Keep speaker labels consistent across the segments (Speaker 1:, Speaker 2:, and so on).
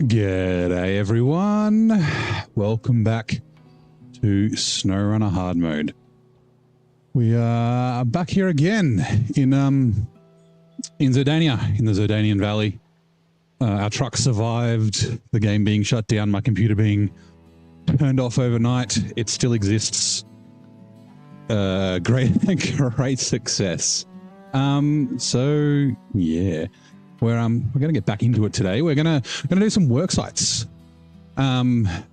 Speaker 1: G'day everyone, welcome back to SnowRunner hard mode. We are back here again in Zurdania, in the Zurdanian Valley. Our truck survived the game being shut down, my computer being turned off overnight. It still exists. Great success. So yeah. We're going to get back into it today. We're going to do some worksites.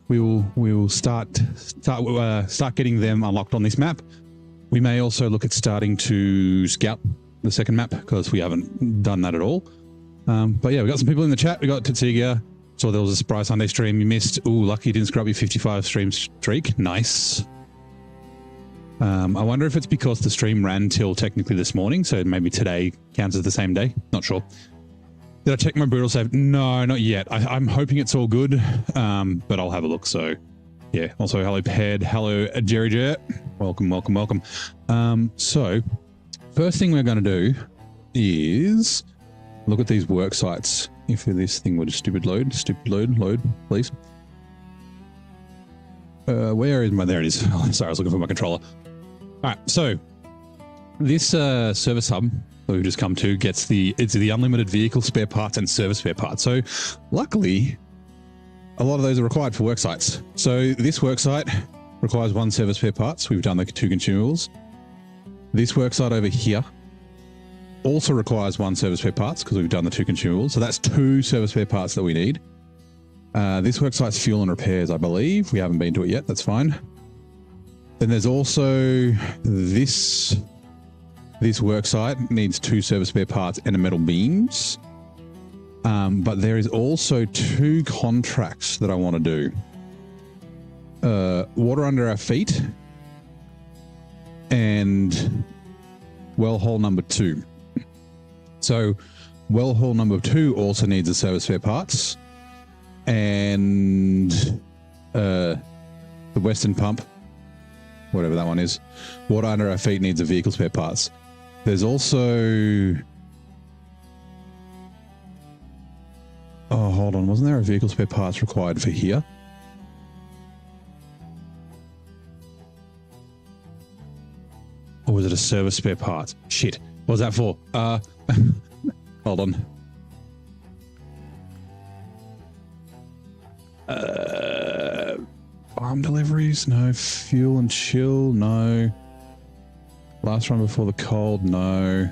Speaker 1: We will start getting them unlocked on this map. We may also look at starting to scout the second map because we haven't done that at all. But yeah, we got some people in the chat. We got Tatiga. Saw there was a surprise Sunday stream you missed. Ooh, lucky you didn't screw up your 55 stream streak. Nice. I wonder if it's because the stream ran till technically this morning, so maybe today counts as the same day. Not sure. Did I check my brutal save? No, not yet. I'm hoping it's all good, but I'll have a look. So, yeah. Also, hello, Ped. Hello, Jerry Jet. Welcome, welcome, welcome. So, first thing we're going to do is look at these work sites. If this thing would load, please. Where is my? There it is. Oh, sorry, I was looking for my controller. All right. So, this service hub we've just come to it's the unlimited vehicle spare parts and service spare parts. So luckily a lot of those are required for work sites. So this work site requires one service spare parts. We've done the 2 consumables. This work site over here also requires one service spare parts because we've done the 2 consumables. So that's 2 service spare parts that we need. This work site's fuel and repairs, I believe. We haven't been to it yet. That's fine. Then there's also this work site needs 2 service spare parts and a metal beams. But there is also 2 contracts that I want to do. Water under our feet and well hole number 2. So well hole number 2 also needs a service spare parts, and the western pump, whatever that one is, water under our feet needs a vehicle spare parts. There's also... Oh, hold on. Wasn't there a vehicle spare parts required for here? Or was it a service spare parts? Shit. What was that for? Hold on. Farm deliveries? No. Fuel and chill? No. Last run before the cold? No.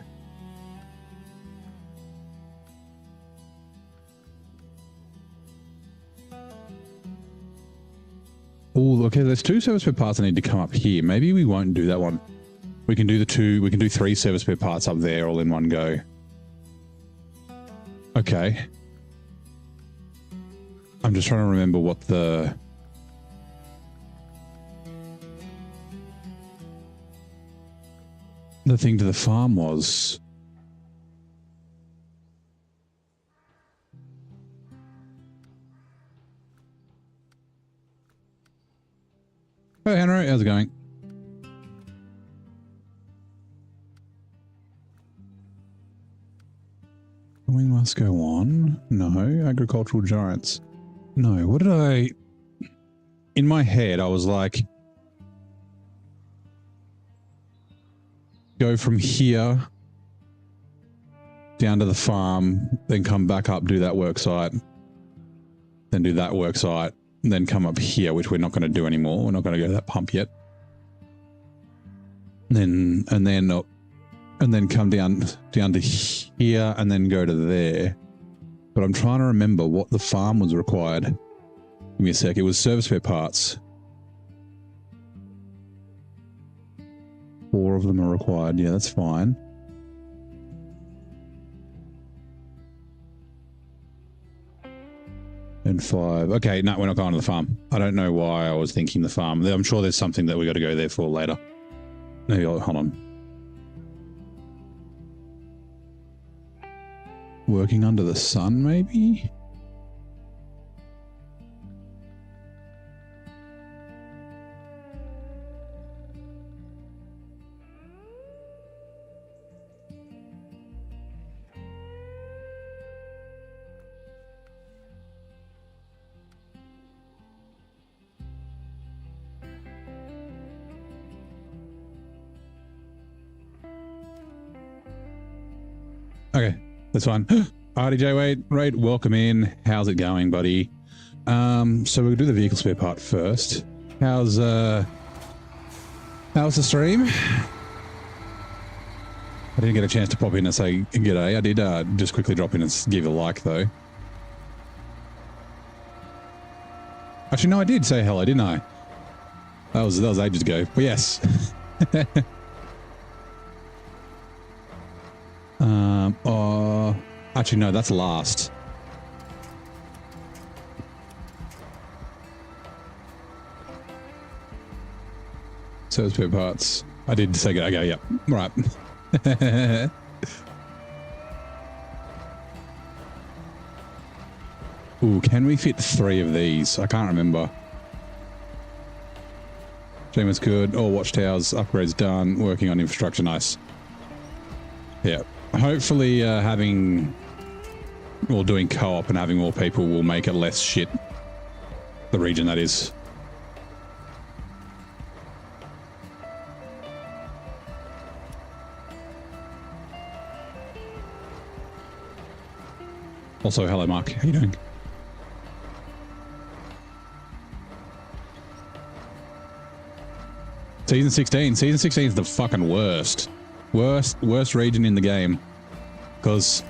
Speaker 1: Oh, okay. There's 2 service spare parts that need to come up here. Maybe we won't do that one. We can do the 2. We can do 3 service spare parts up there all in one go. Okay. I'm just trying to remember what the thing to the farm was. Oh, Henry, how's it going? We must go on. No, agricultural giants. No, what did I... In my head, I was like... Go from here down to the farm, then come back up, do that work site, then do that work site, and then come up here, which we're not going to do anymore. We're not going to go to that pump yet. And then come down to here and then go to there. But I'm trying to remember what the farm was required. Give me a sec. It was service spare parts. 4 of them are required. Yeah, that's fine. And 5. Okay, no, we're not going to the farm. I don't know why I was thinking the farm. I'm sure there's something that we got to go there for later. Maybe hold on. Working under the sun, maybe? Okay, that's fine. RDJ, wait, welcome in. How's it going, buddy? So we'll do the vehicle spare part first. How's the stream? I didn't get a chance to pop in and say g'day. I did just quickly drop in and give a like though. Actually, no, I did say hello, didn't I? That was ages ago. But yes. Actually, no, that's last. Service spare parts. I did say good. Okay, yeah. Right. Ooh, can we fit 3 of these? I can't remember. James good. All watchtowers upgrades done. Working on infrastructure. Nice. Yeah. Hopefully doing co-op and having more people will make it less shit. The region, that is. Also, hello, Mark. How you doing? Season 16. Season 16 is the fucking worst. Worst region in the game. Because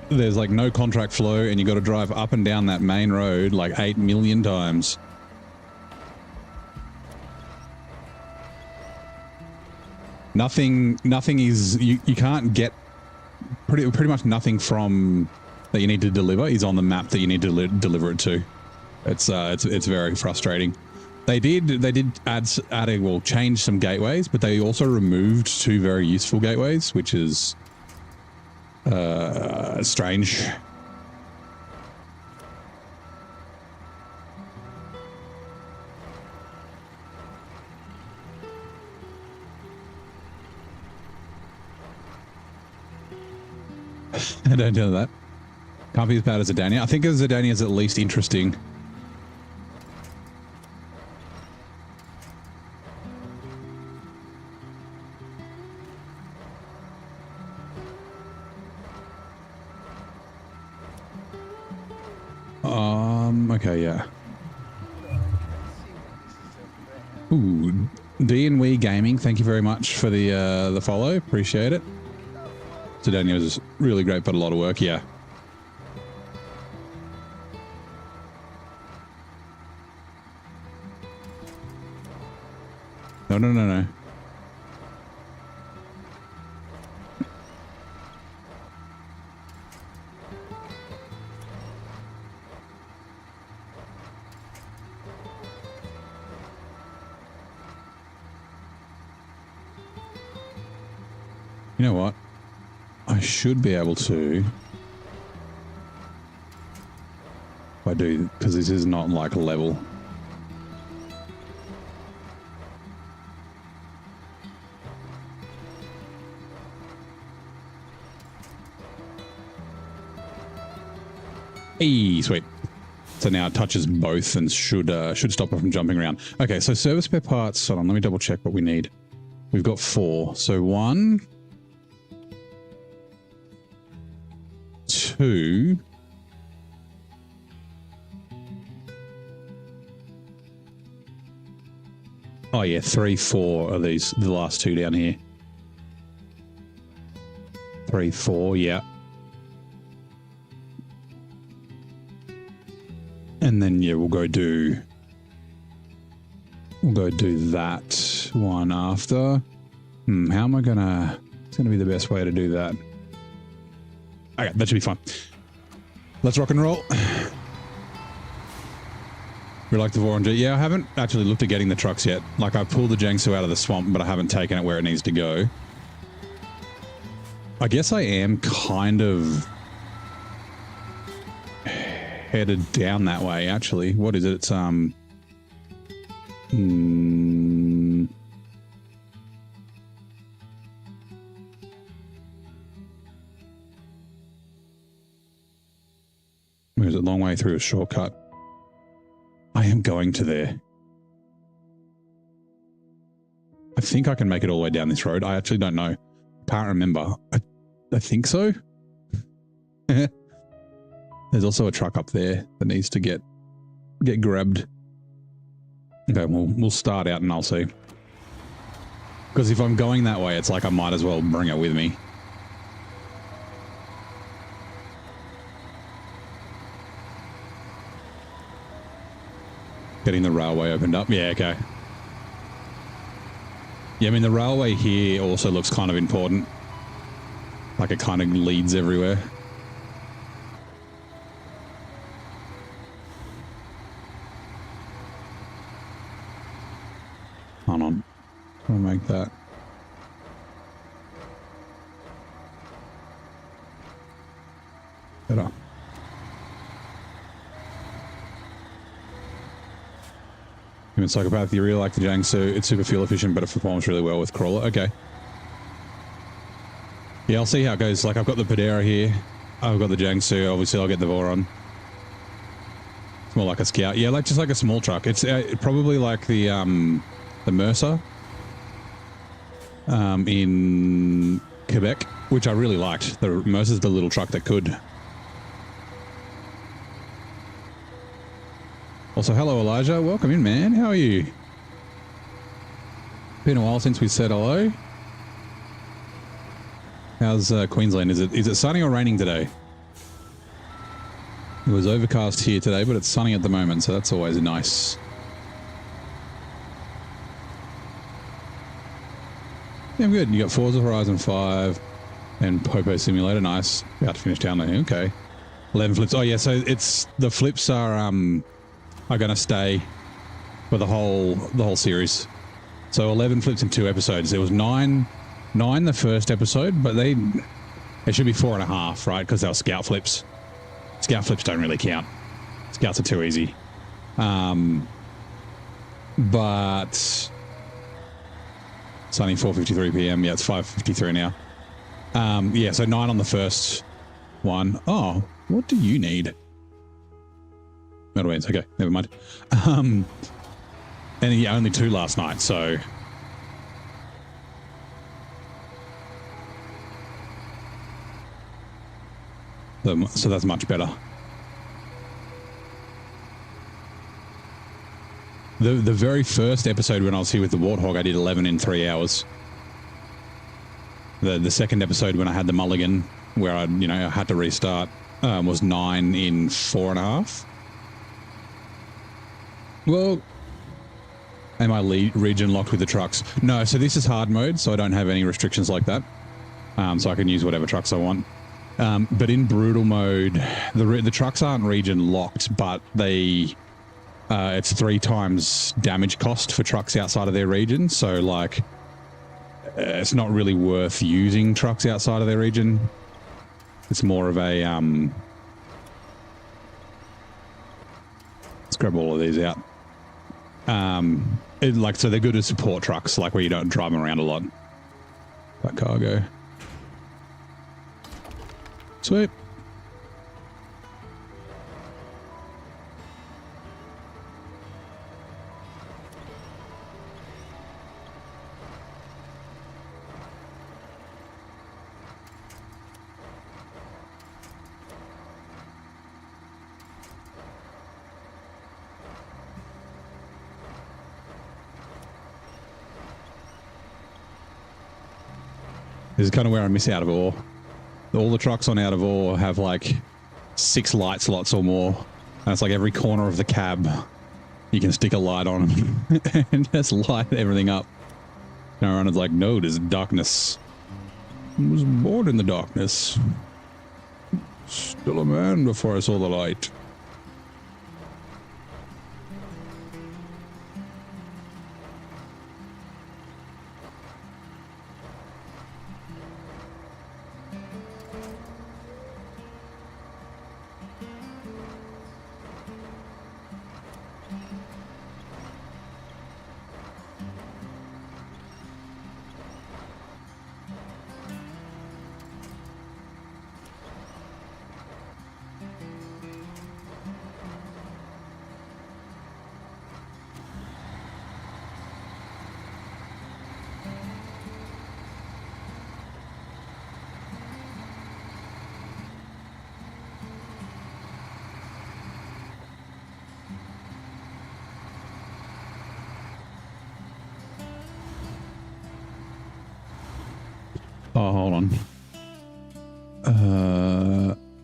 Speaker 1: there's like no contract flow and you got to drive up and down that main road like 8 million times. Nothing is... You can't get... Pretty much nothing from... that you need to deliver is on the map that you need to deliver it to. It's very frustrating. They did change some gateways, but they also removed 2 very useful gateways, which is strange. I don't know that. Can't be as bad as Zurdania. I think Zurdania is at least interesting. Okay, yeah. Ooh, D&We Gaming, thank you very much for the follow. Appreciate it. Zurdania was really great, but a lot of work, yeah. No. You know what? I should be able to... If I do, because this is not like a level. Hey, sweet. So now it touches both and should stop it from jumping around. Okay, so service spare parts. Hold on, let me double check what we need. We've got 4. So 1, 2. Oh yeah, 3, 4 are these, the last 2 down here. 3, 4, yeah. And then yeah, we'll go do that one after. How am I gonna... It's gonna be the best way to do that. Okay, that should be fine. Let's rock and roll. We like the Voronja. Yeah, I haven't actually looked at getting the trucks yet. Like, I pulled the Jiangsu out of the swamp, but I haven't taken it where it needs to go. I guess I am kind of headed down that way, actually. What is it? It's, Where is it? Long way through a shortcut. I am going to there. I think I can make it all the way down this road. I actually don't know. Can't remember. I think so. There's also a truck up there that needs to get grabbed. Okay, we'll start out and I'll see. Because if I'm going that way, it's like I might as well bring it with me. Getting the railway opened up. Yeah, okay. Yeah, I mean, the railway here also looks kind of important. Like it kind of leads everywhere. Hold on. I'll make that. Better. Human psychopath, you really like the Jiangsu. It's super fuel efficient, but it performs really well with crawler. Okay. Yeah, I'll see how it goes. Like, I've got the Padera here. I've got the Jiangsu. Obviously, I'll get the Voron. It's more like a Scout. Yeah, like just like a small truck. It's probably like the Mercer in Quebec, which I really liked. The Mercer's the little truck that could. Also, hello, Elijah. Welcome in, man. How are you? Been a while since we said hello. How's Queensland? Is it sunny or raining today? It was overcast here today, but it's sunny at the moment, so that's always nice. Yeah, I'm good. You got Forza Horizon 5 and Popo Simulator. Nice. About to finish down there. Okay. 11 flips. Oh, yeah, so it's the flips are going to stay for the whole series. So 11 flips in 2 episodes. There was 9 the first episode, but it should be 4.5, right? Because they were Scout flips. Scout flips don't really count. Scouts are too easy. But it's only 4:53 p.m. Yeah, it's 5:53 now. Yeah, so 9 on the first one. Oh, what do you need? Motorways. Okay, never mind. And yeah, only 2 last night, so that's much better. The very first episode when I was here with the Warthog, I did 11 in 3 hours. The second episode when I had the Mulligan, where I had to restart, was 9 in 4.5. Well, am I region locked with the trucks? No, so this is hard mode, so I don't have any restrictions like that. So I can use whatever trucks I want. But in brutal mode, the trucks aren't region locked, but it's 3 times damage cost for trucks outside of their region. So like, it's not really worth using trucks outside of their region. It's more of a let's grab all of these out. So they're good as support trucks, like where you don't drive them around a lot. That cargo. Sweet. This is kind of where I miss Out of Ore. All the trucks on Out of Ore have like 6 light slots or more. And it's like every corner of the cab, you can stick a light on and just light everything up. SnowRunner's like, no, there's darkness. I was born in the darkness. Still a man before I saw the light. Oh, hold on.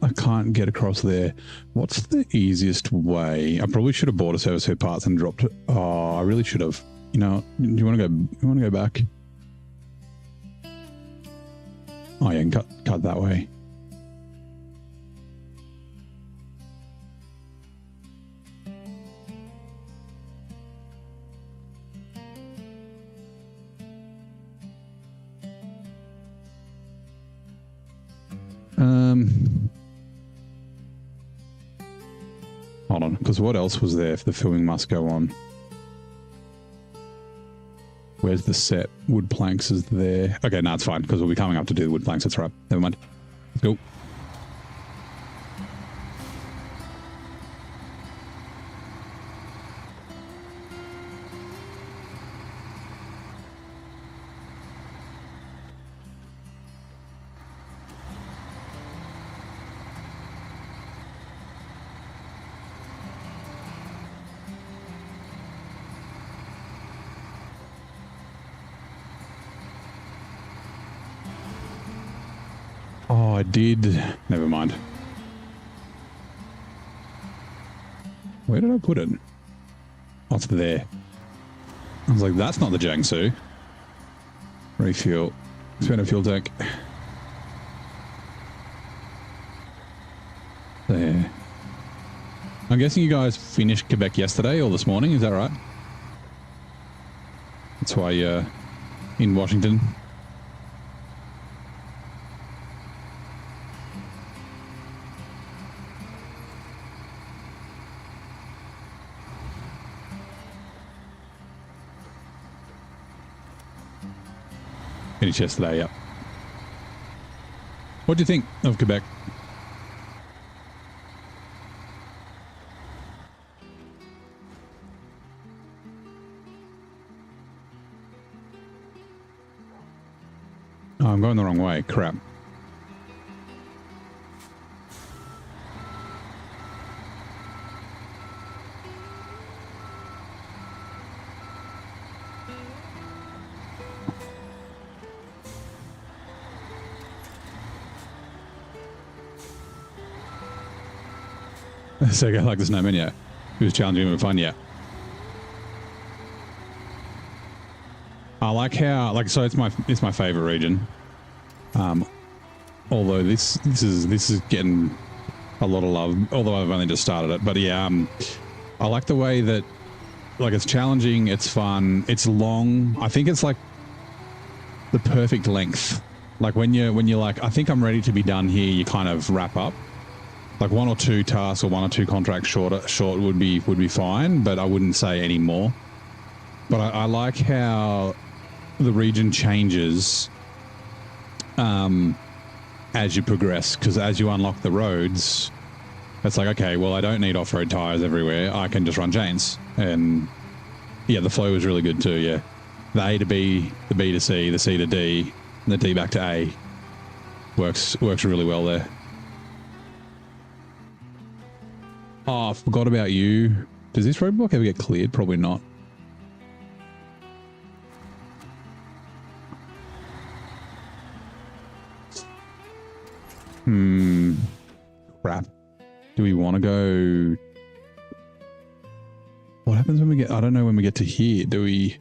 Speaker 1: I can't get across there. What's the easiest way? I probably should have bought a service for parts and dropped it. Oh, I really should have. You know, do you want to go? You want to go back? Oh, yeah, cut that way. Hold on, because what else was there if the filming must go on? Where's the set? Wood planks is there. Okay, no, it's fine, because we'll be coming up to do the wood planks. That's right. Never mind. Let's go. Oh, I did. Never mind. Where did I put it? Oh, it's there. I was like, that's not the Jiangsu. Refuel. Spend a fuel tank. There. I'm guessing you guys finished Quebec yesterday or this morning, is that right? That's why you're in Washington. Finished yesterday, yep. What do you think of Quebec? Oh, I'm going the wrong way. Crap. So I like the snowman, yeah. He was challenging him with fun, yeah. I like how, like, so it's my favorite region. Although this is getting a lot of love, although I've only just started it. But yeah, I like the way that, like, it's challenging, it's fun, it's long. I think it's like the perfect length. Like when you're like, I think I'm ready to be done here, you kind of wrap up. Like 1 or 2 tasks or 1 or 2 contracts short would be fine, but I wouldn't say any more. But I like how the region changes as you progress, because as you unlock the roads, it's like, okay, well, I don't need off-road tires everywhere. I can just run chains. And yeah, the flow was really good too. Yeah, the A to B, the B to C, the C to D, and the D back to A works really well there. Oh, I forgot about you. Does this roadblock ever get cleared? Probably not. Crap. Do we want to go? What happens when we get? I don't know when we get to here. Do we?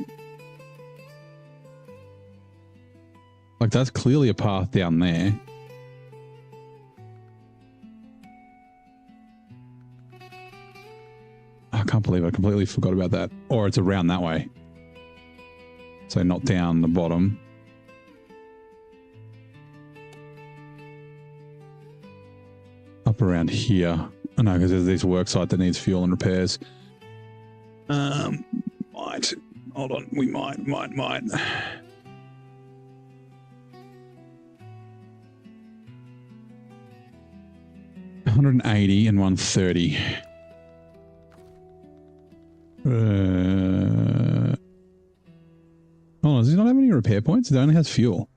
Speaker 1: Like, that's clearly a path down there. I can't believe I completely forgot about that. Or it's around that way. So not down the bottom. Up around here. Oh no, because there's this work site that needs fuel and repairs. Might. Hold on. We might. 180 and 130. Oh, does it not have any repair points? It only has fuel.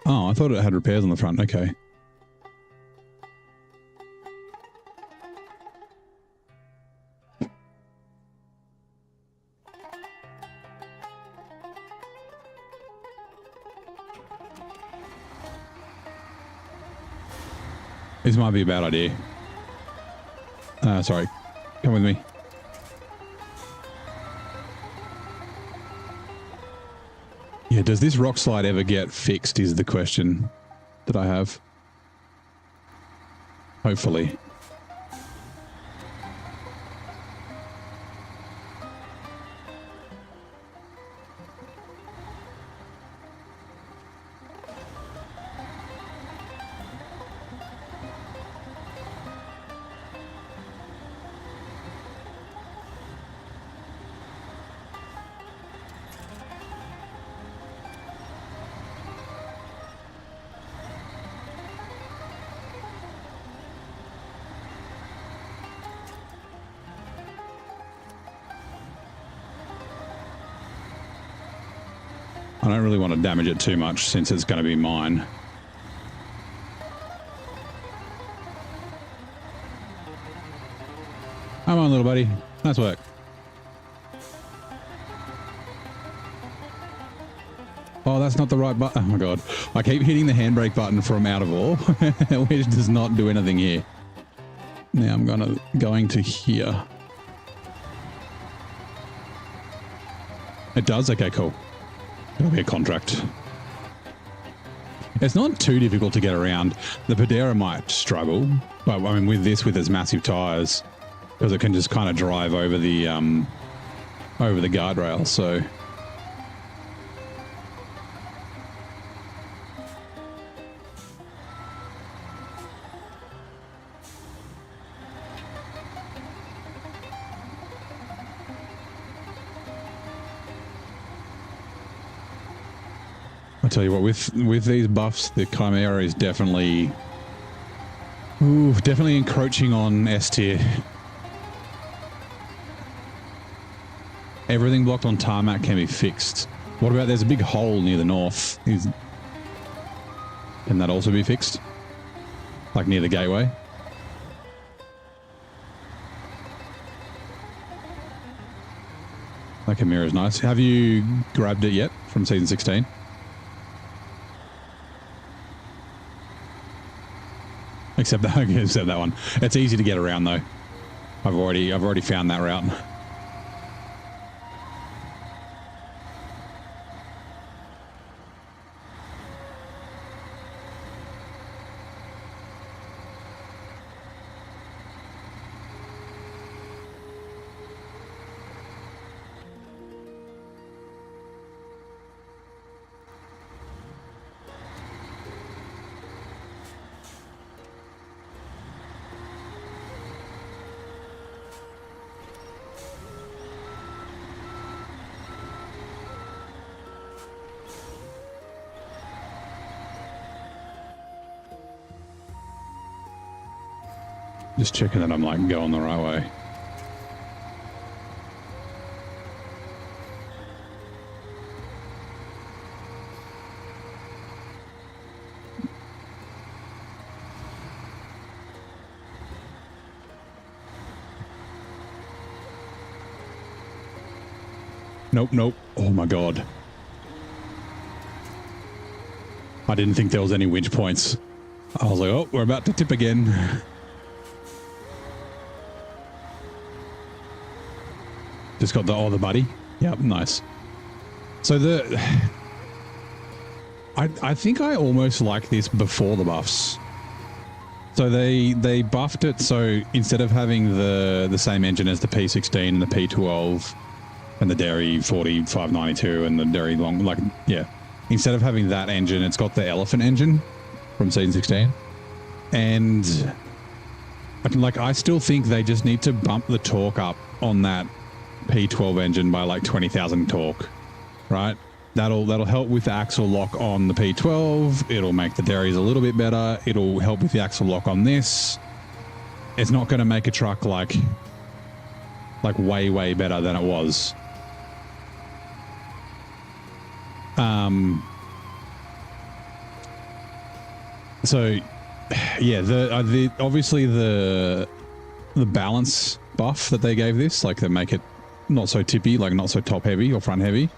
Speaker 1: Oh, I thought it had repairs on the front. Okay. This might be a bad idea. Sorry. Come with me. Yeah, does this rock slide ever get fixed is the question that I have. Hopefully. I don't really want to damage it too much since it's going to be mine. Come on, little buddy. Nice work. Oh, that's not the right button. Oh my god. I keep hitting the handbrake button from out of all, which does not do anything here. Now I'm going to here. It does? Okay, cool. It'll be a contract. It's not too difficult to get around. The Podera might struggle, but I mean with its massive tires, because it can just kind of drive over the guardrail. So I tell you what, with these buffs, the Chimera is definitely encroaching on S tier. Everything blocked on tarmac can be fixed. What about there's a big hole near the north? Can that also be fixed? Like near the gateway? That Chimera is nice. Have you grabbed it yet from season 16? Except that one. It's easy to get around though. I've already found that route. Just checking that I'm like going the right way. Nope. Oh my god. I didn't think there was any winch points. I was like, oh, we're about to tip again. Just got the buddy. Yep, nice. So I think I almost like this before the buffs. So they buffed it so instead of having the same engine as the P16 and the P12 and the Dairy 4592 and the Dairy long, like, yeah. Instead of having that engine, it's got the Elephant engine from season 16. And I still think they just need to bump the torque up on that P12 engine by like 20,000 torque, right? That'll help with the axle lock on the P12. It'll make the dairies a little bit better. It'll help with the axle lock on this. It's not going to make a truck like way better than it was. So yeah, the obviously the balance buff that they gave this, like they make it not so tippy, like not so top heavy or front heavy.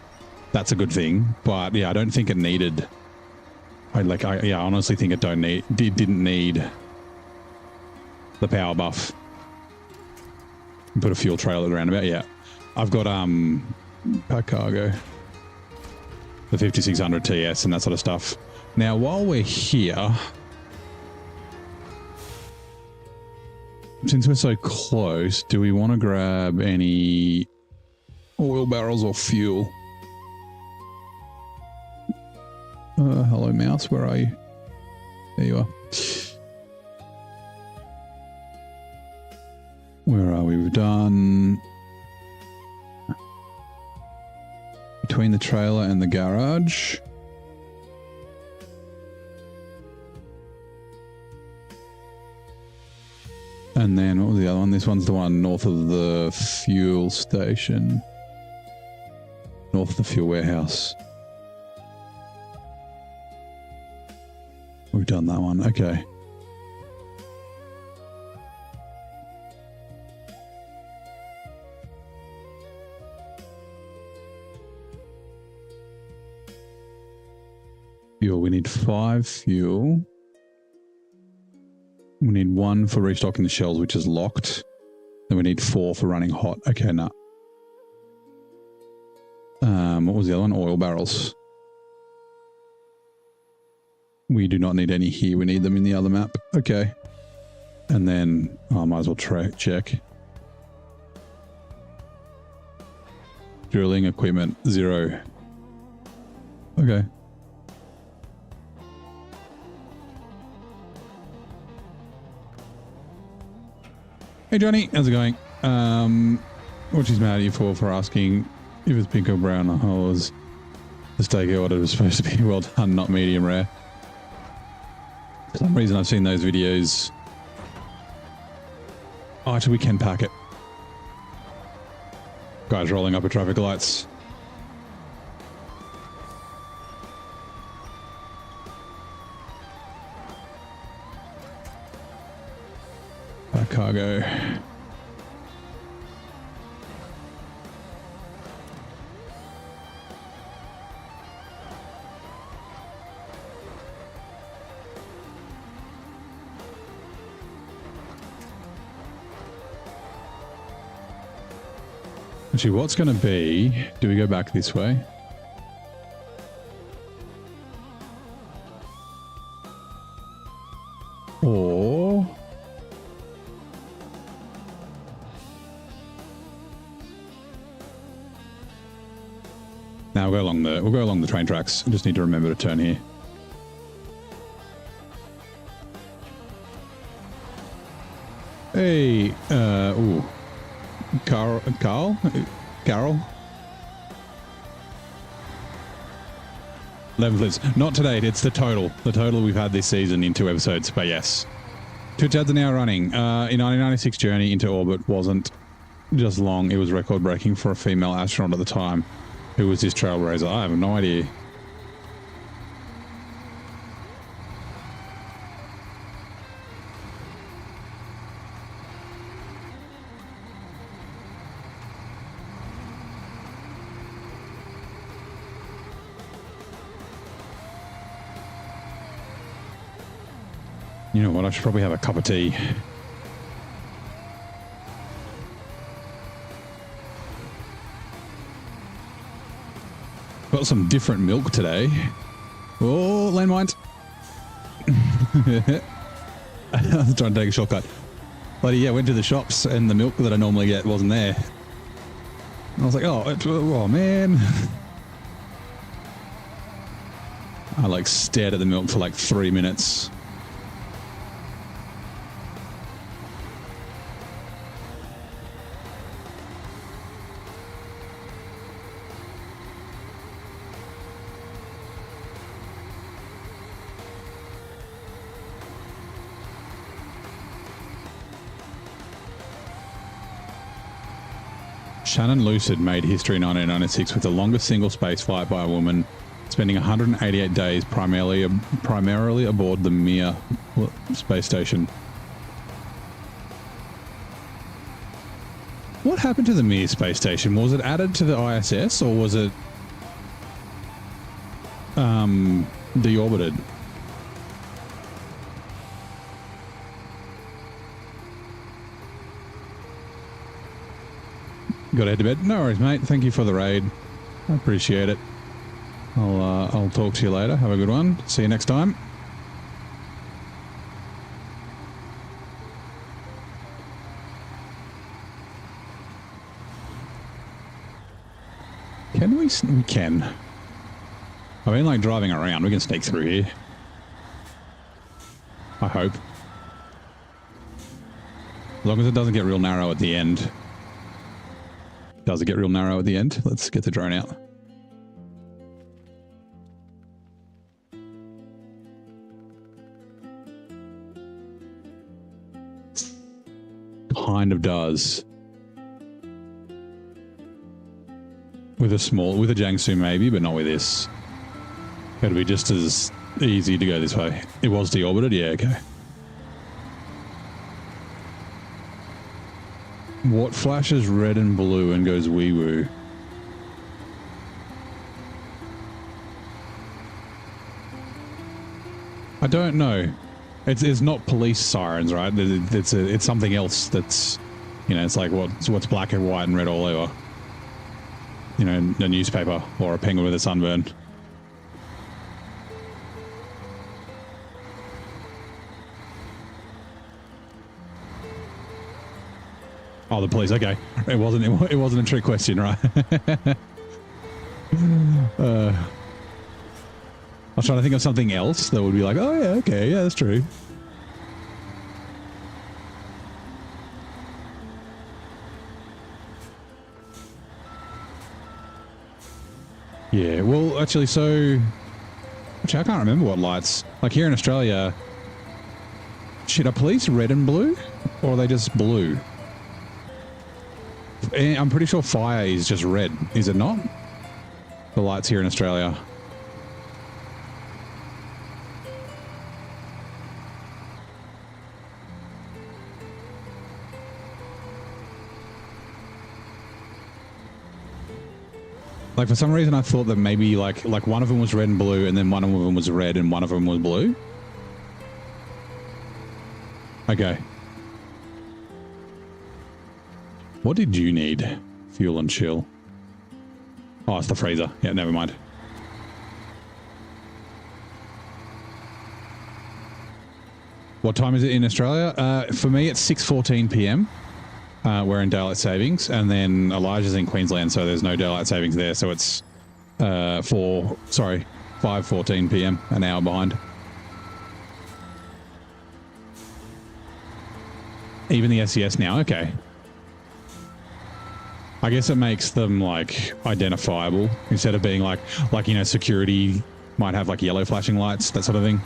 Speaker 1: That's a good thing, but yeah, I don't think it needed. I honestly think it didn't need the power buff. Put a fuel trailer at the roundabout. Yeah, I've got pack cargo, the 5600 TS and that sort of stuff. Now, while we're here, since we're so close, do we want to grab any oil barrels or fuel? Hello, mouse. Where are you? There you are. Where are we? We've done between the trailer and the garage. And then what was the other one? This one's the one north of the fuel station. North of the fuel warehouse. We've done that one. Okay. Fuel. We need 5 fuel. We need 1 for restocking the shells, which is locked. Then we need 4 for running hot. Okay, nah. What was the other one? Oil barrels. We do not need any here. We need them in the other map. Okay. And then I might as well check. Drilling equipment, 0. Okay. Hey Johnny, how's it going? What she's mad at you for asking if it's pink or brown. Oh, was the steak I ordered was supposed to be well done, not medium rare. For some reason I've seen those videos. Oh, actually we can pack it. Guys rolling up at traffic lights. Pack cargo. Actually, what's going to be... Do we go back this way? Or... Now we'll go along the train tracks. I just need to remember to turn here. Hey, ooh. Carol? 11 flips. Not to date, it's the total. The total we've had this season in 2 episodes, but yes. 2 chads are now running. In 1996, Journey into orbit wasn't just long, it was record-breaking for a female astronaut at the time. Who was this trailblazer? I have no idea. You know what? I should probably have a cup of tea. Got some different milk today. Oh, landmines. I was trying to take a shortcut. But yeah, went to the shops and the milk that I normally get wasn't there. And I was like, oh man. I like stared at the milk for like 3 minutes. Shannon Lucid made history in 1996 with the longest single space flight by a woman, spending 188 days primarily aboard the Mir space station. What happened to the Mir space station? Was it added to the ISS or was it deorbited? Got to head to bed. No worries, mate. Thank you for the raid. I appreciate it. I'll talk to you later. Have a good one. See you next time. Can we? We can. I mean, like driving around, we can sneak through here. I hope. As long as it doesn't get real narrow at the end. Does it get real narrow at the end? Let's get the drone out. Kind of does. With a Jiangsu maybe, but not with this. It'll be just as easy to go this way. It was deorbited? Yeah, okay. What flashes red and blue and goes wee woo? I don't know. It's not police sirens, right? It's something else that's, you know, it's like what's black and white and red all over. You know, a newspaper or a penguin with a sunburn. Oh, the police. Okay, it wasn't a trick question, right? I was trying to think of something else that would be like, oh yeah, okay, yeah, that's true. Yeah, well, actually, I can't remember what lights. Like here in Australia, shit, are police red and blue, or are they just blue? I'm pretty sure fire is just red, is it not? The lights here in Australia. Like for some reason I thought that maybe like one of them was red and blue and then one of them was red and one of them was blue. Okay. What did you need? Fuel and chill. Oh, it's the freezer. Yeah, never mind. What time is it in Australia? For me, it's 6:14 p.m. We're in daylight savings, and then Elijah's in Queensland, so there's no daylight savings there. So it's 5:14 p.m. an hour behind. Even the SES now. Okay. I guess it makes them like identifiable instead of being like you know, security might have like yellow flashing lights, that sort of thing.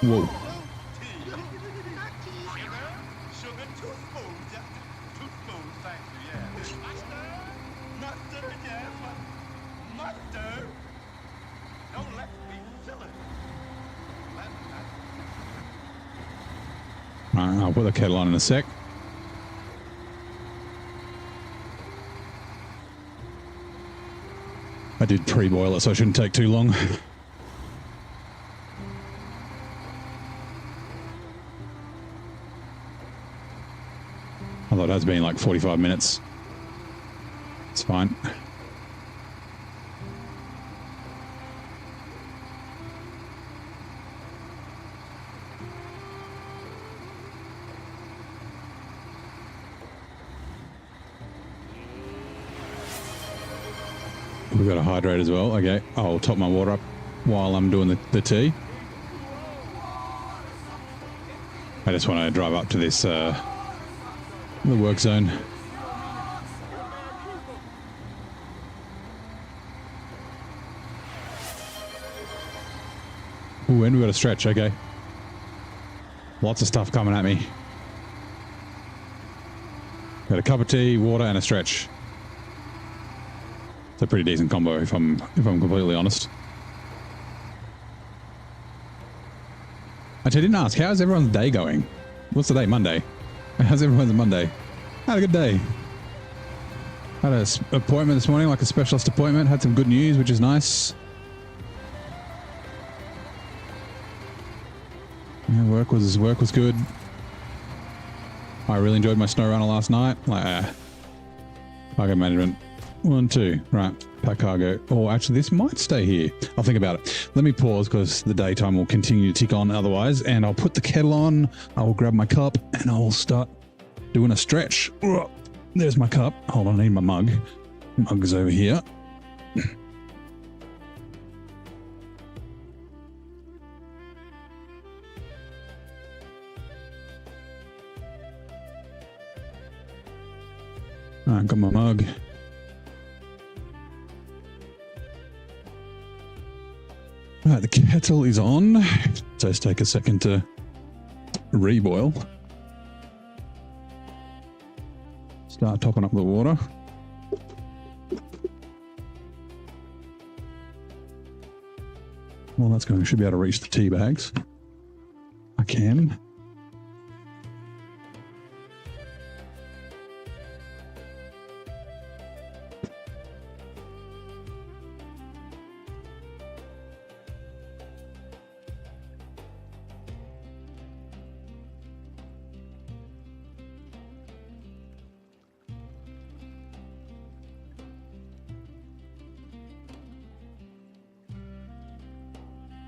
Speaker 1: Whoa. I'll put the kettle on in a sec. I did pre-boil it, so it shouldn't take too long. I thought it has been like 45 minutes. It's fine. We've got to hydrate as well. Okay, I'll top my water up while I'm doing the tea. I just want to drive up to this the work zone. Ooh, and we got a stretch. Okay. Lots of stuff coming at me. Got a cup of tea, water, and a stretch. It's a pretty decent combo, if I'm completely honest. Actually, I didn't ask. How's everyone's day going? What's the day? Monday. How's everyone's Monday? Had a good day. Had an appointment this morning, like a specialist appointment. Had some good news, which is nice. Yeah, work was good. I really enjoyed my SnowRunner last night. Like, cargo management. 1, 2. Right. Pack cargo. Oh, actually, this might stay here. I'll think about it. Let me pause because the daytime will continue to tick on otherwise. And I'll put the kettle on. I will grab my cup and I'll start doing a stretch. There's my cup. Hold on, I need my mug. Mug is over here. Alright, got my mug. Alright, the kettle is on. It does take a second to reboil. Start topping up the water. Well, that's going. Should be able to reach the tea bags. I can.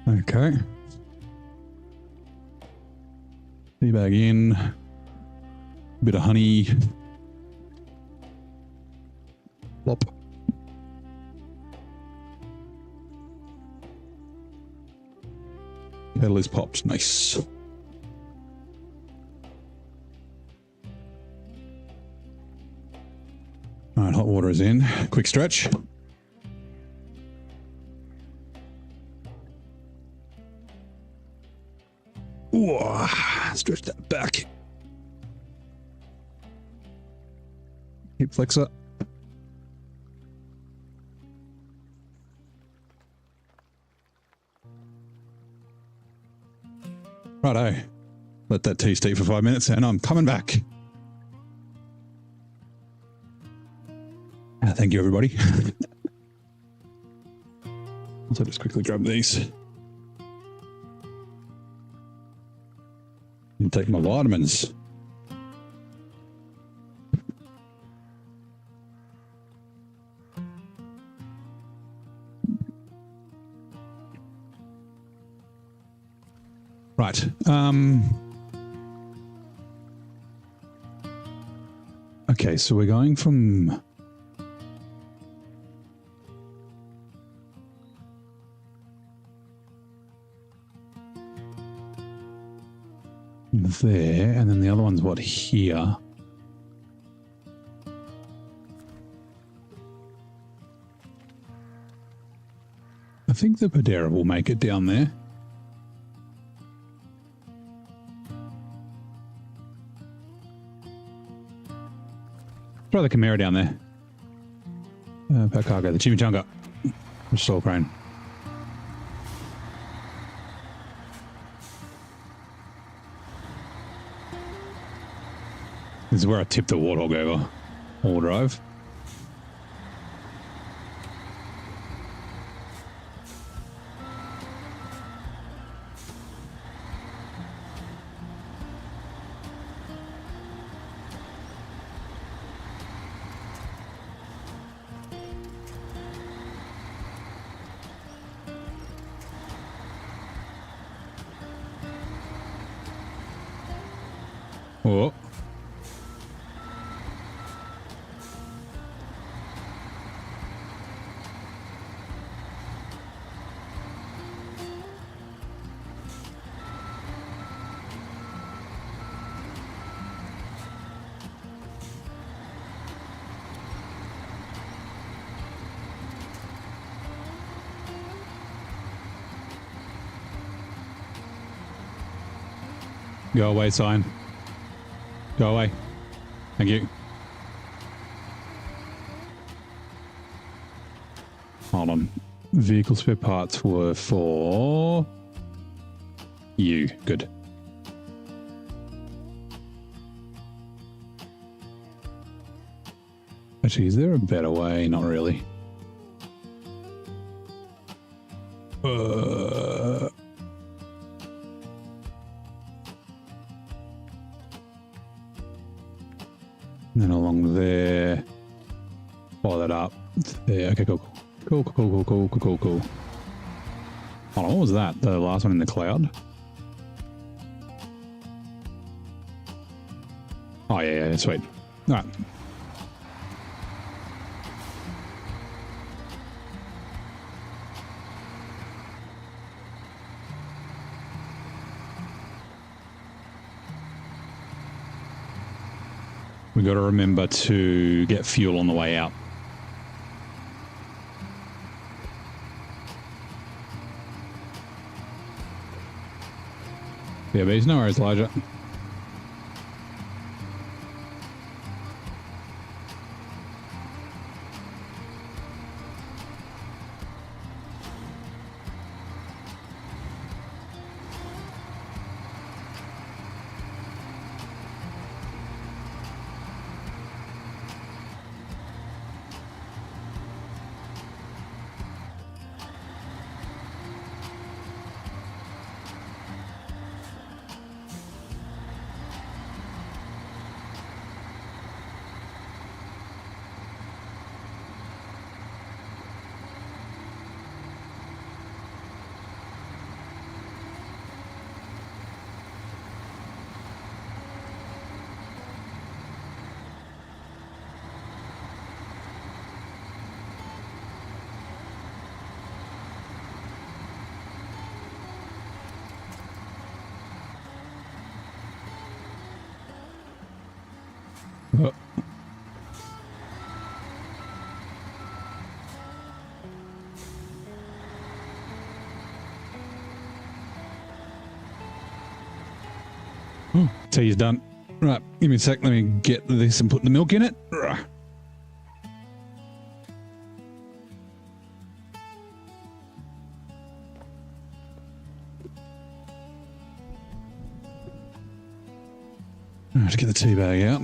Speaker 1: Okay. Tea bag in. Bit of honey. Plop. Kettle is popped. Nice. All right, hot water is in. Quick stretch. Whoa, stretch that back. Hip flexor. Righto. Let that tea steep for 5 minutes and I'm coming back. Thank you, everybody. So just quickly grab these. And take my vitamins. Right. Okay, so we're going from there, and then the other one's what, here? I think the Padera will make it down there. Throw the Chimera down there. Pack cargo, the Chimichanga. Restore crane. This is where I tipped the Warthog over. All drive. Oh. Go away, sign. Go away. Thank you. Hold on. Vehicle spare parts were for you. Good. Actually, is there a better way? Not really. And then along there. Follow that up. There. Okay, cool. Cool. Hold on, what was that? The last one in the cloud? Oh, yeah, sweet. All right. We got to remember to get fuel on the way out. Yeah, but he's no worries, Elijah. Oh. Tea's done. Right, give me a sec. Let me get this and put the milk in it. Let's get the tea bag out.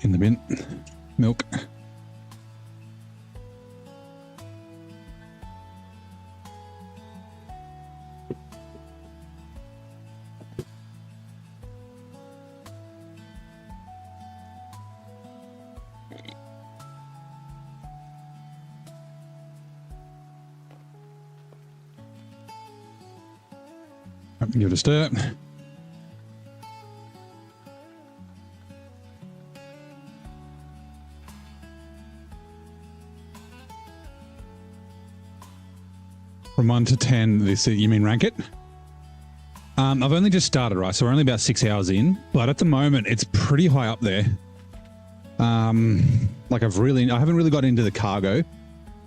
Speaker 1: In the bin. Milk. Give it a stir. From 1 to 10, this you mean rank it? I've only just started, right? So we're only about 6 hours in, but at the moment it's pretty high up there. Like I haven't really got into the cargo.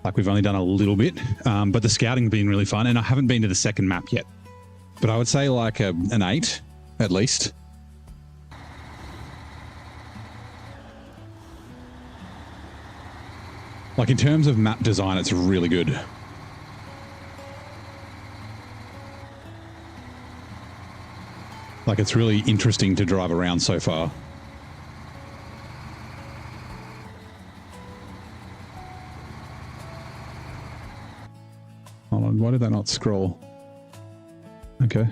Speaker 1: Like we've only done a little bit, but the scouting's been really fun, and I haven't been to the second map yet. But I would say like an 8 at least. Like in terms of map design, it's really good. Like it's really interesting to drive around so far. Hold on, why did that not scroll? Okay.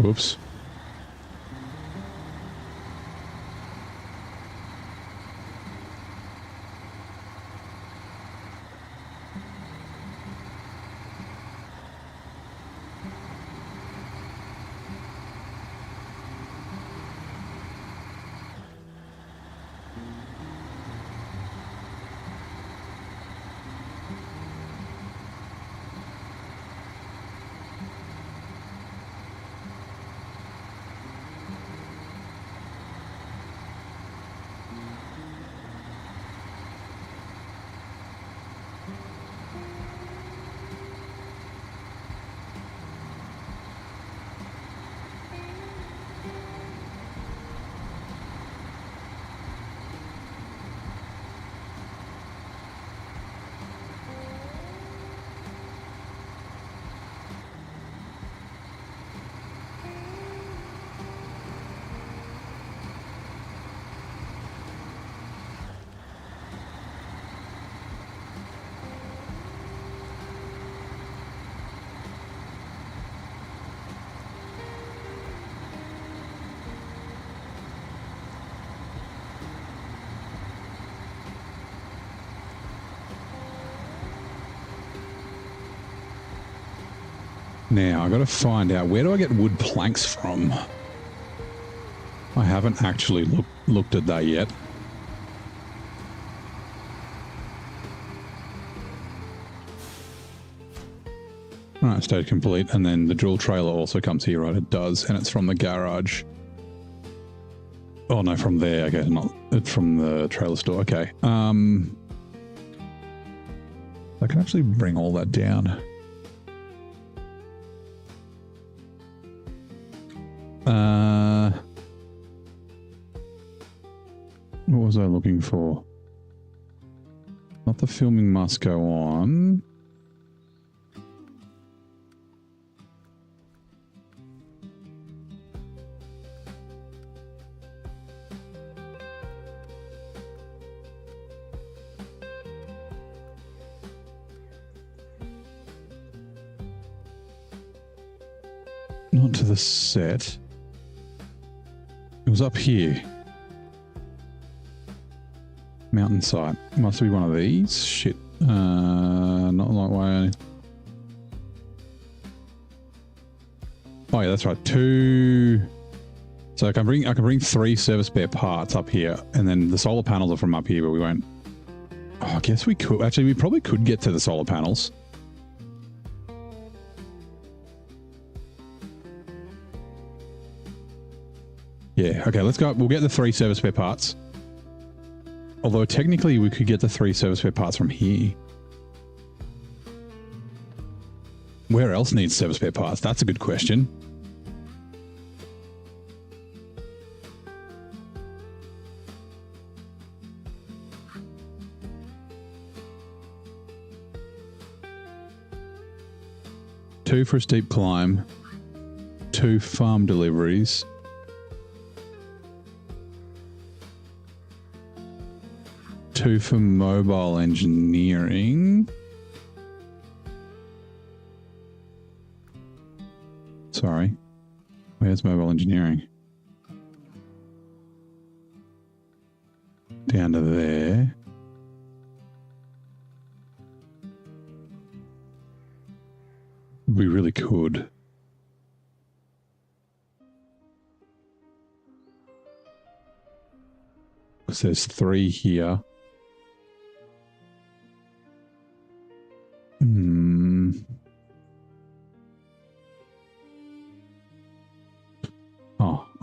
Speaker 1: Whoops. Now, I've got to find out, where do I get wood planks from? I haven't actually looked at that yet. Alright, stage complete. And then the drill trailer also comes here, right? It does, and it's from the garage. Oh no, from there. Okay, not it's from the trailer store. Okay. I can actually bring all that down. What was I looking for? Not the filming must go on. Not to the set. It was up here. Mountain site. Must be one of these. Shit. Not like way. Oh yeah, that's right. 2. So I can bring 3 service spare parts up here, and then the solar panels are from up here, but we won't. Oh, I guess we could. Actually, we probably could get to the solar panels. Yeah, okay, let's go. We'll get the 3 service spare parts. Although technically we could get the 3 service spare parts from here. Where else needs service spare parts? That's a good question. Two for a steep climb. 2 farm deliveries. Two for mobile engineering. Sorry. Where's mobile engineering? Down to there. We really could. Because there's 3 here.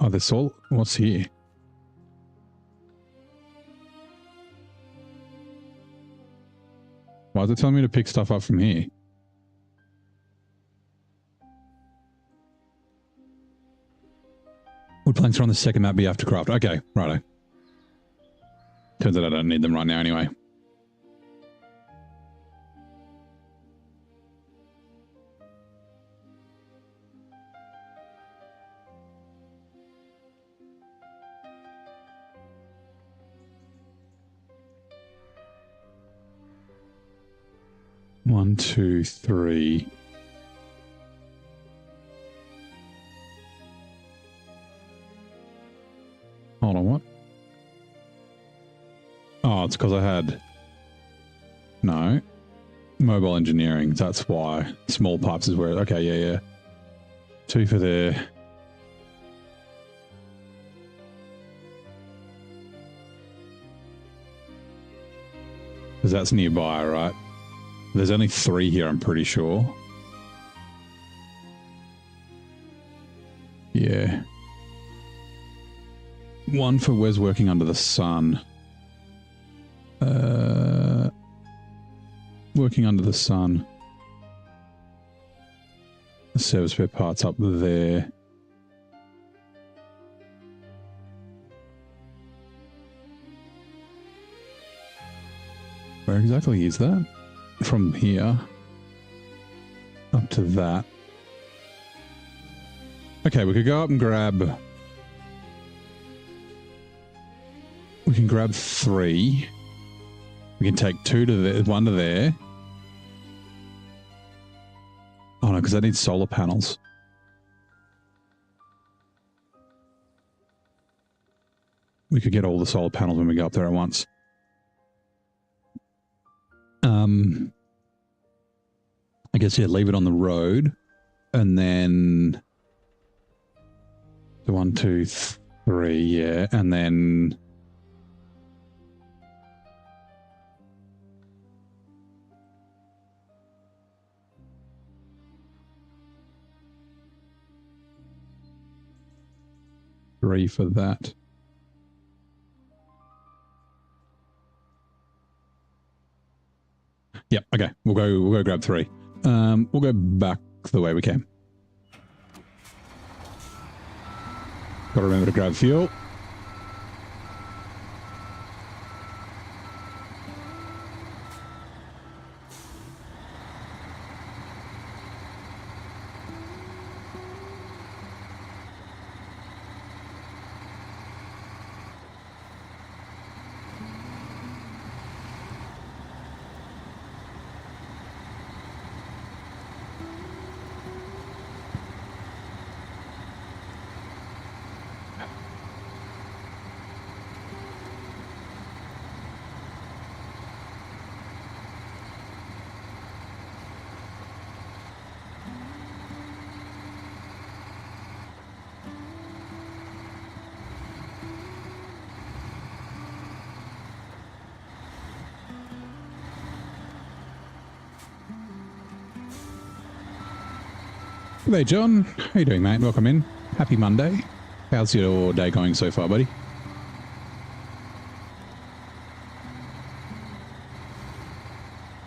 Speaker 1: Oh, this all. What's here? Why is it telling me to pick stuff up from here? Wood planks are on the second map, but you have to craft. Okay, righto. Turns out I don't need them right now anyway. One, two, three. on, what? Oh, it's because I had... No. Mobile engineering, that's why. Small pipes is where... Okay, yeah. 2 for there. Because that's nearby, right? There's only 3 here, I'm pretty sure. Yeah. 1 for Wes working under the sun. Working under the sun. Service spare parts up there. Where exactly is that? From here up to that. Okay, we could go up and grab... We can grab 3. We can take 2 to there, 1 to there. Oh no, because I need solar panels. We could get all the solar panels when we go up there at once. I guess, yeah, leave it on the road. And then... The 1, 2, 3, yeah. And then... Three for that. Yep, okay. We'll go grab 3. We'll go back the way we came. Gotta remember to grab fuel. Hey John, how you doing, mate? Welcome in. Happy Monday. How's your day going so far, buddy?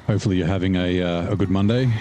Speaker 1: Hopefully you're having a good Monday.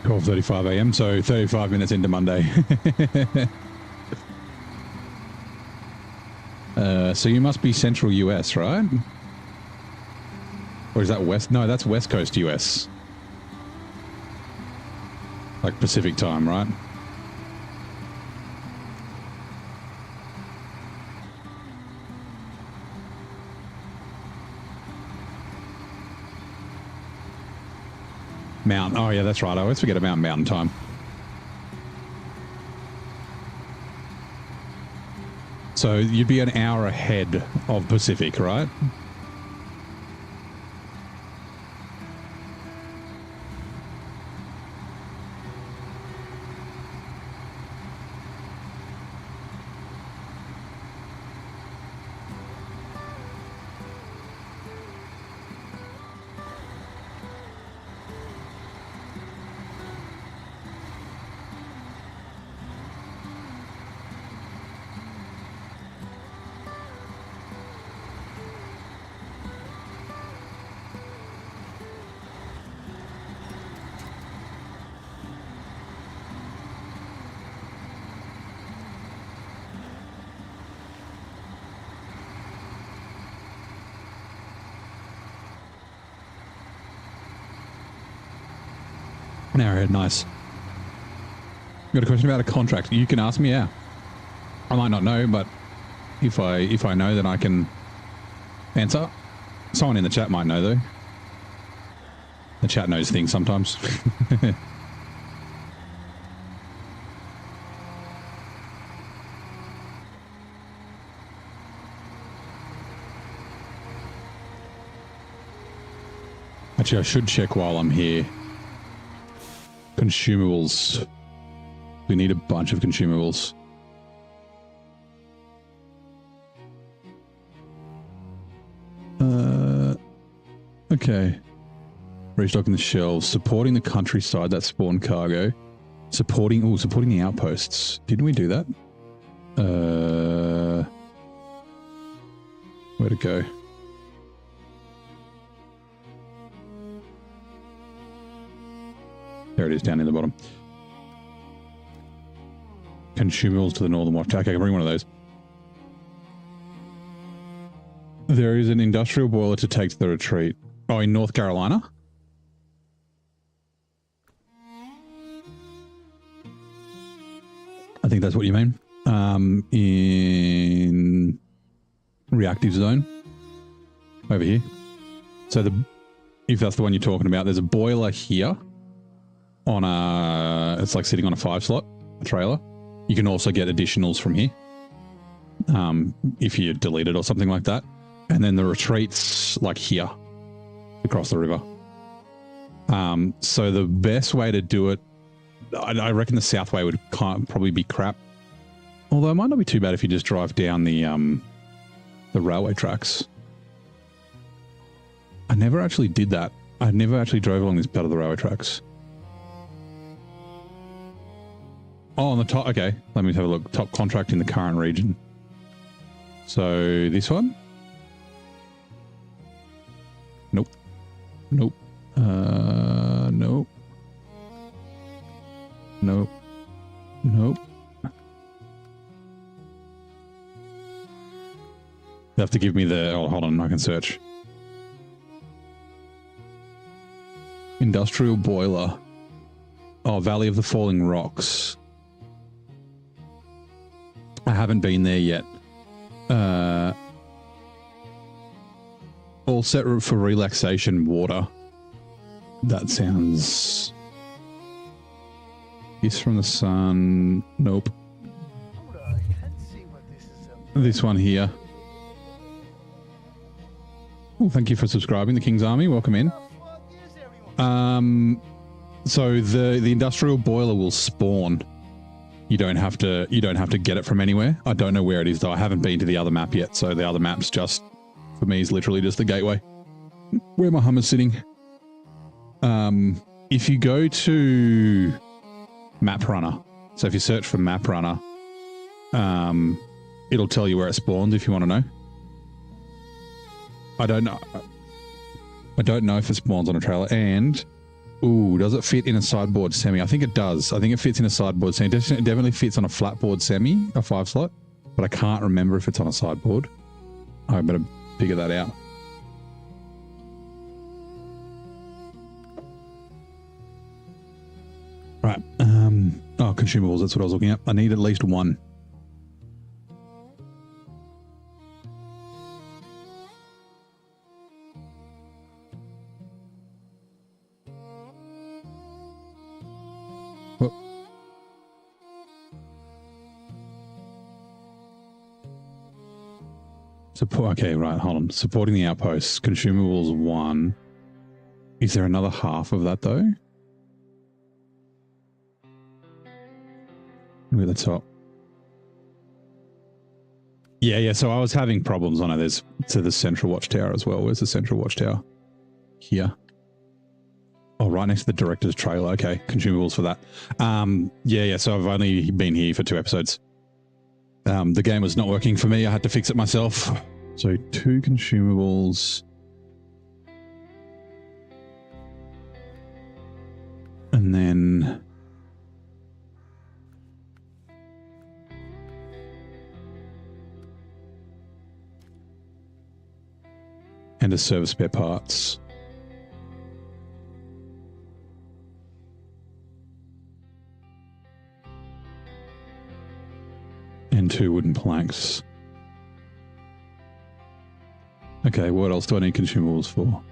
Speaker 1: .35 a.m, so 35 minutes into Monday. So you must be Central US, right? Or is that West? No, that's West Coast US. Like Pacific time, right? Mountain. Oh, yeah, that's right. I always forget about mountain time. So you'd be an hour ahead of Pacific, right? An arrowhead, nice. Got a question about a contract. You can ask me, yeah. I might not know, but if I know, then I can answer. Someone in the chat might know, though. The chat knows things sometimes. Actually, I should check while I'm here. Consumables. We need a bunch of consumables. Okay. Restocking the shelves. Supporting the countryside that spawned cargo. Supporting the outposts. Didn't we do that? Where to go? There it is, down in the bottom. Consumables to the northern watch. Okay, I can bring one of those. There is an industrial boiler to take to the retreat. Oh, in North Carolina? I think that's what you mean. In reactive zone. Over here. So if that's the one you're talking about, there's a boiler here on it's like sitting on a 5-slot, a trailer. You can also get additionals from here. If you delete it or something like that. And then the retreat's like here, across the river. So the best way to do it, I reckon the south way would probably be crap. Although it might not be too bad if you just drive down the railway tracks. I never actually did that. I never actually drove along this part of the railway tracks. Oh, on the top. Okay, let me have a look. Top contract in the current region. So this one? Nope. Nope. Nope. Nope. Nope. You have to give me the... Oh, hold on. I can search. Industrial boiler. Oh, Valley of the Falling Rocks. I haven't been there yet. All set for relaxation water. That sounds... Kiss from the sun. Nope. This one here. Oh, thank you for subscribing, the King's Army. Welcome in. So the industrial boiler will spawn. You don't have to get it from anywhere. I don't know where it is though. I haven't been to the other map yet, so the other map's just, for me, is literally just the gateway. Where my Hummer's sitting. If you go to Map Runner, so if you search for Map Runner, it'll tell you where it spawns if you want to know. I don't know if it spawns on a trailer. And ooh, does it fit in a sideboard semi? I think it does. I think it fits in a sideboard semi. It definitely fits on a flatboard semi, a 5-slot, but I can't remember if it's on a sideboard. I better figure that out. Right. Oh, consumables. That's what I was looking at. I need at least one. Okay, right, hold on. Supporting the outposts. Consumables 1. Is there another half of that, though? Look at the top. Yeah, so I was having problems on it. There's to the central watchtower as well. Where's the central watchtower? Here. Oh, right next to the director's trailer. Okay, consumables for that. Yeah, so I've only been here for 2 episodes. The game was not working for me. I had to fix it myself. So 2 consumables. And then... and a service spare parts. 2 wooden planks. Okay, what else do I need consumables for?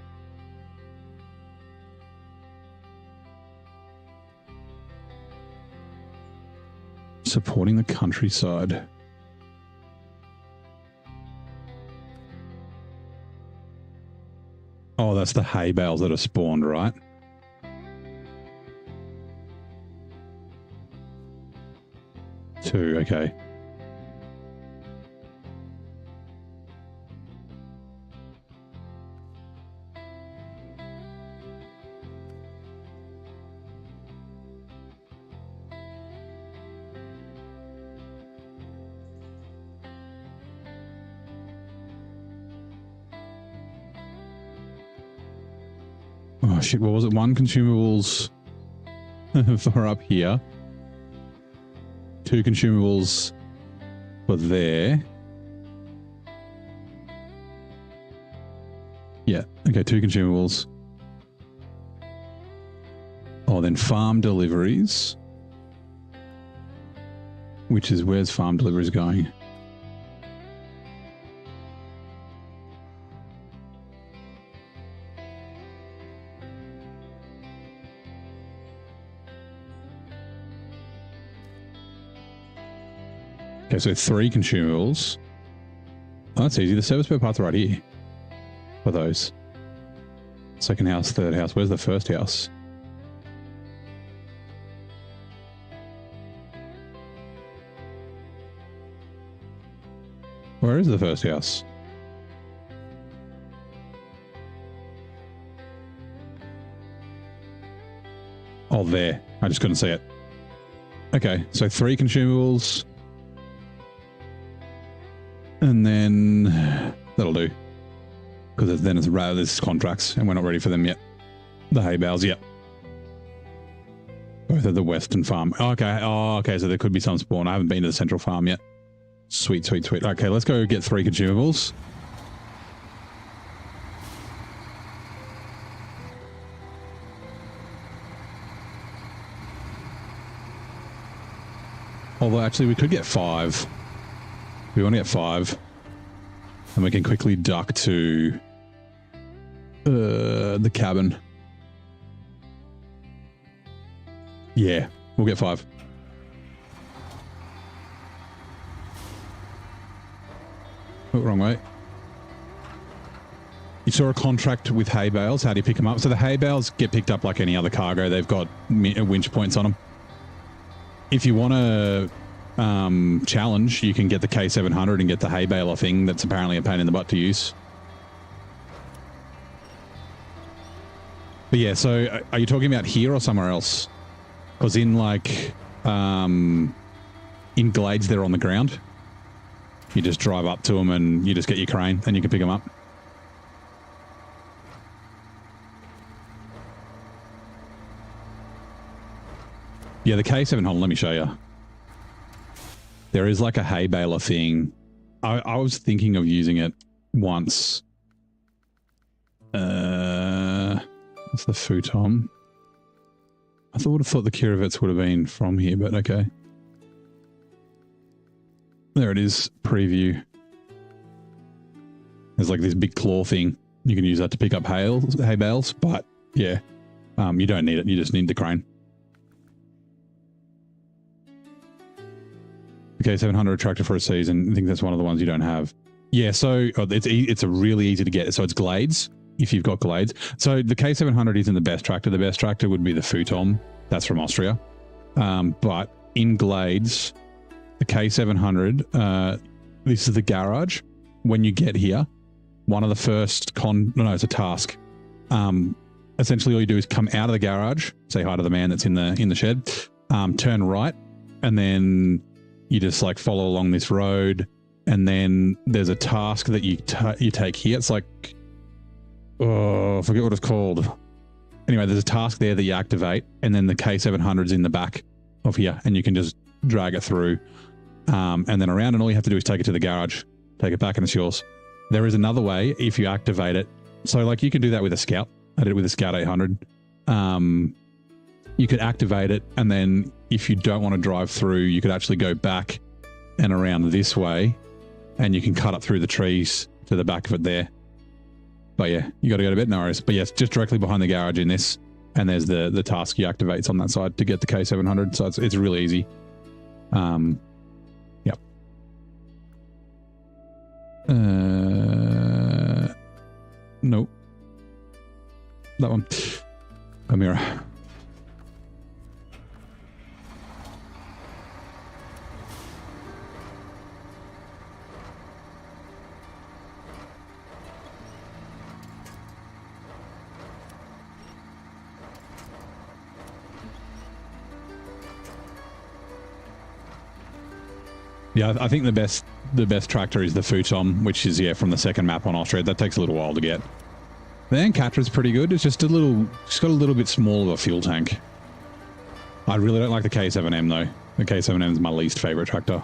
Speaker 1: Supporting the countryside. Oh, that's the hay bales that are spawned, right? Two, okay. Oh shit, what was it? 1 consumables for up here. 2 consumables for there. Yeah, okay, 2 consumables. Oh, then farm deliveries. Which is, where's farm deliveries going? Okay, so 3 consumables. Oh, that's easy. The service spare parts are right here for those. Second house, third house. Where's the first house? Where is the first house? Oh, there. I just couldn't see it. Okay, so 3 consumables. And then that'll do. Because then there's contracts and we're not ready for them yet. The hay bales, yep. Both at the western farm. Okay, oh, okay, so there could be some spawn. I haven't been to the central farm yet. Sweet, sweet, sweet. Okay, let's go get 3 consumables. Although actually we could get 5. We want to get 5. And we can quickly duck to the cabin. Yeah, we'll get 5. Oh, wrong way. You saw a contract with hay bales. How do you pick them up? So the hay bales get picked up like any other cargo. They've got winch points on them. If you want to challenge, you can get the K700 and get the hay baler thing. That's apparently a pain in the butt to use. But yeah, so are you talking about here or somewhere else? Because in like in glades, they're on the ground. You just drive up to them and you just get your crane and you can pick them up. Yeah, the K700, let me show you. There is like a hay baler thing. I was thinking of using it once. That's the futon. I would have thought the Kirovets would have been from here, but okay. There it is, preview. There's like this big claw thing. You can use that to pick up hay bales, but yeah, you don't need it. You just need the crane. Okay, 700 tractor for a season. I think that's one of the ones you don't have. Yeah, so it's a really easy to get. So it's glades, if you've got glades. So the K700 isn't the best tractor. The best tractor would be the Futon. That's from Austria. But in glades, the K700, this is the garage. When you get here, one of the first it's a task. Essentially all you do is come out of the garage, say hi to the man that's in the shed, turn right, and then you just like follow along this road, and then there's a task that you take here. It's like, oh, I forget what it's called. Anyway, there's a task there that you activate, and then the K700's in the back of here, and you can just drag it through, and then around, and all you have to do is take it to the garage, take it back, and it's yours. There is another way if you activate it. So like you can do that with a Scout. I did it with a Scout 800. You could activate it, and then if you don't want to drive through, you could actually go back and around this way, and you can cut up through the trees to the back of it there. But yeah, you got to go to bed, no worries. But yes, just directly behind the garage in this, and there's the task he activates on that side to get the K700. So it's really easy. Yep. Nope. That one. Chimera. Yeah, I think the best tractor is the Futon, which is from the second map on Austria. That takes a little while to get. The Encatra's pretty good. It's just got a little bit small of a fuel tank. I really don't like the K7M though. The K7M is my least favorite tractor.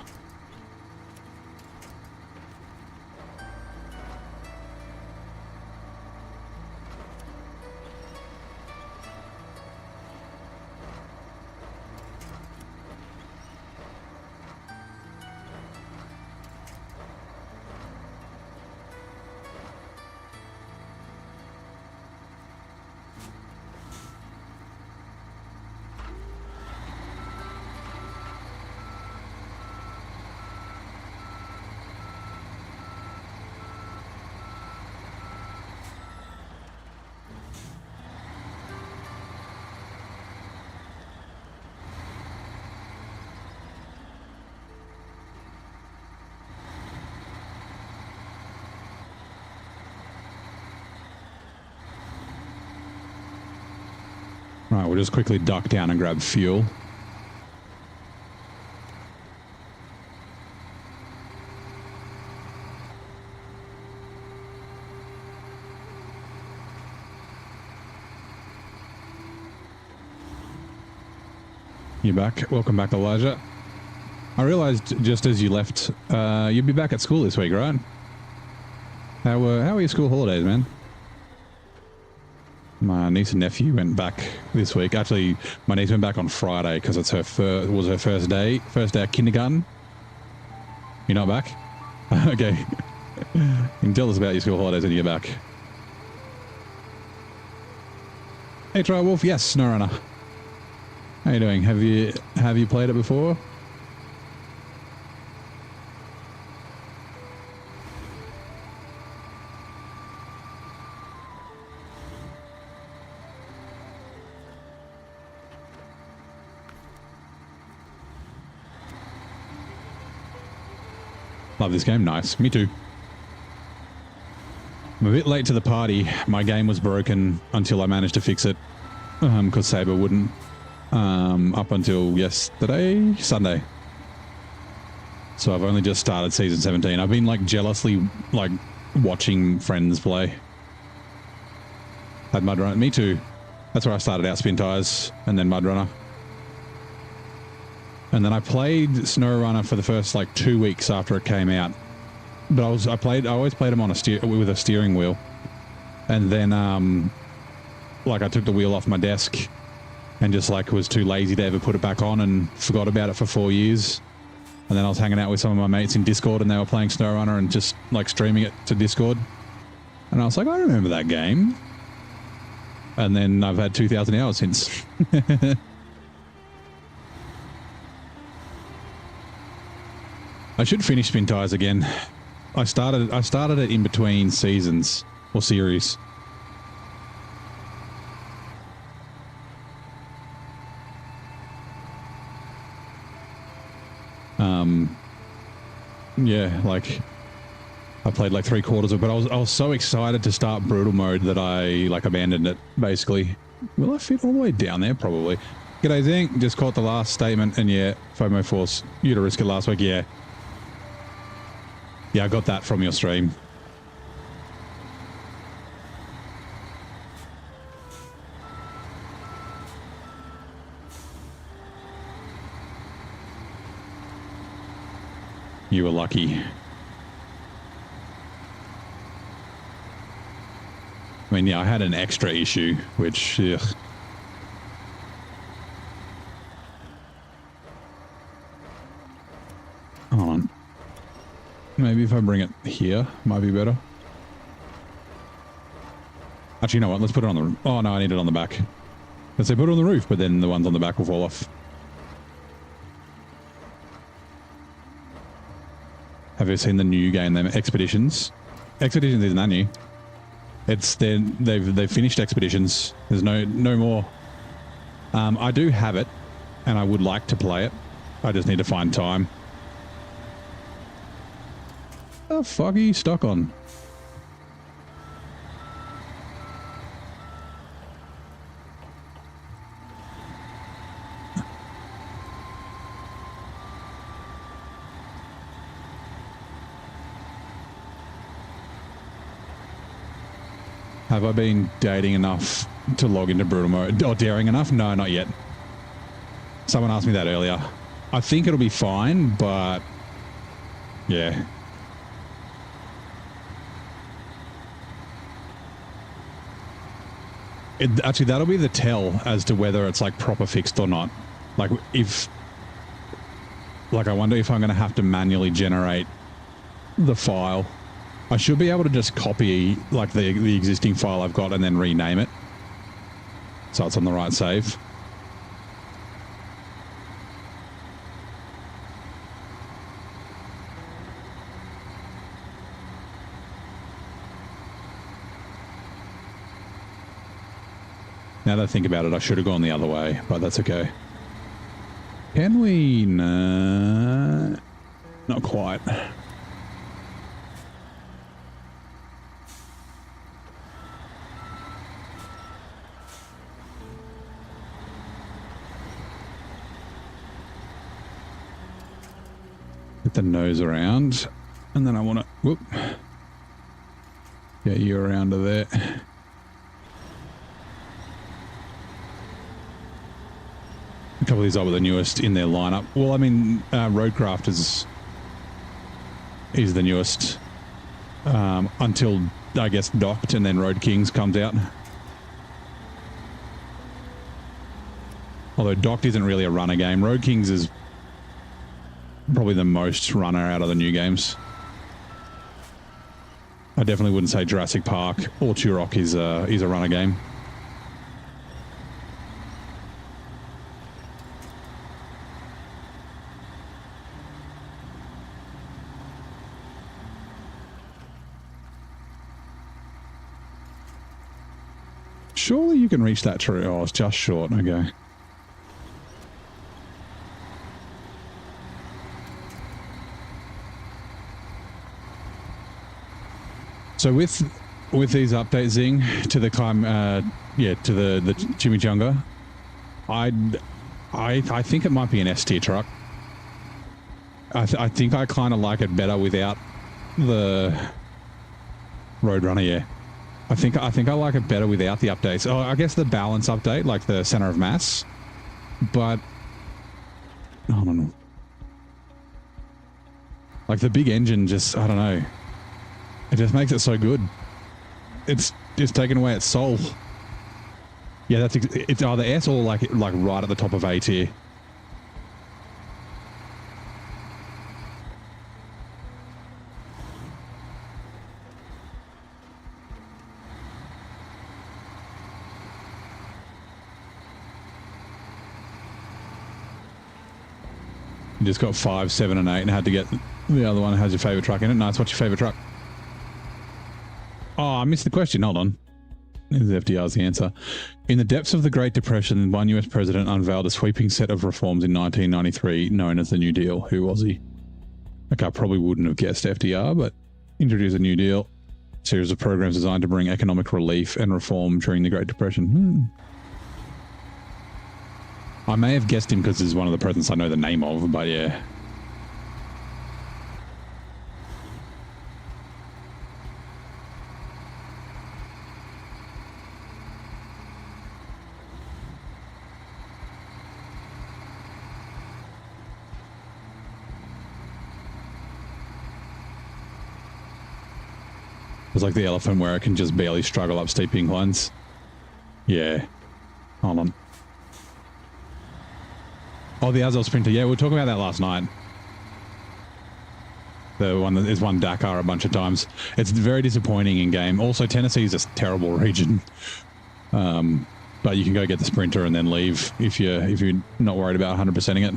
Speaker 1: Right, we'll just quickly duck down and grab fuel. You back? Welcome back, Elijah. I realized just as you left, you'd be back at school this week, right? How were your school holidays, man? My niece and nephew went back this week. Actually, my niece went back on Friday because it's her first day of kindergarten. You're not back? Okay. You can tell us about your school holidays when you get back. Hey, Try Wolf. Yes, SnowRunner. How you doing? Have you played it before? Love this game. Nice. Me too. I'm a bit late to the party. My game was broken until I managed to fix it because Saber wouldn't up until yesterday, Sunday. So I've only just started season 17. I've been like jealously like watching friends play. Had Mud Runner. Me too. That's where I started out, Spin Tires, and then Mud Runner. And then I played SnowRunner for the first like 2 weeks after it came out. But I always played them on with a steering wheel. And then like I took the wheel off my desk and just like was too lazy to ever put it back on and forgot about it for 4 years. And then I was hanging out with some of my mates in Discord and they were playing SnowRunner and just like streaming it to Discord. And I was like, I remember that game. And then I've had 2,000 hours since. I should finish Spin Tires again. I started it in between seasons or series. Yeah, like I played like 3/4 of it, but I was so excited to start brutal mode that I like abandoned it basically. Will I fit all the way down there? Probably. G'day Zink, just caught the last statement and yeah, FOMO Force, you to risk it last week, yeah. Yeah, I got that from your stream. You were lucky. I mean, yeah, I had an extra issue, which, ugh. Hold on. Maybe if I bring it here, might be better. Actually, you know what? Let's put it on the... Oh, no, I need it on the back. Let's say put it on the roof, but then the ones on the back will fall off. Have you seen the new game, them Expeditions? Expeditions isn't that new. It's they've finished Expeditions. There's no more. I do have it, and I would like to play it. I just need to find time. The fuck are you stuck on? Have I been dating enough to log into brutal mode? Or daring enough? No, not yet. Someone asked me that earlier. I think it'll be fine, but yeah. Actually, that'll be the tell as to whether it's like proper fixed or not. Like if, like I wonder if I'm going to have to manually generate the file. I should be able to just copy like the existing file I've got and then rename it. So it's on the right save. Now that I think about it, I should have gone the other way, but that's okay. Can we? No, not quite. Get the nose around, and then I want to whoop, get you around to there. A couple of these are the newest in their lineup. Well, I mean, Roadcraft is the newest until I guess Docked, and then Road Kings comes out. Although Docked isn't really a runner game, Road Kings is probably the most runner out of the new games. I definitely wouldn't say Jurassic Park or Turok is a runner game. Surely you can reach that tree. Oh, it's just short. Okay. So with these updates, Zing, to the climb, to the chimichanga, I think it might be an S tier truck. I think I kind of like it better without the Roadrunner. Yeah, I think I like it better without the updates. Oh, I guess the balance update, like the center of mass, but I don't know. Like the big engine, just I don't know. It just makes it so good. It's just taken away its soul. Yeah, it's either S or like right at the top of A tier. You just got 5, 7, and 8 and had to get the other one. Has your favorite truck in it? Nice. What's your favorite truck? Oh, I missed the question. Hold on. FDR's the answer. In the depths of the Great Depression, one US president unveiled a sweeping set of reforms in 1993 known as the New Deal. Who was he? Like, I probably wouldn't have guessed FDR, but introduced a New Deal. Series of programs designed to bring economic relief and reform during the Great Depression. I may have guessed him because he's one of the presidents I know the name of, but yeah. It's like the elephant where it can just barely struggle up steep inclines. Yeah. Hold on. Oh, the Azov Sprinter. Yeah, we were talking about that last night. The one that is won Dakar a bunch of times. It's very disappointing in game. Also, Tennessee is a terrible region. But you can go get the Sprinter and then leave if you're not worried about 100%ing it.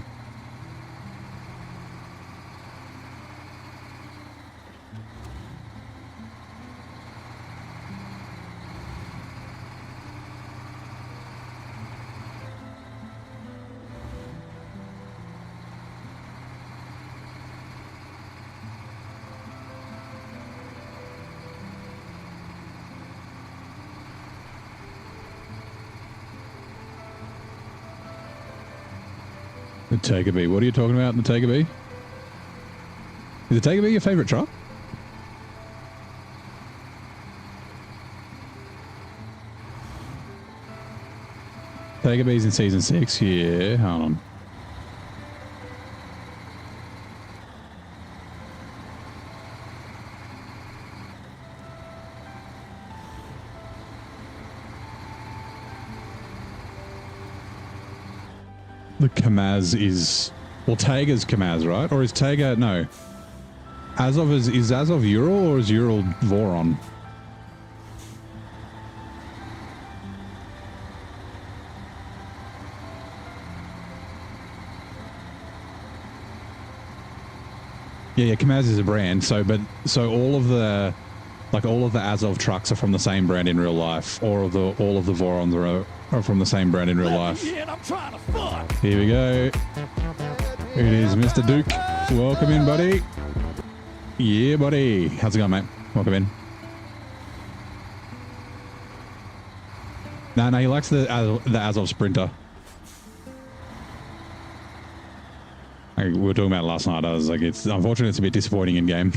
Speaker 1: The Tiger Bee. What are you talking about in the Tiger Bee? Is the Tiger Bee your favourite truck? Tiger Bee's in Season 6. Yeah, hold on. The Kamaz is... Well, Taiga's Kamaz, right? Or is Taiga... No. Azov is Azov Ural or is Ural Voron? Yeah, Kamaz is a brand. So all of the Azov trucks are from the same brand in real life, or all of the Vorons are from the same brand in real life. Here we go. It is Mr. Duke. Welcome in, buddy. Yeah, buddy. How's it going, mate? Welcome in. No, he likes the Azov Sprinter. We were talking about it last night. I was like, it's unfortunate. It's a bit disappointing in game.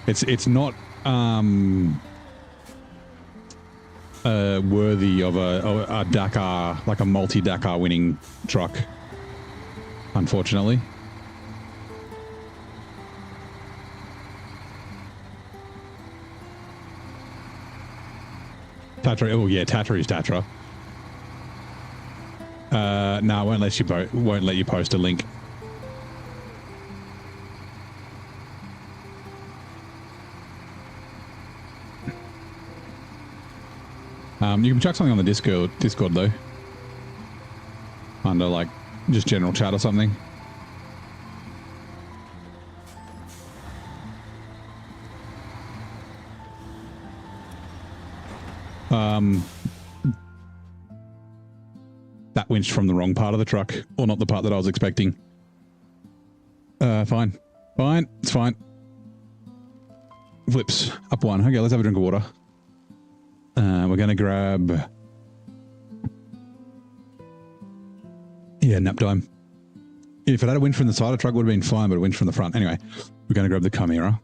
Speaker 1: It's not worthy of a Dakar, like a multi-Dakar winning truck, unfortunately. Tatra, oh yeah, Tatra is Tatra. No, it won't let you post a link. You can chuck something on the Discord though. Under like just general chat or something. That winched from the wrong part of the truck, or not the part that I was expecting. Fine. It's fine. Flips. Up one. Okay, let's have a drink of water. We're going to grab... Yeah, nap time. If it had a winch from the side of the truck, it would have been fine, but a winch from the front. Anyway, we're going to grab the Chimera.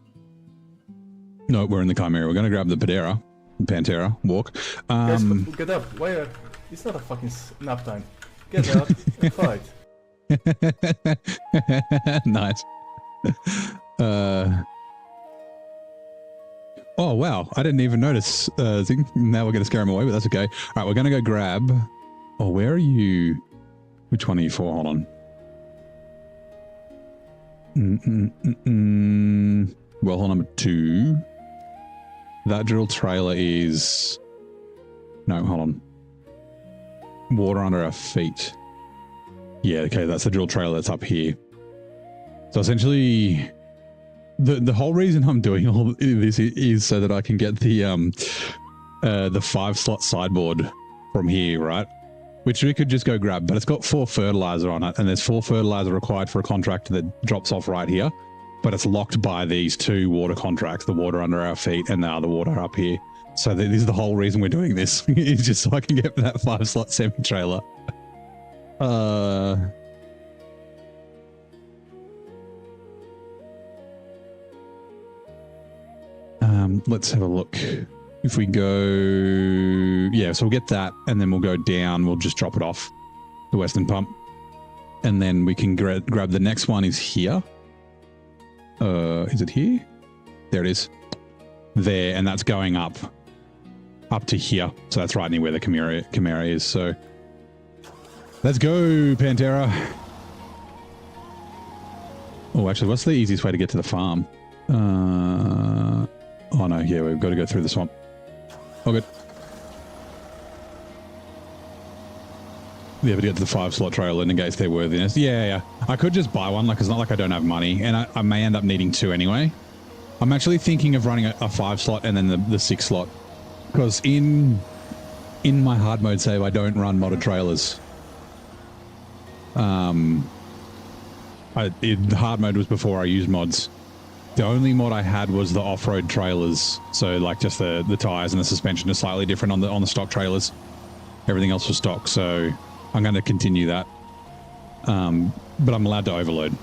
Speaker 1: No, we're in the Chimera. We're going to grab the Pantera, walk.
Speaker 2: Guys, get up. Why? It's not a fucking nap time. Get up and fight.
Speaker 1: Nice. Oh, wow. I didn't even notice. Now we're going to scare him away, but that's okay. All right, we're going to go grab... Oh, where are you? Which one are you for? Hold on. Well, hole number 2. That drill trailer is... No, hold on. Water under our feet. Yeah, okay, that's the drill trailer that's up here. So essentially... The whole reason I'm doing all this is so that I can get the 5-slot sideboard from here, right? Which we could just go grab, but it's got 4 fertilizer on it, and there's 4 fertilizer required for a contract that drops off right here, but it's locked by these 2 water contracts, the water under our feet and the other water up here. So this is the whole reason we're doing this, is just so I can get that 5-slot semi-trailer. Let's have a look. If we go... Yeah, so we'll get that, and then we'll go down. We'll just drop it off the Western Pump. And then we can grab the next one is here. Is it here? There it is. There, and that's going up to here. So that's right near where the Chimera is. So let's go, Pantera. Oh, actually, what's the easiest way to get to the farm? Oh no, yeah, we've got to go through the swamp. Oh, good. Yeah, but to get to the 5-slot trailer and negates their worthiness. Yeah. I could just buy one, like it's not like I don't have money, and I may end up needing 2 anyway. I'm actually thinking of running a 5-slot and then the 6-slot, because in my hard mode save, I don't run modded trailers. The hard mode was before I used mods. The only mod I had was the off-road trailers. So like just the tires and the suspension are slightly different on the stock trailers. Everything else was stock. So I'm going to continue that. But I'm allowed to overload.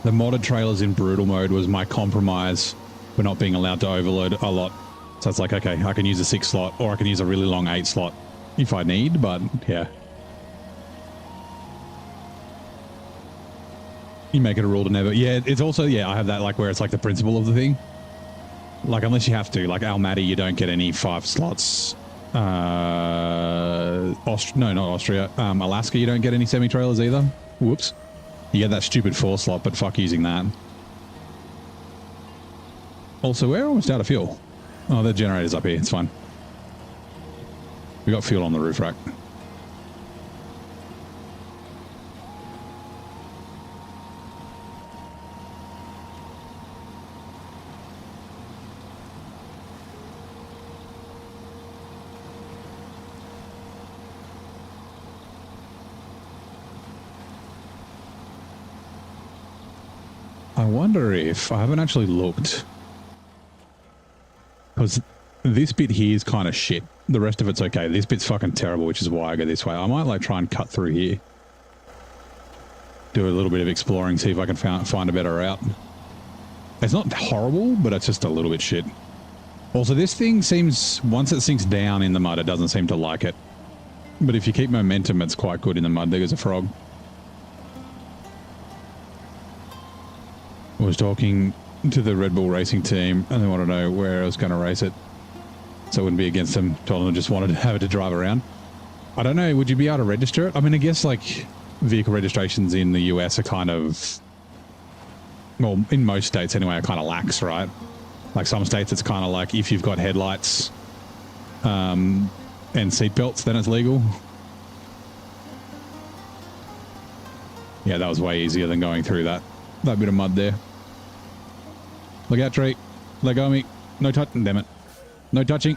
Speaker 1: The modded trailers in brutal mode was my compromise for not being allowed to overload a lot. So it's like, okay, I can use a 6-slot or I can use a really long 8-slot if I need, but yeah. You make it a rule to never... Yeah, it's also... Yeah, I have that, like, where it's like the principle of the thing. Like, unless you have to. Like, Almaty, you don't get any 5 slots. No, not Austria. Alaska, you don't get any semi-trailers either. Whoops. You get that stupid 4-slot, but fuck using that. Also, we're almost out of fuel. Oh, the generator's up here. It's fine. We got fuel on the roof rack. I wonder if... I haven't actually looked. Because this bit here is kind of shit. The rest of it's okay. This bit's fucking terrible, which is why I go this way. I might like try and cut through here. Do a little bit of exploring, see if I can find a better route. It's not horrible, but it's just a little bit shit. Also, this thing seems... Once it sinks down in the mud, it doesn't seem to like it. But if you keep momentum, it's quite good in the mud. There goes a frog. I was talking to the Red Bull racing team and they want to know where I was going to race it. So it wouldn't be against them. Told them I just wanted to have it to drive around. I don't know. Would you be able to register it? I mean, I guess like vehicle registrations in the US are kind of, well, in most states anyway, are kind of lax, right? Like some states, it's kind of like if you've got headlights and seatbelts, then it's legal. Yeah, that was way easier than going through that bit of mud there. Look out, tree. Let go of me. No touching, damn it. No touching.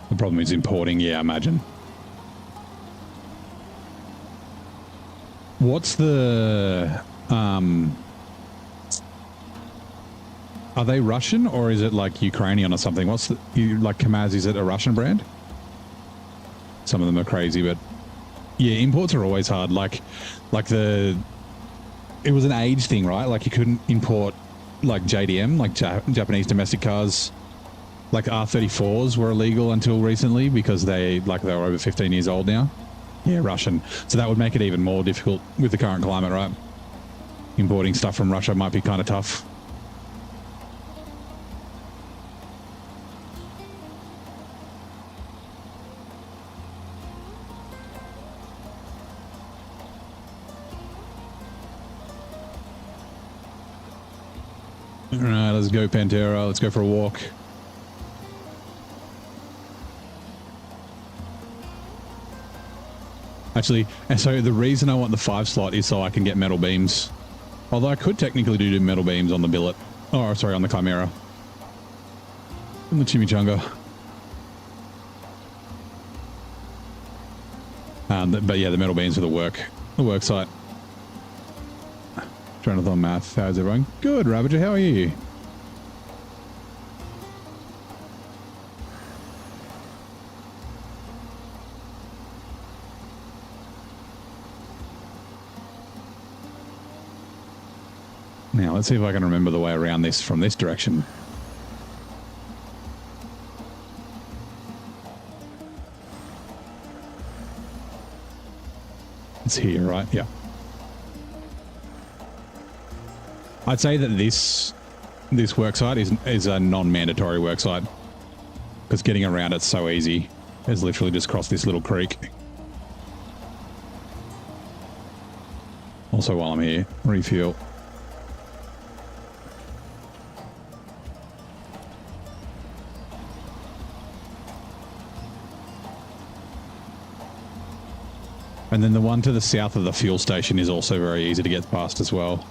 Speaker 1: The problem is importing, yeah, imagine. What's the... Are they Russian or is it like Ukrainian or something? What's the... like Kamaz, is it a Russian brand? Some of them are crazy, but... Yeah, imports are always hard. Like the... It was an age thing, right? Like you couldn't import like JDM, like Japanese domestic cars. Like R34s were illegal until recently because they were over 15 years old now. Yeah, Russian. So that would make it even more difficult with the current climate, right? Importing stuff from Russia might be kind of tough. All right, let's go, Pantera. Let's go for a walk. Actually, and so the reason I want the 5-slot is so I can get metal beams. Although I could technically do metal beams on the billet. Oh, sorry, on the Chimera. And the Chimichanga. But yeah, the metal beams for the work site. Jonathan Math, how's everyone? Good, Ravager, how are you? Now, let's see if I can remember the way around this from this direction. It's here, right? Yeah. I'd say that this worksite is a non-mandatory worksite because getting around it's so easy. It's literally just cross this little creek. Also, while I'm here, refuel. And then the one to the south of the fuel station is also very easy to get past as well.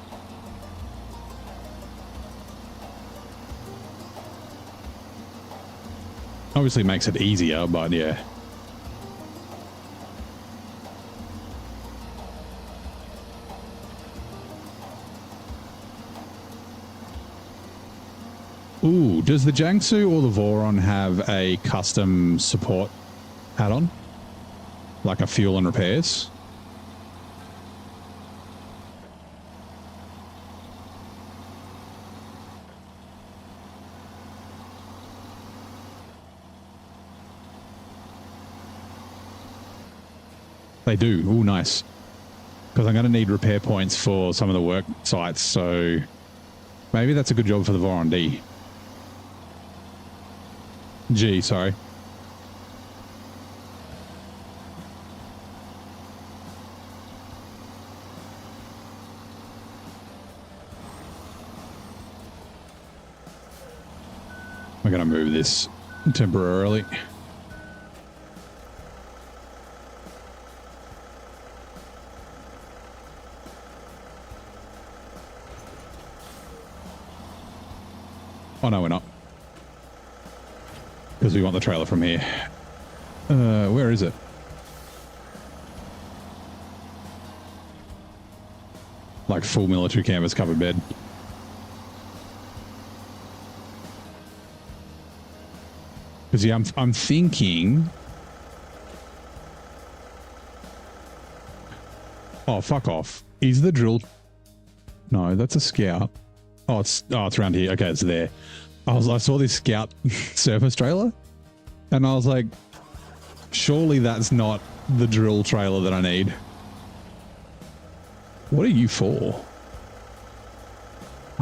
Speaker 1: Obviously makes it easier, but yeah. Ooh, does the Jiangsu or the Voron have a custom support add-on? Like a fuel and repairs? They do. Ooh, nice. Because I'm going to need repair points for some of the work sites, so maybe that's a good job for the Voron D. G, sorry. I'm going to move this temporarily. Oh, no, we're not. Because we want the trailer from here. Where is it? Like full military canvas covered bed. Because yeah, I'm thinking. Oh, fuck off! Is the drill? No, that's a scout. Oh, it's around here. Okay, it's there. I saw this scout surface trailer, and I was like, surely that's not the drill trailer that I need. What are you for?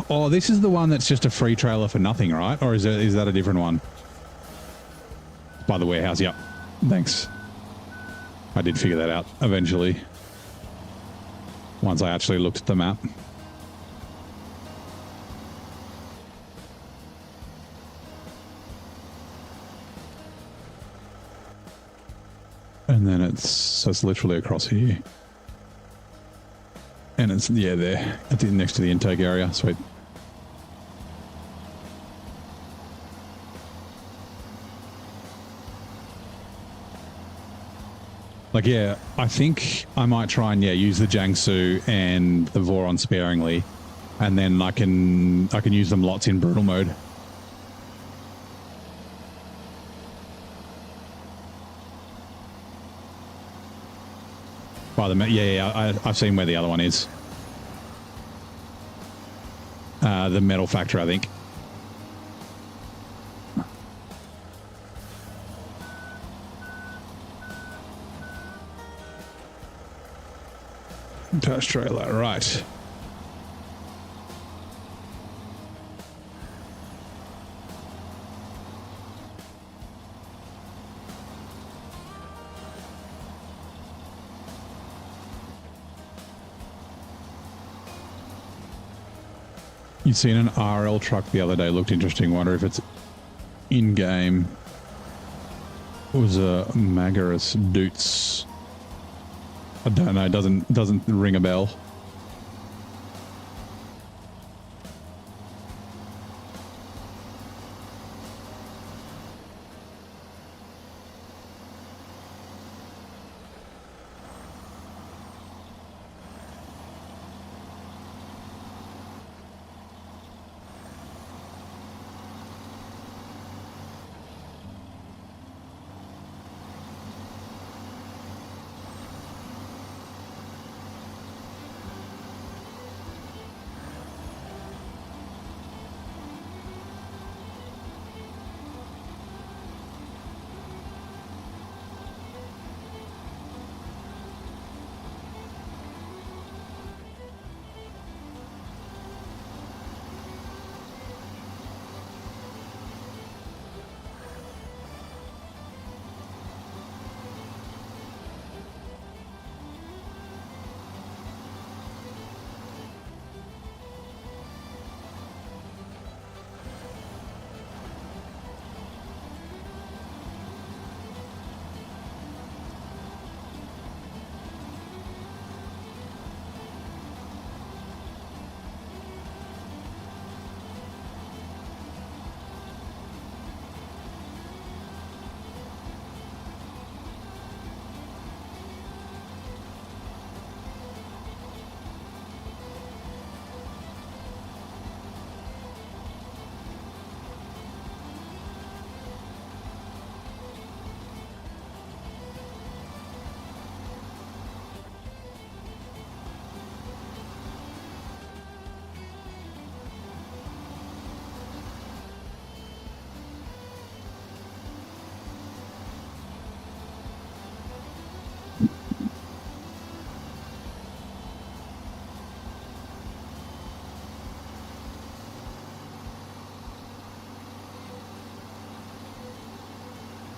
Speaker 1: Oh, this is the one that's just a free trailer for nothing, right? Or is that a different one? By the warehouse, yep. Thanks. I did figure that out eventually. Once I actually looked at the map. And then it's literally across here. And it's, yeah, there, at the, next to the intake area. Sweet. Like, yeah, I think I might try and, yeah, use the Jiangsu and the Voron sparingly. And then I can use them lots in brutal mode. By the, yeah, I've seen where the other one is. The metal factor, I think. Touch trailer, right. You seen an RL truck the other day, looked interesting. Wonder if it's in-game. It was a Magarus Doots. I don't know, doesn't ring a bell.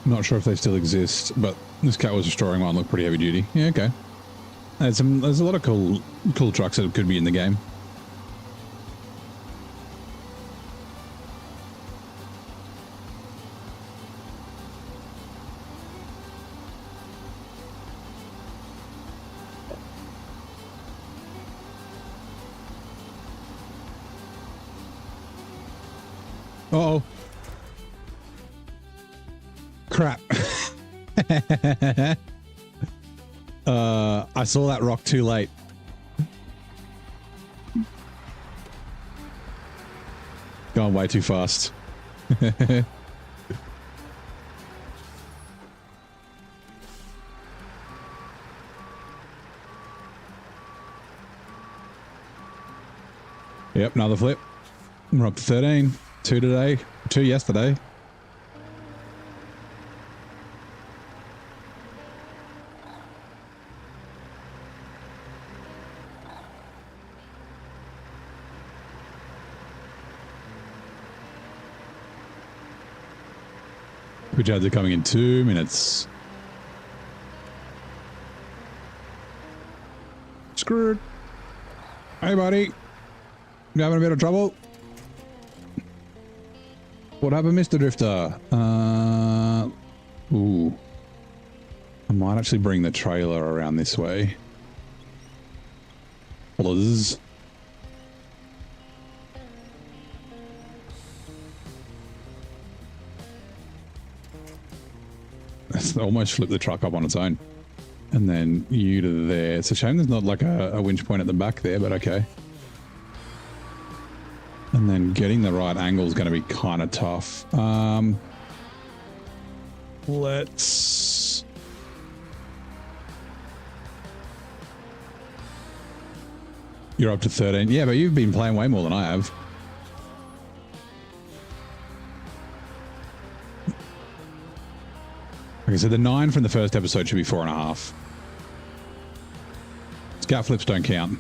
Speaker 1: Not sure if they still exist, but this cat was restoring one. Looked pretty heavy duty. Yeah, okay. There's a lot of cool trucks that could be in the game. Uh-oh. Crap. I saw that rock too late. Going way too fast. Yep, another flip. We're up to 13. 2 today. 2 yesterday. Which ads are coming in 2 minutes. Screwed. Hey, buddy. You having a bit of trouble? What happened, Mr. Drifter? Ooh. I might actually bring the trailer around this way. Blizz. That's almost flipped the truck up on its own. And then you to there. It's a shame there's not like a winch point at the back there, but okay. And then getting the right angle is going to be kind of tough. Let's... You're up to 13. Yeah, but you've been playing way more than I have. Okay, so the 9 from the first episode should be 4.5. Scout flips don't count.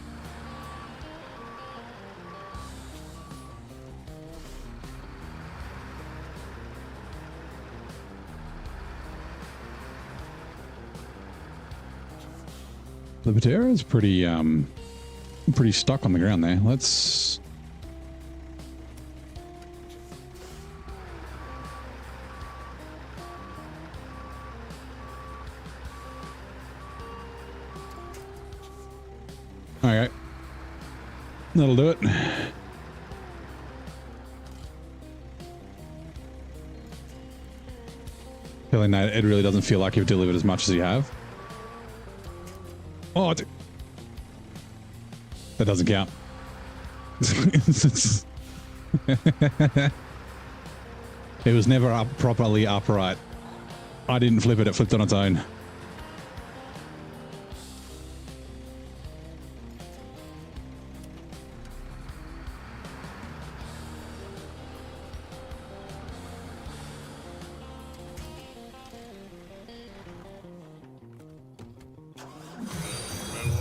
Speaker 1: The Patera is pretty stuck on the ground there. Let's... Okay. That'll do it. Feeling that it really doesn't feel like you've delivered as much as you have. Oh, that doesn't count. It was never up properly upright. I didn't flip it, it flipped on its own.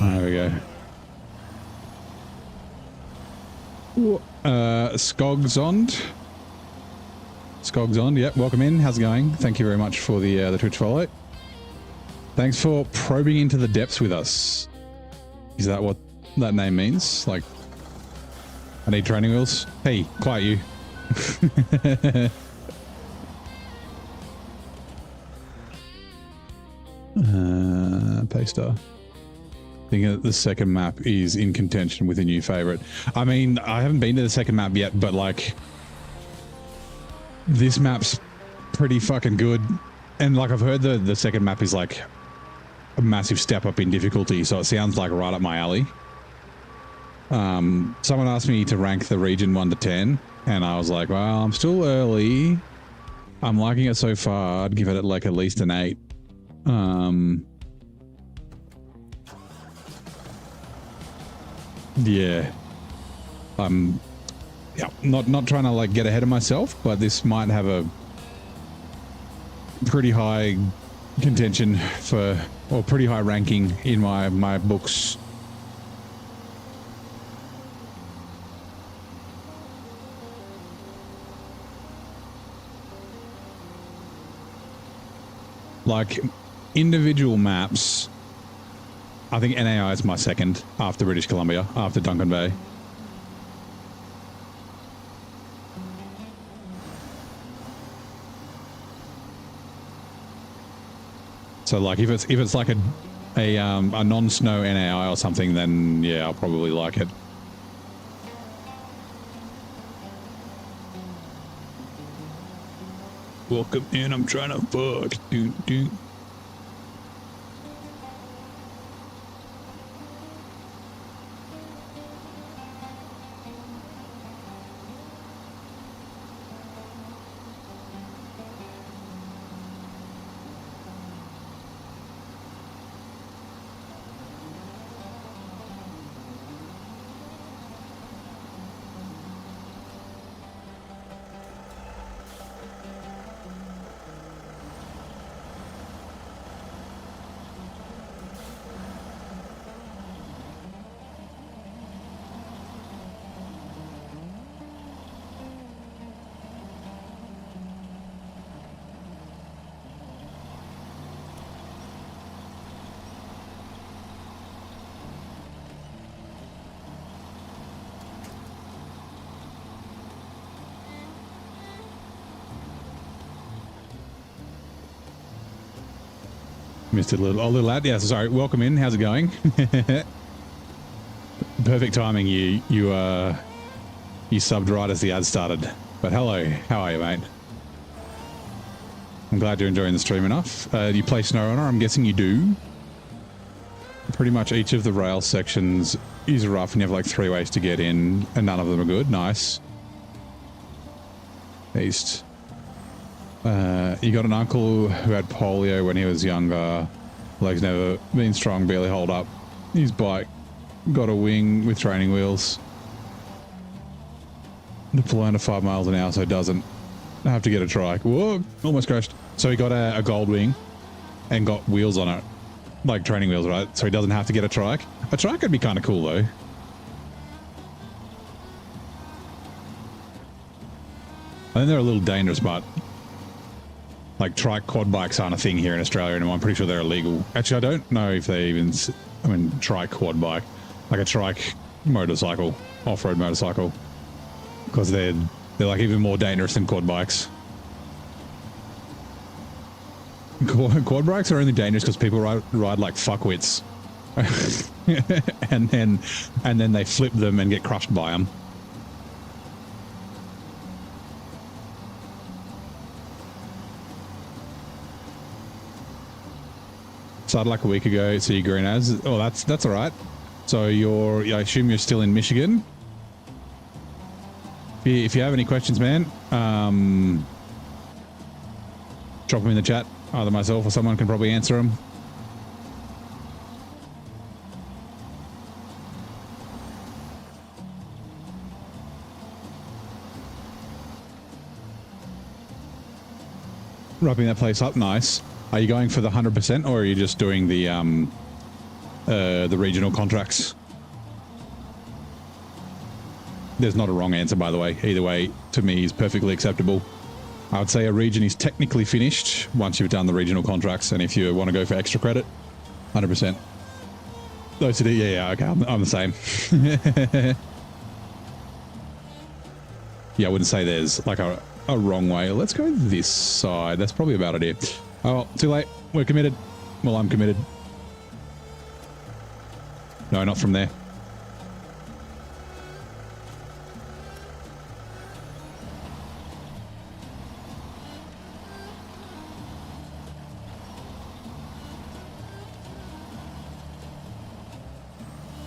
Speaker 1: There we go. Skogsond. Skogsond, yep, welcome in. How's it going? Thank you very much for the Twitch follow. Thanks for probing into the depths with us. Is that what that name means? Like, I need training wheels? Hey, quiet you. Paystar. I think that the second map is in contention with a new favorite. I mean, I haven't been to the second map yet, but like, this map's pretty fucking good. And like, I've heard the second map is like a massive step up in difficulty, so it sounds like right up my alley. Someone asked me to rank the region 1 to 10, and I was like, well, I'm still early. I'm liking it so far. I'd give it like at least an 8. Yeah. Yeah, not trying to like get ahead of myself, but this might have a pretty high contention for, or pretty high ranking in my books. Like, individual maps, I think NAI is my second after British Columbia, after Duncan Bay. So like if it's like a non-snow NAI or something, then yeah, I'll probably like it. Welcome in, I'm trying to fuck. Do. Mr. Little lad. Yeah, sorry. Welcome in. How's it going? Perfect timing. You subbed right as the ad started. But hello. How are you, mate? I'm glad you're enjoying the stream enough. Do you play SnowRunner? I'm guessing you do. Pretty much each of the rail sections is rough and you have like 3 ways to get in and none of them are good. Nice. East. You got an uncle who had polio when he was younger. Legs never been strong, barely hold up. His bike got a wing with training wheels. Deploying to 5 miles an hour, so it doesn't have to get a trike. Whoa, almost crashed. So he got a gold wing and got wheels on it. Like training wheels, right? So he doesn't have to get a trike. A trike would be kind of cool, though. I think they're a little dangerous, but like trike quad bikes aren't a thing here in Australia anymore. I'm pretty sure they're illegal. Actually, I don't know if they even, I mean, trike quad bike, like a trike motorcycle, off-road motorcycle, because they're like even more dangerous than quad bikes. Quad bikes are only dangerous because people ride like fuckwits, and then they flip them and get crushed by them. Started like a week ago, so you're green as. Oh, that's all right. So I assume you're still in Michigan. If you have any questions, man, drop them in the chat. Either myself or someone can probably answer them. Wrapping that place up, nice. Are you going for the 100% or are you just doing the regional contracts? There's not a wrong answer, by the way. Either way, to me, is perfectly acceptable. I would say a region is technically finished once you've done the regional contracts, and if you want to go for extra credit, 100%. Those two, yeah, okay, I'm the same. Yeah, I wouldn't say there's like a wrong way. Let's go this side. That's probably about it. Oh, too late. We're committed. Well, I'm committed. No, not from there.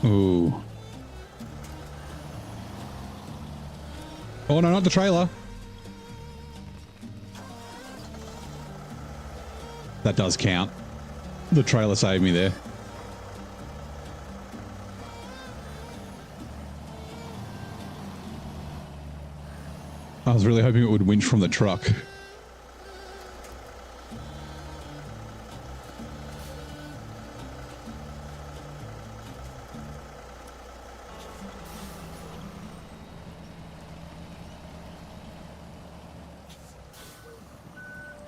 Speaker 1: Ooh. Oh, no, not the trailer. That does count. The trailer saved me there. I was really hoping it would winch from the truck.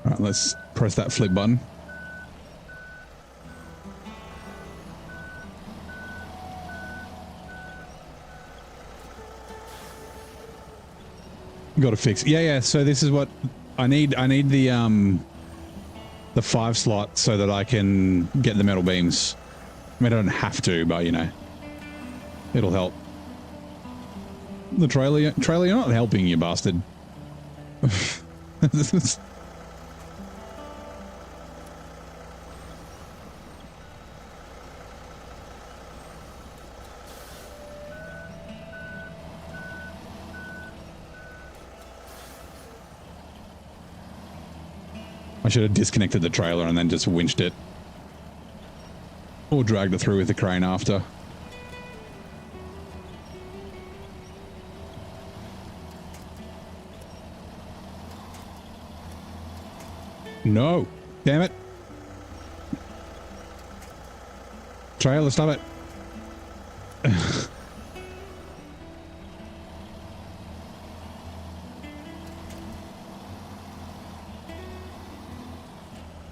Speaker 1: All right, let's press that flip button. got to fix. Yeah. So this is what I need. I need the 5 slot so that I can get the metal beams. I mean, I don't have to, but you know, it'll help. The trailer, you're not helping, you bastard. I should have disconnected the trailer and then just winched it. Or dragged it through with the crane after. No. Damn it. Trailer, stop it.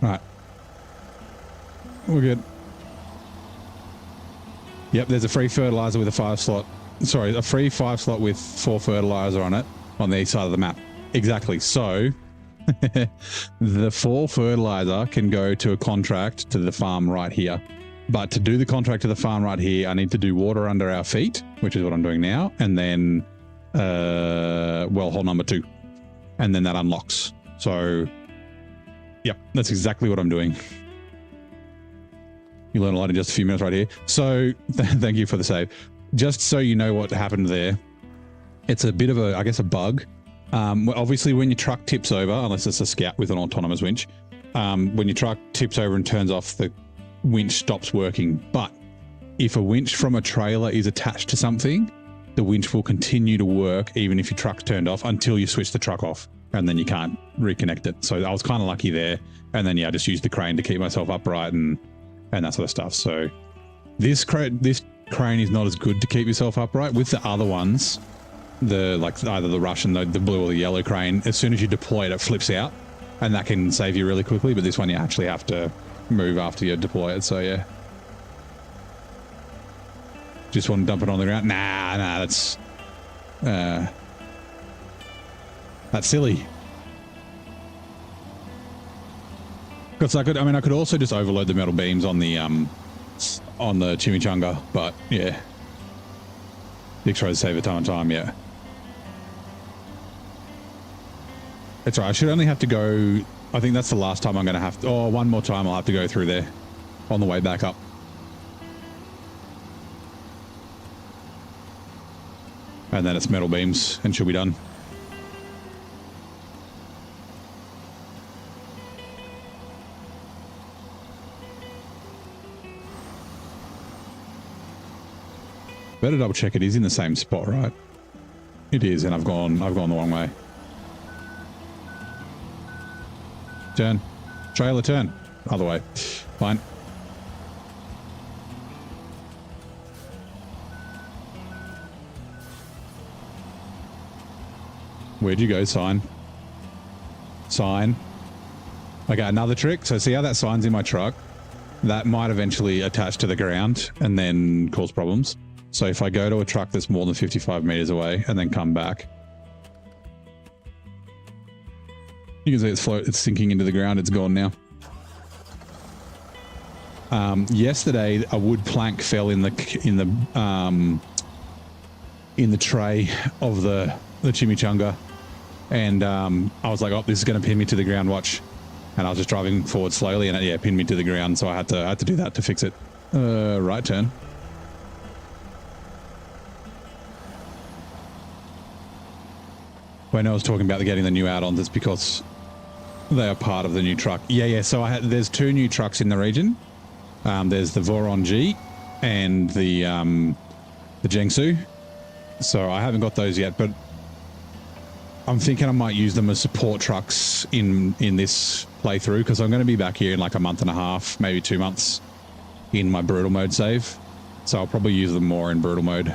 Speaker 1: Right. We're good. Yep, there's a free fertilizer with a 5 slot. Sorry, a free 5 slot with 4 fertilizer on it on the east side of the map. Exactly. So the 4 fertilizer can go to a contract to the farm right here. But to do the contract to the farm right here, I need to do water under our feet, which is what I'm doing now. And then well hole number 2. And then that unlocks. So yep, that's exactly what I'm doing. You learn a lot in just a few minutes right here. So thank you for the save. Just so you know what happened there, it's a bit of a, I guess, a bug. Obviously, when your truck tips over, unless it's a Scout with an autonomous winch, when your truck tips over and turns off, the winch stops working. But if a winch from a trailer is attached to something, the winch will continue to work even if your truck's turned off until you switch the truck off, and then you can't reconnect it. So I was kind of lucky there. And then, yeah, I just used the crane to keep myself upright and that sort of stuff. So this crane is not as good to keep yourself upright. With the other ones, either the Russian, the blue or the yellow crane, as soon as you deploy it, it flips out, and that can save you really quickly. But this one, you actually have to move after you deploy it. So yeah, just want to dump it on the ground. Nah, that's silly. Because I could also just overload the metal beams on the chimichanga, but yeah, Dick tries to save a ton of time. Yeah, it's right. I should only have to go. I think that's the last time I'm going to have to. Oh, one more time I'll have to go through there on the way back up. And then it's metal beams and she'll be done. Better double check it is in the same spot, right? It is, and I've gone the wrong way. Turn. Trailer, turn. Other way. Fine. Where'd you go, sign? Sign. Okay, another trick. So see how that sign's in my truck? That might eventually attach to the ground and then cause problems. So if I go to a truck that's more than 55 meters away and then come back, you can see it's sinking into the ground. It's gone now. Yesterday, a wood plank fell in the tray of the chimichanga, and I was like, "Oh, this is going to pin me to the ground." Watch, and I was just driving forward slowly, and it pinned me to the ground. So I had to do that to fix it. Right turn. When I was talking about getting the new add-ons, it's because they are part of the new truck. Yeah. So there's 2 new trucks in the region. There's the Voron G and the Jiangsu. So I haven't got those yet, but I'm thinking I might use them as support trucks in this playthrough, because I'm going to be back here in like a month and a half, maybe 2 months in my brutal mode save. So I'll probably use them more in brutal mode.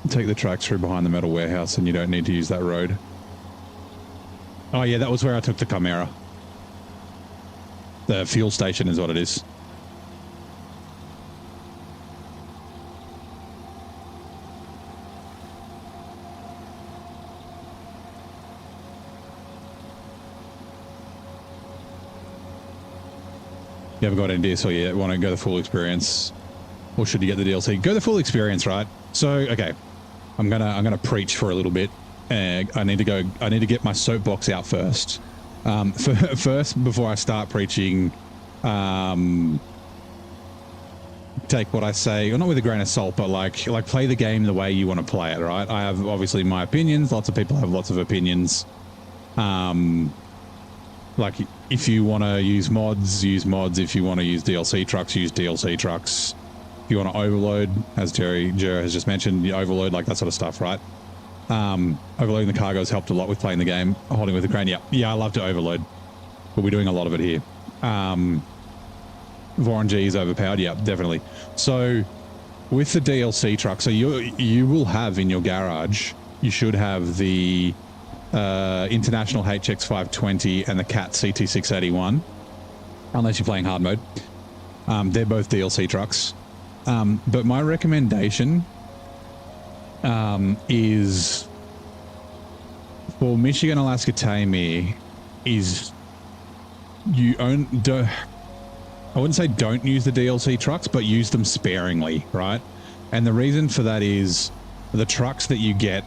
Speaker 1: Take the tracks through behind the metal warehouse and you don't need to use that road. Oh yeah, that was where I took the Chimera. The fuel station is what it is. You haven't got any DLC yet, want to go the full experience, or should you get the DLC? Go the full experience, right? So, okay, I'm gonna preach for a little bit. I need to get my soapbox out first. First, before I start preaching, take what I say, well, not with a grain of salt, but like play the game the way you want to play it, right? I have obviously my opinions. Lots of people have lots of opinions. Like, if you want to use mods, use mods. If you want to use DLC trucks, use DLC trucks. If you want to overload, as Jerry has just mentioned, you overload, like that sort of stuff, right? Overloading the cargo has helped a lot with playing the game. Holding with the grain, yeah, I love to overload, but we're doing a lot of it here. Voron G is overpowered, yeah, definitely. So, with the DLC truck, so you will have in your garage, you should have the International HX520 and the CAT CT681, unless you're playing hard mode. They're both DLC trucks. But my recommendation is for Michigan, Alaska, Tamir, is I wouldn't say don't use the DLC trucks, but use them sparingly, right? And the reason for that is the trucks that you get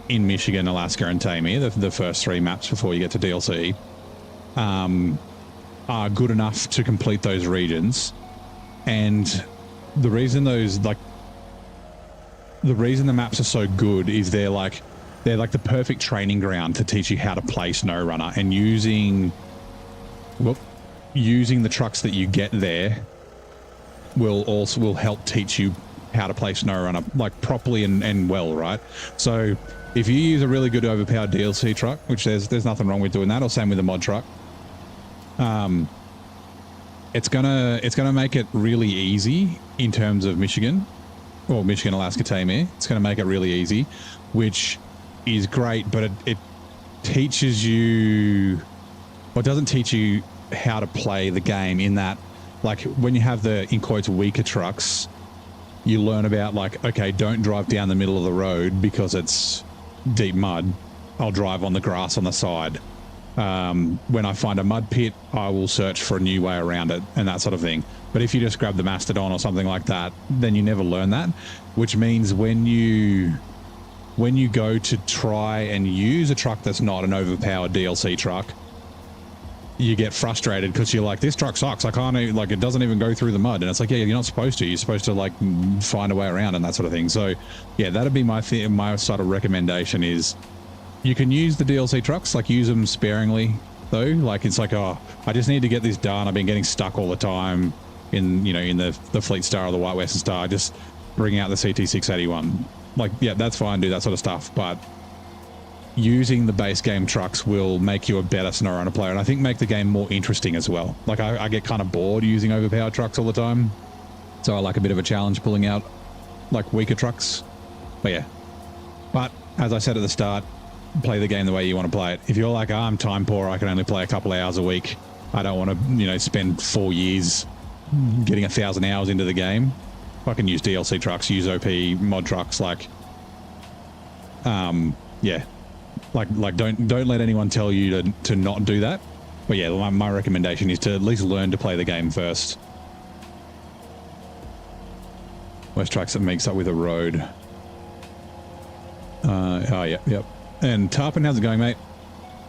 Speaker 1: in Michigan, Alaska, and Tamir, the first 3 maps before you get to DLC, are good enough to complete those regions. And the reason the maps are so good is they're like the perfect training ground to teach you how to play SnowRunner, and using the trucks that you get there will help teach you how to play SnowRunner like properly and well, right? So if you use a really good overpowered DLC truck, which there's nothing wrong with doing that, or same with a mod truck, it's gonna make it really easy in terms of Michigan, or Michigan, Alaska, Tamir. It's gonna make it really easy, which is great, but it teaches you, or doesn't teach you how to play the game, in that, like, when you have the, in quotes, weaker trucks, you learn about, like, okay, don't drive down the middle of the road because it's deep mud. I'll drive on the grass on the side. When I find a mud pit, I will search for a new way around it, and that sort of thing. But if you just grab the Mastodon or something like that, then you never learn that, which means when you go to try and use a truck that's not an overpowered DLC truck, you get frustrated because you're like, this truck sucks. I can't even, like, it doesn't even go through the mud. And it's like, yeah, you're not supposed to. You're supposed to, like, find a way around and that sort of thing. So, yeah, that'd be my sort of recommendation is you can use the DLC trucks, like, use them sparingly, though. Like, it's like, oh, I just need to get this done. I've been getting stuck all the time in the Fleet Star or the White Western Star. Just bring out the CT681. Like, yeah, that's fine, do that sort of stuff. But using the base game trucks will make you a better SnowRunner player, and I think make the game more interesting as well. Like, I get kind of bored using overpowered trucks all the time, so I like a bit of a challenge pulling out, like, weaker trucks. But yeah, but as I said at the start, play the game the way you want to play it. If you're like, oh, I'm time poor, I can only play a couple hours a week, I don't want to, spend 4 years getting 1,000 hours into the game, fucking use DLC trucks, use OP mod trucks, like, yeah. Like don't let anyone tell you to not do that. But yeah, my recommendation is to at least learn to play the game first. West tracks that makes up with a road. Oh yeah, yep. And Tarpon, how's it going, mate?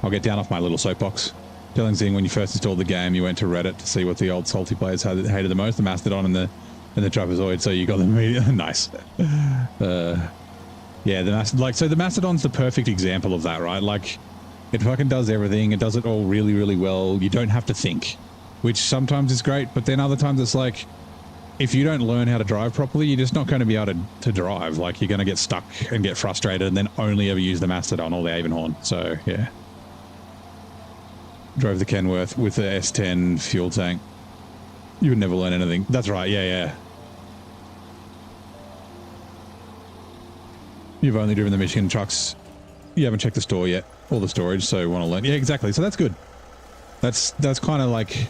Speaker 1: I'll get down off my little soapbox. Telling Zing, when you first installed the game, you went to Reddit to see what the old salty players hated the most, the Mastodon and the Trapezoid. So you got them immediately. Nice. Yeah, the Mastodon's the perfect example of that, right? Like, it fucking does everything. It does it all really, really well. You don't have to think, which sometimes is great, but then other times it's like, if you don't learn how to drive properly, you're just not going to be able to drive. Like, you're going to get stuck and get frustrated and then only ever use the Mastodon or the Avonhorn. So, yeah. Drove the Kenworth with the S10 fuel tank. You would never learn anything. That's right, yeah. You've only driven the Michigan trucks. You haven't checked the store yet, or the storage, so you want to learn. Yeah, exactly. So that's good. That's kind of like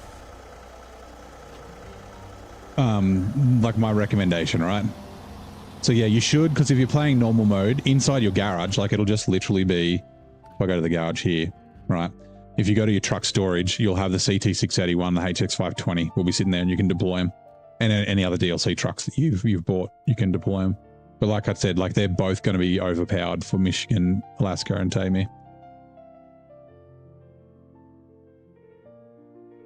Speaker 1: like my recommendation, right? So yeah, you should, because if you're playing normal mode inside your garage, like it'll just literally be, if I go to the garage here, right? If you go to your truck storage, you'll have the CT681, the HX520 will be sitting there and you can deploy them. And any other DLC trucks that you've bought, you can deploy them. But like I said, like they're both going to be overpowered for Michigan, Alaska, and Tammy.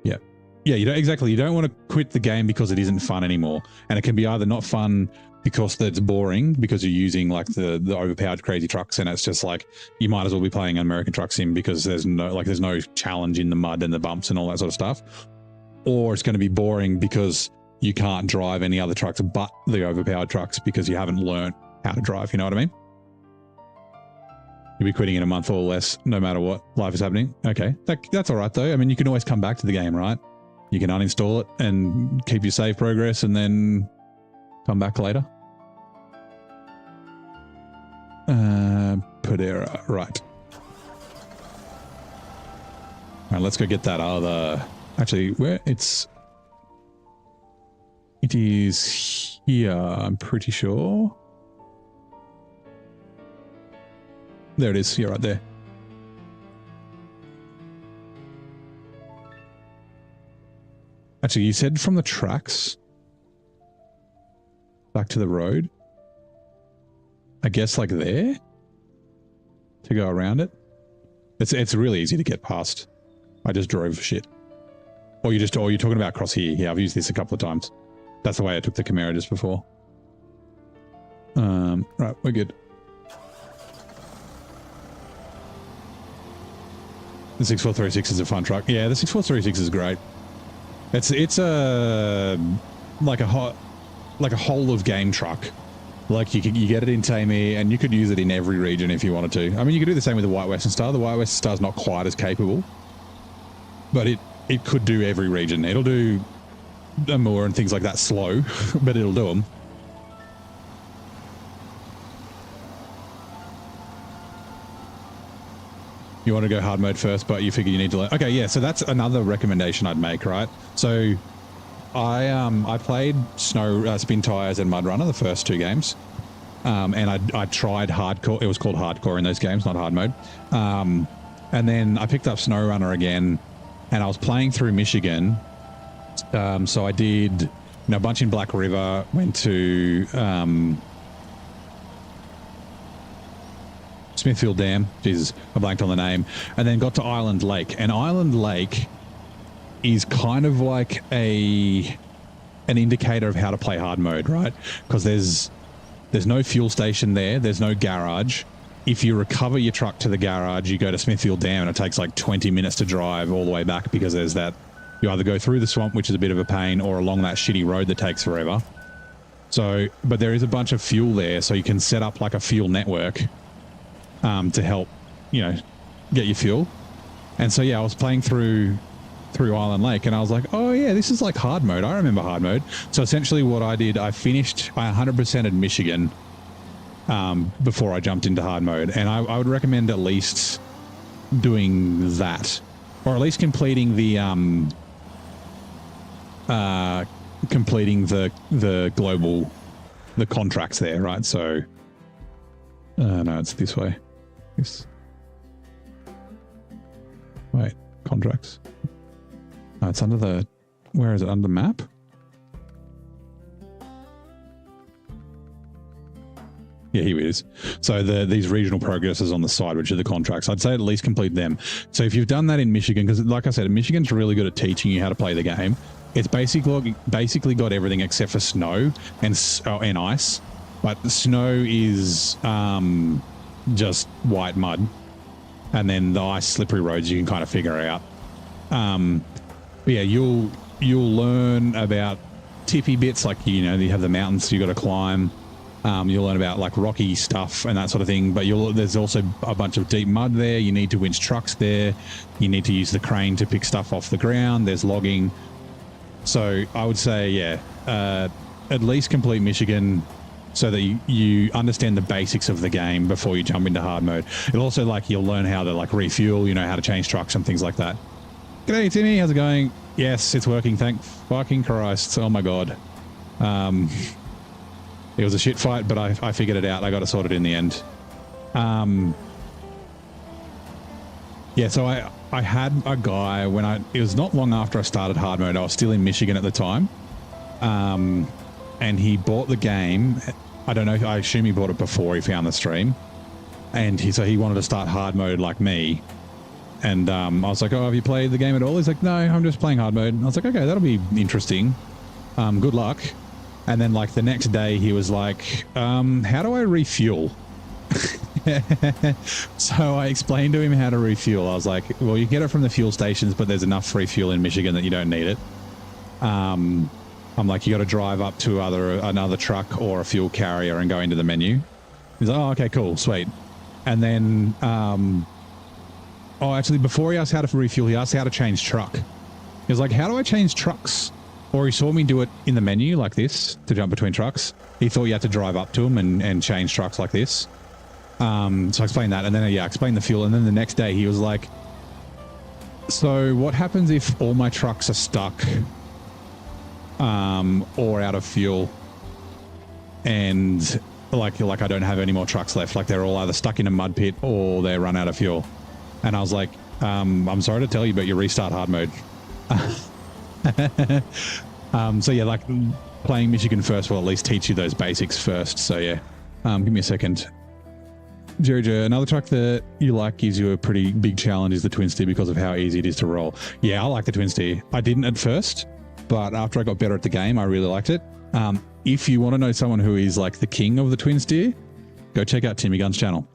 Speaker 1: Yeah. Yeah, you don't want to quit the game because it isn't fun anymore. And it can be either not fun because it's boring because you're using like the overpowered crazy trucks, and it's just like you might as well be playing an American Truck Sim because there's no challenge in the mud and the bumps and all that sort of stuff. Or it's going to be boring because you can't drive any other trucks but the overpowered trucks because you haven't learned how to drive, you know what I mean? You'll be quitting in a month or less no matter what life is happening. Okay, that's all right though. I mean, you can always come back to the game, right? You can uninstall it and keep your save progress and then come back later. Pudera, right. All right, let's go get that other... Actually, where it is here, I'm pretty sure. There it is, here, right there. Actually, you said from the tracks back to the road. I guess like there to go around it. It's really easy to get past. I just drove shit. Or you're talking about across here. Yeah, I've used this a couple of times. That's the way I took the Camaro just before. Right, we're good. The 6436 is a fun truck. Yeah, the 6436 is great. It's a like a whole of game truck. Like you get it in Tammy, and you could use it in every region if you wanted to. I mean, you could do the same with the White Western Star. The White Western Star is not quite as capable, but it could do every region. It'll do Amur and things like that slow, but it'll do them. You want to go hard mode first, but you figure you need to learn. Okay, yeah, so that's another recommendation I'd make, right? So I played Spin Tires and Mud Runner the first two games, and I tried hardcore. It was called hardcore in those games, not hard mode. And then I picked up SnowRunner again, and I was playing through Michigan. So I did a bunch in Black River, went to Smithfield Dam. Jesus, I blanked on the name. And then got to Island Lake. And Island Lake is kind of like an indicator of how to play hard mode, right? Because there's no fuel station there. There's no garage. If you recover your truck to the garage, you go to Smithfield Dam, and it takes like 20 minutes to drive all the way back because there's that. You either go through the swamp, which is a bit of a pain, or along that shitty road that takes forever. So, but there is a bunch of fuel there, so you can set up like a fuel network to help, get your fuel. And so, yeah, I was playing through Island Lake, and I was like, oh yeah, this is like hard mode. I remember hard mode. So essentially what I did, I 100%ed Michigan before I jumped into hard mode. And I would recommend at least doing that, or at least completing the global, the contracts there, right? So, no, it's this way. Wait, contracts. No, it's under the, where is it? Under map? Yeah, here it is. So these regional progresses on the side, which are the contracts, I'd say at least complete them. So if you've done that in Michigan, because like I said, Michigan's really good at teaching you how to play the game. It's basically got everything except for snow and ice. But the snow is just white mud. And then the ice slippery roads you can kind of figure out. But yeah, you'll learn about tippy bits, like, you have the mountains you got to climb. You'll learn about like rocky stuff and that sort of thing, but there's also a bunch of deep mud there. You need to winch trucks there. You need to use the crane to pick stuff off the ground. There's logging. So I would say, yeah, at least complete Michigan so that you understand the basics of the game before you jump into hard mode. It'll also, like, you'll learn how to like refuel, how to change trucks and things like that. G'day, Timmy. How's it going? Yes, it's working. Thank fucking Christ. Oh my God. It was a shit fight, but I figured it out. I got it sorted in the end. Yeah, so I had a guy when it was not long after I started hard mode. I was still in Michigan at the time. And he bought the game. I don't know. I assume he bought it before he found the stream. And so he wanted to start hard mode like me. And I was like, oh, have you played the game at all? He's like, no, I'm just playing hard mode. And I was like, okay, that'll be interesting. Good luck. And then like the next day he was like, how do I refuel? So I explained to him how to refuel. I was like, well, you get it from the fuel stations, but there's enough free fuel in Michigan that you don't need it. I'm like, you got to drive up to another truck or a fuel carrier and go into the menu. He's like, oh, okay, cool, sweet. And then, actually, before he asked how to refuel, he asked how to change truck. He was like, how do I change trucks? Or he saw me do it in the menu like this to jump between trucks. He thought you had to drive up to them and change trucks like this. So I explained that, and then I explained the fuel, and then the next day he was like, so what happens if all my trucks are stuck or out of fuel, and like I don't have any more trucks left, like they're all either stuck in a mud pit or they run out of fuel? And I was like, I'm sorry to tell you, but you restart hard mode. So yeah, like playing Michigan first will at least teach you those basics first. So yeah, give me a second. Jerry, another truck that you like gives you a pretty big challenge is the twin steer because of how easy it is to roll. Yeah, I like the twin steer. I didn't at first, but after I got better at the game, I really liked it. If you want to know someone who is like the king of the twin steer, go check out Timmy Gunn's channel.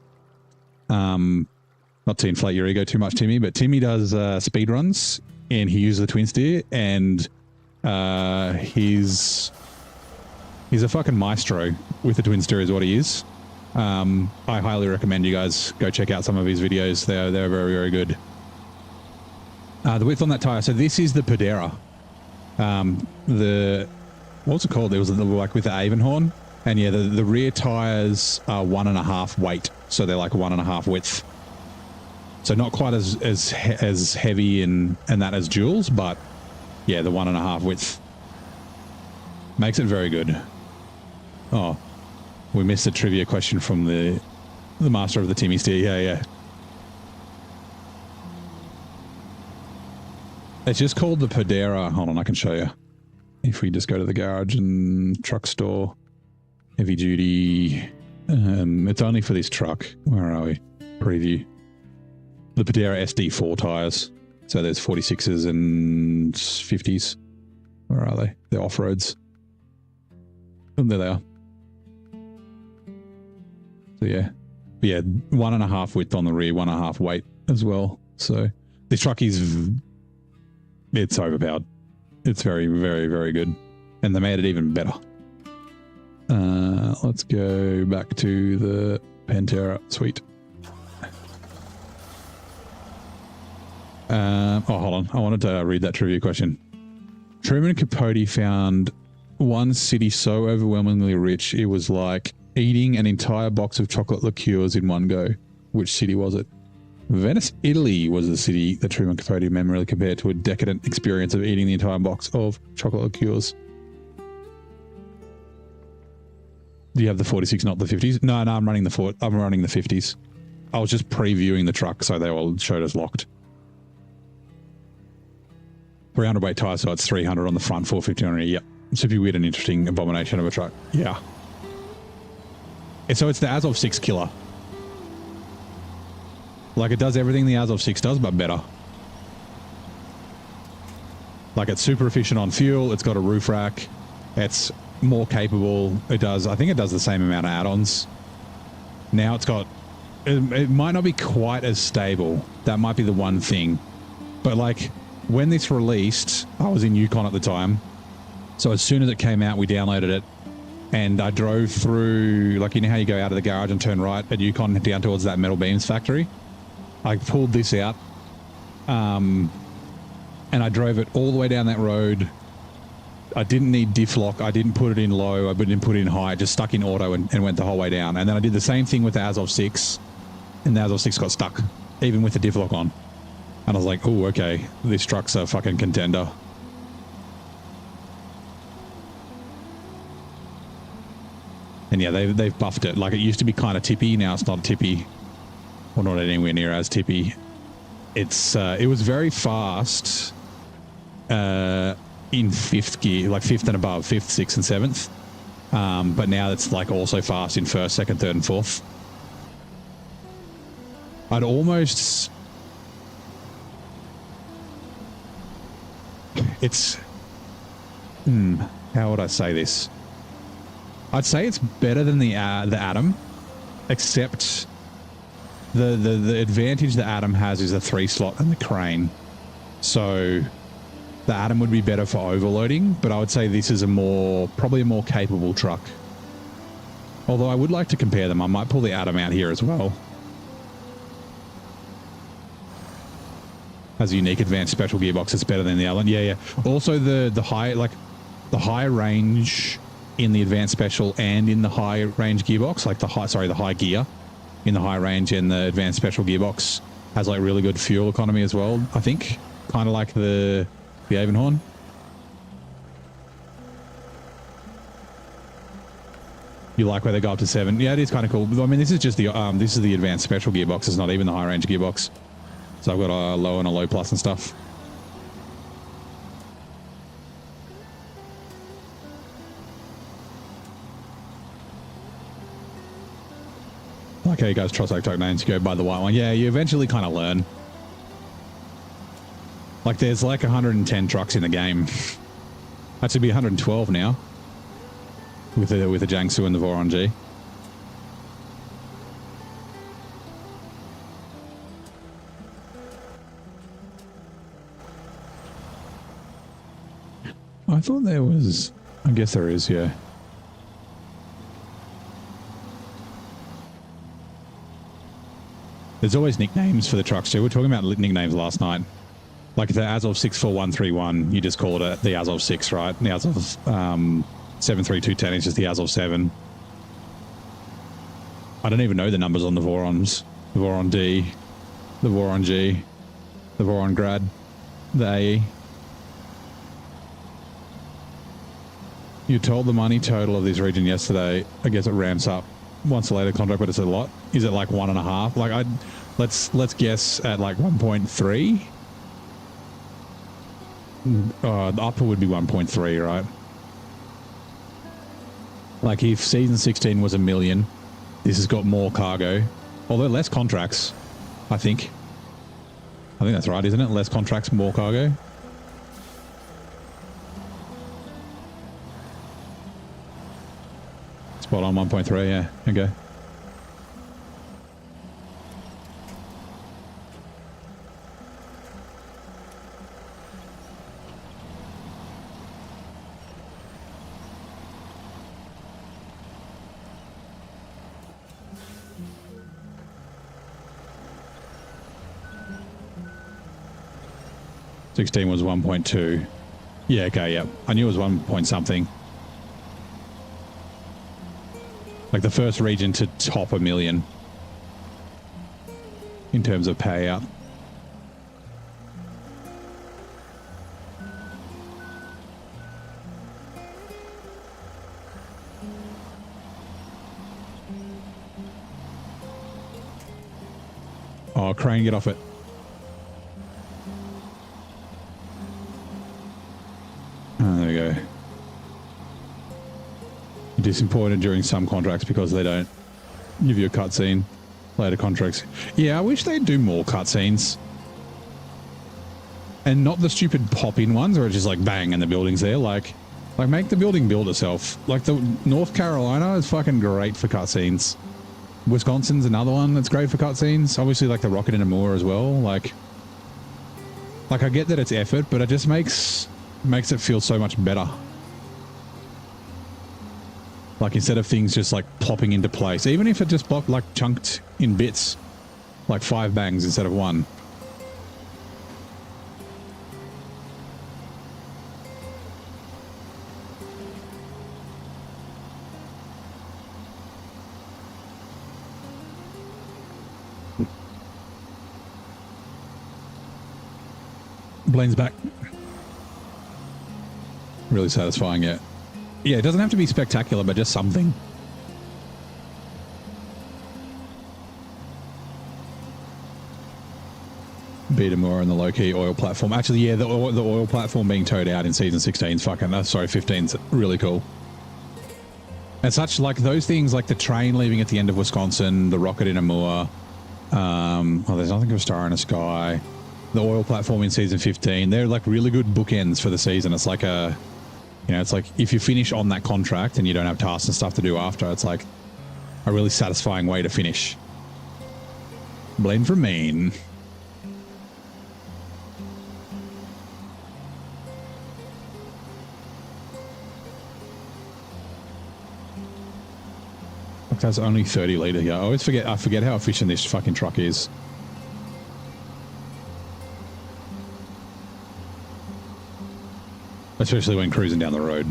Speaker 1: Not to inflate your ego too much, Timmy, but Timmy does speed runs and he uses the twin steer, and he's a fucking maestro with the twin steer is what he is. I highly recommend you guys go check out some of his videos. They're very, very good. The width on that tire. So this is the Pedera. What's it called? There was like with the Avonhorn, and yeah, the rear tires are 1.5 weight, so they're like 1.5 width. So not quite as heavy and that as Jules, but yeah, the 1.5 width makes it very good. Oh, we missed a trivia question from the master of the Timmy steer. Yeah. It's just called the Pedera. Hold on, I can show you. If we just go to the garage and truck store, heavy duty, it's only for this truck. Where are we? Preview. The Pedera SD4 tires. So there's 46s and 50s. Where are they? They're off-roads. And there they are. So yeah. But yeah, 1.5 width on the rear, 1.5 weight as well. So this truck it's overpowered. It's very, very, very good. And they made it even better. Let's go back to the Pantera. Sweet. Hold on. I wanted to read that trivia question. Truman Capote found one city so overwhelmingly rich it was like eating an entire box of chocolate liqueurs in one go. Which city was it? Venice, Italy was the city that Truman Capote memorially compared to a decadent experience of eating the entire box of chocolate liqueurs. Do you have the 46, not the 50s? No, I'm running the 50s. I was just previewing the truck, so they all showed us locked. 300 weight tire, so it's 300 on the front, 450 on the rear. Yep. Super weird and interesting abomination of a truck. Yeah. And so it's the Azov 6 killer. Like it does everything the Azov 6 does, but better. Like it's super efficient on fuel. It's got a roof rack. It's more capable. I think it does the same amount of add-ons. Now it might not be quite as stable. That might be the one thing. But like when this released, I was in Yukon at the time. So as soon as it came out, we downloaded it. And I drove through, like, you know how you go out of the garage and turn right at Yukon down towards that metal beams factory? I pulled this out, and I drove it all the way down that road. I didn't need diff lock. I didn't put it in low. I didn't put it in high. I just stuck in auto and went the whole way down. And then I did the same thing with the Azov 6, and the Azov 6 got stuck, even with the diff lock on. And I was like, oh, okay, this truck's a fucking contender. And yeah, they've buffed it. Like, it used to be kind of tippy. Now it's not tippy, or not anywhere near as tippy. It was very fast in fifth gear, like fifth and above, fifth, sixth, and seventh. But now it's like also fast in first, second, third, and fourth. I'd almost... It's... how would I say this? I'd say it's better than the Atom, except the advantage the Atom has is the 3-slot and the crane. So the Atom would be better for overloading, but I would say this is probably a more capable truck. Although I would like to compare them. I might pull the Atom out here as well. Has a unique advanced special gearbox. It's better than the other one. Yeah, yeah. Also the high range in the advanced special and in the high range gearbox, like the high gear in the high range and the advanced special gearbox has like really good fuel economy as well, I think. Kind of like the Avonhorn. You like where they go up to 7? Yeah, it is kind of cool. I mean, this is just the this is the advanced special gearbox. It's not even the high range gearbox. So I've got a low and a low plus and stuff. Like how you guys trust like truck names, you go by the white one. Yeah, you eventually kind of learn. Like there's like 110 trucks in the game. Actually be 112 now. With the Jiangsu and the Voron G. I thought there was... I guess there is, yeah. There's always nicknames for the trucks too. We were talking about nicknames last night. Like the Azov 64131, you just called it the Azov 6, right? The Azov 73210 is just the Azov 7. I don't even know the numbers on the Vorons. The Voron D, the Voron G, the Voron Grad, the AE. You told the money total of this region yesterday. I guess it ramps up once a later contract, but it's a lot. Is it like 1.5? Like let's guess at like 1.3. The upper would be 1.3, right? Like if season 16 was 1 million, this has got more cargo, although less contracts. I think that's right, isn't it? Less contracts, more cargo. Spot on 1.3, yeah. Okay. $16 was 1.2. Yeah, okay, yeah. I knew it was 1 point something. Like the first region to top 1 million in terms of payout. Oh, Crane, get off it. Oh, there we go. Disappointed during some contracts because they don't give you a cutscene. Later contracts. Yeah, I wish they'd do more cutscenes. And not the stupid pop-in ones where it's just like bang and the building's there. Like make the building build itself. Like the North Carolina is fucking great for cutscenes. Wisconsin's another one that's great for cutscenes. Obviously like the Rocket in Amur as well. Like I get that it's effort, but it just makes it feel so much better. Like instead of things just like plopping into place, even if it just plopped like chunked in bits, like 5 bangs instead of 1. Blaine's back. Really satisfying, yeah. Yeah, it doesn't have to be spectacular, but just something. beta more on the low-key oil platform. Actually, yeah, the oil platform being towed out in Season 16 is fucking... sorry, 15's really cool. And such, like, those things, like the train leaving at the end of Wisconsin, the rocket in Amur, there's nothing of a star in the sky, the oil platform in Season 15, they're, like, really good bookends for the season. It's like a... You know, it's like if you finish on that contract and you don't have tasks and stuff to do after, it's like a really satisfying way to finish. Blame for Maine. Look, that's only 30 litre here. I forget how efficient this fucking truck is. Especially when cruising down the road.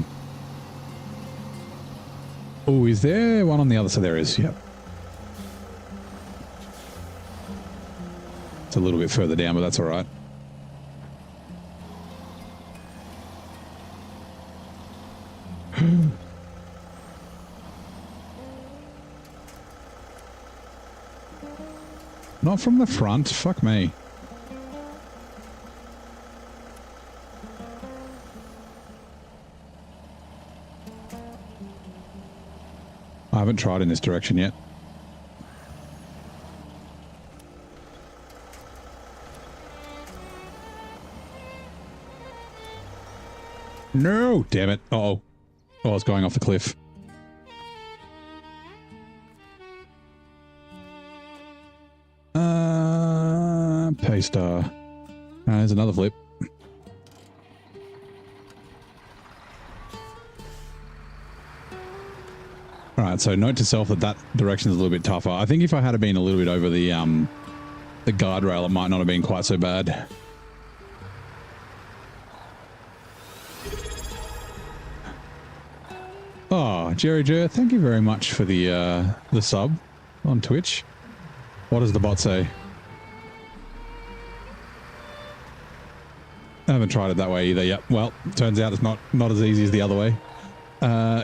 Speaker 1: Oh, is there one on the other side? There is, yep. It's a little bit further down, but that's all right. Not from the front. Fuck me. I haven't tried in this direction yet. No! Damn it. Uh-oh. Oh, I was going off the cliff. Paystar. There's another flip. Alright, so note to self that direction is a little bit tougher. I think if I had been a little bit over the guardrail, it might not have been quite so bad. Oh, Jerry Jer, thank you very much for the sub on Twitch. What does the bot say? I haven't tried it that way either. Yep. Well, turns out it's not as easy as the other way.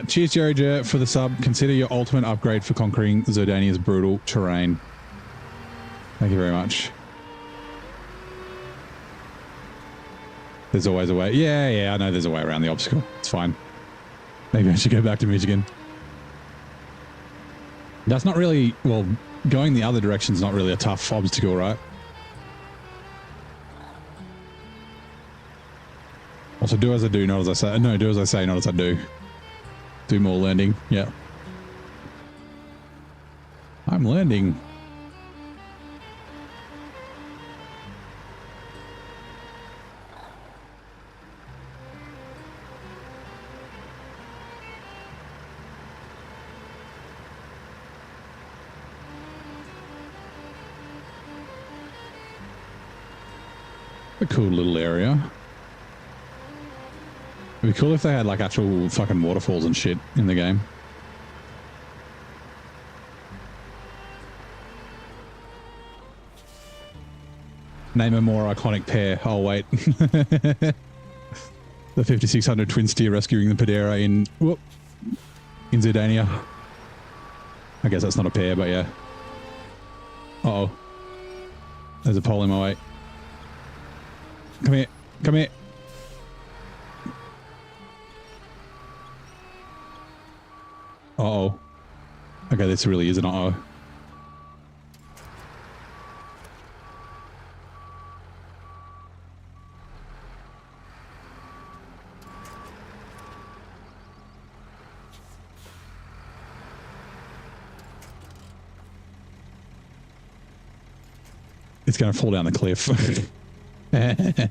Speaker 1: Cheers, Jerry Jer, for the sub. Consider your ultimate upgrade for conquering Zurdania's brutal terrain. Thank you very much. There's always a way. Yeah, I know there's a way around the obstacle. It's fine. Maybe I should go back to Michigan. That's not really... Well, going the other direction's not really a tough obstacle, right? Also, do as I do, not as I say. No, do as I say, not as I do. Do more landing. Yeah. I'm landing. A cool little area. It'd be cool if they had like actual fucking waterfalls and shit in the game. Name a more iconic pair. Oh wait. The 5600 twin steer rescuing the Padera in Zurdania. I guess that's not a pair, but yeah. Uh-oh. There's a pole in my way. Come here. Come here. Uh-oh. Okay, this really is an uh-oh. It's going to fall down the cliff. I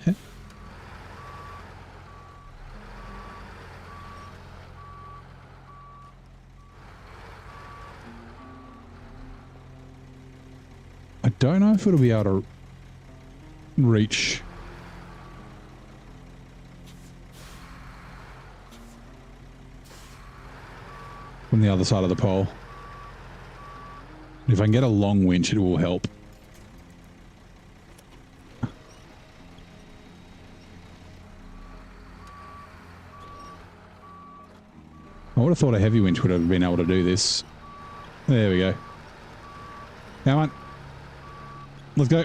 Speaker 1: don't know if it'll be able to reach. From the other side of the pole. If I can get a long winch, it will help. I would have thought a heavy winch would have been able to do this. There we go. Come on. Let's go.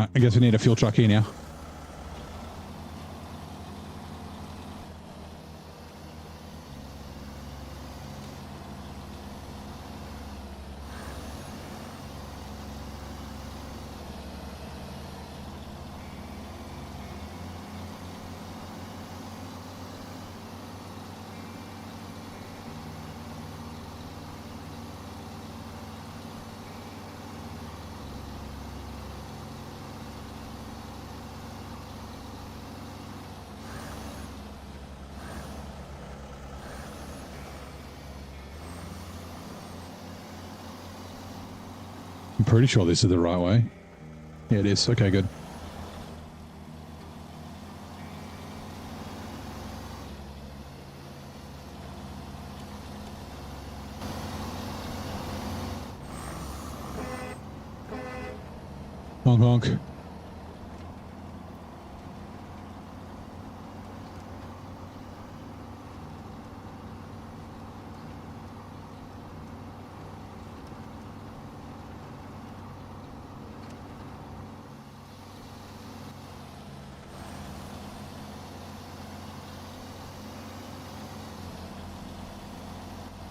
Speaker 1: Right, I guess we need a fuel truck here now. I'm pretty sure this is the right way. Yeah, it is. Okay, good. Honk, honk.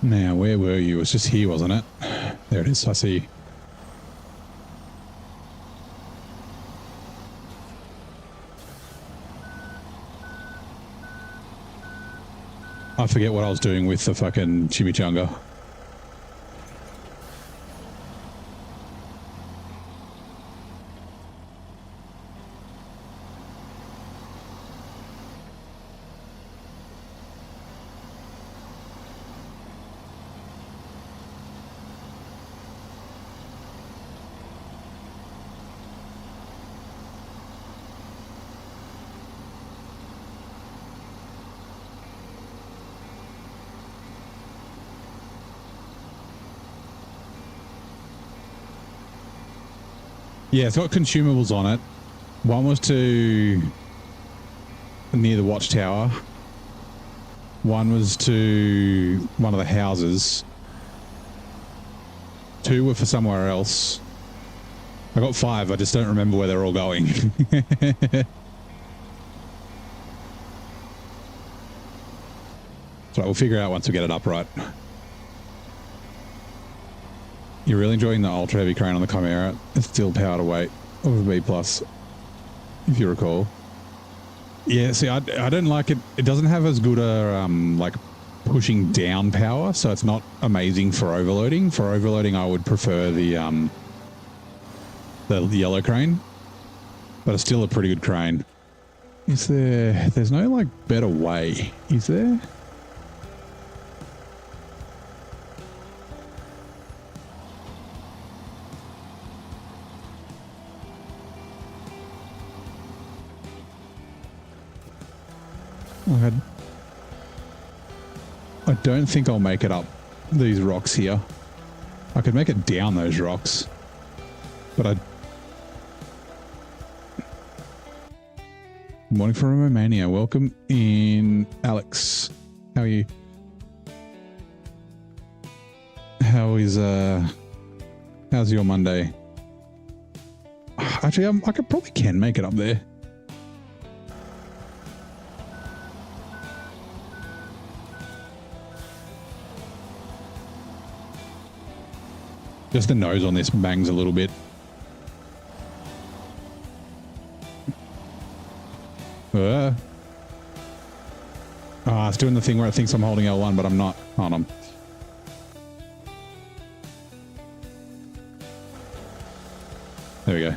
Speaker 1: Now, where were you? It was just here, wasn't it? There it is. I see. I forget what I was doing with the fucking chimichanga. Yeah, it's got consumables on it. One was to near the watchtower. One was to one of the houses. Two were for somewhere else. I got 5. I just don't remember where they're all going. So we'll figure it out once we get it up right. You're really enjoying the ultra heavy crane on the Chimera. It's still power to weight of a B+, if you recall. Yeah, see, I don't like it. It doesn't have as good a like pushing down power, so it's not amazing for overloading. For overloading, I would prefer the yellow crane, but it's still a pretty good crane. Is there? There's no like better way, is there? I don't think I'll make it up these rocks here. I could make it down those rocks, but I... Good morning from Romania. Welcome in, Alex. How are you? How's your Monday? Actually, I probably can make it up there. Just the nose on this bangs a little bit. It's doing the thing where it thinks I'm holding L1, but I'm not. Hold on. There we go.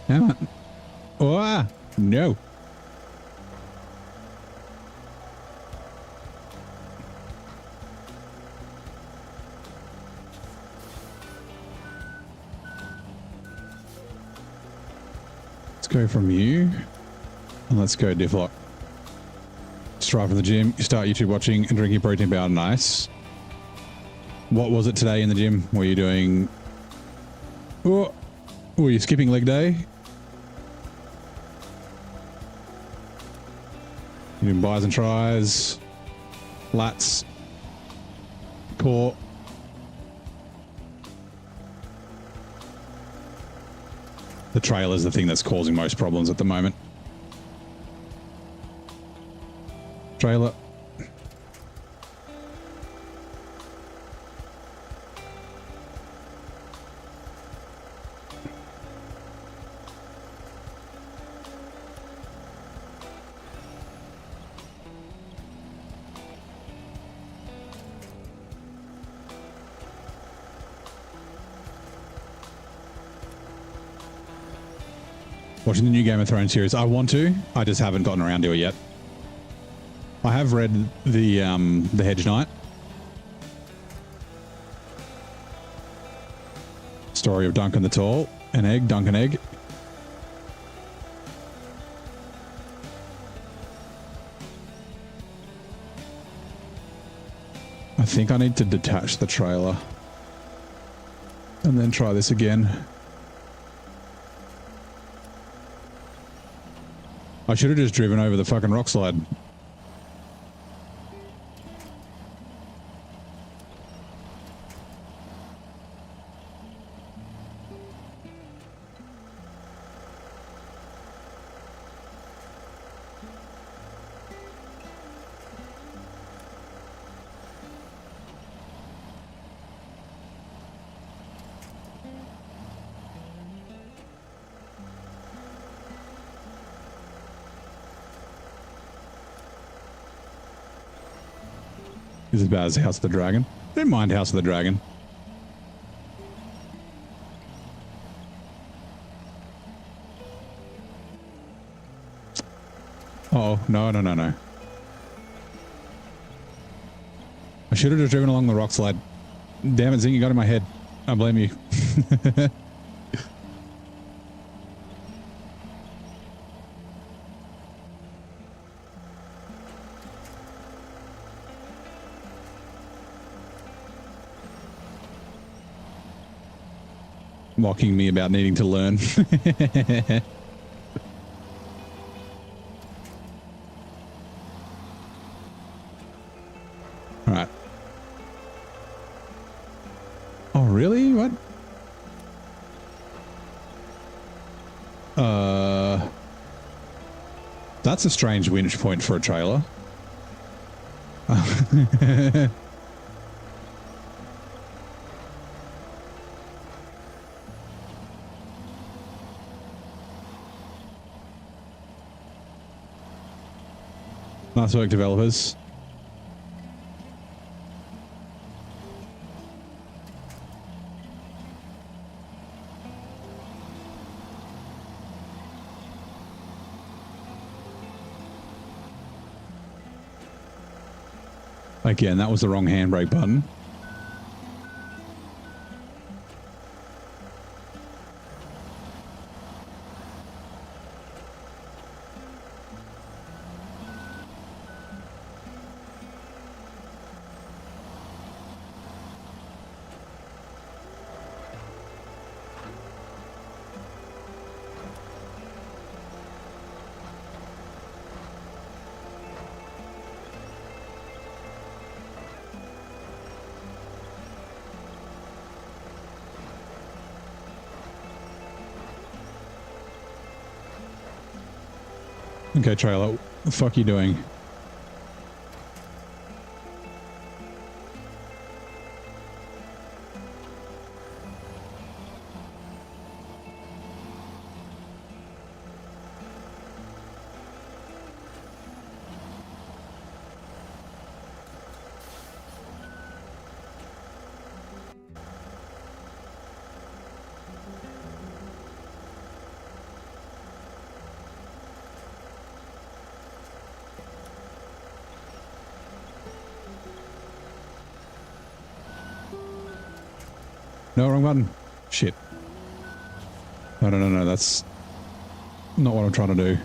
Speaker 1: Come on. Oh, no. Let's go from you and let's go diff lock. Strive from the gym, you start YouTube watching and drinking protein powder. Nice. What was it today in the gym? Were you doing Oh, oh, you're skipping leg day? You're doing buys and tries, lats, core. The trailer's the thing that's causing most problems at the moment. Trailer. Watching the new Game of Thrones series. I want to. I just haven't gotten around to it yet. I have read the Hedge Knight story of Duncan the Tall, Duncan Egg. I think I need to detach the trailer and then try this again. I should have just driven over the fucking rock slide. This is as bad as House of the Dragon. Don't mind House of the Dragon. Oh, no. I should have just driven along the rock slide. Damn it, Zing, you got in my head. I blame you. Mocking me about needing to learn. All right. Oh, really? What? That's a strange winch point for a trailer. Nice work, developers. Again, that was the wrong handbrake button. Okay, trailer, what the fuck are you doing? No, wrong button. Shit. No. That's not what I'm trying to do.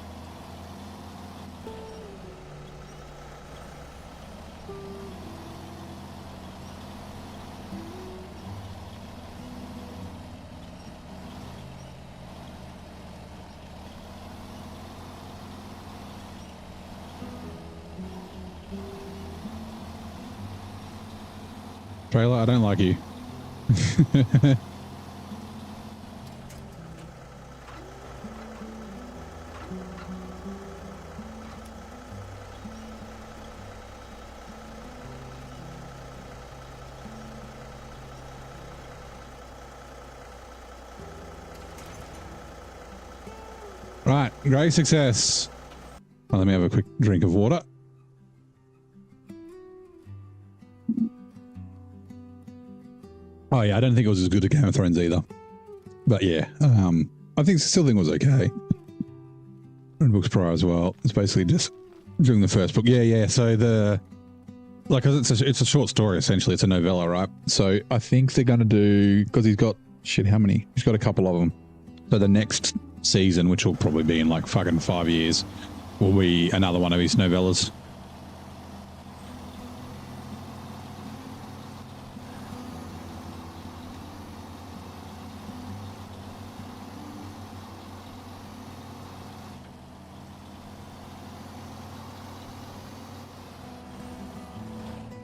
Speaker 1: Trailer, I don't like you. Right, great success. Well, let me have a quick drink of water. Oh yeah, I don't think it was as good as Game of Thrones either. But yeah, I still think it was okay. And books prior as well. It's basically just doing the first book. Yeah. So cause it's a short story essentially. It's a novella, right? So I think they're going to do, because he's got how many? He's got a couple of them. So the next season, which will probably be in like fucking 5 years, will be another one of his novellas.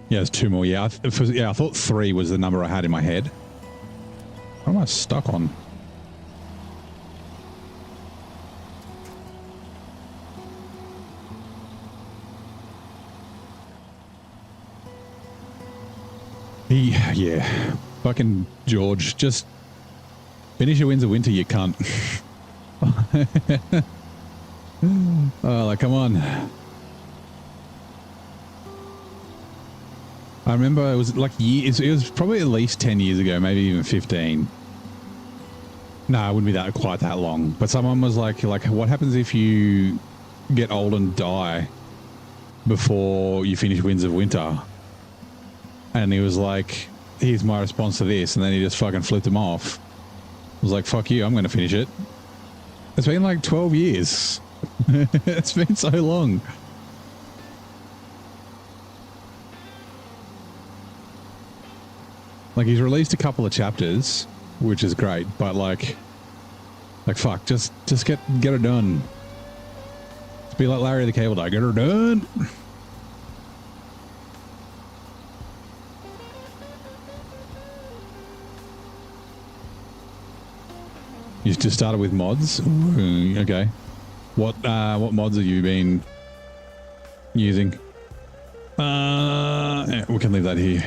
Speaker 1: Yeah, there's 2 more. Yeah, I thought 3 was the number I had in my head. What am I stuck on? Yeah. Fucking George, just finish your Winds of Winter, you cunt. Oh, like, come on. I remember it was like years, it was probably at least 10 years ago, maybe even 15. No, it wouldn't be quite that long. But someone was like, what happens if you get old and die before you finish Winds of Winter? And he was like, here's my response to this. And then he just fucking flipped him off. I was like, fuck you, I'm going to finish it. It's been like 12 years. It's been so long. Like, he's released a couple of chapters, which is great, but like fuck, just get it done. It's be like Larry the Cable Guy, get her done. You just started with mods? Ooh, okay. What mods have you been using? Yeah, we can leave that here.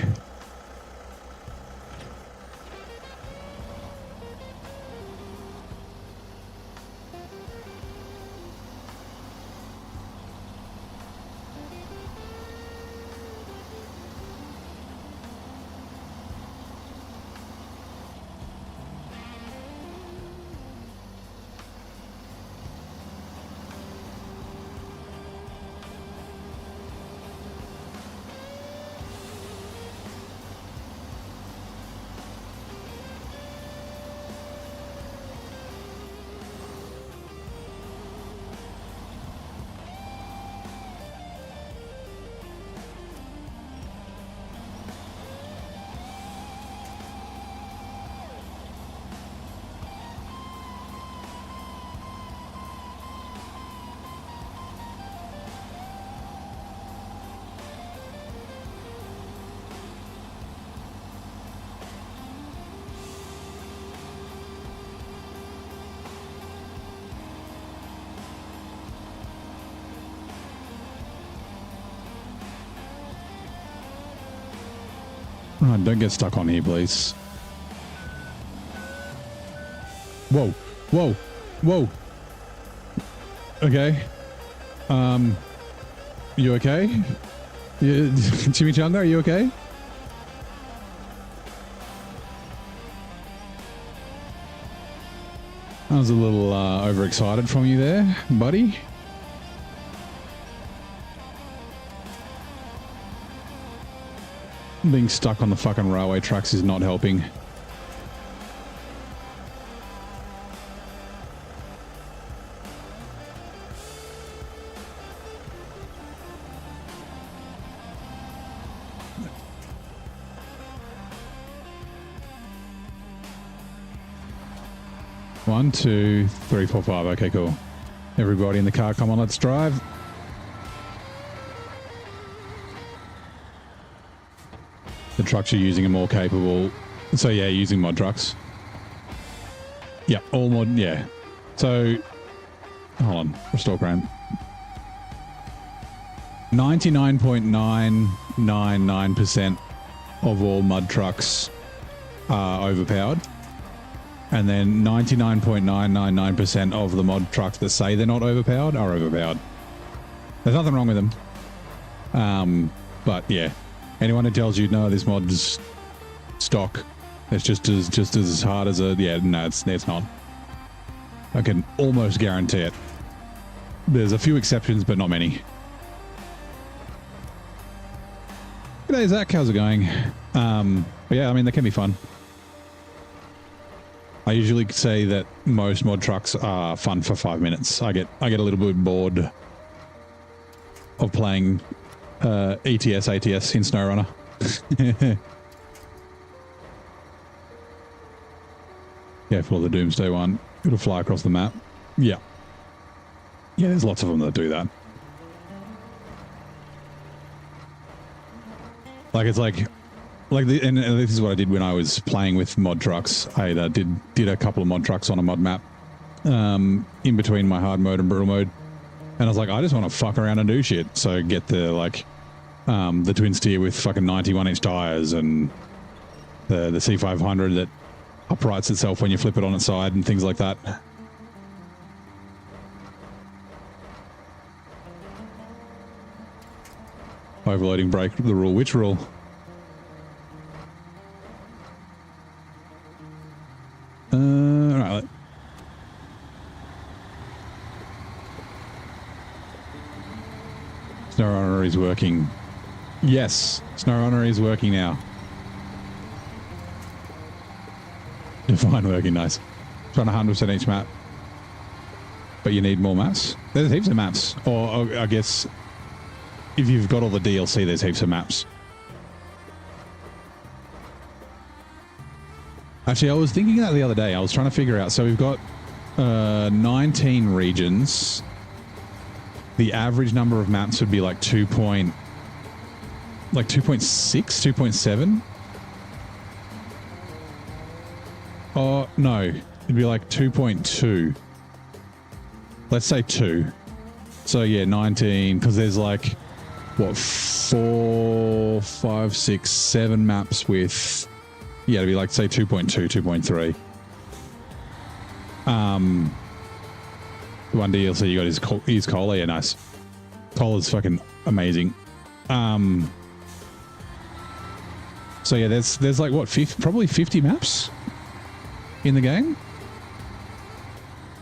Speaker 1: Oh, don't get stuck on here, please. Whoa, whoa, whoa. Okay. You okay? Chimichanga, are you okay? I was a little overexcited from you there, buddy. Being stuck on the fucking railway tracks is not helping. One, two, three, four, five. Okay, cool. Everybody in the car, come on, let's drive. The trucks you're using are more capable. So yeah, using mod trucks. Yeah, all mod, yeah. So, hold on, restore crane. 99.999% of all mud trucks are overpowered. And then 99.999% of the mod trucks that say they're not overpowered are overpowered. There's nothing wrong with them. But yeah, anyone who tells you, no, this mod's stock, it's just as hard as a, yeah, no, it's not. I can almost guarantee it. There's a few exceptions, but not many. G'day, Zach. How's it going? But yeah, I mean, they can be fun. I usually say that most mod trucks are fun for 5 minutes. I get a little bit bored of playing ETS, ATS in SnowRunner. Careful of the Doomsday one. It'll fly across the map. Yeah. Yeah, there's lots of them that do that. Like, it's like and this is what I did when I was playing with mod trucks. I did a couple of mod trucks on a mod map in between my hard mode and brutal mode. And I was like, I just want to fuck around and do shit. So get the, like, the twin steer with fucking 91-inch tires and the C500 that uprights itself when you flip it on its side and things like that. Overloading break the rule. Which rule? Alright. SnowRunner is working. Yes, SnowRunner is working now. Define working, nice. Trying to 100% each map. But you need more maps? There's heaps of maps. Or I guess if you've got all the DLC, there's heaps of maps. Actually, I was thinking that the other day. I was trying to figure out. So we've got 19 regions. The average number of maps would be like 2.6, 2.7. Oh, no. It'd be like 2.2. Let's say 2. So, yeah, 19, because there's like, what, 4, 5, 6, 7 maps with, yeah, it'd be like, say, 2.2, 2.3. One DLC you got is Cola. Yeah, nice. Cola's fucking amazing. So, yeah, there's like, what, probably 50 maps in the game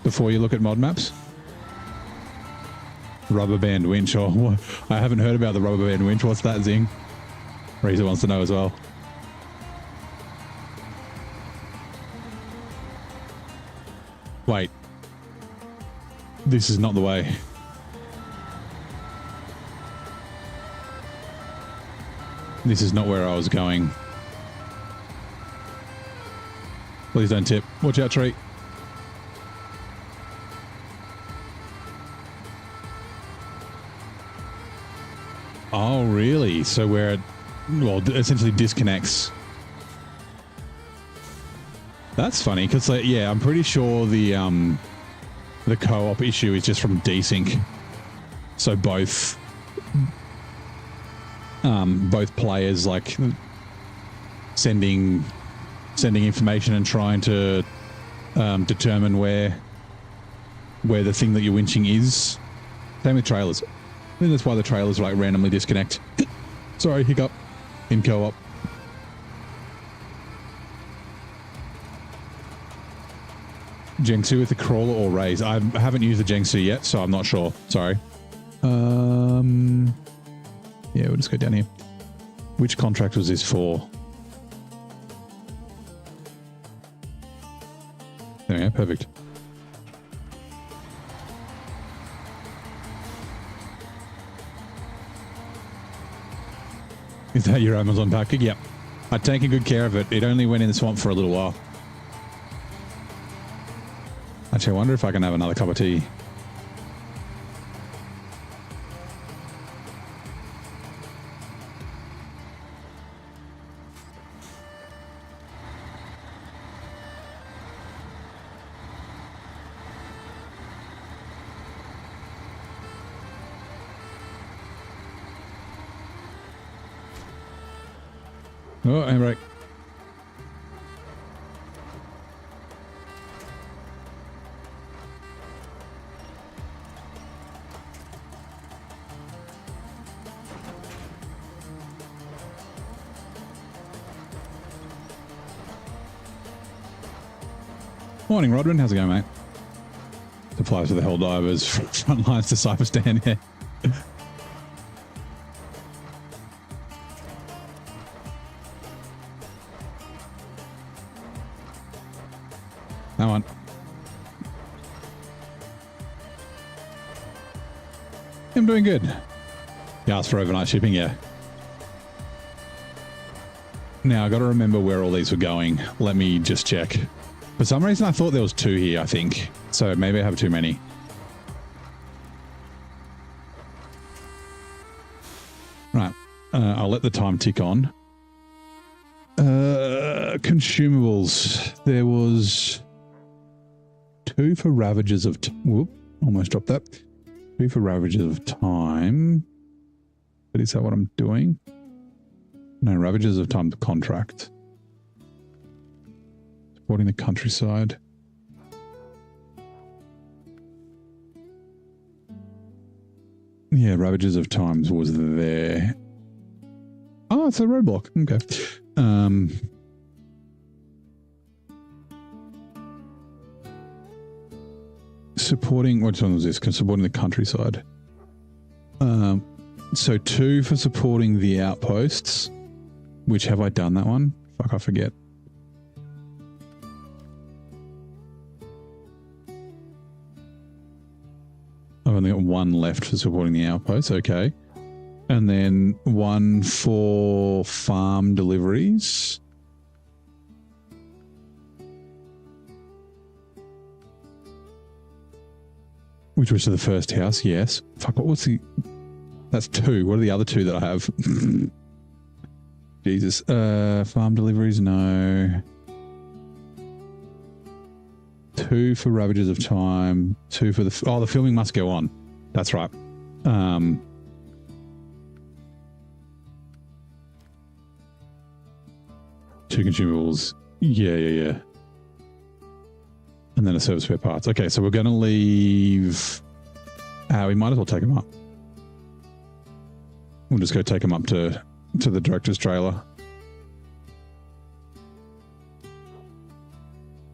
Speaker 1: before you look at mod maps. Rubber band winch. Oh, I haven't heard about the rubber band winch. What's that, Zing? Reza wants to know as well. Wait. This is not the way. This is not where I was going. Please don't tip. Watch out, tree. Oh, really? So where it, well, essentially disconnects. That's funny, because, like, yeah, I'm pretty sure the co-op issue is just from desync. So both players, like, sending information and trying to determine where the thing that you're winching is. Same with trailers. I think that's why the trailers like randomly disconnect. Sorry, hiccup. In co-op. Jengsu with the crawler or raise? I haven't used the Jengsu yet, so I'm not sure. Sorry. Yeah, we'll just go down here. Which contract was this for? There we go, perfect. Is that your Amazon package? Yep. I'd taken good care of it. It only went in the swamp for a little while. Actually, I wonder if I can have another cup of tea. Oh, handbrake. Morning, Rodman. How's it going, mate? Supplies for the Hell Divers, front lines to Cypress Dan. Yeah. Come on. I'm doing good. You asked for overnight shipping, yeah. Now, I got to remember where all these were going. Let me just check. For some reason, I thought there was 2 here, I think. So maybe I have too many. Right. I'll let the time tick on. Consumables. There was 2 for Ravages of... Whoop. Almost dropped that. 2 for Ravages of Time. But is that what I'm doing? No, Ravages of Time contract. Supporting the countryside. Yeah, Ravages of Times was there. Oh, it's a roadblock. Okay. Supporting, which one was this? Supporting the countryside. So 2 for supporting the outposts. Which, have I done that one? Fuck, I forget. I've only got 1 left for supporting the outposts. Okay. And then 1 for farm deliveries. Which was to the first house, yes. Fuck, what was the... That's 2. What are the other 2 that I have? Jesus. Farm deliveries, no. 2 for Ravages of Time. 2 for the... Oh, the filming must go on. That's right. 2 consumables. Yeah. And then a service spare parts. Okay, so we're going to leave... we might as well take them up. We'll just go take them up to the director's trailer.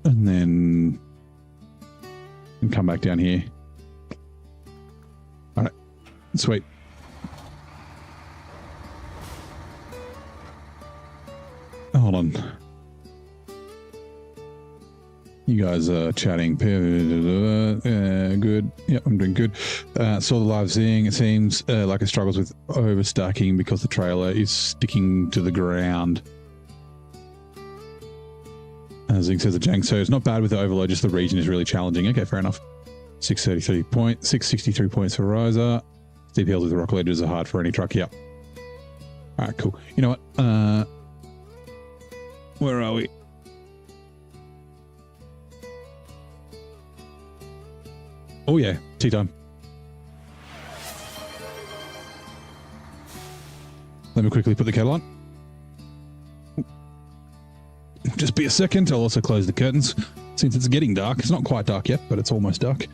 Speaker 1: And then... and come back down here. All right. Sweet. Hold on. You guys are chatting. Good. Yep, I'm doing good. Saw the live Zing. It seems like it struggles with overstacking because the trailer is sticking to the ground. Zing says the jank. So it's not bad with the overload, just the region is really challenging. Okay, fair enough. 663 points for Riser. Steep hills with rock ledges are hard for any truck. Yep. All right, cool. You know what? Where are we? Oh yeah, tea time. Let me quickly put the kettle on. Just be a second. I'll also close the curtains since it's getting dark. It's not quite dark yet, but it's almost dark.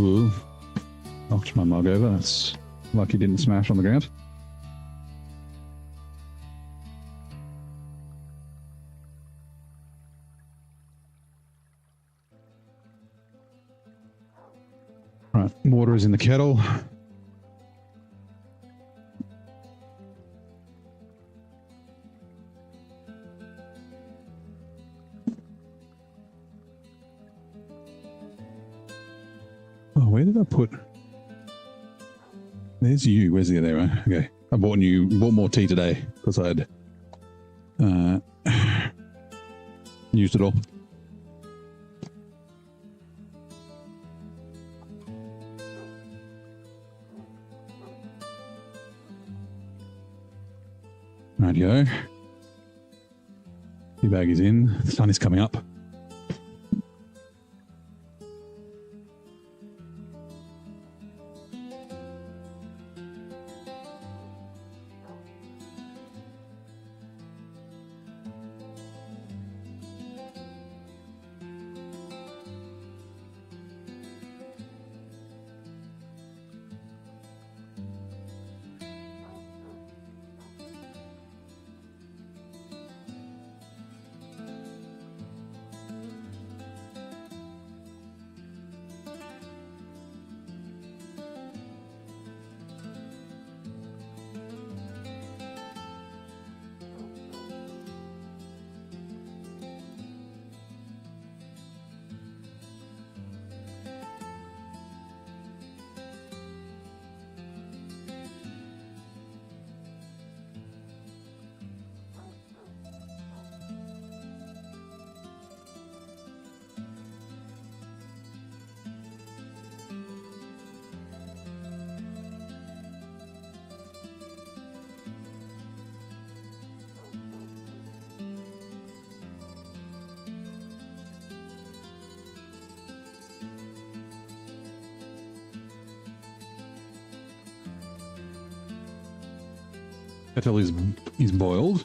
Speaker 1: Ooh, knocked my mug over. That's lucky it didn't smash on the ground. Right, water is in the kettle. Oh, where did I put? There's you. Where's the other one? Okay, I bought more tea today because I had used it all. Radio. Tea bag is in. The sun is coming up. Kettle is boiled.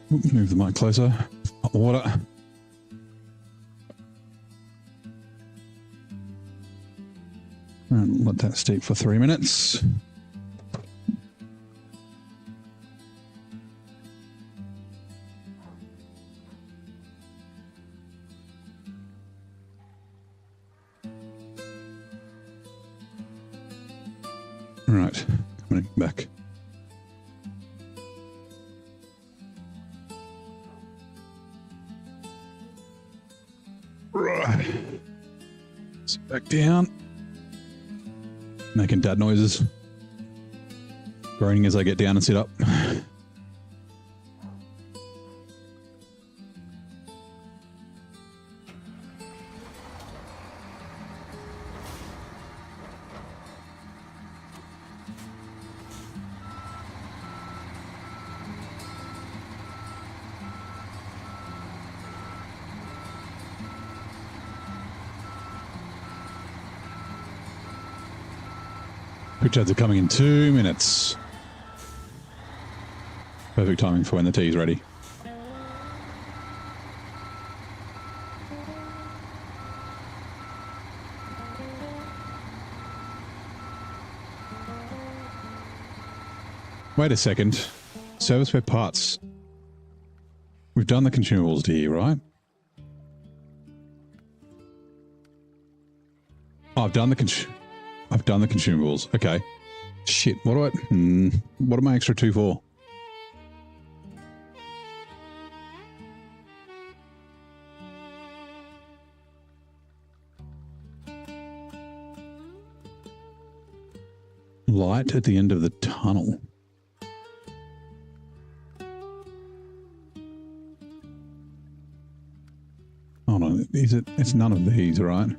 Speaker 1: Move the mic closer. Hot water. And let that steep for 3 minutes. All right, coming back. Right. Sit back down. Making dad noises. Groaning as I get down and sit up. Quick chads are coming in 2 minutes. Perfect timing for when the tea is ready. Wait a second. Service spare parts. We've done the consumables here, right? Oh, I've done the consumables. Okay. Shit. What am I extra 2 for? Light at the end of the tunnel. Hold on. Is it? It's none of these, right?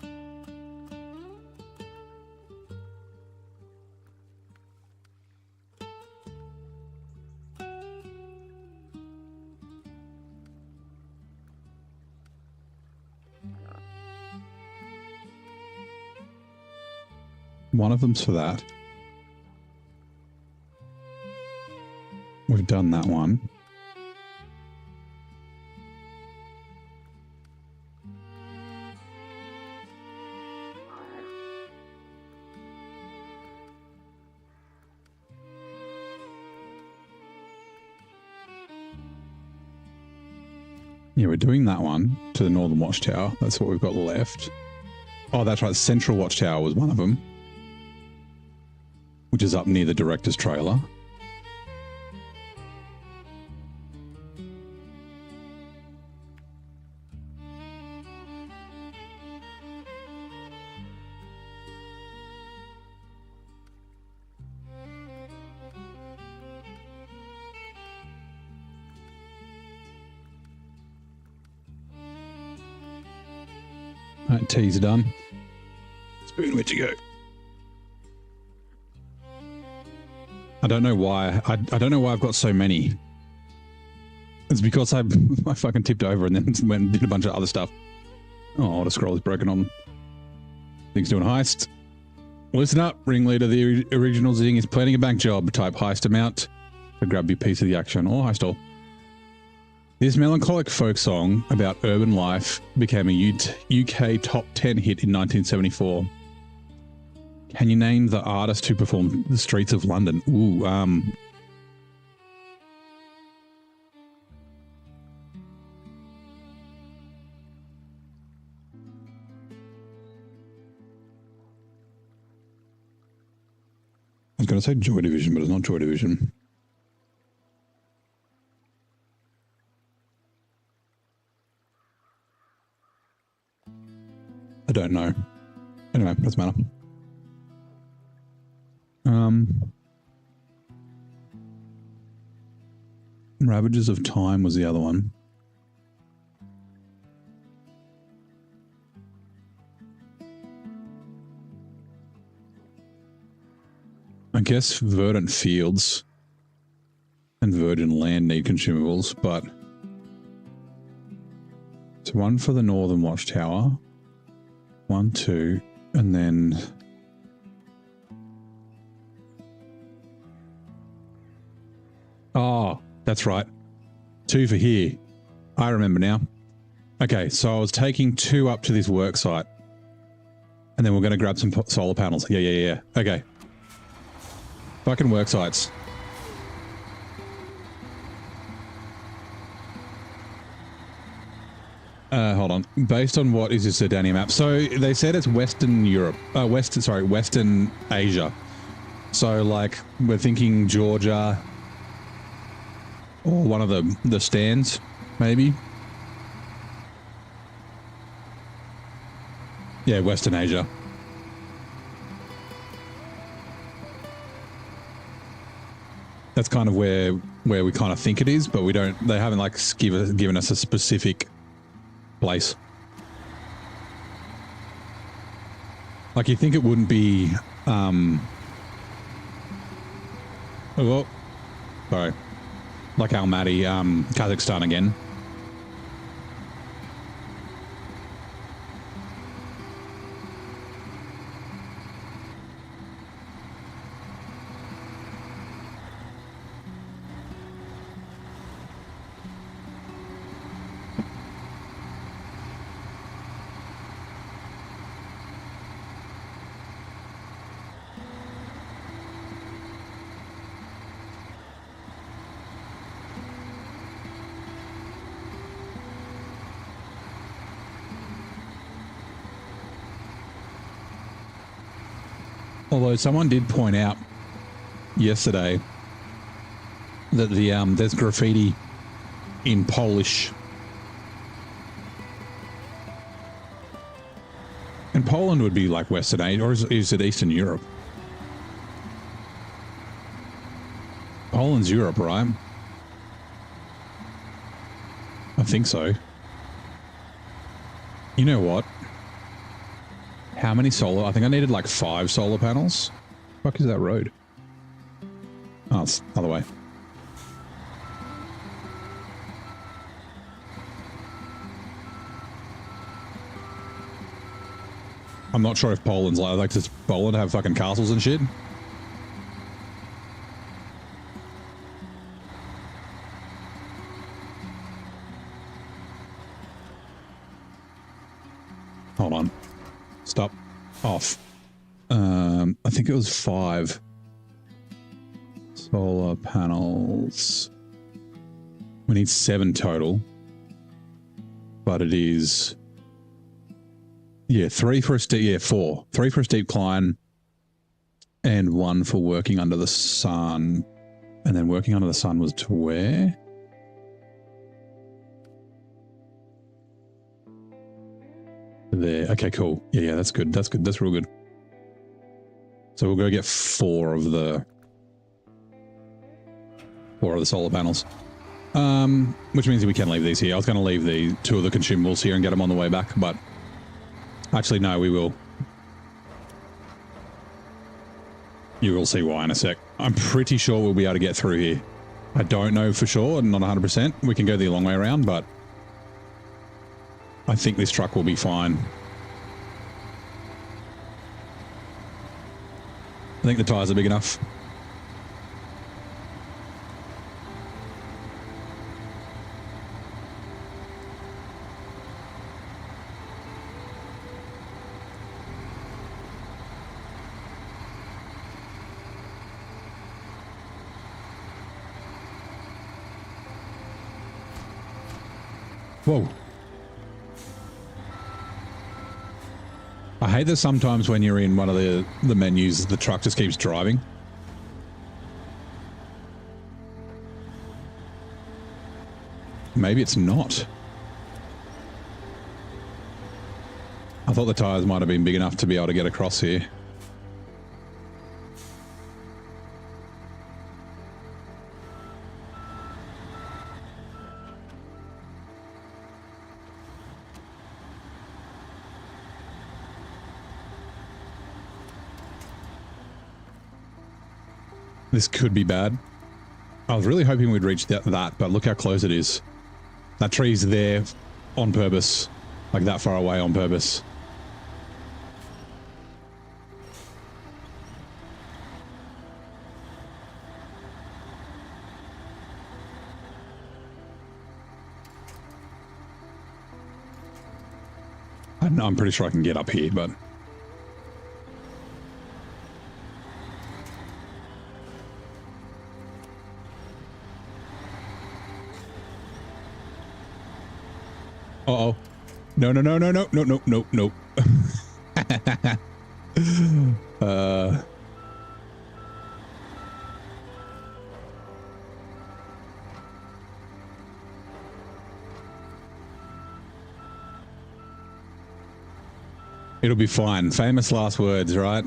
Speaker 1: One of them's for that. We've done that one. Yeah, we're doing that one to the northern watchtower. That's what we've got left. Oh, that's right. Central watchtower was one of them, which is up near the director's trailer. All right, tea's done. Spoon, where'd you go? I don't know why. I don't know why I've got so many. It's because I fucking tipped over and then went and did a bunch of other stuff. Oh, the scroll is broken on. Thing's doing a heist. Listen up, ringleader. The original Zing is planning a bank job. Type heist amount to grab your piece of the action or heist all. This melancholic folk song about urban life became a UK top 10 hit in 1974. Can you name the artist who performed The Streets of London? Ooh, I was going to say Joy Division, but it's not Joy Division. I don't know. Anyway, doesn't matter. Ravages of Time was the other one. I guess verdant fields and virgin land need consumables, but it's one for the Northern Watchtower. 1, 2, and then oh, that's right. 2 for here. I remember now. Okay, so I was taking 2 up to this work site, and then we're going to grab some solar panels. Yeah. Okay. Fucking work sites. Hold on. Based on what is this Zurdania map? So they said it's Western Europe. Western Asia. So like we're thinking Georgia or one of the stands, maybe. Yeah, Western Asia. That's kind of where we kind of think it is, but we don't. They haven't like given us a specific place. Like you think it wouldn't be. Oh, sorry. Like Almaty, Kazakhstan again. Although someone did point out yesterday that there's graffiti in Polish. And Poland would be like Western Asia, or is it Eastern Europe? Poland's Europe, right? I think so. You know what? How many solar? I think I needed like 5 solar panels. Fuck is that road? Oh, it's the other way. I'm not sure if Poland's like does Poland have fucking castles and shit? Hold on. Stop. Off. I think it was 5 solar panels. We need 7 total, but it is 3 for a steep. Yeah, 4. 3 for a steep climb, and 1 for working under the sun. And then working under the sun was to where? There. Okay, cool. Yeah, that's good. That's good. That's real good. So we'll go get 4 of the solar panels. Which means we can leave these here. I was going to leave the 2 of the consumables here and get them on the way back, but actually no, we will. You will see why in a sec. I'm pretty sure we'll be able to get through here. I don't know for sure, not 100%. We can go the long way around, but I think this truck will be fine. I think the tyres are big enough. Whoa. I hate that sometimes when you're in one of the menus, the truck just keeps driving. Maybe it's not. I thought the tyres might have been big enough to be able to get across here. This could be bad. I was really hoping we'd reach that, but look how close it is. That tree's there on purpose, like that far away on purpose. I'm pretty sure I can get up here, but... Uh-oh. No, no, no, no, no, no, no, no, no. It'll be fine. Famous last words, right?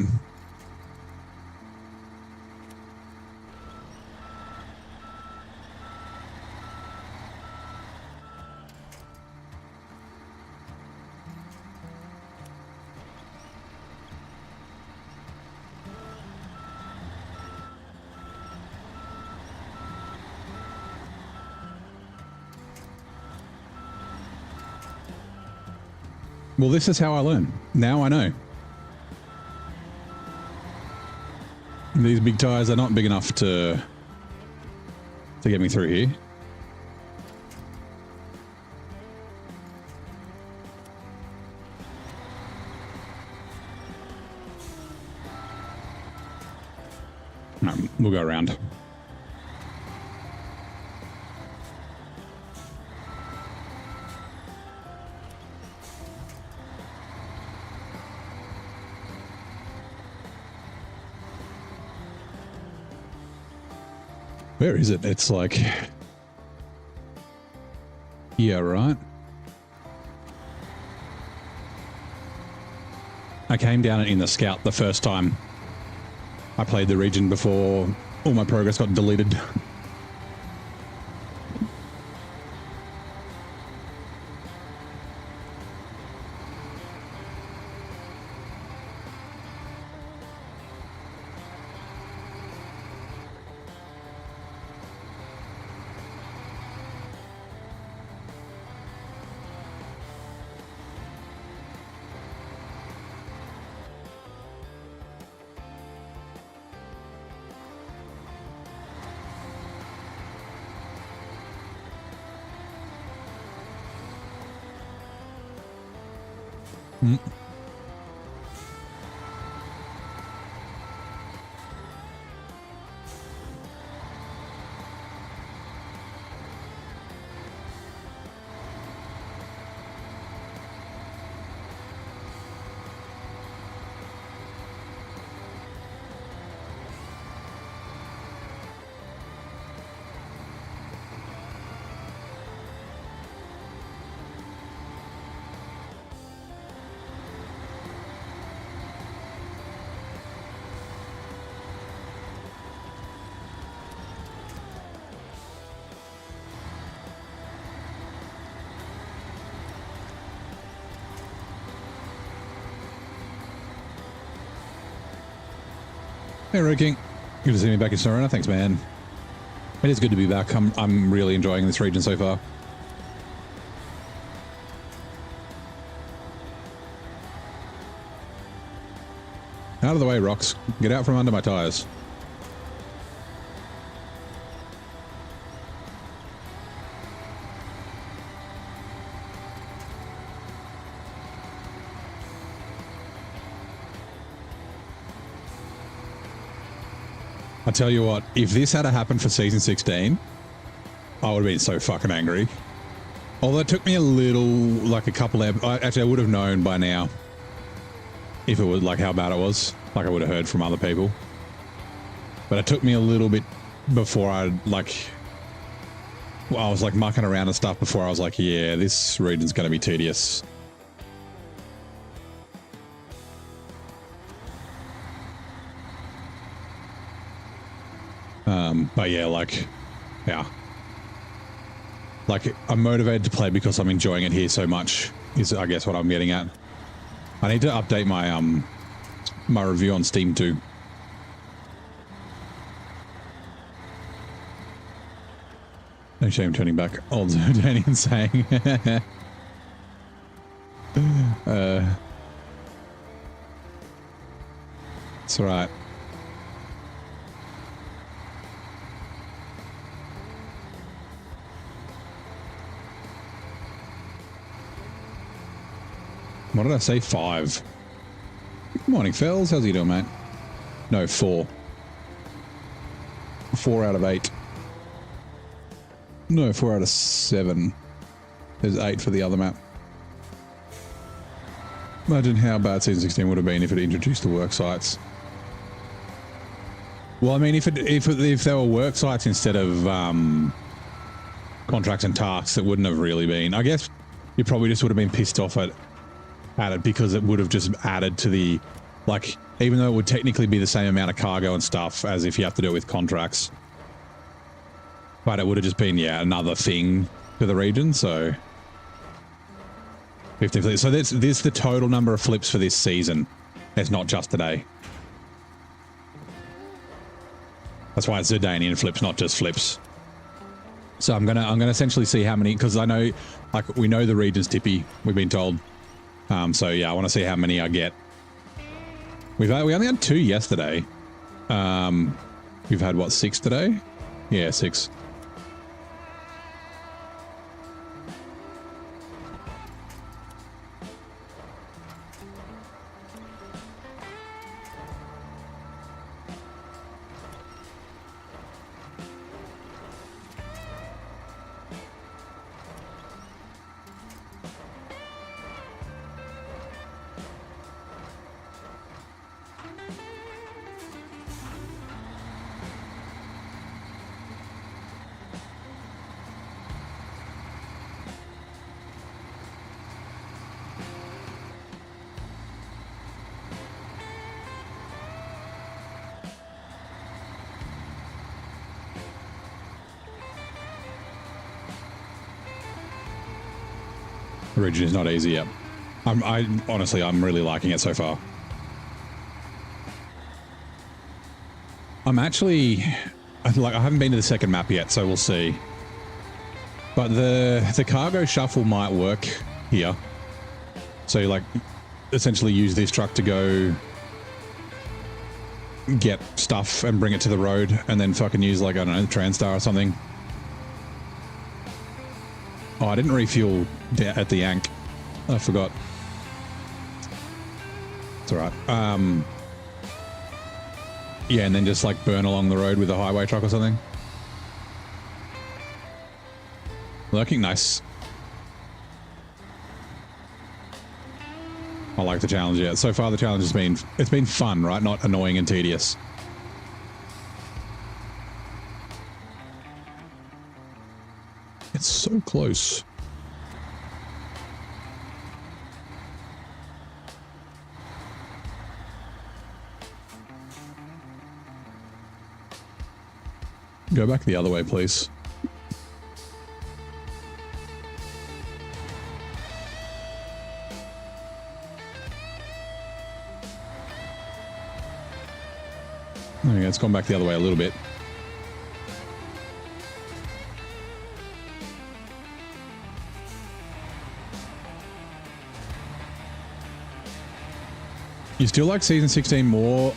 Speaker 1: Well, this is how I learn. Now I know. These big tires are not big enough to get me through here. No, we'll go around. Where is it? It's like... Yeah, right? I came down it in the Scout the first time I played the region before all my progress got deleted. Hey, King. Good to see me back in SnowRunner. Thanks, man. It is good to be back. I'm really enjoying this region so far. Out of the way, rocks. Get out from under my tires. I tell you what, if this had happened for season 16, I would have been so fucking angry. Although it took me a little, like a couple of... Actually, I would have known by now if it was like how bad it was. Like I would have heard from other people. But it took me a little bit before I was like mucking around and stuff before I was like, yeah, this region's going to be tedious. But yeah, like, yeah. Like, I'm motivated to play because I'm enjoying it here so much, is I guess what I'm getting at. I need to update my, my review on Steam too. No shame turning back. Old Zurdanian saying. It's alright. What did I say? 5. Good morning, Fells. How's you doing, mate? No, 4. 4 out of 8. No, 4 out of 7. There's 8 for the other map. Imagine how bad season 16 would have been if it introduced the work sites. Well, I mean, if there were work sites instead of contracts and tasks, it wouldn't have really been. I guess you probably just would have been pissed off at it because it would have just added to the, like, even though it would technically be the same amount of cargo and stuff as if you have to do it with contracts. But it would have just been, yeah, another thing to the region, so 50 flips. So this is the total number of flips for this season. It's not just today. That's why it's Zurdanian flips, not just flips. So I'm gonna essentially see how many, because I know, like, we know the region's tippy, we've been told. So yeah, I want to see how many I get. We only had 2 yesterday. We've had what, 6 today? Yeah, 6. The region is not easy yet. Honestly, I'm really liking it so far. I'm actually, I haven't been to the second map yet, so we'll see. But the cargo shuffle might work here. So you, like, essentially use this truck to go get stuff and bring it to the road, and then fucking use, like, I don't know, the Transtar or something. Oh, I didn't refuel at the Yank. I forgot. It's alright. Yeah, and then just like burn along the road with a highway truck or something. Lurking, nice. I like the challenge, yeah. So far the challenge has been, it's been fun, right? Not annoying and tedious. It's so close. Go back the other way, please. Okay, it's gone back the other way a little bit. You still like Season 16 more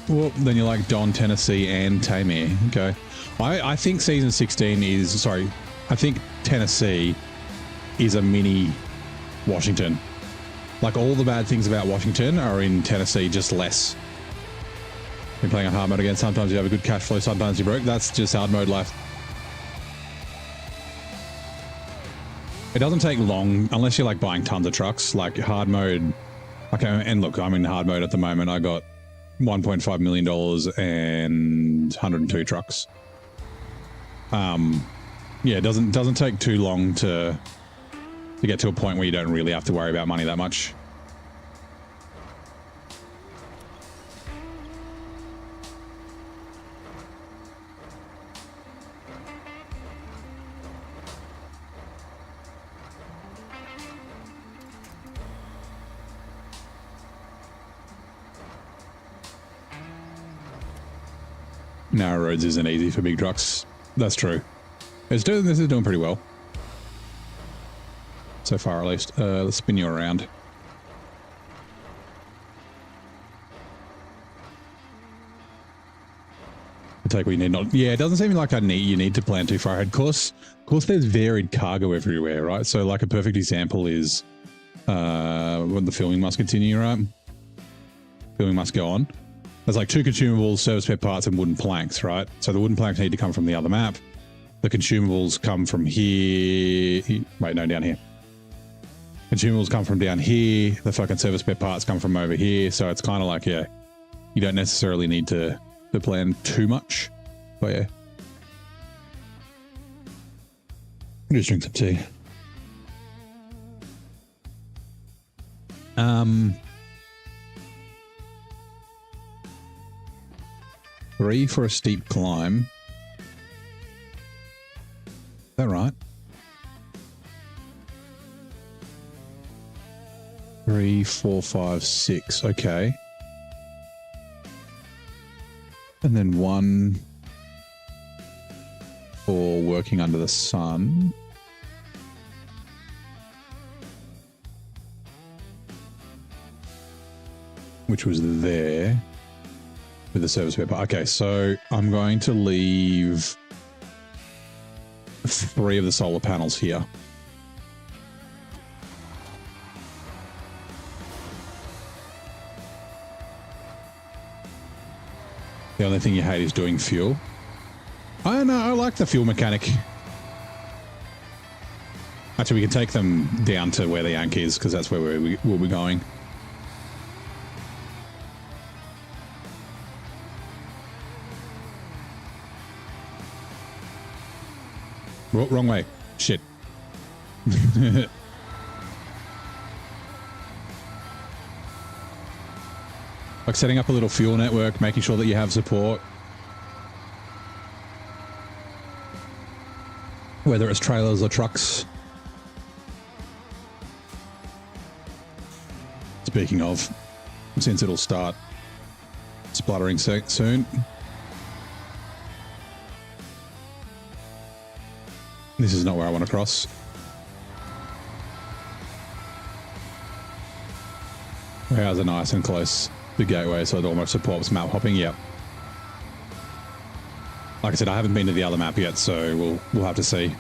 Speaker 1: than you like Don, Tennessee, and Tamir. Okay. I think Season 16 is... Sorry. I think Tennessee is a mini Washington. Like, all the bad things about Washington are in Tennessee, just less. Been playing on hard mode again. Sometimes you have a good cash flow, sometimes you broke. That's just hard mode life. It doesn't take long, unless you're like buying tons of trucks, like hard mode. Okay, and look, I'm in hard mode at the moment. I got $1.5 million and 102 trucks. Yeah, it doesn't take too long to get to a point where you don't really have to worry about money that much. Narrow roads isn't easy for big trucks. That's true. This is doing pretty well. So far, at least. Let's spin you around. Take what you need. Not. Yeah, it doesn't seem like you need to plan too far ahead. Of course, there's varied cargo everywhere, right? So, like, a perfect example is when the filming must continue, right? Filming must go on. There's like 2 consumables, service spare parts, and wooden planks, right? So the wooden planks need to come from the other map. The consumables come from here. Wait, no, down here. Consumables come from down here. The fucking service spare parts come from over here. So it's kind of like, yeah, you don't necessarily need to plan too much. But yeah. Just drink some tea. 3 for a steep climb. Is that right? 3, 4, 5, 6. Okay. And then 1 for working under the sun. Which was there. With the service paper. Okay, so I'm going to leave 3 of the solar panels here. The only thing you hate is doing fuel. I don't know, I like the fuel mechanic. Actually, we can take them down to where the yank is, because that's where we'll be going. Wrong way. Shit. Like setting up a little fuel network, making sure that you have support. Whether it's trailers or trucks. Speaking of, since it'll start spluttering soon. This is not where I want to cross. Warehouse are nice and close to the gateway, so it almost supports map hopping. Yep. Like I said, I haven't been to the other map yet, so we'll have to see.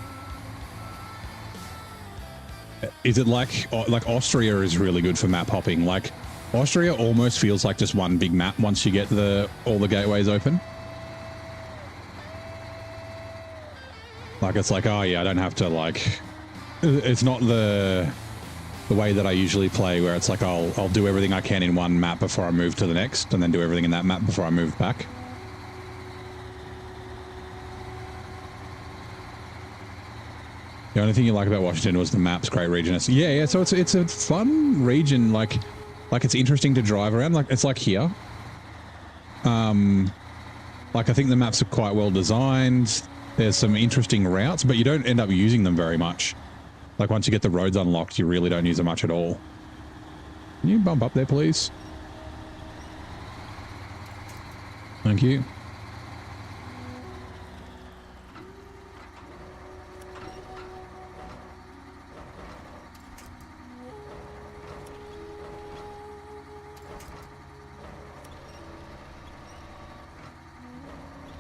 Speaker 1: Is it like Austria is really good for map hopping? Like Austria almost feels like just one big map once you get all the gateways open. Like, it's like, oh yeah, I don't have to, like... It's not the way that I usually play, where it's like, I'll do everything I can in one map before I move to the next, and then do everything in that map before I move back. The only thing you like about Washington was the map's great regionness. Yeah, so it's a fun region, like it's interesting to drive around. Like, it's like here. Like, I think the maps are quite well designed. There's some interesting routes, but you don't end up using them very much. Like, once you get the roads unlocked, you really don't use them much at all. Can you bump up there, please? Thank you.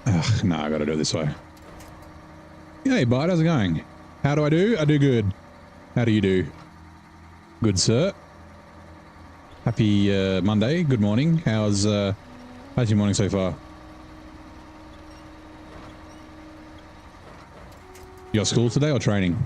Speaker 1: Ugh, no, I gotta do it this way. Hey, bud, how's it going? How do I do? I do good. How do you do? Good, sir. Happy Monday. Good morning. How's your morning so far? You got school today or training?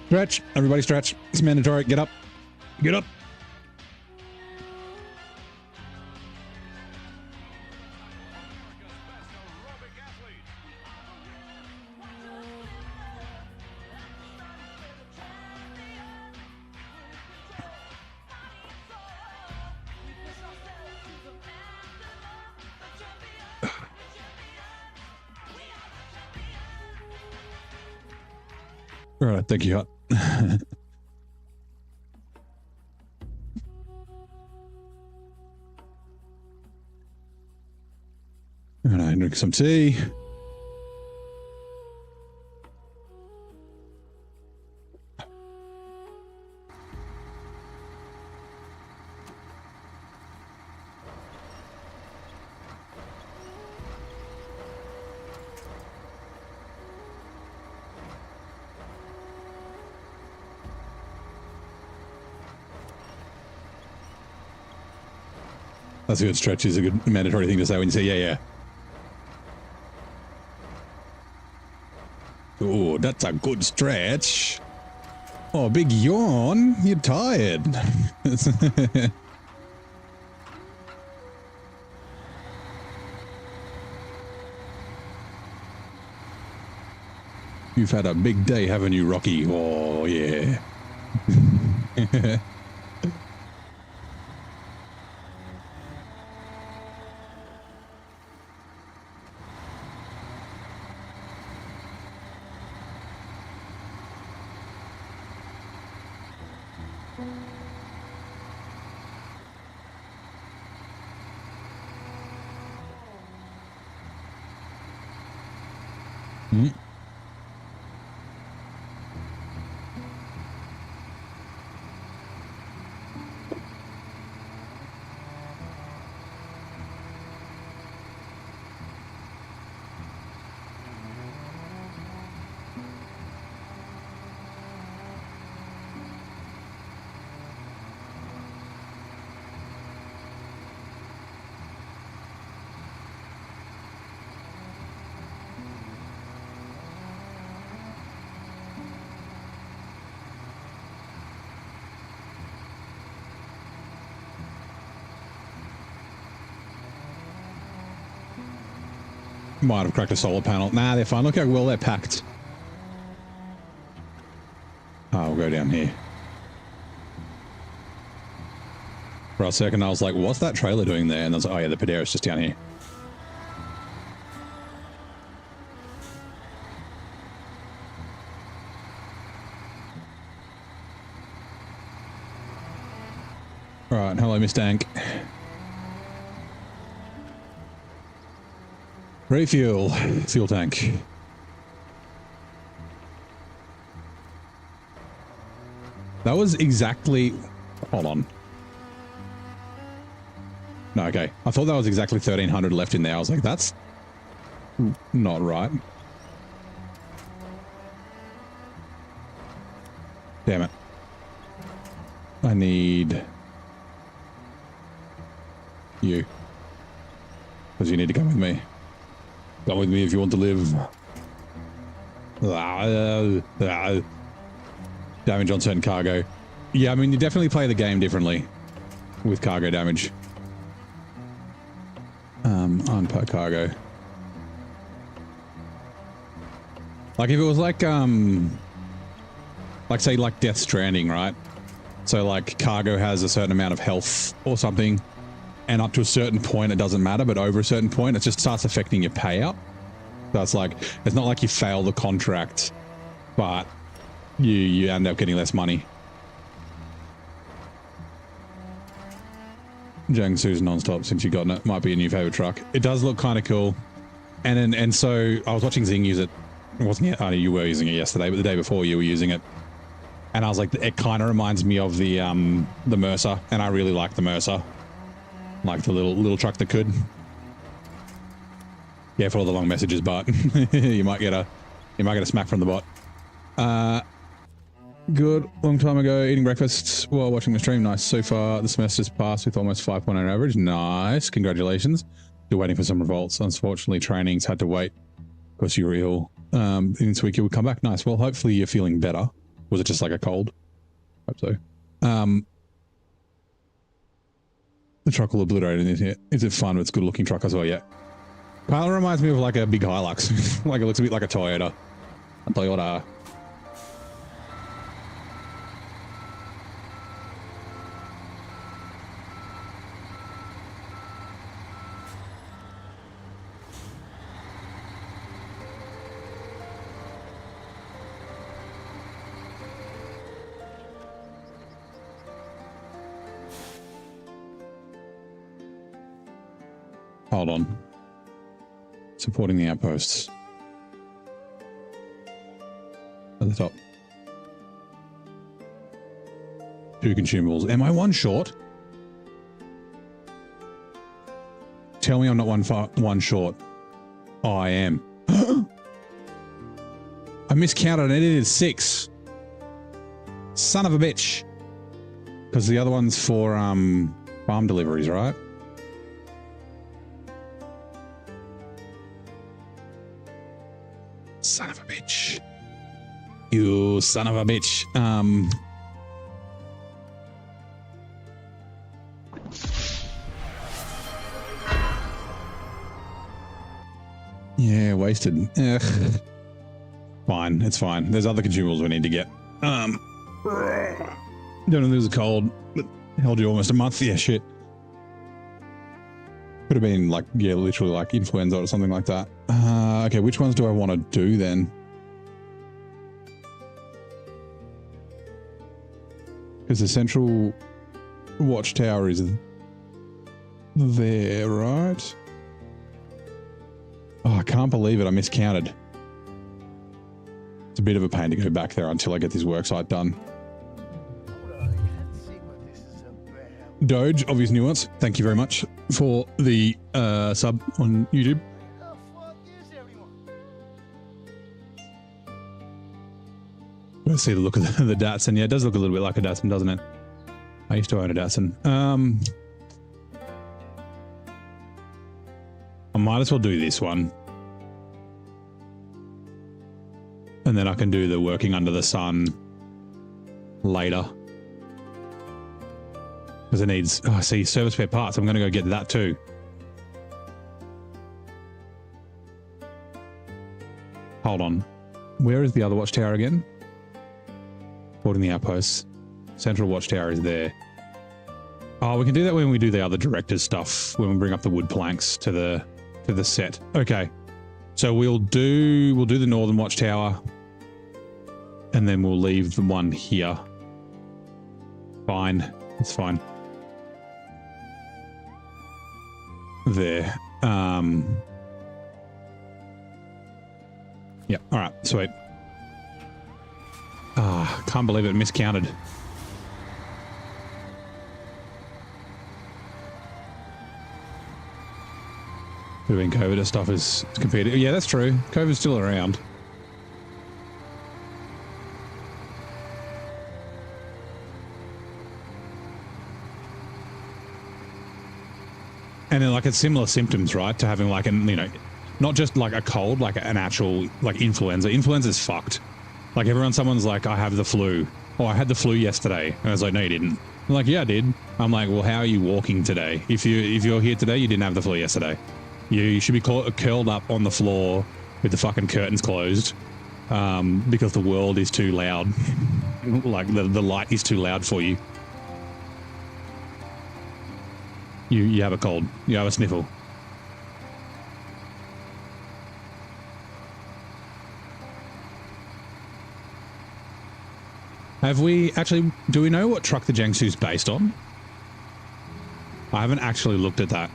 Speaker 1: Stretch. Everybody stretch. It's mandatory. Get up. Get up. All right. Thank you, Hot. All right, drink some tea. That's a good stretch. Is a good mandatory thing to say when you say, yeah, yeah. Oh, that's a good stretch. Oh, big yawn. You're tired. You've had a big day, haven't you, Rocky? Oh, yeah. Might have cracked a solar panel. Nah, they're fine. Look how well they're packed. Oh, we'll go down here. For a second, I was like, what's that trailer doing there? And I was like, oh yeah, the Padero's just down here. All right, hello, Miss Dank. Refuel, fuel tank. That was exactly, hold on. No, okay. I thought that was exactly 1,300 left in there. I was like, that's not right. Damn it. I need you. Because you need to come with me. Come with me if you want to live. Damage on certain cargo. Yeah, I mean, you definitely play the game differently with cargo damage. Unpack cargo. Like if it was like say like Death Stranding, right? So like cargo has a certain amount of health or something, and up to a certain point it doesn't matter, but over a certain point it just starts affecting your payout. So it's like, it's not like you fail the contract, but you end up getting less money. Jiangsu's non-stop since you've gotten it. Might be a new favorite truck. It does look kind of cool. And so I was watching Zing use it. It wasn't yet. I know you were using it yesterday, but the day before you were using it. And I was like, it kind of reminds me of the Mercer, and I really like the Mercer. Like the little truck that could. Yeah, for all the long messages, but you might get a smack from the bot. Good. Long time ago, eating breakfast while watching the stream. Nice. So far, the semester's passed with almost 5.0 average. Nice. Congratulations. Still waiting for some results. Unfortunately, training's had to wait because you were ill. This week you would come back. Nice. Well, hopefully you're feeling better. Was it just like a cold? Hope so. The truck will obliterate in here. Is it fun? It's a good looking truck as well. Yeah. Kind of reminds me of like a big Hilux. Like it looks a bit like a Toyota. A Toyota. Hold on. Supporting the outposts. At the top. 2 consumables. Am I one short? Tell me I'm not one short. Oh, I am. I miscounted and it is 6. Son of a bitch. Because the other one's for farm deliveries, right? Son of a bitch. You son of a bitch. Yeah, wasted. Ugh. Fine, it's fine. There's other consumables we need to get. Don't know if there's a cold, but held you almost a month. Yeah, shit. Could have been like, yeah, literally like influenza or something like that. Okay, which ones do I want to do then? Because the central watchtower is there, right? Oh, I can't believe it. I miscounted. It's a bit of a pain to go back there until I get this worksite done. Doge, obvious nuance. Thank you very much for the sub on YouTube. Let's see the look of the Datsun. Yeah, it does look a little bit like a Datsun, doesn't it? I used to own a Datsun. I might as well do this one. And then I can do the working under the sun later. Because it needs, oh, I see, service spare parts. I'm going to go get that too. Hold on. Where is the other watchtower again? Boarding the outposts. Central watchtower is there. Oh, we can do that when we do the other director's stuff, when we bring up the wood planks to the set. Okay. So we'll do the northern watchtower, and then we'll leave the one here. Fine. It's fine. There. Yeah, all right, sweet. Ah, can't believe it miscounted. Could have been COVID. This stuff is competing. Yeah, that's true. COVID's still around. And then like it's similar symptoms, right? To having like an, you know, not just like a cold, like an actual like influenza. Influenza's fucked. Like someone's like, I have the flu. oh, I had the flu yesterday. And I was like, no, you didn't. I'm like, yeah, I did. I'm like, well, how are you walking today? If you're here today, you didn't have the flu yesterday. You should be curled up on the floor with the fucking curtains closed because the world is too loud. Like the light is too loud for you. You have a cold. You have a sniffle. Have we actually, do we know what truck the Jiangsu's based on? I haven't actually looked at that.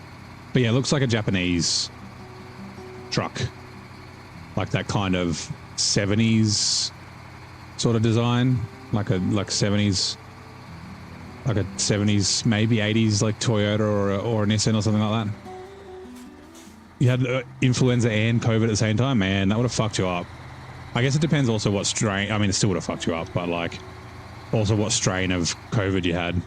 Speaker 1: But yeah, it looks like a Japanese truck. Like that kind of 70s sort of design. Like 70s, like a 70s, maybe 80s, like Toyota or a Nissan or something like that. You had influenza and COVID at the same time, man, that would have fucked you up. I guess it depends also what strain, I mean, it still would have fucked you up, but like, also what strain of COVID you had.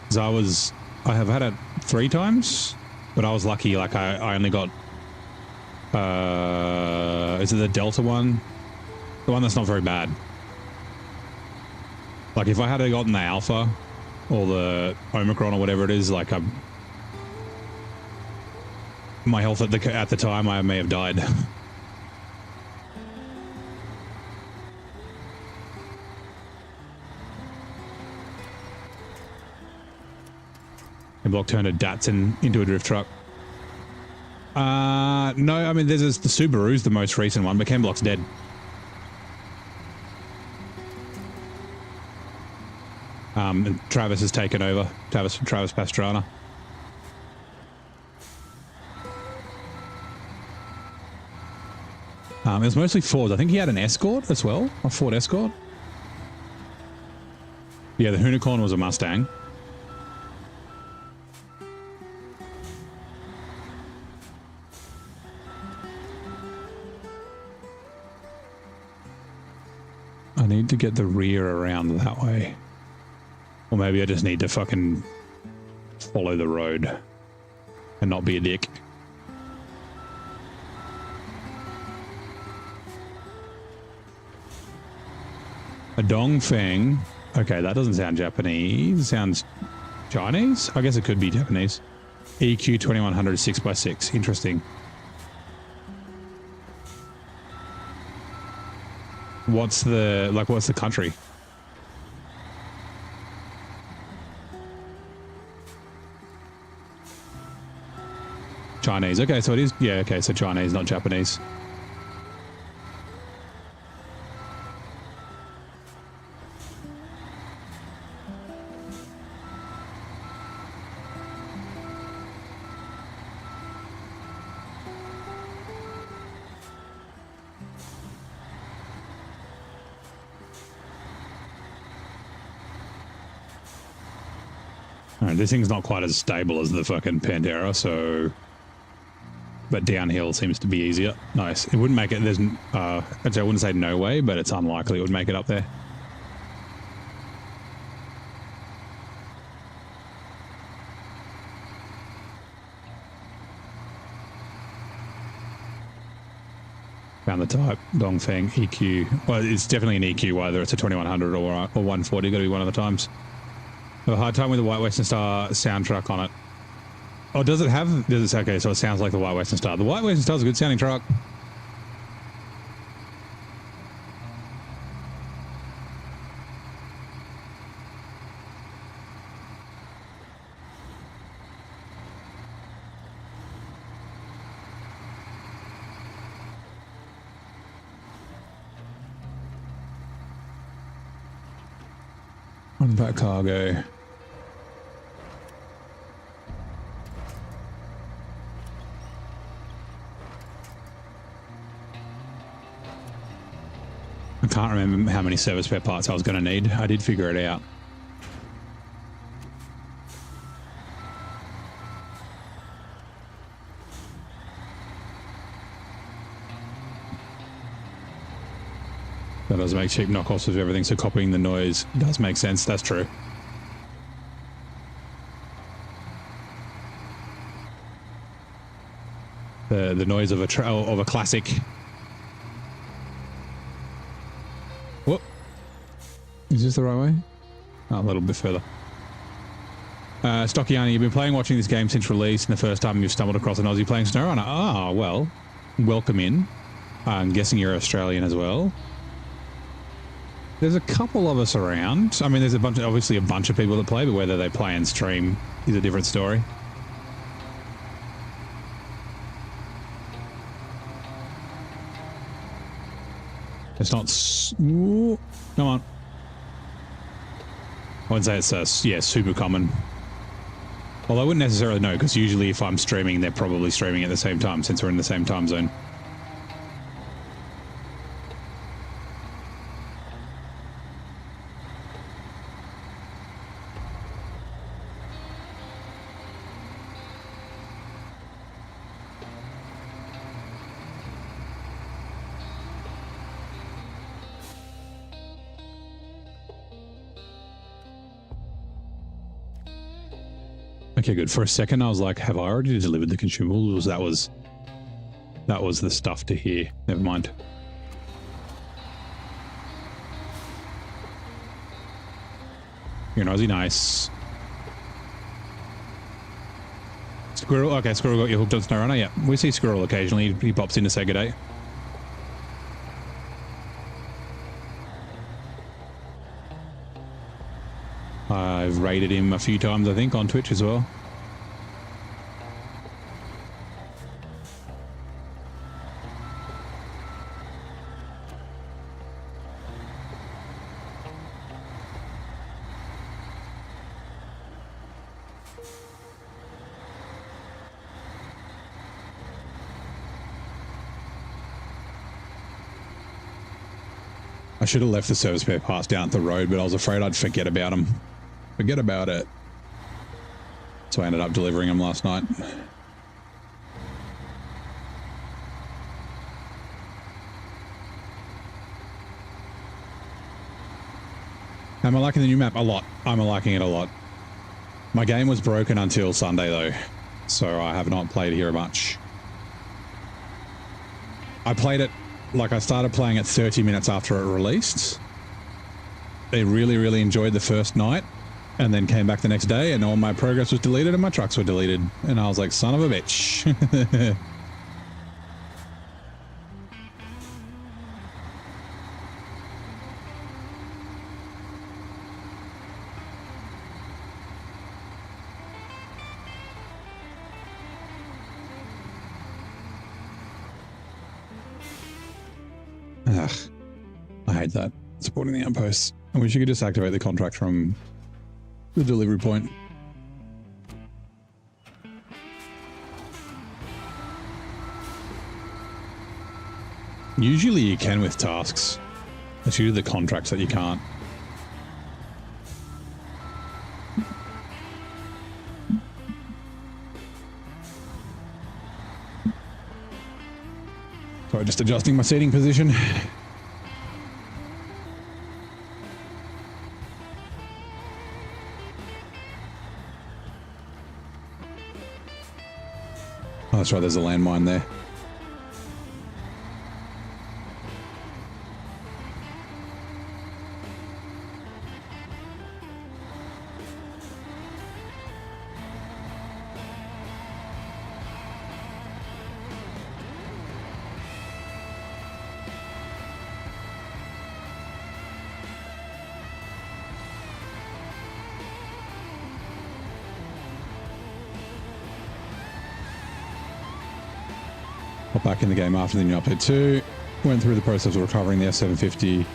Speaker 1: Because I have had it 3 times, but I was lucky, like I only got, is it the Delta one? The one that's not very bad. Like if I had gotten the Alpha or the Omicron or whatever it is, like my health at the time, I may have died. A block turned a Datsun into a drift truck. No, I mean, the Subaru's the most recent one, but Ken Block's dead. And Travis has taken over. Travis Pastrana. It was mostly Fords. I think he had an Escort as well, a Ford Escort. Yeah, the Unicorn was a Mustang. I need to get the rear around that way. Or maybe I just need to fucking follow the road and not be a dick. A Dongfeng. Okay, that doesn't sound Japanese. It sounds Chinese? I guess it could be Japanese. EQ 2100 6x6. Interesting. What's the country? Chinese. Okay, so it is. Yeah, okay, so Chinese, not Japanese. Alright, this thing's not quite as stable as the fucking Pantera, so... But downhill seems to be easier. Nice. It wouldn't make it, there's... actually, I wouldn't say no way, but it's unlikely it would make it up there. Found the type. Dongfeng EQ. Well, it's definitely an EQ, whether it's a 2100 or 140. Got to be one of the times. I have a hard time with the White Western Star soundtrack on it. Oh, does it have... Does it, okay, so it sounds like the White Western Star. The White Western Star is a good sounding truck. Unpack cargo. I can't remember how many service spare parts I was going to need. I did figure it out. That does make cheap knockoffs of everything, so copying the noise does make sense. That's true. The noise of a classic Is this the right way? Oh, a little bit further. Stockiani, you've been playing watching this game since release, and the first time you've stumbled across an Aussie playing SnowRunner. Ah, well, welcome in. I'm guessing you're Australian as well. There's a couple of us around. I mean, there's obviously a bunch of people that play, but whether they play and stream is a different story. It's not... Ooh, come on. I wouldn't say it's, yeah, super common. Although I wouldn't necessarily know, because usually if I'm streaming, they're probably streaming at the same time, since we're in the same time zone. Okay, good. For a second, I was like, have I already delivered the consumables? That was the stuff to hear. Never mind. You're an Aussie, nice. Squirrel, okay, Squirrel got you hooked on SnowRunner, yeah. We see Squirrel occasionally. He pops in to say good day. I've raided him a few times, I think, on Twitch as well. I should have left the service spare parts down at the road, but I was afraid I'd forget about them. Forget about it. So I ended up delivering them last night. Am I liking the new map? A lot. I'm liking it a lot. My game was broken until Sunday though, so I have not played here much. I played it, like I started playing it 30 minutes after it released. I really enjoyed the first night, and then came back the next day and all my progress was deleted and my trucks were deleted. And I was like, son of a bitch. Ugh, I hate that. Supporting the outposts. I wish you could just activate the contract from the delivery point. Usually you can with tasks. It's usually the contracts that you can't. Sorry, just adjusting my seating position. Oh, that's right, there's a landmine there. Got back in the game after the new update 2. Went through the process of recovering the S750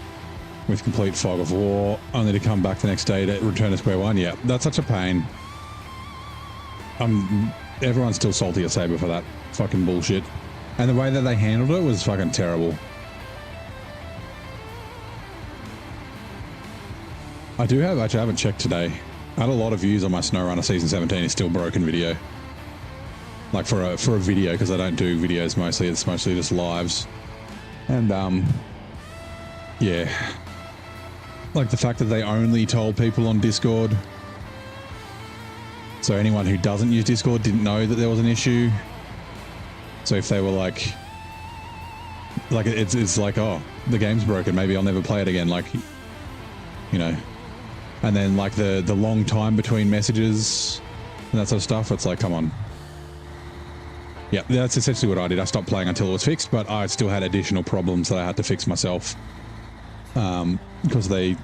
Speaker 1: with complete fog of war, only to come back the next day to return to square one. Yeah, that's such a pain. Everyone's still salty at Saber for that fucking bullshit. And the way that they handled it was fucking terrible. Actually, I haven't checked today. I had a lot of views on my SnowRunner Season 17 is still broken video. Like for a video, because I don't do videos mostly, it's mostly just lives. And yeah. Like the fact that they only told people on Discord. So anyone who doesn't use Discord didn't know that there was an issue. So if they were like it's like, oh, the game's broken, maybe I'll never play it again. Like, you know. And then like the long time between messages and that sort of stuff, it's like, come on. Yeah, that's essentially what I did. I stopped playing until it was fixed, but I still had additional problems that I had to fix myself. Because they,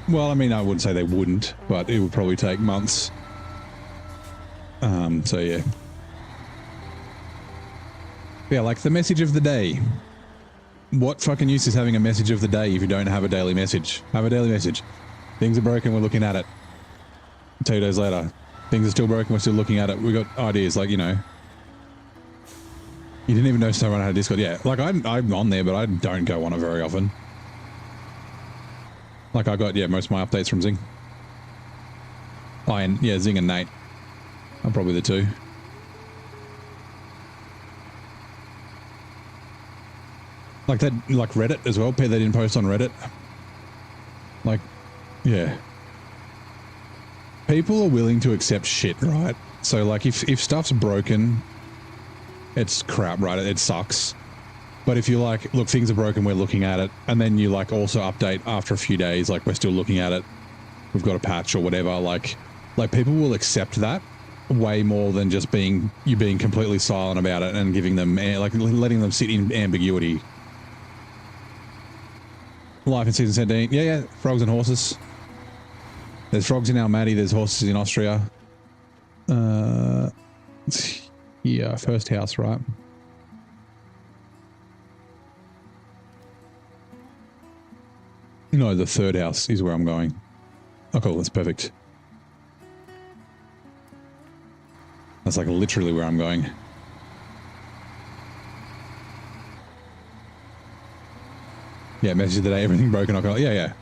Speaker 1: well, I mean, I wouldn't say they wouldn't, but it would probably take months. So yeah. Yeah, like the message of the day. What fucking use is having a message of the day if you don't have a daily message? Have a daily message. Things are broken, we're looking at it. 2 days later, things are still broken, we're still looking at it. We got ideas, like, you know. You didn't even know SnowRunner had a Discord. Yeah, like I'm on there, but I don't go on it very often. Like I got, yeah, most of my updates from Zing. Oh, and yeah, Zing and Nate. I'm probably the two. Like that, like Reddit as well. They didn't post on Reddit. Like, yeah. People are willing to accept shit, right? So like if stuff's broken, it's crap, right? It sucks. But if you like, look, things are broken, we're looking at it. And then you like also update after a few days, like we're still looking at it. We've got a patch or whatever. Like people will accept that way more than just being completely silent about it and giving them, like letting them sit in ambiguity. Life in season 17. Yeah, frogs and horses. There's frogs in Almaty, there's horses in Austria. Yeah, first house, right? No, the third house is where I'm going. Oh, cool, that's perfect. That's like literally where I'm going. Yeah, message of the day, everything broken. Yeah.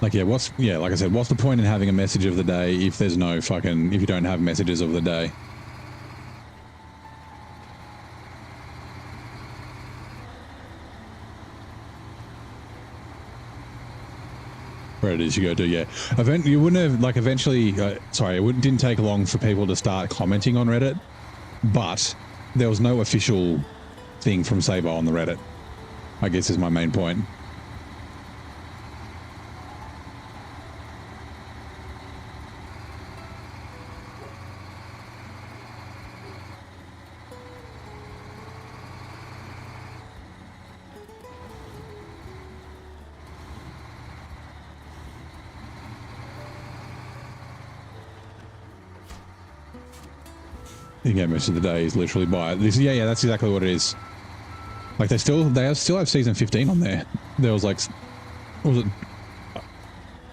Speaker 1: Like, yeah, like I said, what's the point in having a message of the day if there's no fucking, if you don't have messages of the day? Where it is you go to, yeah. You wouldn't have, like, eventually, sorry, it didn't take long for people to start commenting on Reddit, but there was no official thing from Saber on the Reddit, I guess is my main point. The game most of the day is literally buy this. Yeah, that's exactly what it is. Like they still have season 15 on there. There was like, what was it?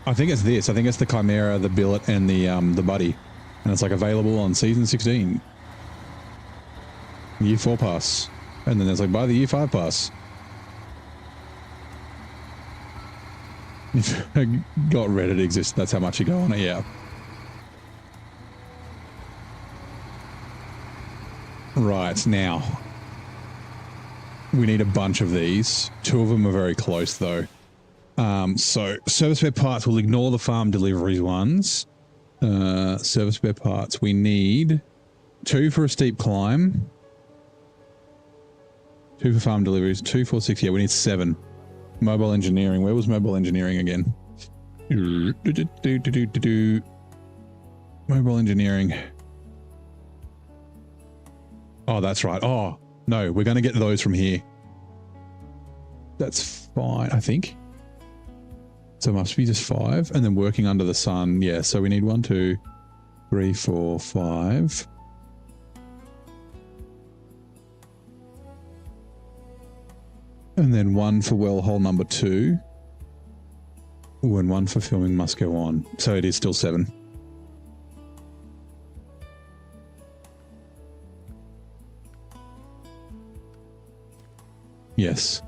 Speaker 1: I think it's this. I think it's the Chimera, the Billet, and the Buddy, and it's like available on season 16. Year 4 pass, and then there's like buy the Year 5 pass. If got Reddit exists, that's how much you go on it. Yeah. Right, now, we need a bunch of these. 2 of them are very close, though. So, service spare parts, we'll ignore the farm deliveries ones. Service spare parts, we need 2 for a steep climb. 2 for farm deliveries, 2, 4, 6, yeah, we need 7. Mobile engineering, where was mobile engineering again? Mobile engineering. Oh, that's right. Oh, no, we're going to get those from here. That's fine, I think. So it must be just 5. And then working under the sun. Yeah, so we need 1, 2, 3, 4, 5. And then 1 for well hole number 2. Ooh, and 1 for filming must go on. So it is still 7. Yes.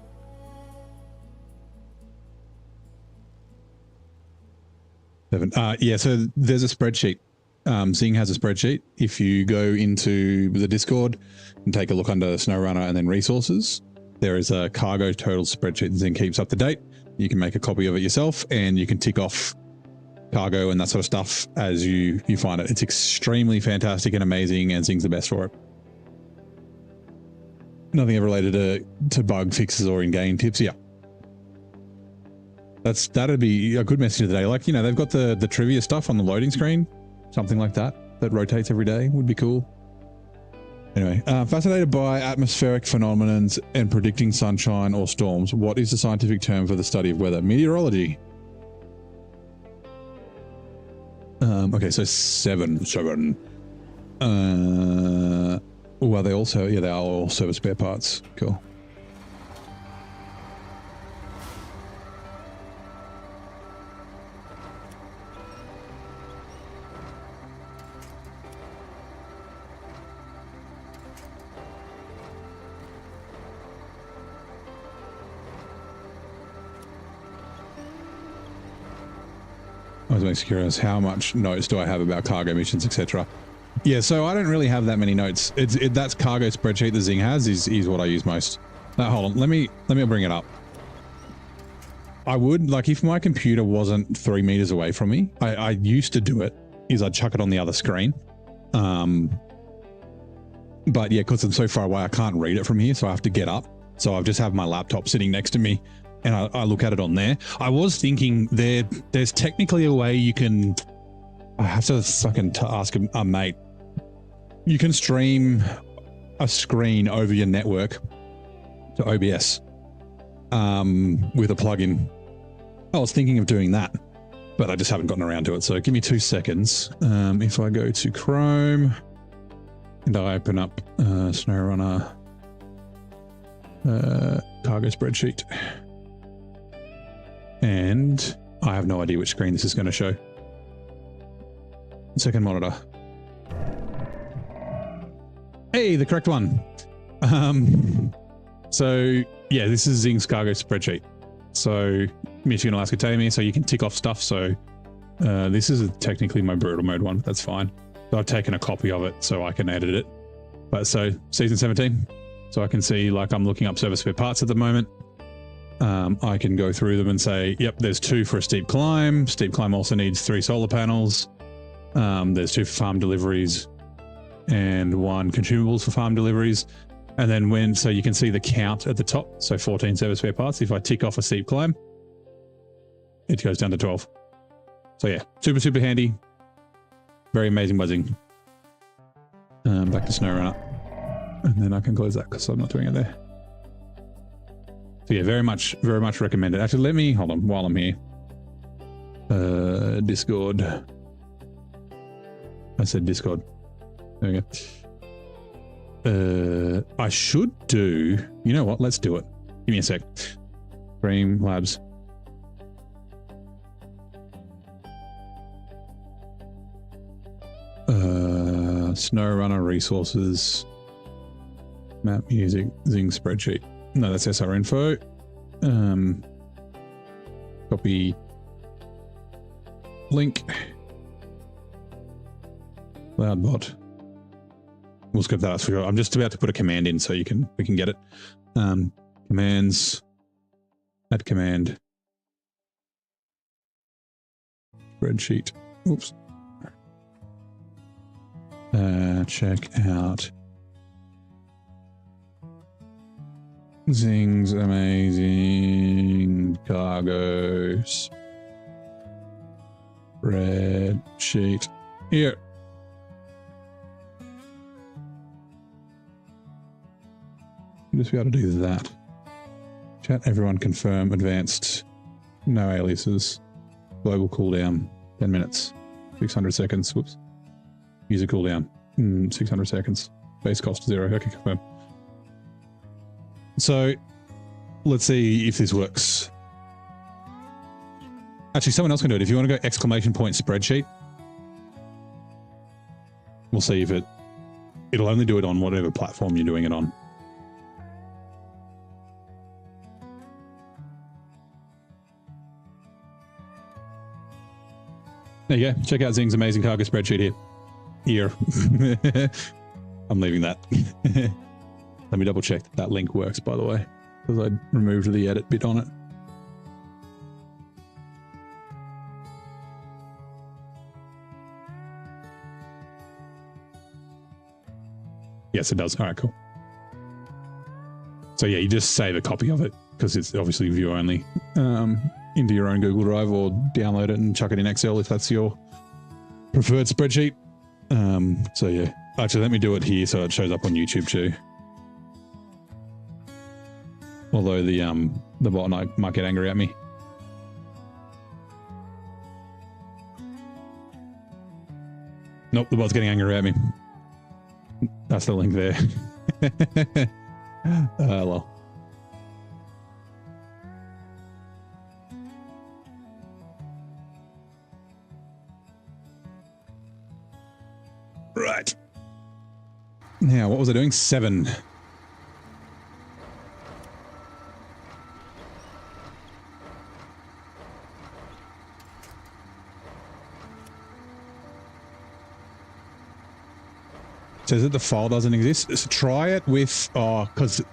Speaker 1: Yeah, so there's a spreadsheet. Zing has a spreadsheet. If you go into the Discord and take a look under SnowRunner and then resources, there is a cargo total spreadsheet that Zing keeps up to date. You can make a copy of it yourself, and you can tick off cargo and that sort of stuff as you find it. It's extremely fantastic and amazing, and Zing's the best for it. Nothing ever related to bug fixes or in-game tips. Yeah. That'd be a good message of the day. Like, you know, they've got the trivia stuff on the loading screen, something like that rotates every day would be cool. Anyway, fascinated by atmospheric phenomena and predicting sunshine or storms. What is the scientific term for the study of weather? Meteorology. Okay, so seven. Well, they also, yeah, they are all service spare parts. Cool. I was most curious, how much notes do I have about cargo missions, etc.? Yeah, so I don't really have that many notes. That's cargo spreadsheet that Zing has is what I use most. Now, hold on, let me bring it up. I would, like, if my computer wasn't 3 meters away from me, I used to do it, is I'd chuck it on the other screen. But yeah, because I'm so far away, I can't read it from here, so I have to get up. So I just have my laptop sitting next to me, and I look at it on there. I was thinking there's technically a way you can, I have to fucking ask a mate. You can stream a screen over your network to OBS with a plugin. I was thinking of doing that, but I just haven't gotten around to it. So give me 2 seconds. If I go to Chrome and I open up SnowRunner cargo spreadsheet, and I have no idea which screen this is going to show. Second monitor. Hey, the correct one. So yeah, this is Zing's cargo spreadsheet. So Michigan, Alaska, Tammy, so you can tick off stuff. So this is technically my brutal mode one. That's fine. So I've taken a copy of it so I can edit it. But so season 17. So I can see, like, I'm looking up service spare parts at the moment. I can go through them and say, yep, there's 2 for a steep climb. Steep climb also needs 3 solar panels. There's 2 for farm deliveries and 1 consumables for farm deliveries. And then so you can see the count at the top. So 14 service spare parts. If I tick off a steep climb, it goes down to 12. So yeah, super, super handy. Very amazing buzzing. Back to SnowRunner. And then I can close that because I'm not doing it there. So yeah, very much recommended. Actually, let me, hold on, while I'm here. Discord. I said Discord. There we go. I should do, you know what, let's do it. Give me a sec. Stream Labs. SnowRunner resources. Map music, Zing spreadsheet. No, that's SR info. Copy link. Loudbot. We'll skip that. I'm just about to put a command in so we can get it. Commands. Add command. Spreadsheet. Oops. Check out Zing's amazing cargo spreadsheet. Here. Just be able to do that. Chat, everyone confirm, advanced, no aliases, global cooldown, 10 minutes, 600 seconds, whoops. User cooldown, 600 seconds, base cost 0, okay, confirm. So let's see if this works. Actually, someone else can do it. If you want to go exclamation point spreadsheet, we'll see if it'll only do it on whatever platform you're doing it on. There you go. Check out Zing's amazing cargo spreadsheet here. I'm leaving that. Let me double check that link works, by the way. because I removed the edit bit on it. Yes, it does. All right, cool. So yeah, you just save a copy of it because it's obviously view only into your own Google Drive, or download it and chuck it in Excel if that's your preferred spreadsheet. So yeah, actually let me do it here so it shows up on YouTube too. Although the bot might get angry at me. Nope, the bot's getting angry at me. That's the link there. Well. Right. Now, what was I doing? 7. Says that the file doesn't exist. So try it with, because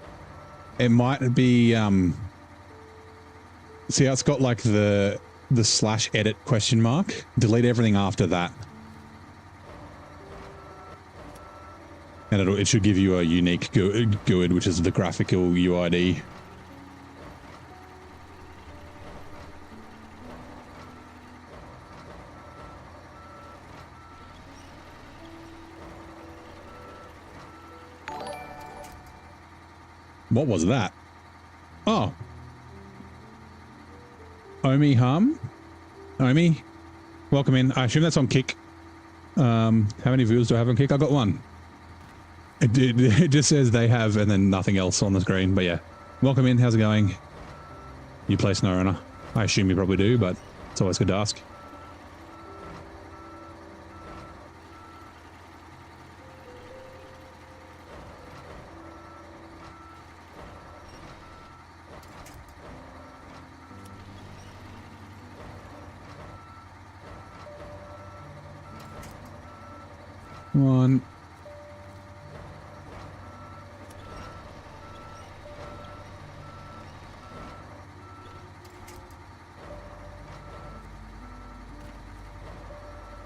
Speaker 1: it might be, see how it's got like the /edit question mark? Delete everything after that. And it should give you a unique GUID, which is the graphical UID. What was that? Oh. Omi Hum? Omi? Welcome in. I assume that's on Kick. How many viewers do I have on Kick? I got 1. It just says they have and then nothing else on the screen. But yeah. Welcome in. How's it going? You play SnowRunner? I assume you probably do, but it's always good to ask. One.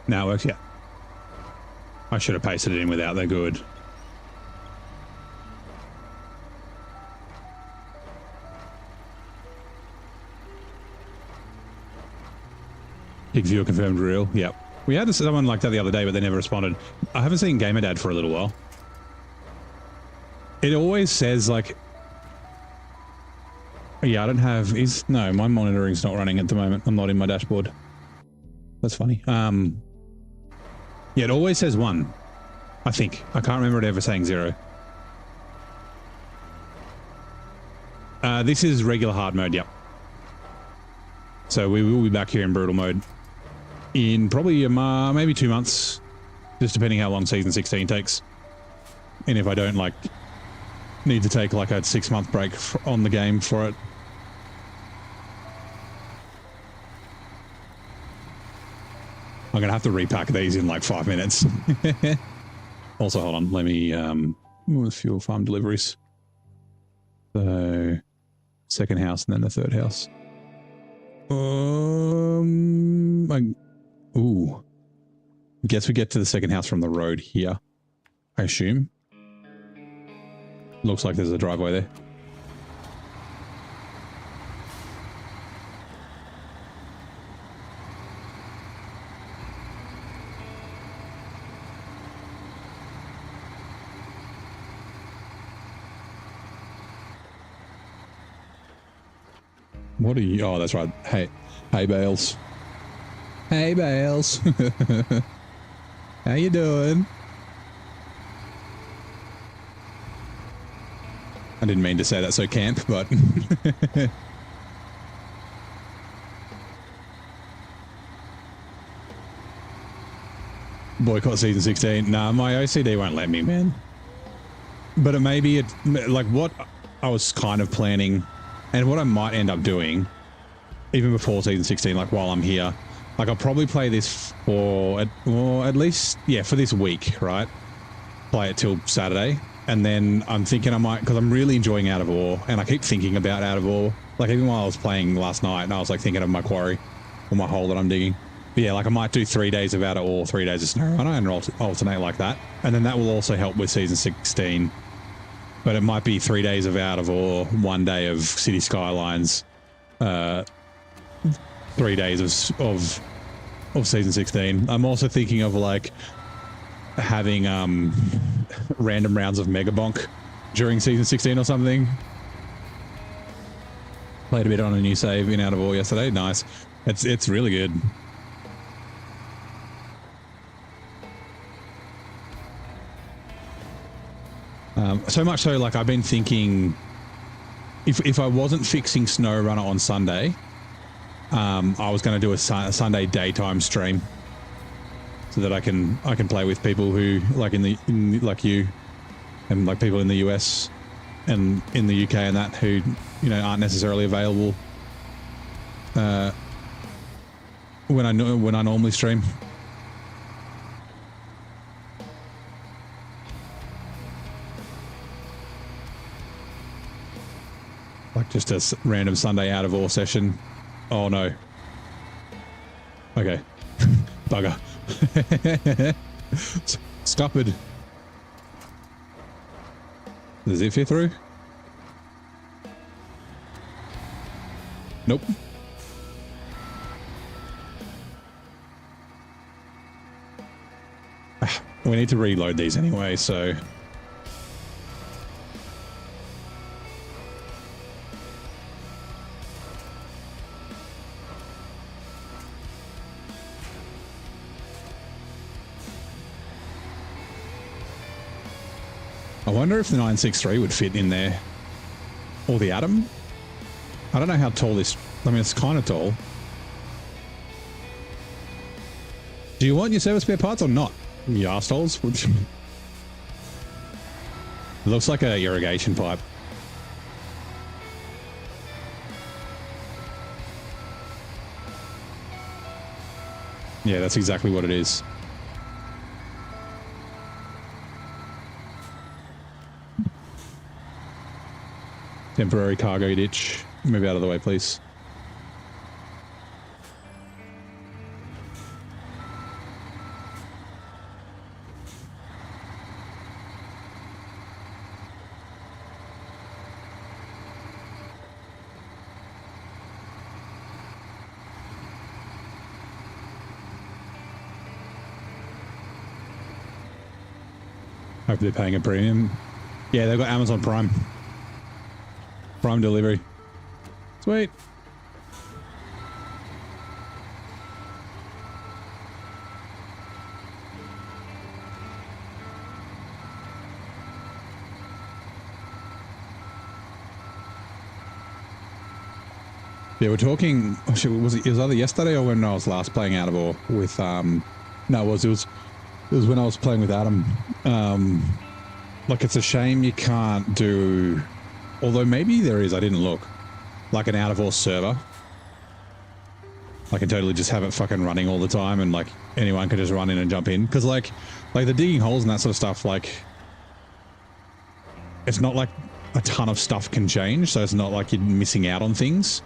Speaker 1: Now it works, yeah. I should have pasted it in without the GUID. Big viewer confirmed real, yep. We had someone like that the other day, but they never responded. I haven't seen GamerDad for a little while. It always says like, yeah, I don't have, no, my monitoring's not running at the moment. I'm not in my dashboard. That's funny. Yeah, it always says 1, I think. I can't remember it ever saying 0. This is regular hard mode, yep. So we will be back here in brutal mode in probably maybe 2 months, just depending how long season 16 takes. And if I don't like need to take like a 6-month break on the game for it. I'm gonna have to repack these in like 5 minutes. Also, hold on, let me fuel farm deliveries. So second house and then the third house. Ooh. Guess we get to the second house from the road here, I assume. Looks like there's a driveway there. What are you? Oh, that's right. Hey Bales. Hey Bales. How you doing? I didn't mean to say that so camp, but boycott season 16. Nah, my OCD won't let me, man. But it may be like what I was kind of planning, and what I might end up doing, even before season 16, like while I'm here, like I'll probably play this for, or at least, yeah, for this week, right? Play it till Saturday, And then I'm thinking I might, because I'm really enjoying Out of Ore, and I keep thinking about Out of Ore. Like even while I was playing last night, and I was like thinking of my quarry or my hole that I'm digging. But yeah, like I might do 3 days of Out of Ore, 3 days of SnowRunner, and alternate like that. And then that will also help with season 16. But it might be 3 days of Out of Ore, 1 day of City Skylines, 3 days of season 16. I'm also thinking of like having random rounds of Mega Bonk during season 16 or something. Played a bit on a new save in Out of Ore yesterday. Nice. It's really good. So much so, like I've been thinking, if I wasn't fixing SnowRunner on Sunday, I was going to do a Sunday daytime stream, so that I can play with people who like like you, and like people in the US and in the UK and that who aren't necessarily available when I normally stream. Like just a random Sunday Out of Ore session. Oh no. Okay. Bugger. Scuppered. Does it fit through? Nope. We need to reload these anyway, so... I wonder if the 963 would fit in there. Or the Atom. I don't know how tall this... I mean, it's kind of tall. Do you want your service spare parts or not? You arseholes? It looks like a irrigation pipe. Yeah, that's exactly what it is. Temporary cargo ditch. Move out of the way, please. Hope they're paying a premium. Yeah, they've got Amazon Prime. Prime delivery. Sweet. Yeah, we're talking. Oh shit, it was either yesterday or when I was last playing Out of Ore with no, it was when I was playing with Adam. Like it's a shame you can't do. Although maybe there is, I didn't look. Like an Out of Ore server. I can totally just have it fucking running all the time and like anyone can just run in and jump in. Because like the digging holes and that sort of stuff, like it's not like a ton of stuff can change. So it's not like you're missing out on things.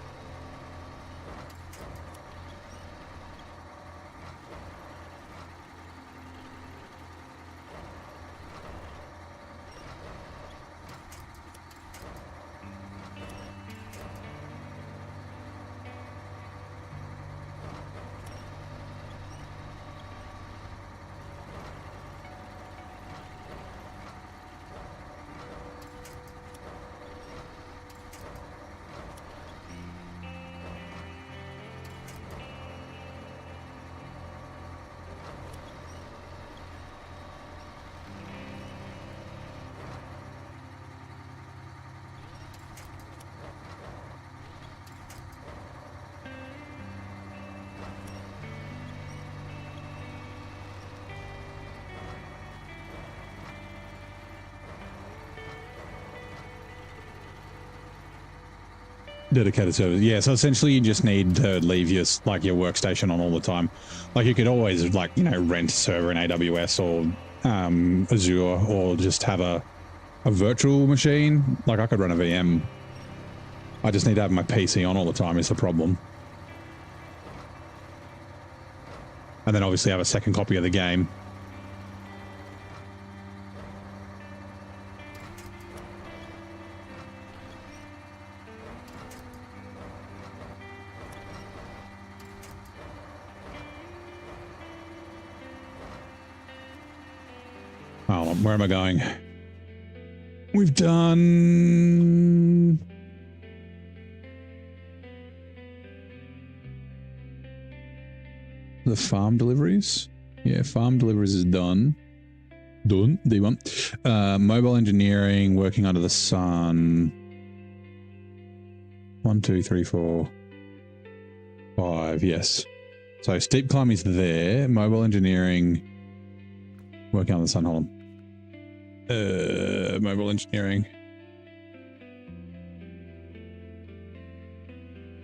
Speaker 1: Dedicated servers. Yeah, so essentially you just need to leave your workstation on all the time. Like you could always rent a server in AWS or Azure, or just have a a virtual machine, like I could run a VM. I just need to have my PC on all the time is the problem. And then obviously have a second copy of the game. Hold on, where am I going? We've done... the farm deliveries? Yeah, farm deliveries is done. Done, D1. Mobile engineering, working under the sun. 1, 2, 3, 4, 5, yes. So steep climb is there. Mobile engineering, working under the sun, hold on. Mobile engineering.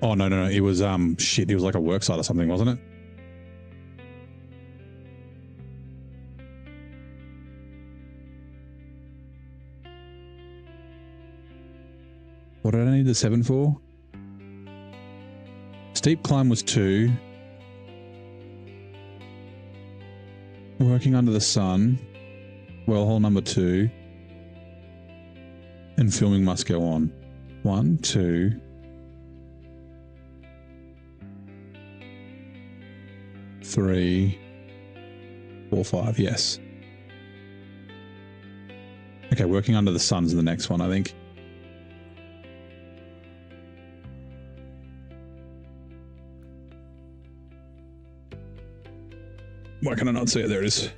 Speaker 1: Oh, no. It was, shit, it was like a worksite or something, wasn't it? What did I need the 7 for? Steep climb was 2. Working under the sun. Well hole number 2. And filming must go on. 1, 2. 3, 4, 5, yes. Okay, working under the sun's the next one, I think. Why can I not see it? There it is.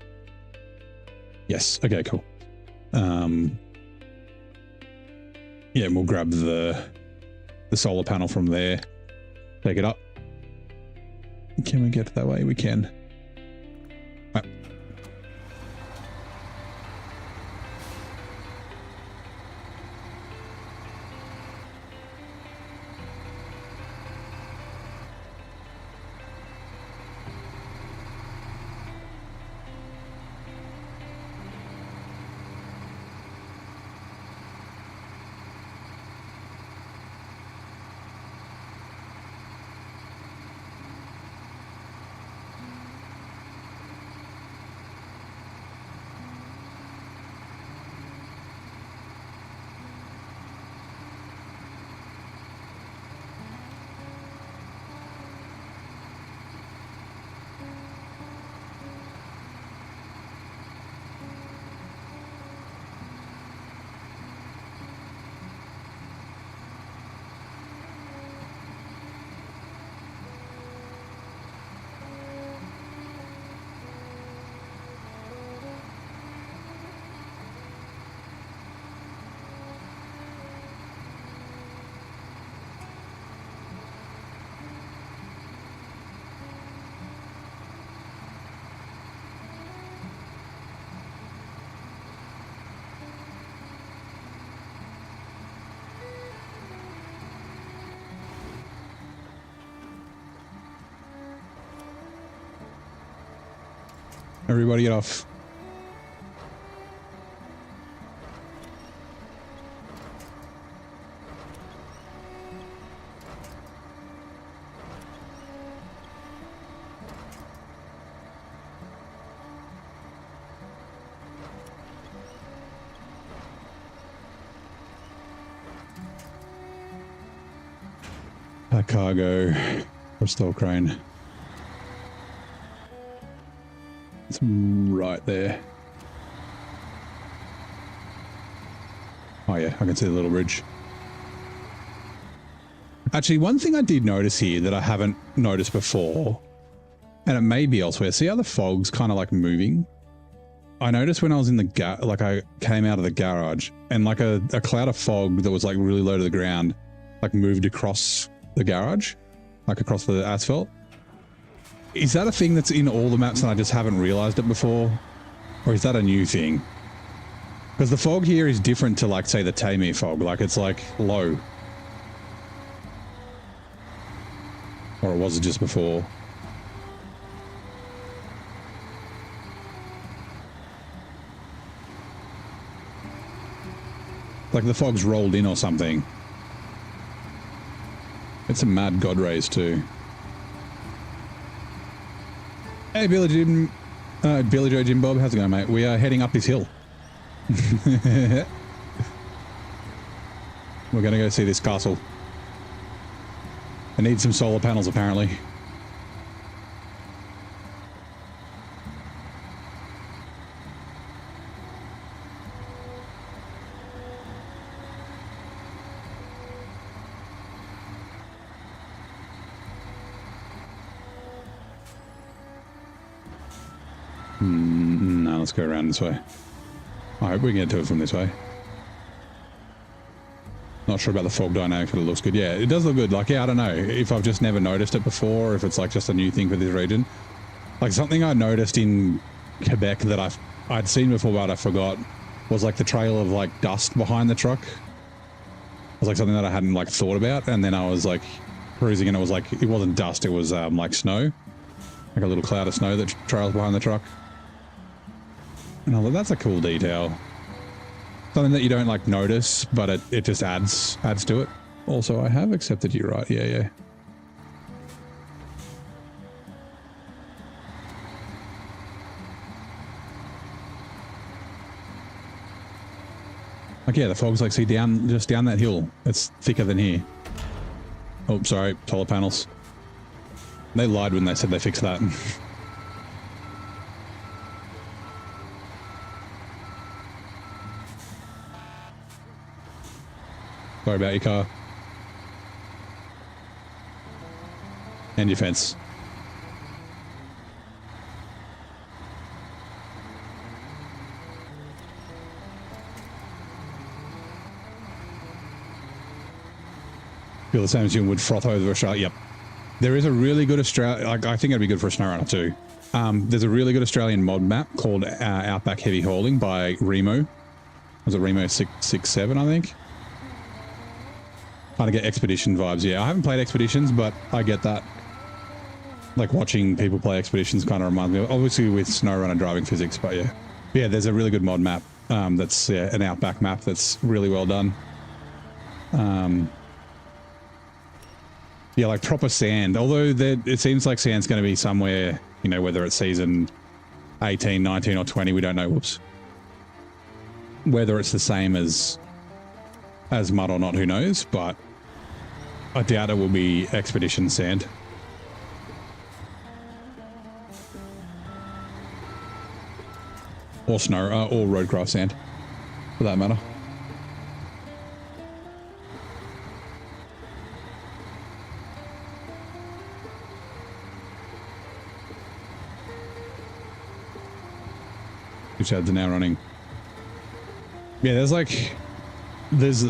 Speaker 1: Yes. Okay, cool. Yeah, we'll grab the solar panel from there. Take it up. Can we get that way? We can. Right. Everybody get off. A cargo or stall crane. It's right there. Oh yeah, I can see the little bridge. Actually, one thing I did notice here that I haven't noticed before, and it may be elsewhere, see how the fog's kind of like moving? I noticed when I was in the like I came out of the garage and like a cloud of fog that was like really low to the ground, like moved across the garage, like across the asphalt. Is that a thing that's in all the maps and I just haven't realized it before? Or is that a new thing? Because the fog here is different to like, say, the Tamir fog. Like it's like low. Or was it just before? Like the fog's rolled in or something. It's a mad god rays too. Hey, Billy Joe, Jim Bob, how's it going, mate? We are heading up this hill. We're going to go see this castle. I need some solar panels, apparently. No, let's go around this way. I hope we can get to it from this way. Not sure about the fog dynamic, but it looks good. Yeah, it does look good. Like, yeah, I don't know if I've just never noticed it before, or if it's like just a new thing for this region. Like something I noticed in Quebec that I'd seen before, but I forgot, was like the trail of like dust behind the truck. It was like something that I hadn't like thought about, and then I was like cruising, and it was like, it wasn't dust, it was like snow, like a little cloud of snow that trails behind the truck. And I thought, that's a cool detail. Something that you don't like notice, but it just adds to it. Also, I have accepted you, right? Yeah. Like, yeah, the fog's like, see, just down that hill. It's thicker than here. Oh, sorry, solar panels. They lied when they said they fixed that. Sorry about your car. And your fence. Feel the same as you would froth over Australia. Yep. There is a really good Australia. I think it'd be good for a SnowRunner too. There's a really good Australian mod map called Outback Heavy Hauling by Remo. Was it Remo 667, I think? Kind of get Expedition vibes. Yeah, I haven't played Expeditions, but I get that. Like watching people play Expeditions kind of reminds me of, obviously with SnowRunner driving physics, but yeah. Yeah, there's a really good mod map that's an Outback map that's really well done. Yeah, like proper sand. Although it seems like sand's going to be somewhere, you know, whether it's season 18, 19 or 20, we don't know. Whoops. Whether it's the same as mud or not, who knows, but I doubt it will be Expedition sand. Or snow, or roadcraft sand, for that matter. Which ads are now running. Yeah, there's,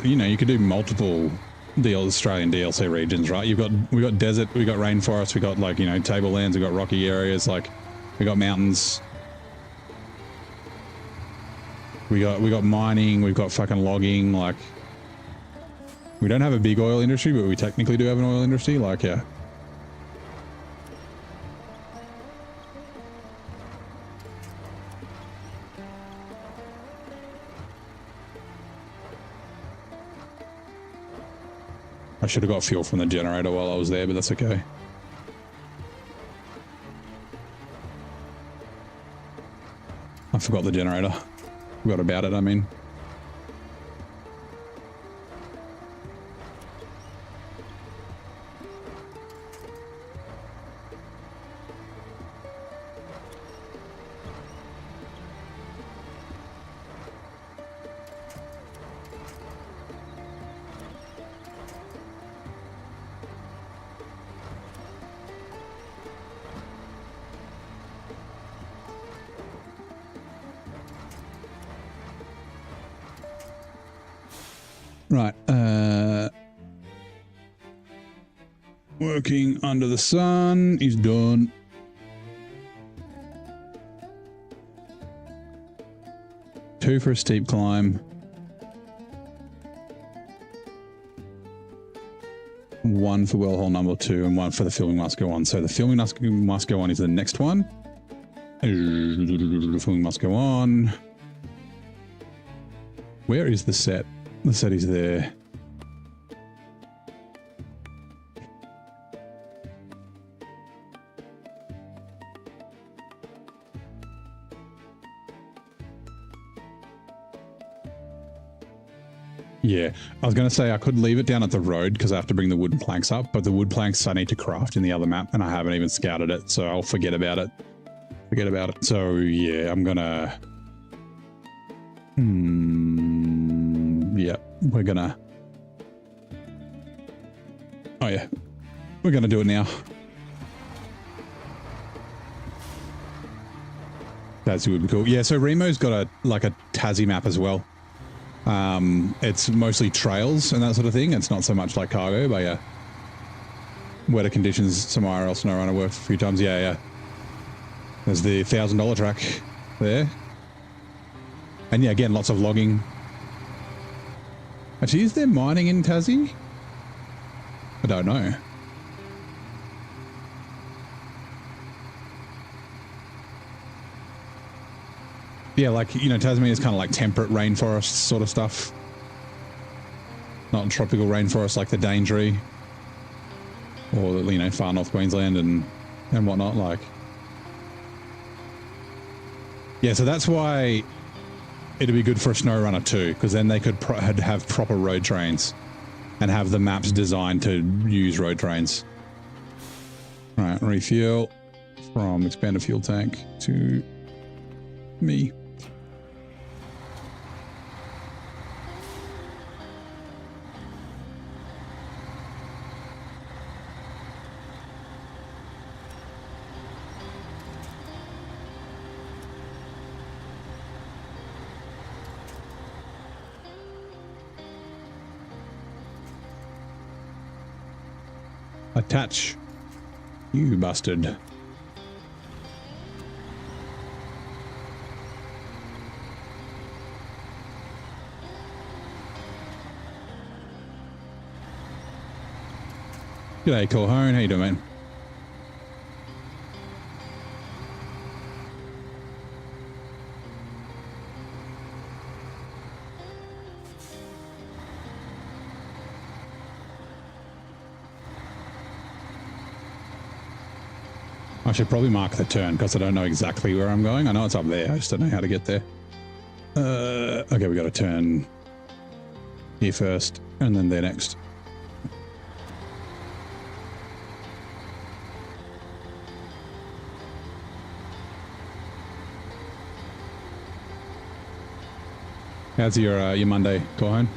Speaker 1: you know, you could do multiple Australian DLC regions, right? We got desert, we got rainforest, we got like, you know, tablelands, we got rocky areas, like we got mountains. We got mining, we've got fucking logging, like we don't have a big oil industry, but we technically do have an oil industry, like yeah. I should have got fuel from the generator while I was there, but that's okay. I forgot the generator. Forgot about it, I mean. Right, working under the sun is done. Two for a steep climb. One for wellhole number 2 and one for the filming must go on. So the filming must go on is the next one. The filming must go on. Where is the set? the setties there. Yeah, I was going to say I could leave it down at the road because I have to bring the wooden planks up, but the wood planks I need to craft in the other map and I haven't even scouted it, so I'll forget about it. So yeah, I'm gonna... yeah, we're gonna... Oh yeah, we're gonna do it now. Tassie would be cool. Yeah, so Remo's got a Tassie map as well. It's mostly trails and that sort of thing. It's not so much like cargo, but yeah. Wetter conditions somewhere else. SnowRunner worked a few times. Yeah. There's the $1,000 track there. And yeah, again, lots of logging. Actually, is there mining in Tassie? I don't know. Yeah, like, you know, Tasmania is kind of like temperate rainforest sort of stuff. Not tropical rainforest like the Daintree. Or, you know, far north Queensland and whatnot, like. Yeah, so that's why it'd be good for a SnowRunner too, because then they could have proper road trains and have the maps designed to use road trains. All right, refuel from expanded fuel tank to me. Attach, you bastard. G'day, Colhone. How you doing, man? I should probably mark the turn because I don't know exactly where I'm going. I know it's up there. I just don't know how to get there. Okay, we got to turn here first and then there next. How's your Monday, Colhone?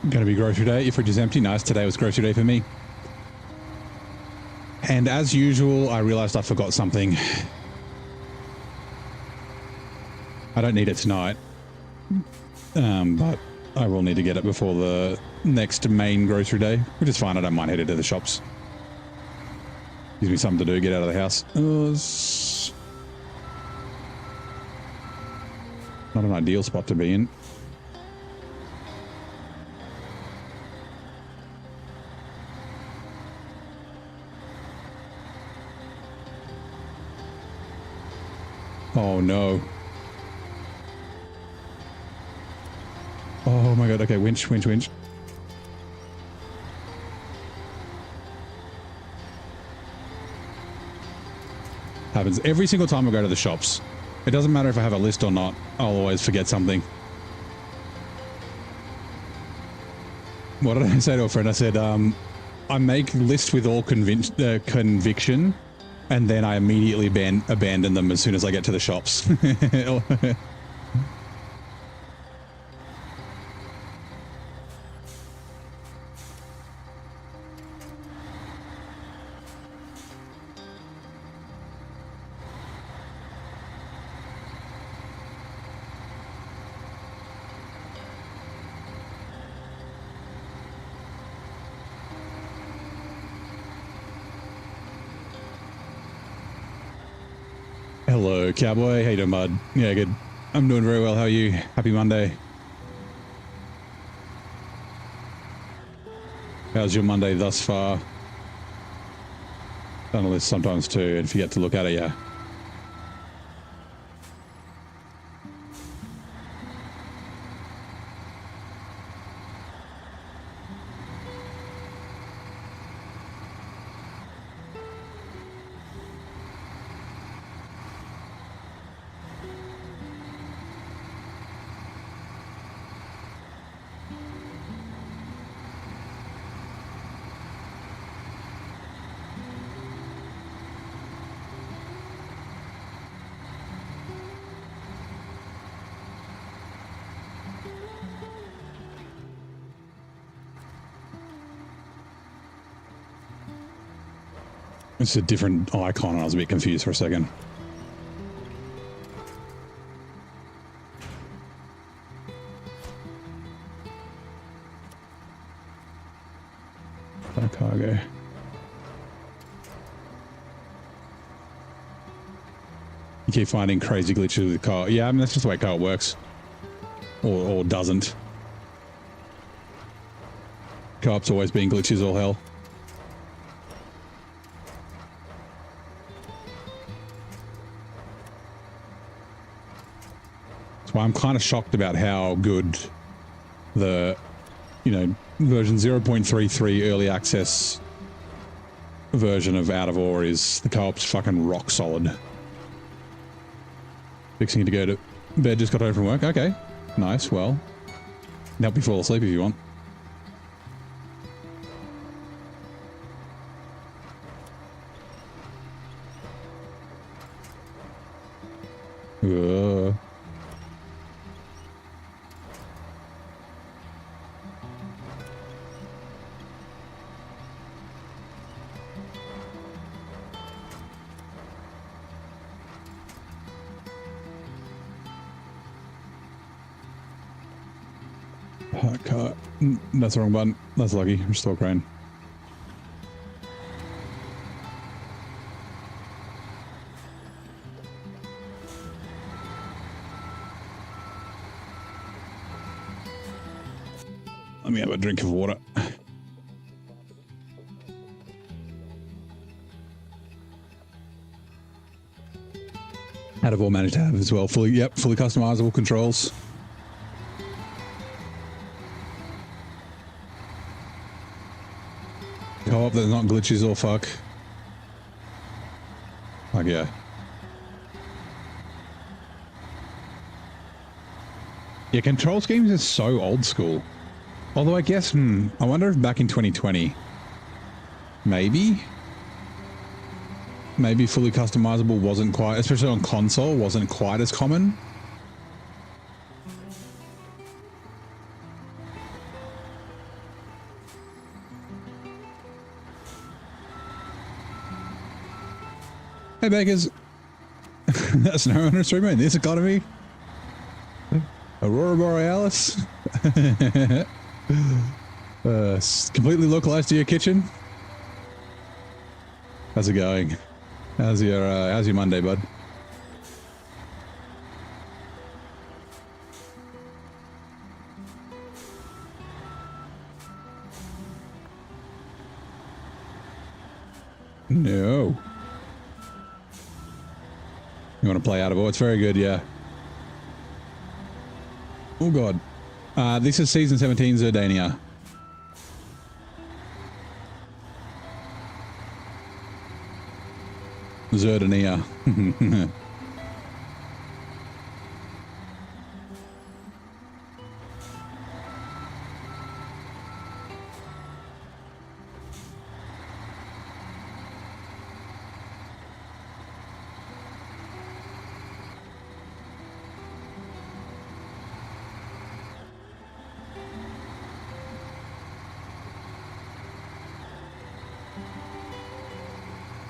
Speaker 1: Going to be grocery day. Your fridge is empty. Nice. Today was grocery day for me. And as usual, I realized I forgot something. I don't need it tonight. But I will need to get it before the next main grocery day, which is fine. I don't mind heading to the shops. Gives me something to do, get out of the house. Not an ideal spot to be in. Oh no. Oh my god, okay, winch. Happens every single time I go to the shops. It doesn't matter if I have a list or not, I'll always forget something. What did I say to a friend? I said, I make lists with all conviction, and then I immediately abandon them as soon as I get to the shops. Hello, cowboy. How you doing, bud? Yeah, good. I'm doing very well. How are you? Happy Monday. How's your Monday thus far? Done a list sometimes too, and forget to look at it, yeah. It's a different icon, and I was a bit confused for a second. Cargo. You keep finding crazy glitches with the car. Yeah, I mean, that's just the way car works. Or doesn't. Co-op's always been glitches all hell. That's why I'm kind of shocked about how good the, you know, version 0.33 early access version of Out of Ore is. The co-op's fucking rock solid. Fixing to go to bed, just got home from work. Okay, nice. Well, help you fall asleep if you want. Car. That's the wrong button. That's lucky. Restore crane. Let me have a drink of water. Out of Ore managed to have as well. Fully customizable controls. Co-op that's not glitches or fuck. Like, yeah. Yeah, control schemes is so old school. Although I guess, I wonder if back in 2020, maybe fully customizable wasn't quite, especially on console, wasn't quite as common. Hey, Bakers. That's SnowRunner streamer in this economy. Aurora Borealis. Completely localized to your kitchen. How's it going? How's your Monday, bud? No. You want to play Out of Ore? It's very good, yeah. Oh god. This is season 17 Zurdania. Zurdania.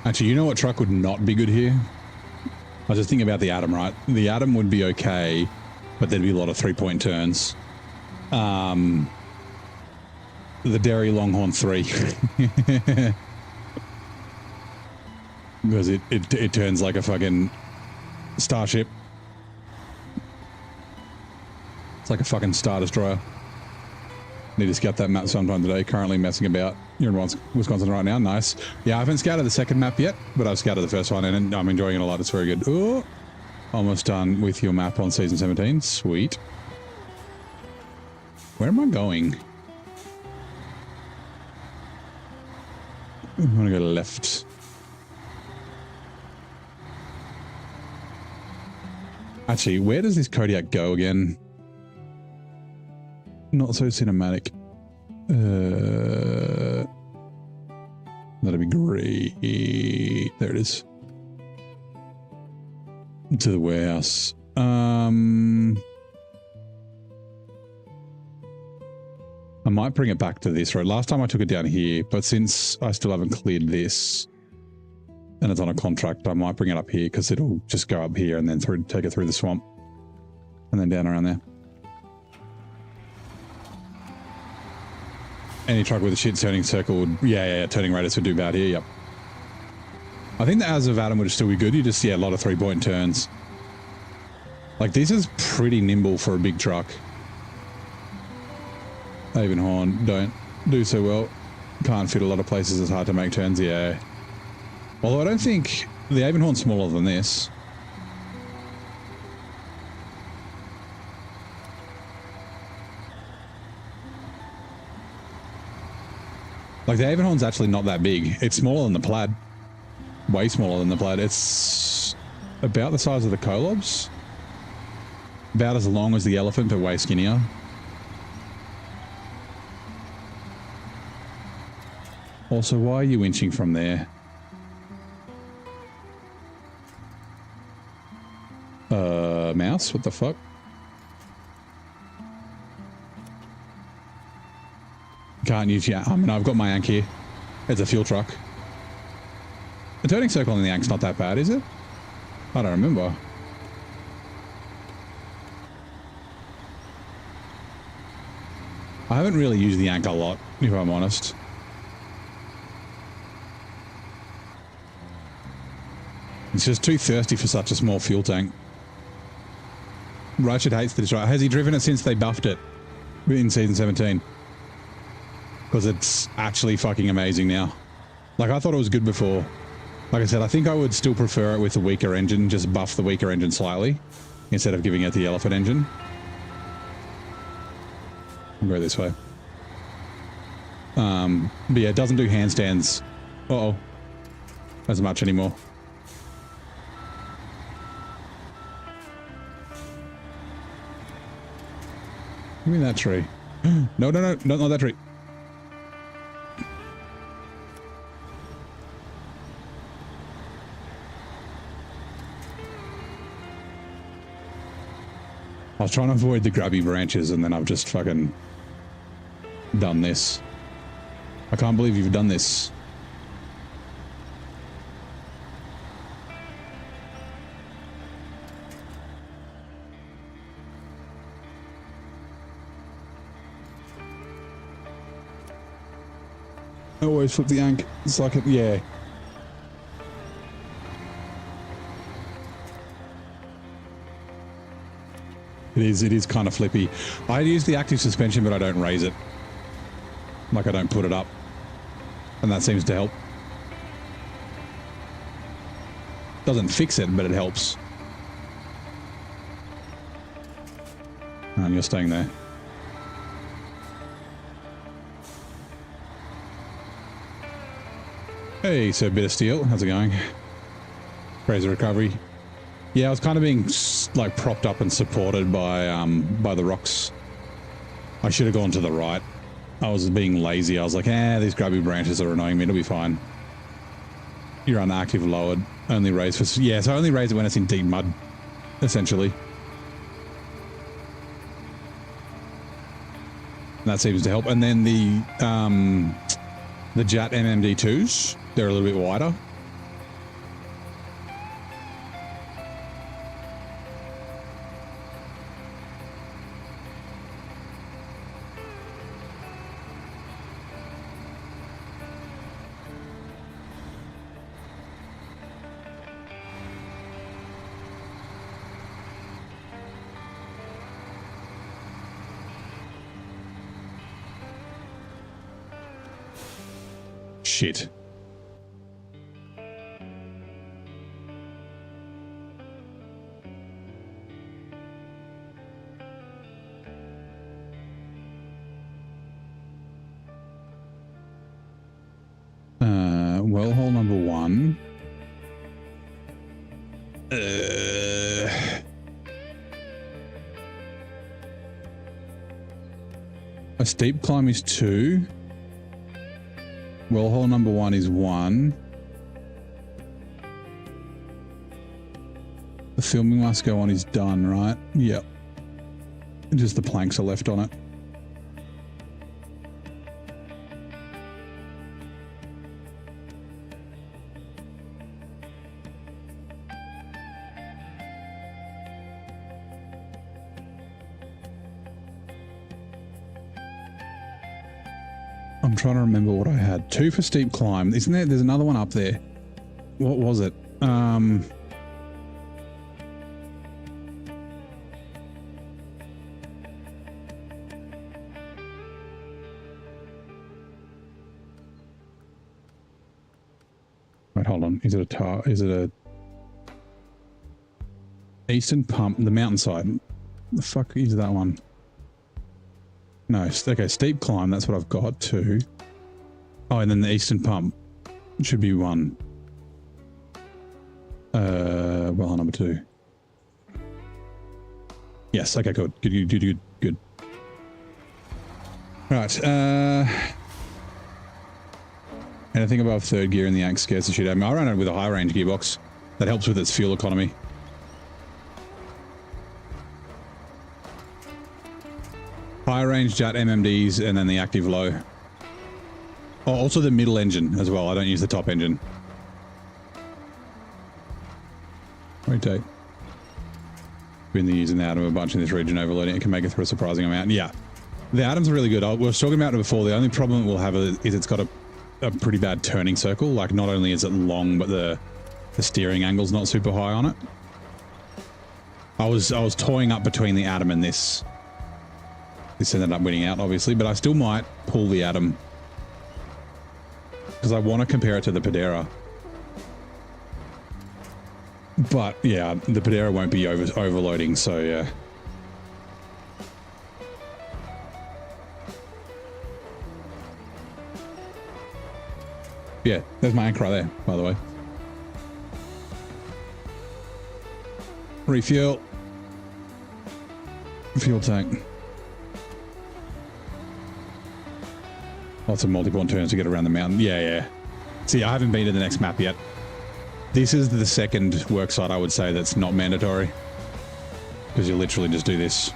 Speaker 1: Actually, you know what truck would not be good here? I was just thinking about the Atom, right? The Atom would be okay, but there'd be a lot of 3-point turns. The Derry Longhorn 3. Because it turns like a fucking Starship. It's like a fucking Star Destroyer. Need to scout that map sometime today. Currently messing about. You're in Wisconsin right now. Nice. Yeah, I haven't scouted the second map yet, but I've scouted the first one and I'm enjoying it a lot. It's very good. Oh, almost done with your map on season 17. Sweet. Where am I going? I'm going to go left. Actually, where does this Kodiak go again? Not so cinematic. That'd be great. There it is. To the warehouse. I might bring it back to this road. Last time I took it down here, but since I still haven't cleared this and it's on a contract, I might bring it up here because it'll just go up here and then take it through the swamp and then down around there. Any truck with a shit turning circle would, yeah, turning radius would do bad here, yep. I think the As of Adam would still be good. You just, yeah, a lot of 3-point turns. Like, this is pretty nimble for a big truck. Avonhorn don't do so well. Can't fit a lot of places. It's hard to make turns, yeah. Although I don't think the Avonhorn's smaller than this. Like, the Avonhorn's actually not that big. It's smaller than the Plaid. Way smaller than the Plaid. It's about the size of the Kolobs. About as long as the Elephant, but way skinnier. Also, why are you inching from there? Mouse? What the fuck? Can't use, yeah. I mean, I've got my Yank here. It's a fuel truck. The turning circle on the Yank's not that bad, is it? I don't remember. I haven't really used the Yank a lot, if I'm honest. It's just too thirsty for such a small fuel tank. Ratchet hates the Destroyer. Has he driven it since they buffed it in season 17? Because it's actually fucking amazing now. Like, I thought it was good before. Like I said, I think I would still prefer it with a weaker engine. Just buff the weaker engine slightly instead of giving it the Elephant engine. I'll go this way. But yeah, it doesn't do handstands. Uh-oh. As much anymore. Give me that tree. No, not that tree. I was trying to avoid the grubby branches and then I've just fucking done this. I can't believe you've done this. I always flip the Yank. It's like, yeah. It is kind of flippy. I use the active suspension, but I don't raise it. Like, I don't put it up. And that seems to help. Doesn't fix it, but it helps. And you're staying there. Hey, so bit of steel. How's it going? Razor recovery. Yeah, I was kind of being like propped up and supported by the rocks. I should have gone to the right. I was being lazy. I was like, these grubby branches are annoying me. It'll be fine. You're on active lowered. Only raise for, yeah, so I only raise it when it's in deep mud, essentially. And that seems to help. And then the Jat MMD2s, they're a little bit wider. shit. Well hole number 1. A steep climb is 2. Well hole number 1 is 1. The filming must go on is done, right? Yep. Just the planks are left on it. I'm trying to remember what I had. 2 for steep climb. Isn't there? There's another one up there. What was it? Wait, hold on. Is it a eastern pump? The mountainside. The fuck is that one? No, okay, steep climb, that's what I've got, 2. Oh, and then the eastern pump should be 1. Well, number 2. Yes, okay, good. Good. Right, anything above 3rd gear in the axe scares the shit out of me. I run it with a high range gearbox. That helps with its fuel economy. High range jet MMDs and then the active low. Oh, also the middle engine as well. I don't use the top engine. Rotate. Been using the Atom a bunch in this region, overloading it can make it through a surprising amount. Yeah, the Atom's really good. We were talking about it before. The only problem we'll have is it's got a pretty bad turning circle. Like, not only is it long, but the steering angle's not super high on it. I was toying up between the Atom and this. This ended up winning out, obviously, but I still might pull the Atom because I want to compare it to the Pedera. But yeah, the Pedera won't be overloading, so yeah. Yeah, there's my anchor right there, by the way. Refuel. Fuel tank. Lots of multi-point turns to get around the mountain. Yeah. See, I haven't been to the next map yet. This is the second worksite I would say that's not mandatory. Because you literally just do this.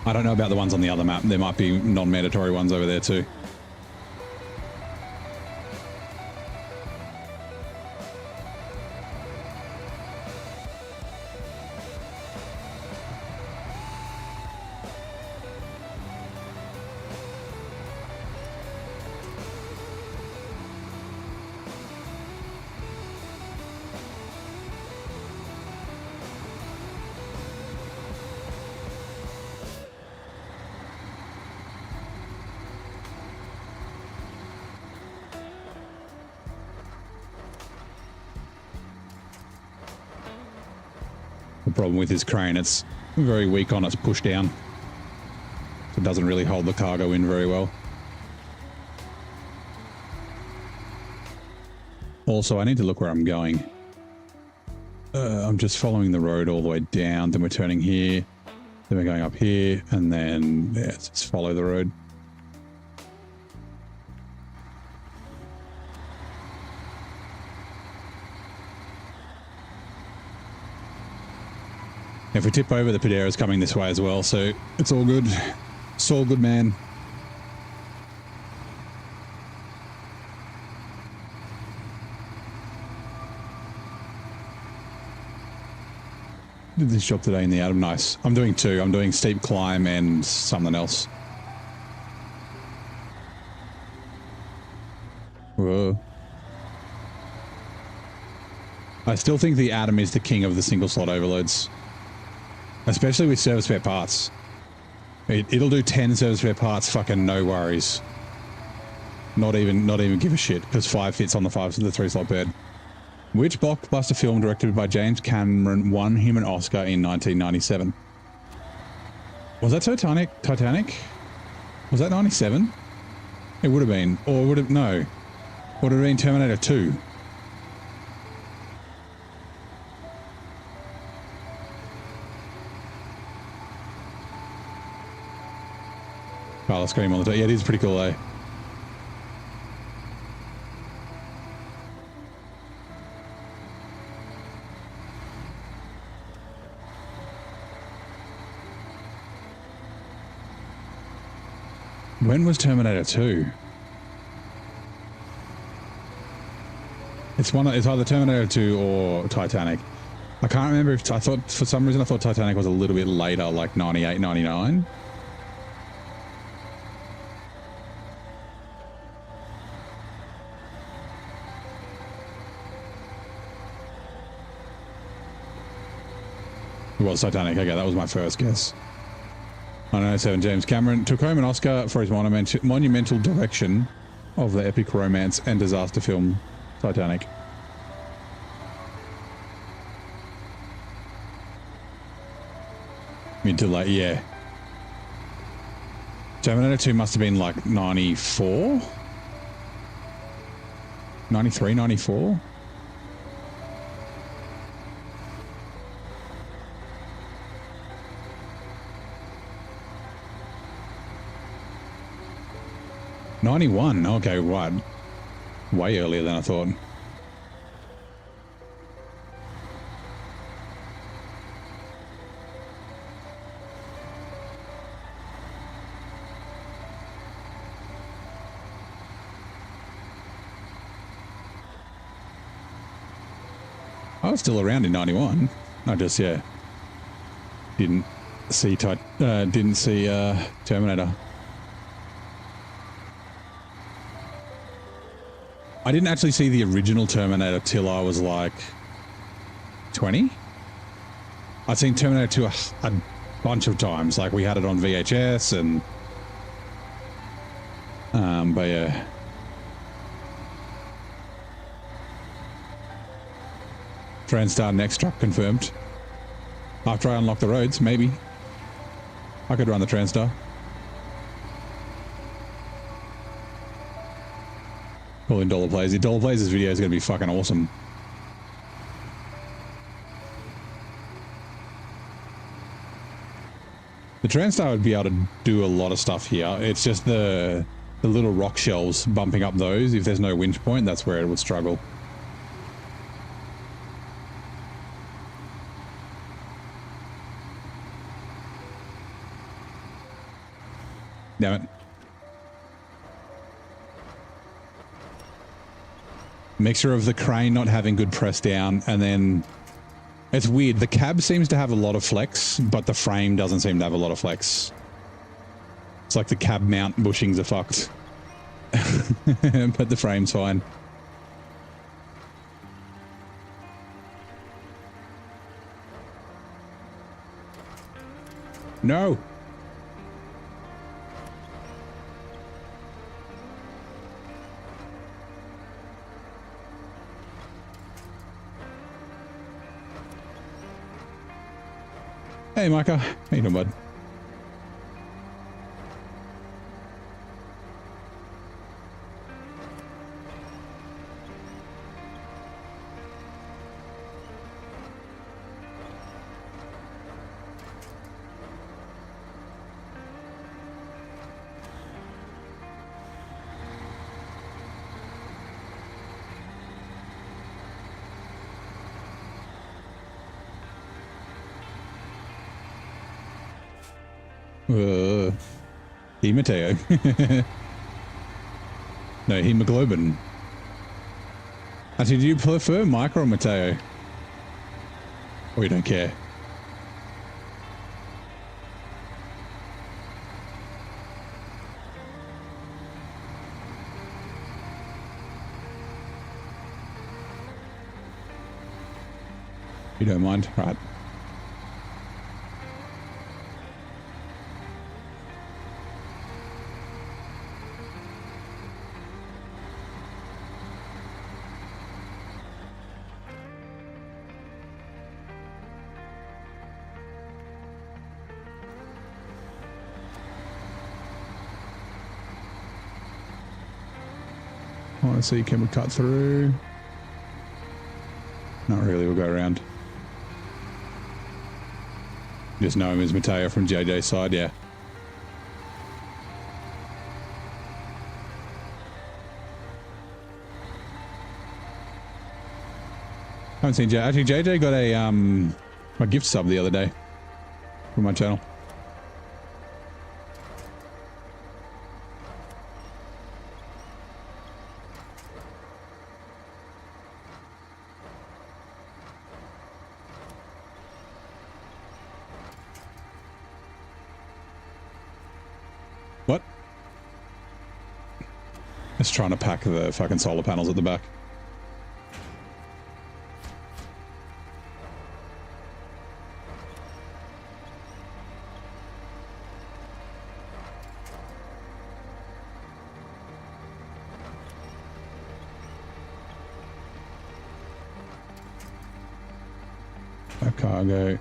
Speaker 1: I don't know about the ones on the other map. There might be non-mandatory ones over there too. The problem with this crane, it's very weak on its push down. So it doesn't really hold the cargo in very well. Also, I need to look where I'm going. I'm just following the road all the way down, then we're turning here, then we're going up here, and then yeah, just follow the road. If we tip over, the Pedera's coming this way as well, so it's all good. It's all good, man. Did this job today in the Atom. Nice. I'm doing 2. I'm doing steep climb and something else. Whoa. I still think the Atom is the king of the single slot overloads. Especially with service spare parts. It'll do 10 service spare parts. Fucking no worries. Not even give a shit because 5 fits on the 3-slot bed. Which blockbuster film directed by James Cameron won him an Oscar in 1997? Was that Titanic? Was that 97? It would have been, or would it? No, would it have been Terminator 2? Color scheme on the top. Yeah, it is pretty cool, eh? When was Terminator 2? It's either Terminator 2 or Titanic. I can't remember if I thought, for some reason I thought Titanic was a little bit later, like 98, 99. It was Titanic. Okay, that was my first guess. 1997, James Cameron took home an Oscar for his monumental direction of the epic romance and disaster film Titanic. Mid to late, yeah. Terminator 2 must have been like 94? 93, 94? '91. Okay, right. Way earlier than I thought. I was still around in '91. I just, yeah, didn't see Terminator. I didn't actually see the original Terminator till I was like 20. I'd seen Terminator 2 a bunch of times. Like we had it on VHS and but yeah. TransStar next truck confirmed. After I unlock the roads, maybe. I could run the TransStar. Call in Dollar Plays. Dollar Plays' video is going to be fucking awesome. The TransStar would be able to do a lot of stuff here. It's just the little rock shelves bumping up those. If there's no winch point, that's where it would struggle. Damn it. Mixture of the crane not having good press down, and then it's weird. The cab seems to have a lot of flex, but the frame doesn't seem to have a lot of flex. It's like the cab mount bushings are fucked. But the frame's fine. No! Hey, Micah. How you doing, bud? Mateo. No, hemoglobin. Actually, do you prefer Mike or Mateo? Or you don't care? You don't mind? Right. I want to see, can we cut through? Not really, we'll go around. Just know him as Mateo from JJ's side, yeah. I haven't seen JJ. Actually, JJ got a gift sub the other day from my channel. What? Just trying to pack the fucking solar panels at the back. A cargo.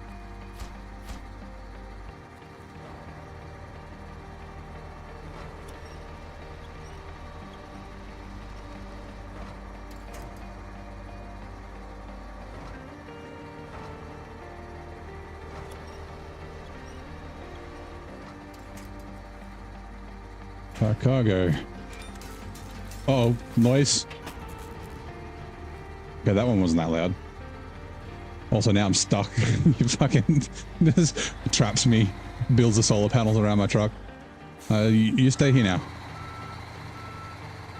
Speaker 1: Cargo. Uh-oh, noise. Okay, that one wasn't that loud. Also, now I'm stuck. You fucking just traps me, builds the solar panels around my truck. You stay here now.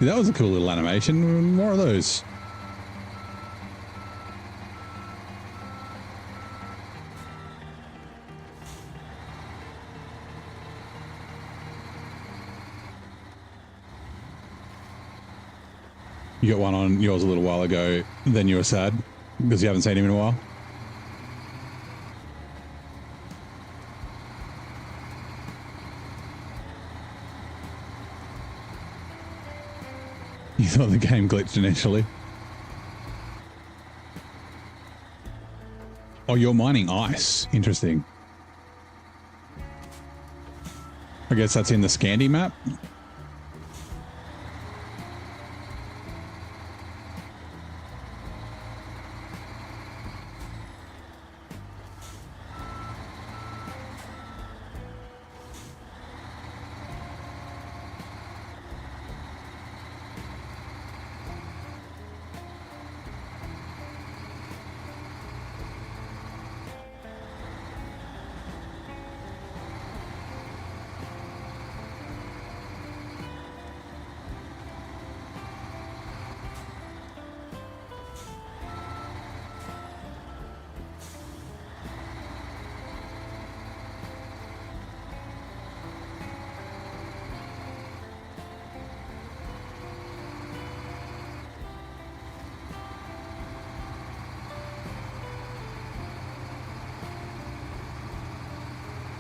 Speaker 1: That was a cool little animation. More of those. You got one on yours a little while ago, then you were sad because you haven't seen him in a while. You thought the game glitched initially. Oh, you're mining ice. Interesting. I guess that's in the Scandi map.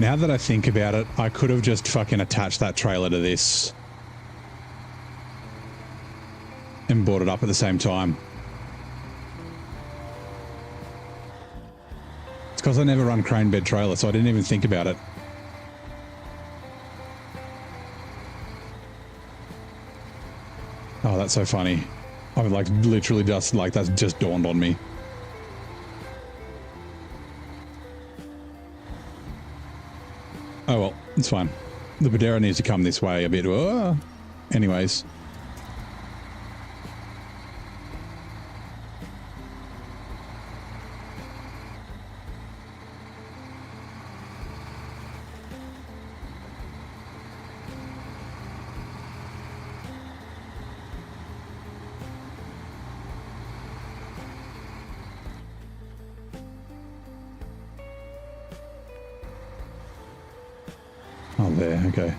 Speaker 1: Now that I think about it, I could have just fucking attached that trailer to this and brought it up at the same time. It's because I never run crane bed trailer, so I didn't even think about it. Oh, that's so funny. I mean, like, literally just, like, that's just dawned on me. Oh, well, it's fine. The Badera needs to come this way a bit. Anyways. Oh, there, okay.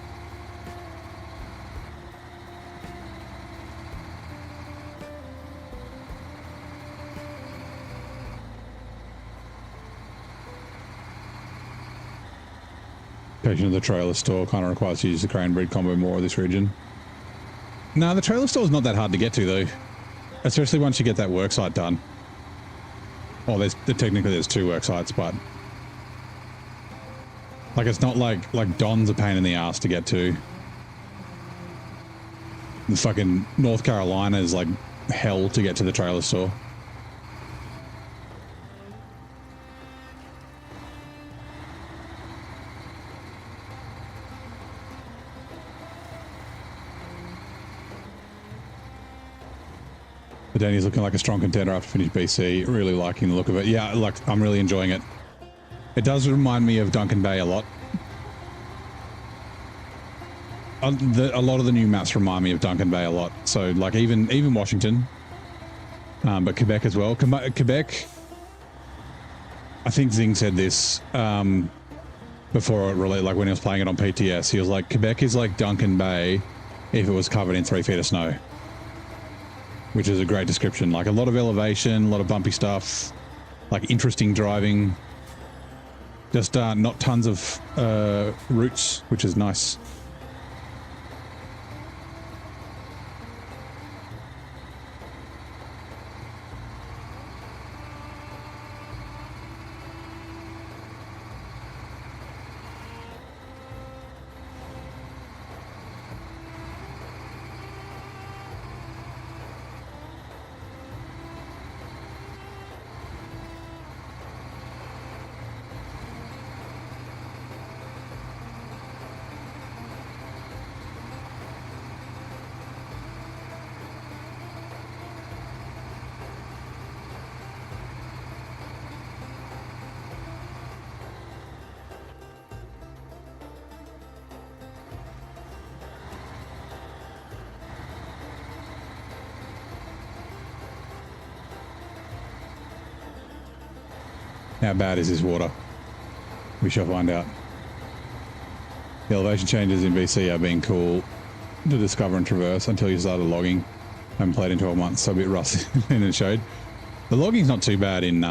Speaker 1: Location of the trailer store kind of requires you to use the crane breed combo more of this region. No, the trailer store is not that hard to get to though. Especially once you get that worksite done. Oh, technically there's two worksites, but like it's not like Don's a pain in the ass to get to. The fucking North Carolina is like hell to get to the trailer store. Zurdania's looking like a strong contender after finish BC. Really liking the look of it. Yeah, like I'm really enjoying it. It does remind me of Duncan Bay a lot. A lot of the new maps remind me of Duncan Bay a lot. So like even Washington, but Quebec as well. Quebec, I think Zing said this before it really, like when he was playing it on PTS, he was like, Quebec is like Duncan Bay if it was covered in 3 feet of snow. Which is a great description. Like a lot of elevation, a lot of bumpy stuff, like interesting driving. Just not tons of routes, which is nice. How bad is this water? We shall find out. The elevation changes in BC are being cool to discover and traverse until you started logging. I haven't played in 12 months, so a bit rusty in the shade. The logging's not too bad in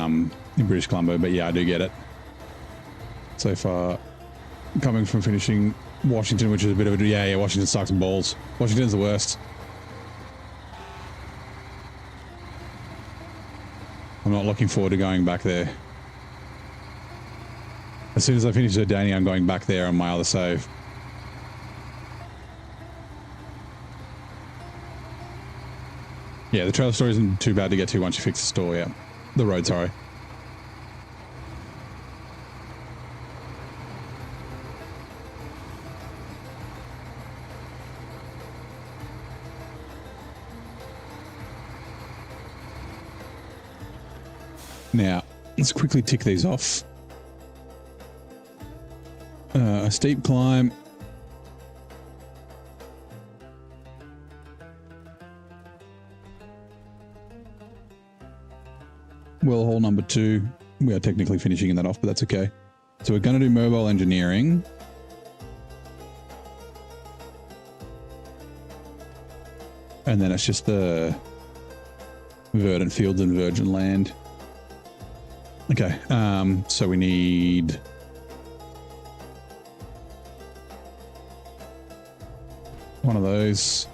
Speaker 1: British Columbia, but yeah, I do get it. So far, coming from finishing Washington, which is a bit of a... Yeah, Washington sucks balls. Washington's the worst. I'm not looking forward to going back there. As soon as I finish Zurdania, I'm going back there on my other save. Yeah, the trailer store isn't too bad to get to once you fix the store, yeah. The road, sorry. Now, let's quickly tick these off. A steep climb. Well hole number 2. We are technically finishing that off, but that's okay. So we're going to do mobile engineering. And then it's just the verdant fields and virgin land. Okay, so we need... one of those.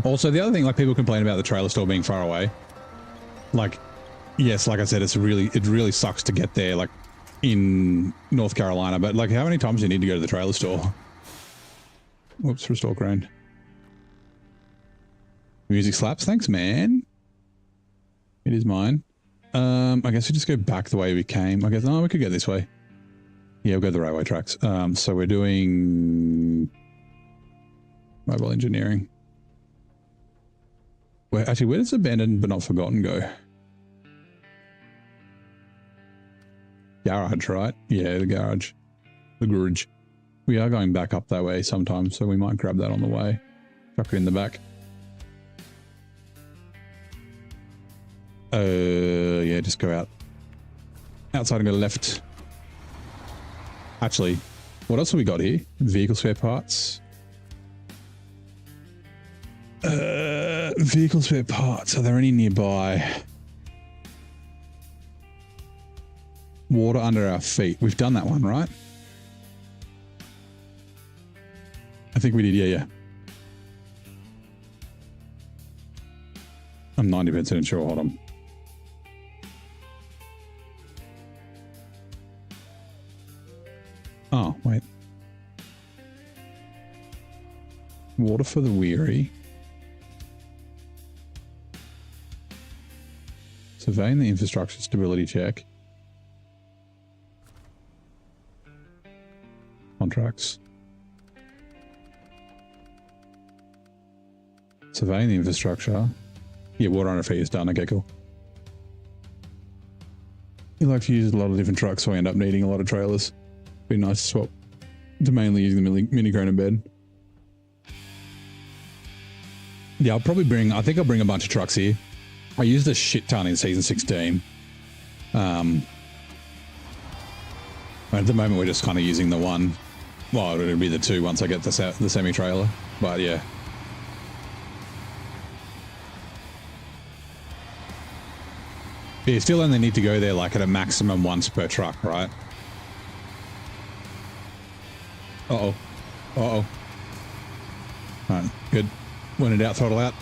Speaker 1: Also, the other thing, like people complain about the trailer store being far away. Like, yes, like I said, it really sucks to get there, like in North Carolina. But like, how many times do you need to go to the trailer store? Whoops, restore ground. Music slaps. Thanks, man. It is mine. I guess we just go back the way we came. I guess, we could go this way. Yeah, we'll go the railway tracks. So we're doing mobile engineering. Where does abandoned but not forgotten go? Garage, right? Yeah, the garage. The garage. We are going back up that way sometimes, so we might grab that on the way. Chuck it in the back. Yeah, just go out. Outside and go left. Actually, what else have we got here? Vehicle spare parts. Vehicle spare parts. Are there any nearby? Water under our feet. We've done that one, right? I think we did, yeah. I'm 90% sure. Hold on. Oh, wait. Water for the weary. Surveying the infrastructure stability check. Contracts. Surveying the infrastructure. Yeah, water on a fee is done. Okay, cool. You like to use a lot of different trucks, so I end up needing a lot of trailers. Be nice to swap to mainly use the mini crane and bed. Yeah, I'll probably bring, I think I'll bring a bunch of trucks here. I used a shit ton in season 16. At the moment, we're just kind of using the one. Well, it'll be the two once I get the semi-trailer. But yeah. You still only need to go there like at a maximum once per truck, right? Uh-oh. Uh-oh. Alright, good. When in doubt, throttle out.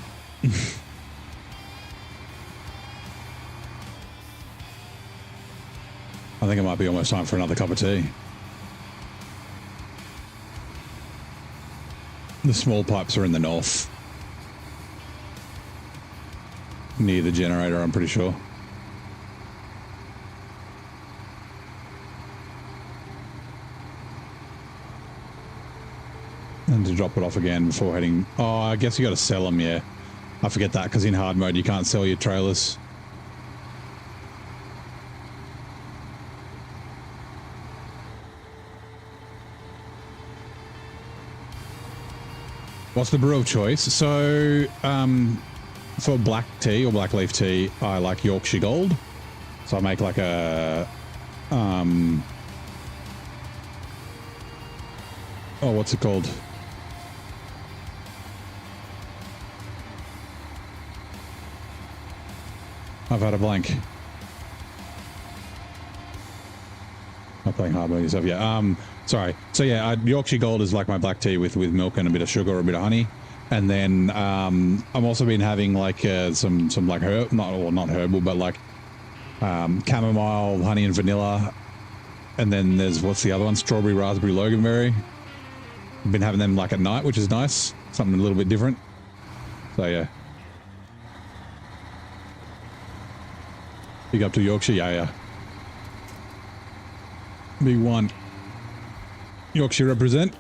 Speaker 1: I think it might be almost time for another cup of tea. The small pipes are in the north. Near the generator, I'm pretty sure. And to drop it off again before heading... Oh, I guess you got to sell them, yeah. I forget that, because in hard mode you can't sell your trailers. What's the brew of choice? So, for black tea or black leaf tea, I like Yorkshire Gold. So I make like a... oh, what's it called? I've had a blank. Not playing hard mode yourself, yeah. Sorry. So yeah, Yorkshire Gold is like my black tea with milk and a bit of sugar or a bit of honey. And then I've also been having like some like herb, not herbal, but like chamomile, honey and vanilla. And then there's, what's the other one? Strawberry, raspberry, loganberry. I've been having them like at night, which is nice. Something a little bit different. So yeah. Big up to Yorkshire, yeah. Big one. Yorkshire represent.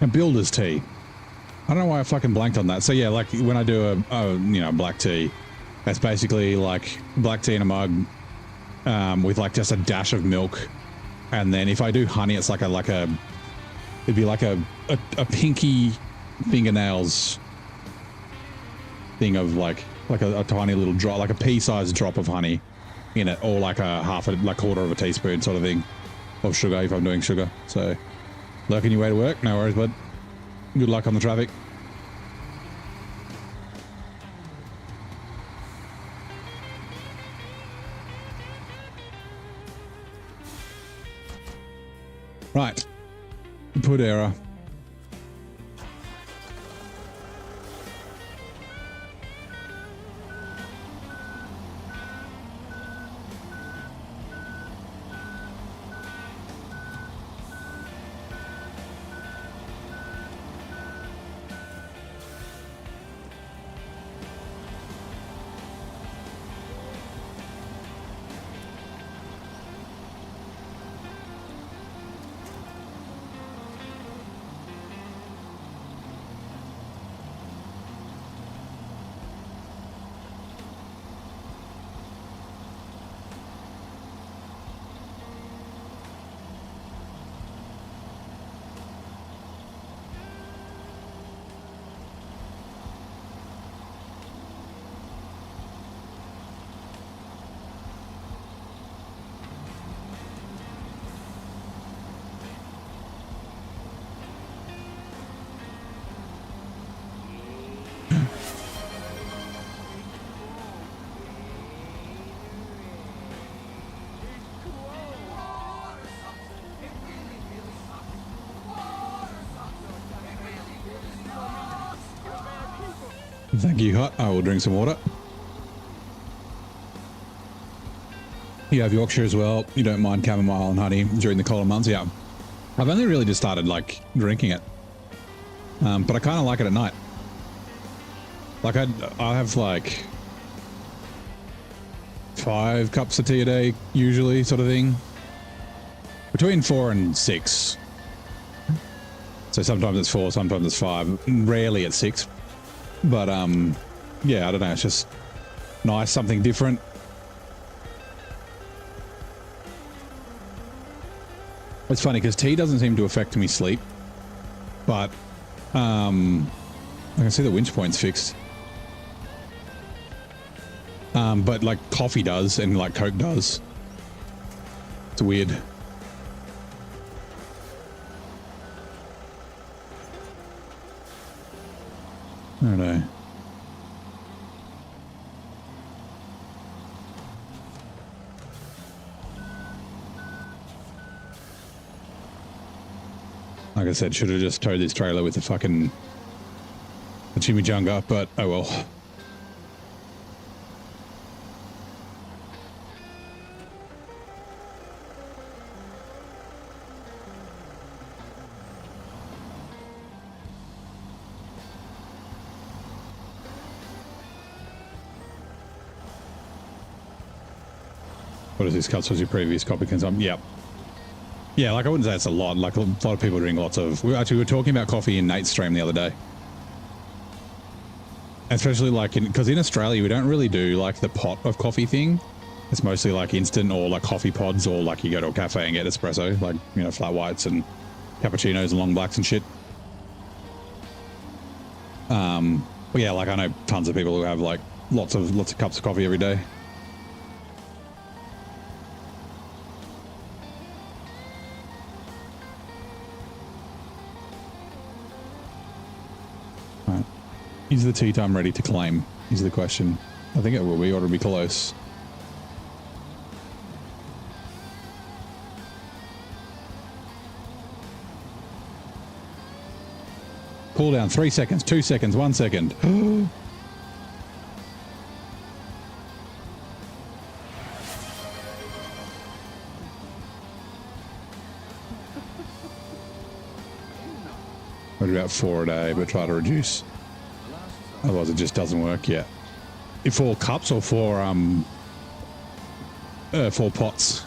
Speaker 1: A builder's tea. I don't know why I fucking blanked on that. So yeah, like when I do a black tea, that's basically like black tea in a mug with like just a dash of milk. And then if I do honey, it's like it'd be like a pinky fingernails thing of like a tiny little drop, like a pea-sized drop of honey in it, or like quarter of a teaspoon sort of thing of sugar if I'm doing sugar. So lurking your way to work, no worries, bud. Good luck on the traffic. Right. Input error. Thank you, Hut. I will drink some water. You have Yorkshire as well. You don't mind chamomile and honey during the colder months. Yeah. I've only really just started like drinking it. But I kind of like it at night. Like I have like 5 cups of tea a day, usually, sort of thing. Between 4 and 6. So sometimes it's 4, sometimes it's 5. Rarely it's 6. But yeah, I don't know. It's just nice, something different. It's funny because tea doesn't seem to affect me sleep, but I can see the winch point's fixed. But like coffee does and like Coke does. It's weird. I don't know. Like I said, should have just towed this trailer with the fucking chimichanga, but oh well. What is this? Cuts was your previous copy consumption? Yep. Yeah, like I wouldn't say it's a lot. Like a lot of people drink lots of. We were talking about coffee in Nate's stream the other day, especially like because in Australia we don't really do like the pot of coffee thing. It's mostly like instant or like coffee pods, or like you go to a cafe and get espresso, like you know flat whites and cappuccinos and long blacks and shit. But yeah, like I know tons of people who have like lots of cups of coffee every day. Is the tea time ready to claim? Is the question. I think it will be, or it'll be close. Cool down 3 seconds, 2 seconds, 1 second. What about 4 a day, but try to reduce. Otherwise it just doesn't work yet. 4 cups or 4 pots.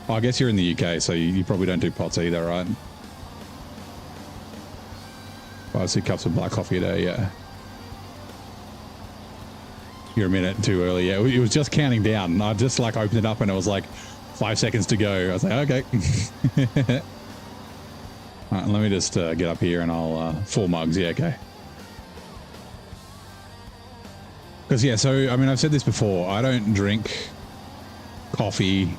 Speaker 1: I guess you're in the UK, so you probably don't do pots either, right? 5 6 cups of black coffee a day, yeah. You're a minute too early, yeah. It was just counting down. I just like opened it up and it was like 5 seconds to go. I was like, okay. All right, let me just get up here and I'll 4 mugs, yeah, okay. Because yeah, so I mean, I've said this before. I don't drink coffee.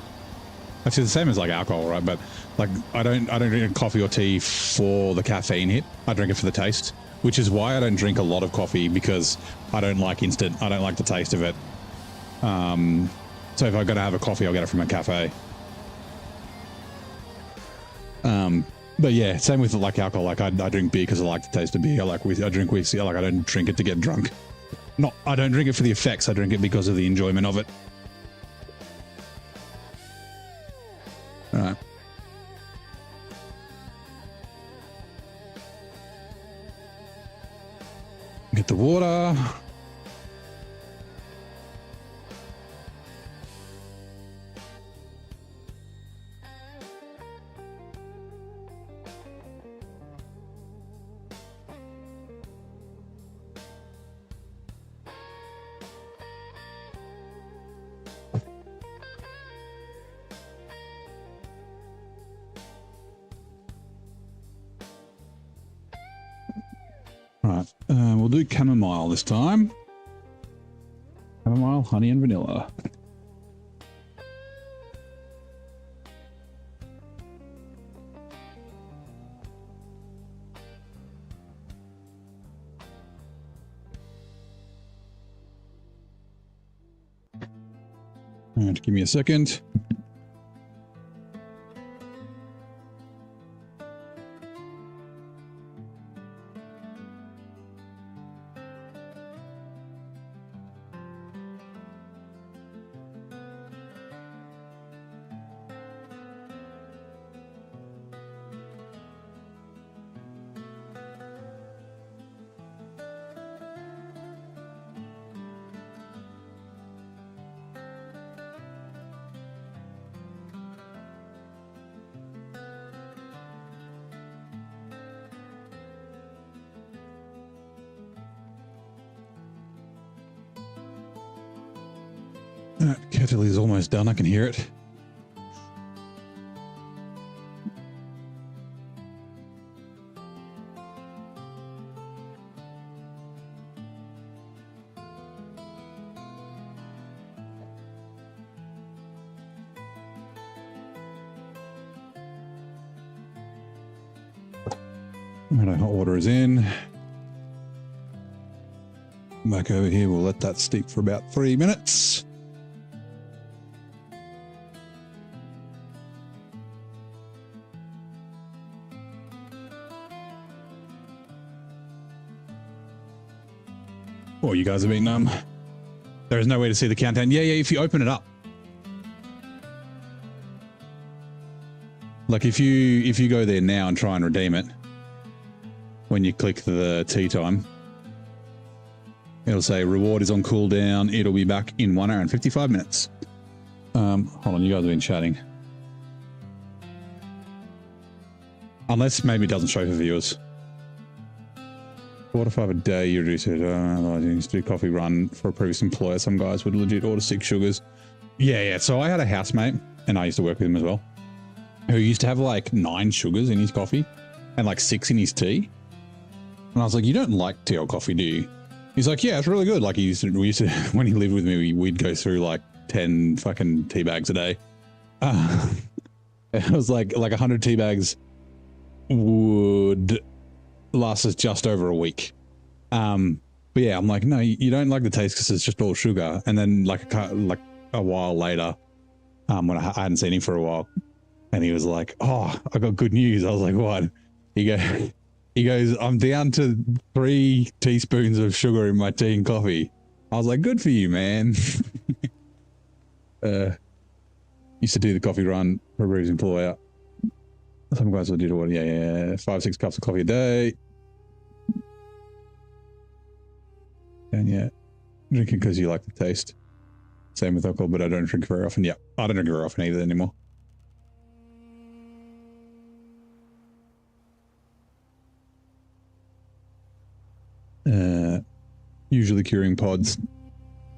Speaker 1: Actually, the same as like alcohol, right? But like, I don't drink coffee or tea for the caffeine hit. I drink it for the taste, which is why I don't drink a lot of coffee, because I don't like instant. I don't like the taste of it. So if I've got to have a coffee, I'll get it from a cafe. But yeah, same with like alcohol. Like I drink beer because I like the taste of beer. I drink whiskey. Like I don't drink it to get drunk. I don't drink it for the effects. I drink it because of the enjoyment of it. All right. Get the water. Right, we'll do chamomile this time. Chamomile, honey, and vanilla. And give me a second. That kettle is almost done. I can hear it. Right, hot water is in. Back over here, we'll let that steep for about 3 minutes. Oh, you guys have been there is no way to see the countdown. Yeah, if you open it up. Like if you go there now and try and redeem it, when you click the tea time, it'll say reward is on cooldown. It'll be back in 1 hour and 55 minutes. Hold on, you guys have been chatting. Unless maybe it doesn't show for viewers. 4 to 5 a day, you reduce it. I used to do coffee run for a previous employer. Some guys would legit order 6 sugars. Yeah. So I had a housemate, and I used to work with him as well, who used to have like 9 sugars in his coffee and like 6 in his tea. And I was like, you don't like tea or coffee, do you? He's like, yeah, it's really good. Like we used to, when he lived with me, we'd go through like 10 fucking tea bags a day. It was like 100 tea bags would last us just over a week. But yeah, I'm like, no, you don't like the taste because it's just all sugar. And then like a while later, when I hadn't seen him for a while, and he was like, oh, I got good news. I was like, what? He goes, I'm down to 3 teaspoons of sugar in my tea and coffee. I was like, good for you, man. Used to do the coffee run for a previous employer. Some guys will do what? Yeah. 5-6 cups of coffee a day. And yeah, drinking because you like the taste. Same with alcohol, but I don't drink very often. Yeah, I don't drink very often either anymore. Usually curing pods,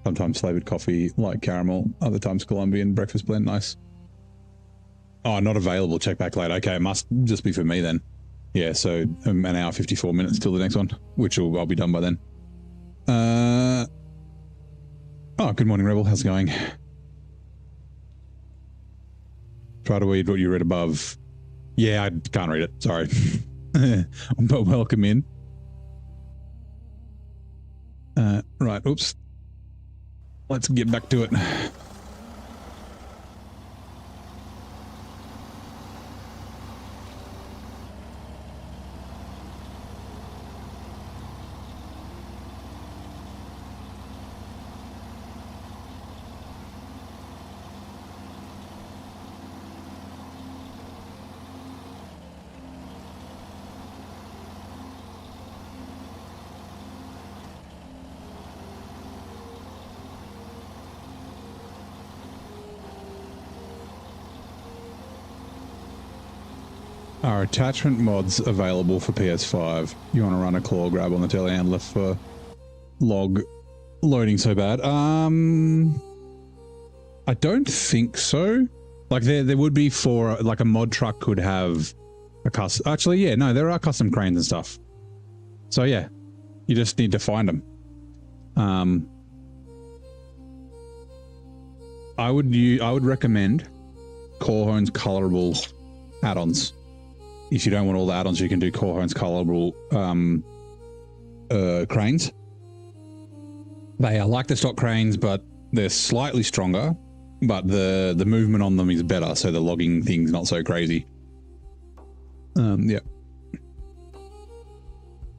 Speaker 1: sometimes flavored coffee like caramel, other times Colombian breakfast blend. Nice. Oh, not available. Check back late. Okay, it must just be for me then. Yeah, so an hour 54 minutes till the next one, which I'll be done by then. Oh, good morning, Rebel. How's it going? Try to read what you read above. Yeah, I can't read it. Sorry. But welcome in. Right, oops. Let's get back to it. Are attachment mods available for PS5? You want to run a claw grab on the telehandler for log loading so bad? I don't think so. Like there would be for like a mod truck could have a custom. Actually, yeah, no, there are custom cranes and stuff. So yeah, you just need to find them. I would recommend Corehorn's colorable add-ons. If you don't want all the add-ons, you can do Corehorn's colorable cranes. They are like the stock cranes, but they're slightly stronger, but the movement on them is better, so the logging thing's not so crazy. Yeah.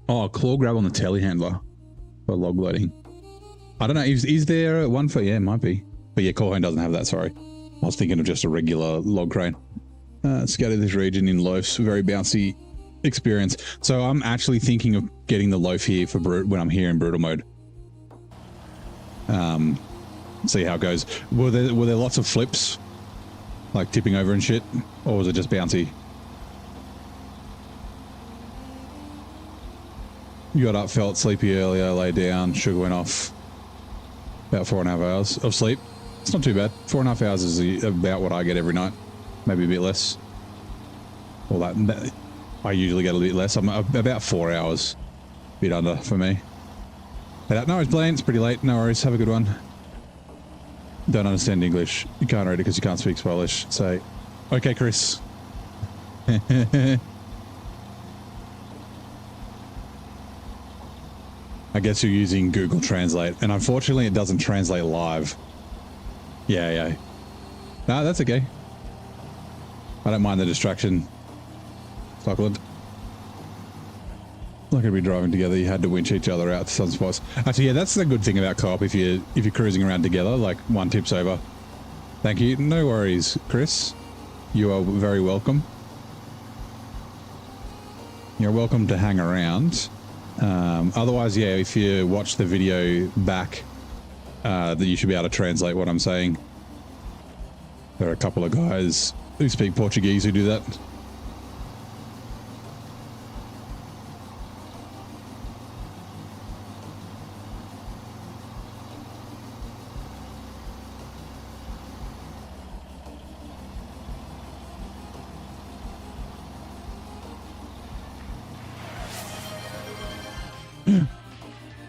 Speaker 1: Oh, claw grab on the telehandler for log loading. I don't know, is there one for, yeah, it might be. But yeah, Corehorn doesn't have that, sorry. I was thinking of just a regular log crane. Scatter this region in loafs, very bouncy experience. So I'm actually thinking of getting the loaf here for when I'm here in brutal mode. See how it goes. Were there lots of flips, like tipping over and shit, or was it just bouncy? You got up, felt sleepy earlier, lay down, sugar went off. About 4.5 hours of sleep. It's not too bad. 4.5 hours is about what I get every night. Maybe a bit less. Well, that I usually get a bit less. I'm about 4 hours. A bit under for me. No worries, Blaine. It's pretty late. No worries. Have a good one. Don't understand English. You can't read it because you can't speak Polish. Say, okay, Chris. I guess you're using Google Translate, and unfortunately it doesn't translate live. Yeah. No, that's okay. I don't mind the distraction. Fuckland. Not gonna be driving together, you had to winch each other out to some spots. Actually, yeah, that's the good thing about co-op if you're cruising around together, like one tips over. Thank you. No worries, Chris. You are very welcome. You're welcome to hang around. Otherwise, yeah, if you watch the video back, that you should be able to translate what I'm saying. There are a couple of guys who speak Portuguese who do that.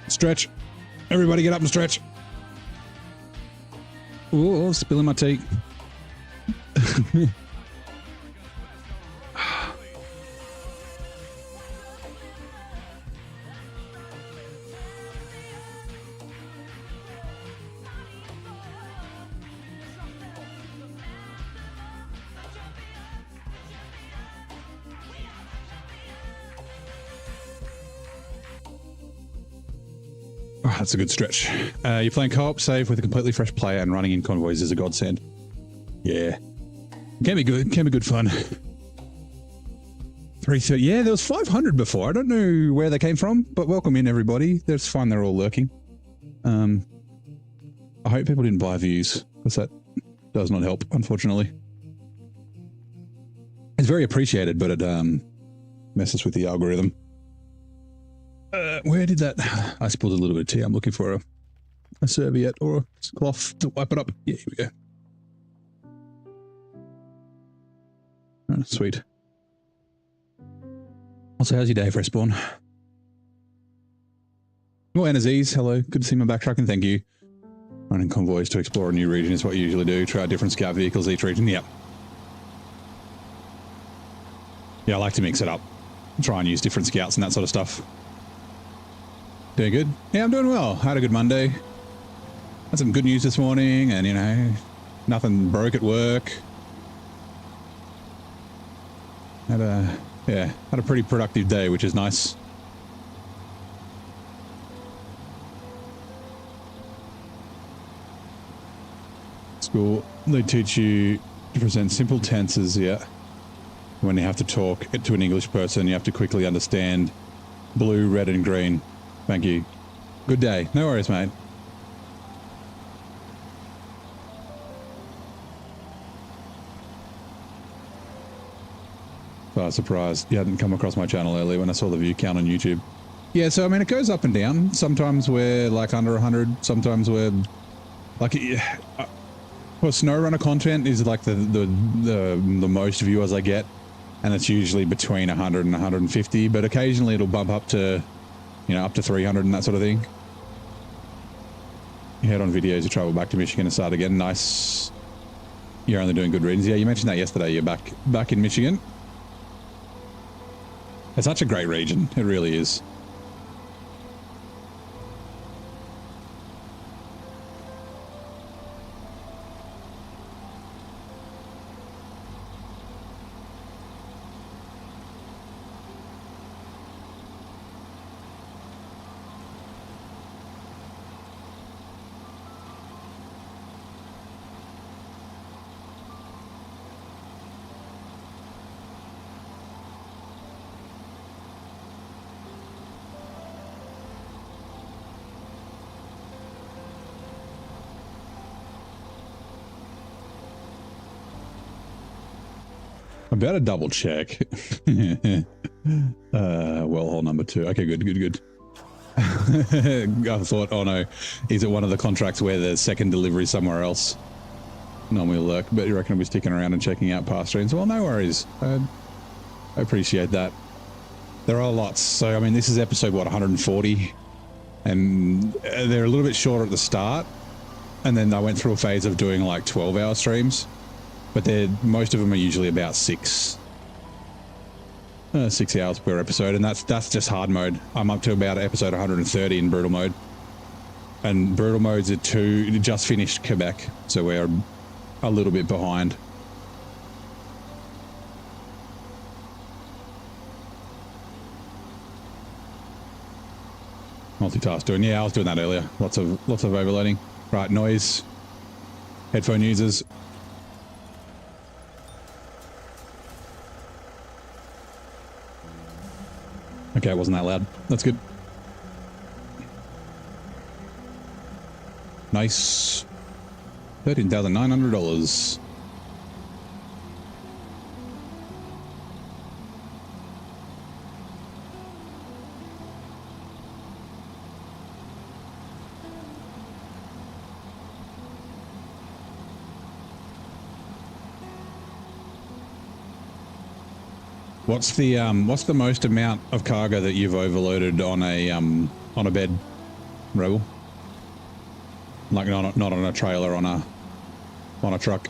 Speaker 1: Stretch. Everybody get up and stretch. Ooh, spilling my tea. Oh, that's a good stretch. You're playing co-op, save with a completely fresh player, and running in convoys is a godsend. Yeah. Can be good. Can be good fun. 330. Yeah, there was 500 before. I don't know where they came from, but welcome in, everybody. It's fine. They're all lurking. I hope people didn't buy views, because that does not help, unfortunately. It's very appreciated, but it messes with the algorithm. Where did that... I spilled a little bit of tea. I'm looking for a serviette or a cloth to wipe it up. Yeah, here we go. Oh, sweet. Also, how's your day, Freshborn? Well, Anaziz, hello. Good to see my backtracking. Thank you. Running convoys to explore a new region is what you usually do. Try out different scout vehicles each region. Yep. Yeah, I like to mix it up. Try and use different scouts and that sort of stuff. Doing good? Yeah, I'm doing well. Had a good Monday. Had some good news this morning, and, you know, nothing broke at work. Had a pretty productive day, which is nice. School, they teach you to present simple tenses, yeah. When you have to talk to an English person, you have to quickly understand blue, red, and green. Thank you. Good day. No worries, mate. So I was surprised you hadn't come across my channel earlier when I saw the view count on YouTube. Yeah, so I mean, it goes up and down. Sometimes we're like under 100. Sometimes we're like, well, SnowRunner content is like the most viewers I get, and it's usually between 100 and 150. But occasionally it'll bump up to, you know, up to 300 and that sort of thing. You head on videos, you travel back to Michigan and start again. Nice. You're only doing good readings. Yeah, you mentioned that yesterday. You're back in Michigan. It's such a great region. It really is. I'm about to double check. Well hole number 2. Okay, good. I thought, oh no, is it one of the contracts where the second delivery somewhere else? normally lurk, but you reckon I'll be sticking around and checking out past streams. Well, no worries. I appreciate that. There are lots. So, I mean, this is episode, what, 140? And they're a little bit shorter at the start. And then I went through a phase of doing like 12-hour streams. But most of them are usually about 6 hours per episode. And that's just hard mode. I'm up to about episode 130 in brutal mode. And brutal modes are just finished Quebec. So we're a little bit behind. Multitask doing. Yeah, I was doing that earlier. Lots of overloading. Right, noise. Headphone users. Okay, it wasn't that loud. That's good. Nice. $13,900. What's the most amount of cargo that you've overloaded on a bed, Rebel? Like not on a trailer, on a truck.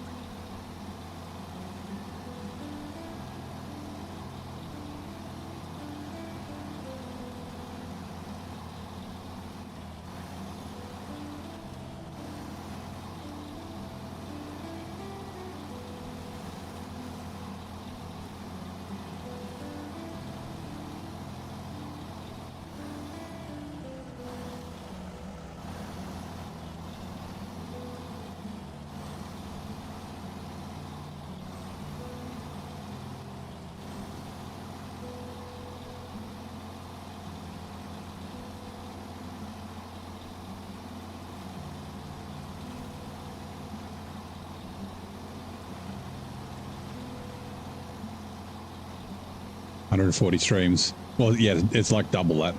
Speaker 1: $140 streams. Well, yeah, it's like double that,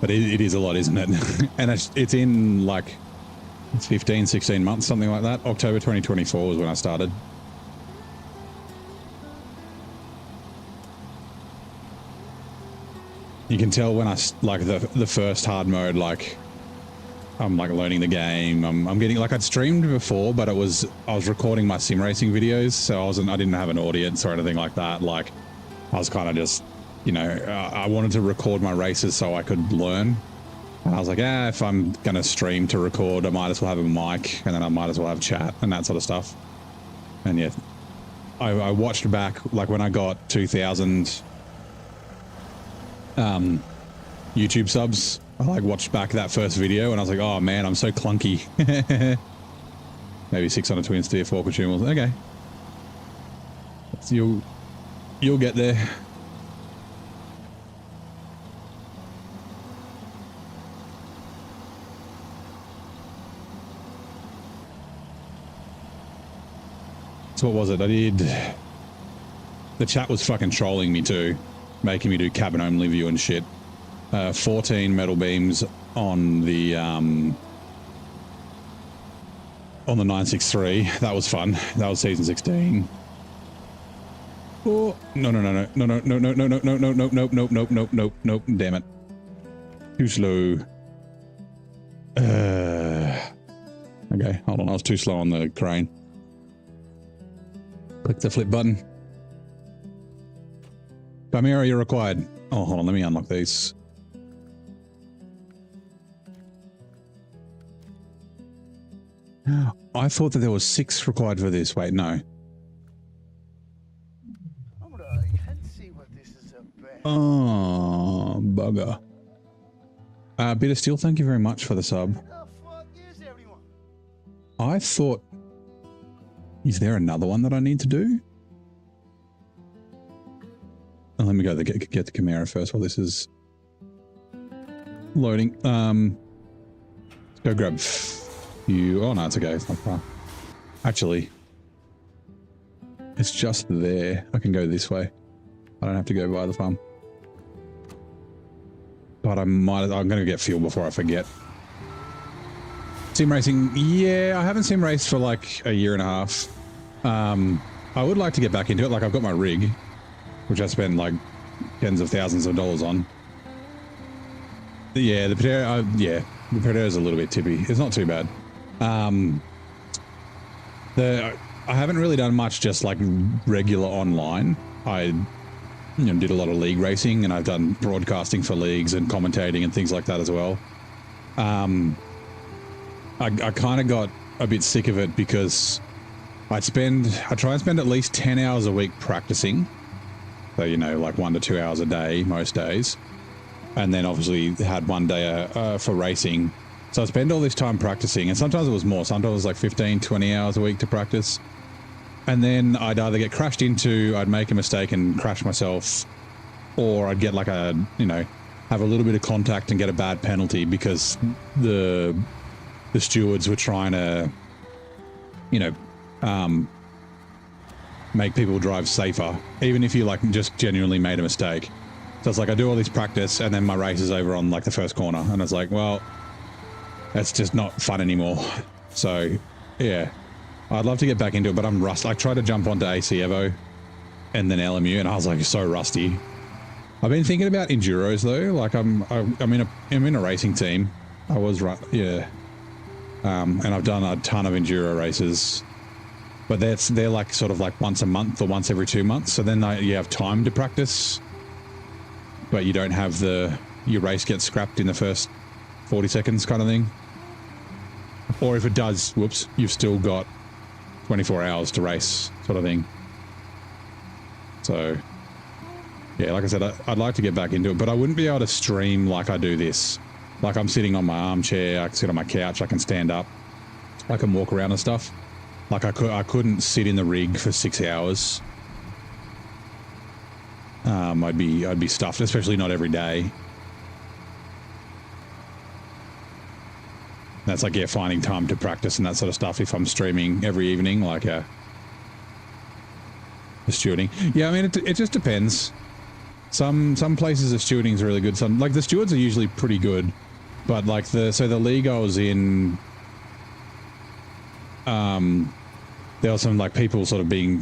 Speaker 1: but it is a lot, isn't it? And it's in like 15, 16 months, something like that. October 2024 was when I started. You can tell when I like the first hard mode, like I'm like learning the game. I'm getting, like, I'd streamed before, but I was recording my sim racing videos, so I didn't have an audience or anything like that. Like, I was kind of just, you know, I wanted to record my races so I could learn. And I was like, if I'm going to stream to record, I might as well have a mic, and then I might as well have chat and that sort of stuff. And yeah, I watched back, like when I got 2,000 YouTube subs, I like watched back that first video and I was like, oh man, I'm so clunky. Maybe 600 twin steer, 4 consumables. Okay. So you'll get there. So what was it? The chat was fucking trolling me too, making me do cabin only view and shit. 14 metal beams on the 963. That was fun. That was season 16. Oh no. Damn it. Too slow. Okay, hold on. I was too slow on the crane. Click the flip button. Chimera, you're required. Oh, hold on. Let me unlock these. I thought that there was 6 required for this. Wait, no. Oh, bugger. Bit of steel, thank you very much for the sub. I thought... Is there another one that I need to do? Oh, let me go get the Chimera first while this is loading. Let's go grab you. Oh no, it's okay. It's not far. Actually, it's just there. I can go this way. I don't have to go by the farm. But I'm going to get fuel before I forget. Sim racing, yeah, I haven't sim raced for like a year and a half. I would like to get back into it. Like I've got my rig, which I spend like tens of thousands of dollars on. Yeah, the Potato, yeah, the Potato's a little bit tippy. It's not too bad. I haven't really done much just like regular online. I did a lot of league racing, and I've done broadcasting for leagues and commentating and things like that as well. I kind of got a bit sick of it because I try and spend at least 10 hours a week practicing. So, like 1 to 2 hours a day, most days. And then obviously had one day for racing. So I spend all this time practicing, and sometimes it was more. Sometimes it was like 15, 20 hours a week to practice. And then I'd either get crashed into, I'd make a mistake and crash myself, or I'd get like have a little bit of contact and get a bad penalty because the stewards were trying to, make people drive safer, even if you like just genuinely made a mistake. So it's like I do all this practice and then my race is over on like the first corner, and it's like, well, that's just not fun anymore. So yeah, I'd love to get back into it, but I'm rusty. I tried to jump onto AC Evo and then LMU, and I was like so rusty. I've been thinking about enduros though. Like I'm in a racing team. I was yeah. And I've done a ton of enduro races, but they're like sort of like once a month or once every 2 months. So then you have time to practice, but you don't have your race gets scrapped in the first 40 seconds kind of thing. Or if it does, whoops, you've still got 24 hours to race sort of thing. So yeah, like I said, I'd like to get back into it, but I wouldn't be able to stream like I do this. Like I'm sitting on my armchair, I can sit on my couch, I can stand up, I can walk around and stuff. Like I couldn't sit in the rig for 6 hours. I'd be stuffed, especially not every day. That's like, yeah, finding time to practice and that sort of stuff if I'm streaming every evening, like the stewarding. Yeah, I mean, it just depends. Some places the stewarding is really good. Some, like the stewards are usually pretty good. But like the league I was in, there were some like people sort of being,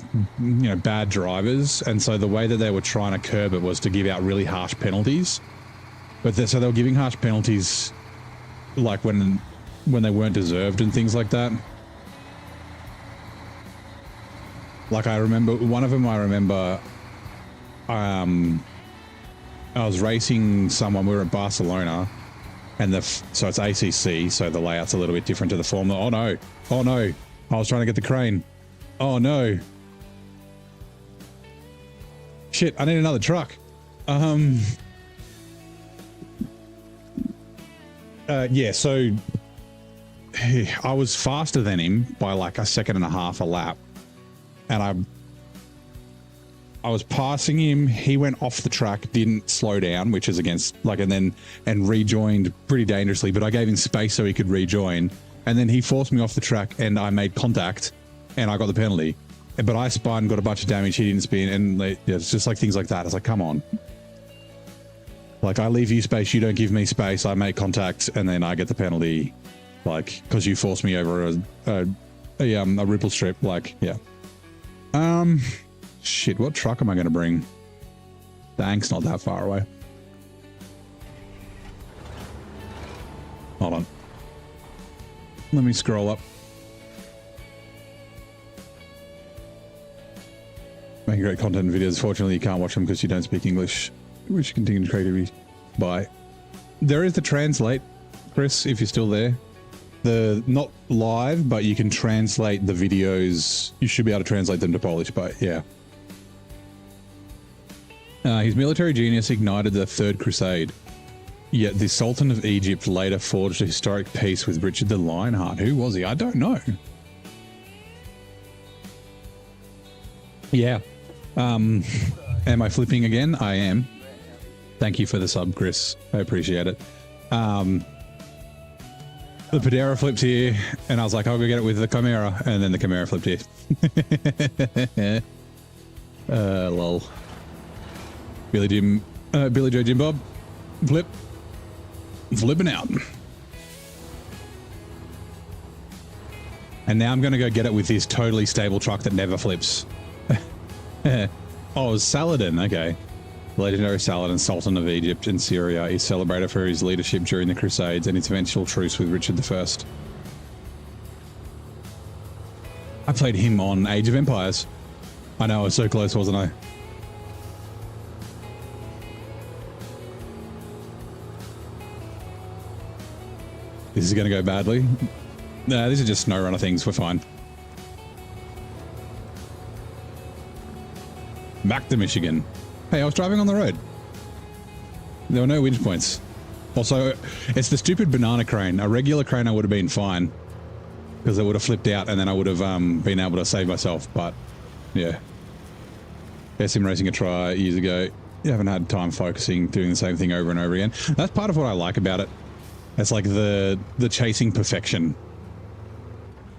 Speaker 1: bad drivers, and so the way that they were trying to curb it was to give out really harsh penalties. But so they were giving harsh penalties, like when they weren't deserved and things like that. Like I remember one of them. I was racing someone. We were at Barcelona. And so it's ACC, so the layout's a little bit different to the Formula. Oh no, I was trying to get the crane. Oh no. Shit, I need another truck. Yeah, so I was faster than him by like a second and a half a lap. And I was passing him. He went off the track, didn't slow down, which is against and rejoined pretty dangerously. But I gave him space so he could rejoin, and then he forced me off the track, and I made contact, and I got the penalty. But I spun, got a bunch of damage. He didn't spin, and it's just like things like that. It's like, come on. Like I leave you space, you don't give me space. I make contact, and then I get the penalty, like because you forced me over a ripple strip. Like yeah. Shit, what truck am I going to bring? The Ank's not that far away. Hold on. Let me scroll up. Making great content and videos. Fortunately, you can't watch them because you don't speak English. We should continue creativity. Bye. There is the translate, Chris, if you're still there. Not live, but you can translate the videos. You should be able to translate them to Polish, but yeah. His military genius ignited the Third Crusade. Yet the Sultan of Egypt later forged a historic peace with Richard the Lionheart. Who was he? I don't know. Yeah. Am I flipping again? I am. Thank you for the sub, Chris. I appreciate it. The Podera flipped here, and I was like, I'll go get it with the Chimera, and then the Chimera flipped here. Lol. Billy Joe Jim Bob, flipping out. And now I'm going to go get it with this totally stable truck that never flips. Oh, Saladin. Okay. The legendary Saladin, Sultan of Egypt and Syria, is celebrated for his leadership during the Crusades and its eventual truce with Richard I. I played him on Age of Empires. I know, I was so close, wasn't I? This is going to go badly. Nah, these are just SnowRunner things. We're fine. Back to Michigan. Hey, I was driving on the road. There were no winch points. Also, it's the stupid banana crane. A regular crane I would have been fine, because it would have flipped out and then I would have been able to save myself. But yeah. Sim racing a try years ago. You haven't had time focusing, doing the same thing over and over again. That's part of what I like about it. It's like the chasing perfection.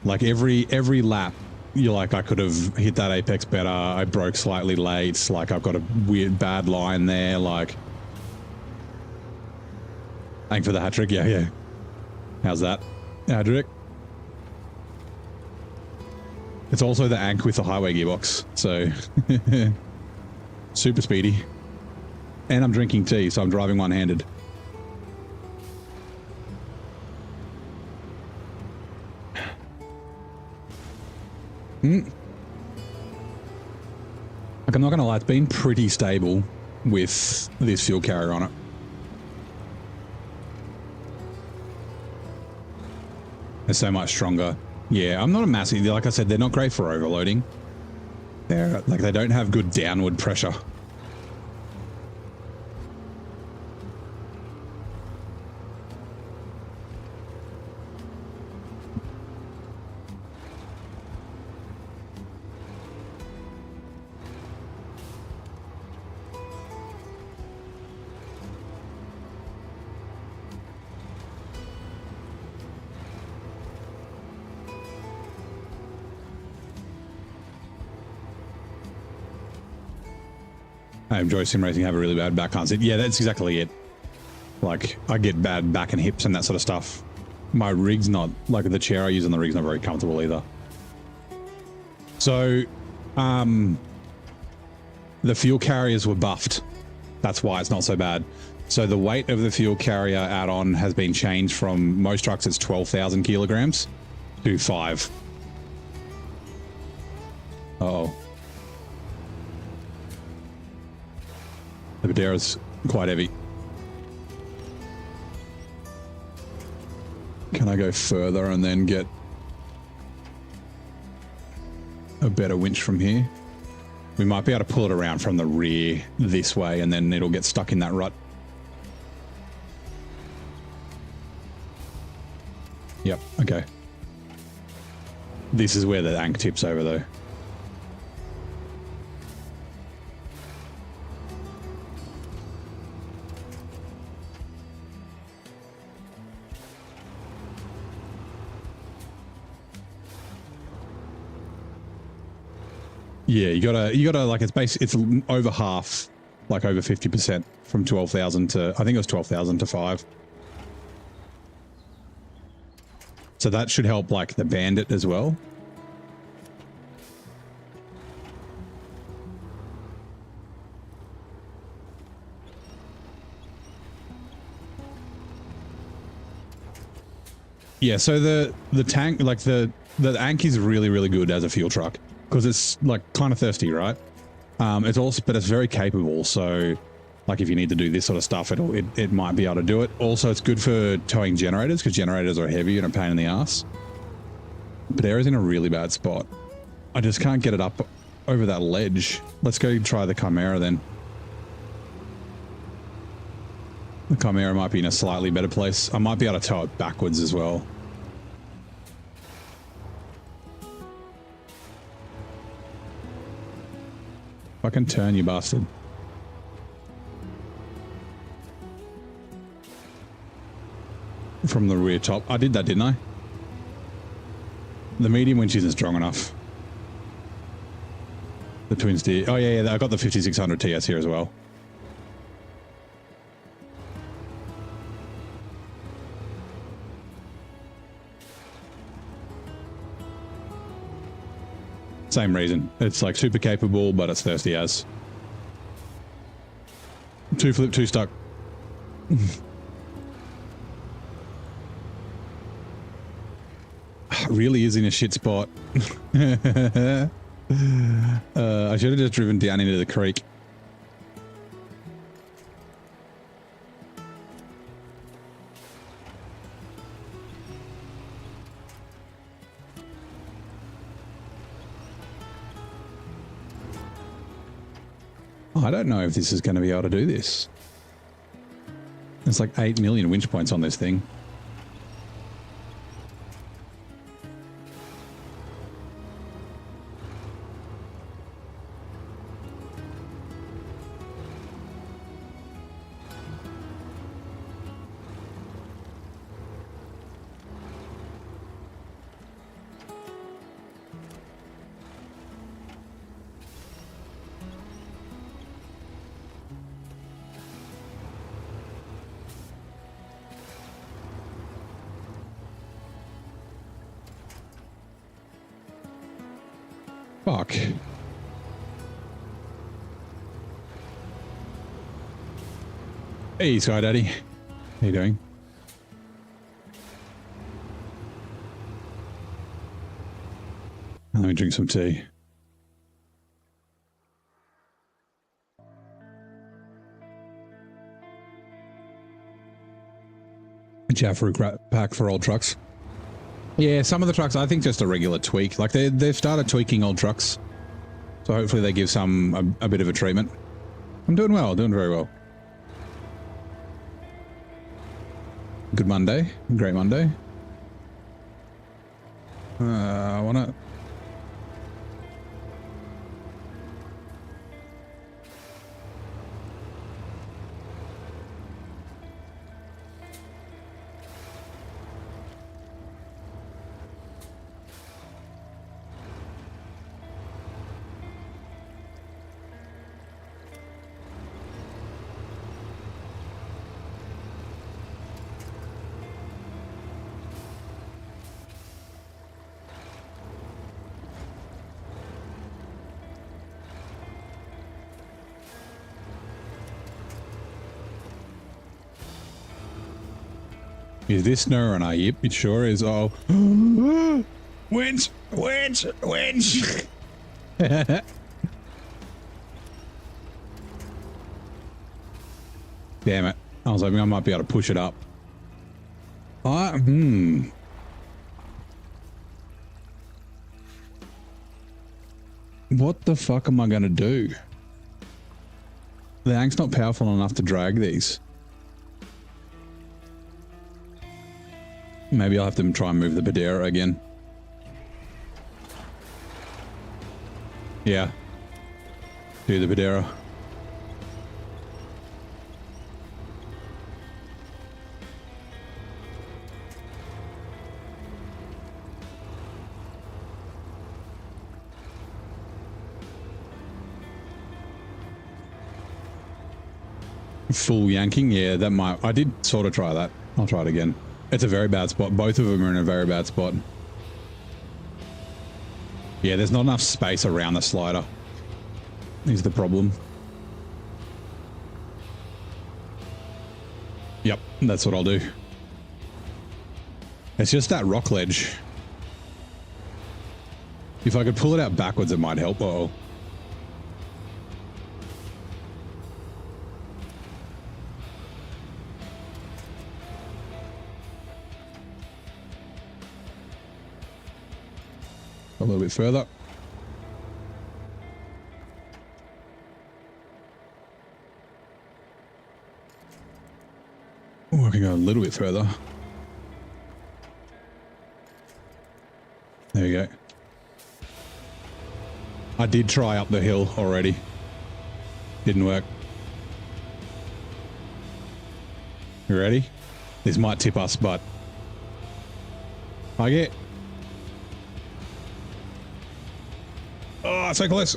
Speaker 1: Like every lap, you're like, I could have hit that apex better. I broke slightly late. Like I've got a weird bad line there. Like, aim for the hat trick. Yeah. How's that? Hat trick. It's also the Ank with the highway gearbox. So super speedy. And I'm drinking tea, so I'm driving one-handed. Like, I'm not gonna lie, it's been pretty stable with this fuel carrier on it. It's so much stronger. Yeah, I'm not a massive, like I said, they're not great for overloading. They're like, they don't have good downward pressure. I enjoy sim racing, have a really bad back concept. Yeah, that's exactly it. Like, I get bad back and hips and that sort of stuff. My rig's not, like the chair I use on the rig's not very comfortable either. So, the fuel carriers were buffed. That's why it's not so bad. So the weight of the fuel carrier add-on has been changed from, most trucks it's 12,000 kilograms to 5. Uh-oh. The Badera's quite heavy. Can I go further and then get a better winch from here? We might be able to pull it around from the rear this way and then it'll get stuck in that rut. Yep, okay. This is where the Ank tips over though. Yeah, you gotta like, it's over half, like over 50% from 12,000 to, I think it was 12,000 to 5. So that should help like the Bandit as well. Yeah, so the tank, like the Ank is really, really good as a fuel truck. Because it's like kind of thirsty, right? It's also, but it's very capable. So, like if you need to do this sort of stuff, it might be able to do it. Also, it's good for towing generators because generators are heavy and a pain in the ass. But Aira's in a really bad spot. I just can't get it up over that ledge. Let's go try the Chimera then. The Chimera might be in a slightly better place. I might be able to tow it backwards as well. Fucking turn, you bastard. From the rear top. I did that, didn't I? The medium winch isn't strong enough. The twin steer. Oh, yeah, I got the 5600 TS here as well. Same reason. It's like super capable, but it's thirsty as. 2 flip, 2 stuck. Really is in a shit spot. I should have just driven down into the creek. I don't know if this is going to be able to do this. There's like 8 million winch points on this thing. Fuck. Hey, Sky Daddy. How you doing? Let me drink some tea. Jaffrey pack for old trucks. Yeah, some of the trucks, I think just a regular tweak. Like they've started tweaking old trucks. So hopefully they give some a bit of a treatment. I'm doing well, doing very well. Good Monday. Great Monday. I wanna... Is this SnowRunner? Yep, it sure is. Oh. Winch! Winch! Winch! Damn it. I was hoping I might be able to push it up. What the fuck am I going to do? The ank's not powerful enough to drag these. Maybe I'll have to try and move the Badera again. Yeah. Do the Badera. Full yanking? Yeah, that might... I did sort of try that. I'll try it again. It's a very bad spot. Both of them are in a very bad spot. Yeah, there's not enough space around the slider. Is the problem. Yep, that's what I'll do. It's just that rock ledge. If I could pull it out backwards, it might help. Uh-oh. A little bit further. Oh, I can go a little bit further. There we go. I did try up the hill already. Didn't work. You ready? This might tip us, but I get... Oh, so close.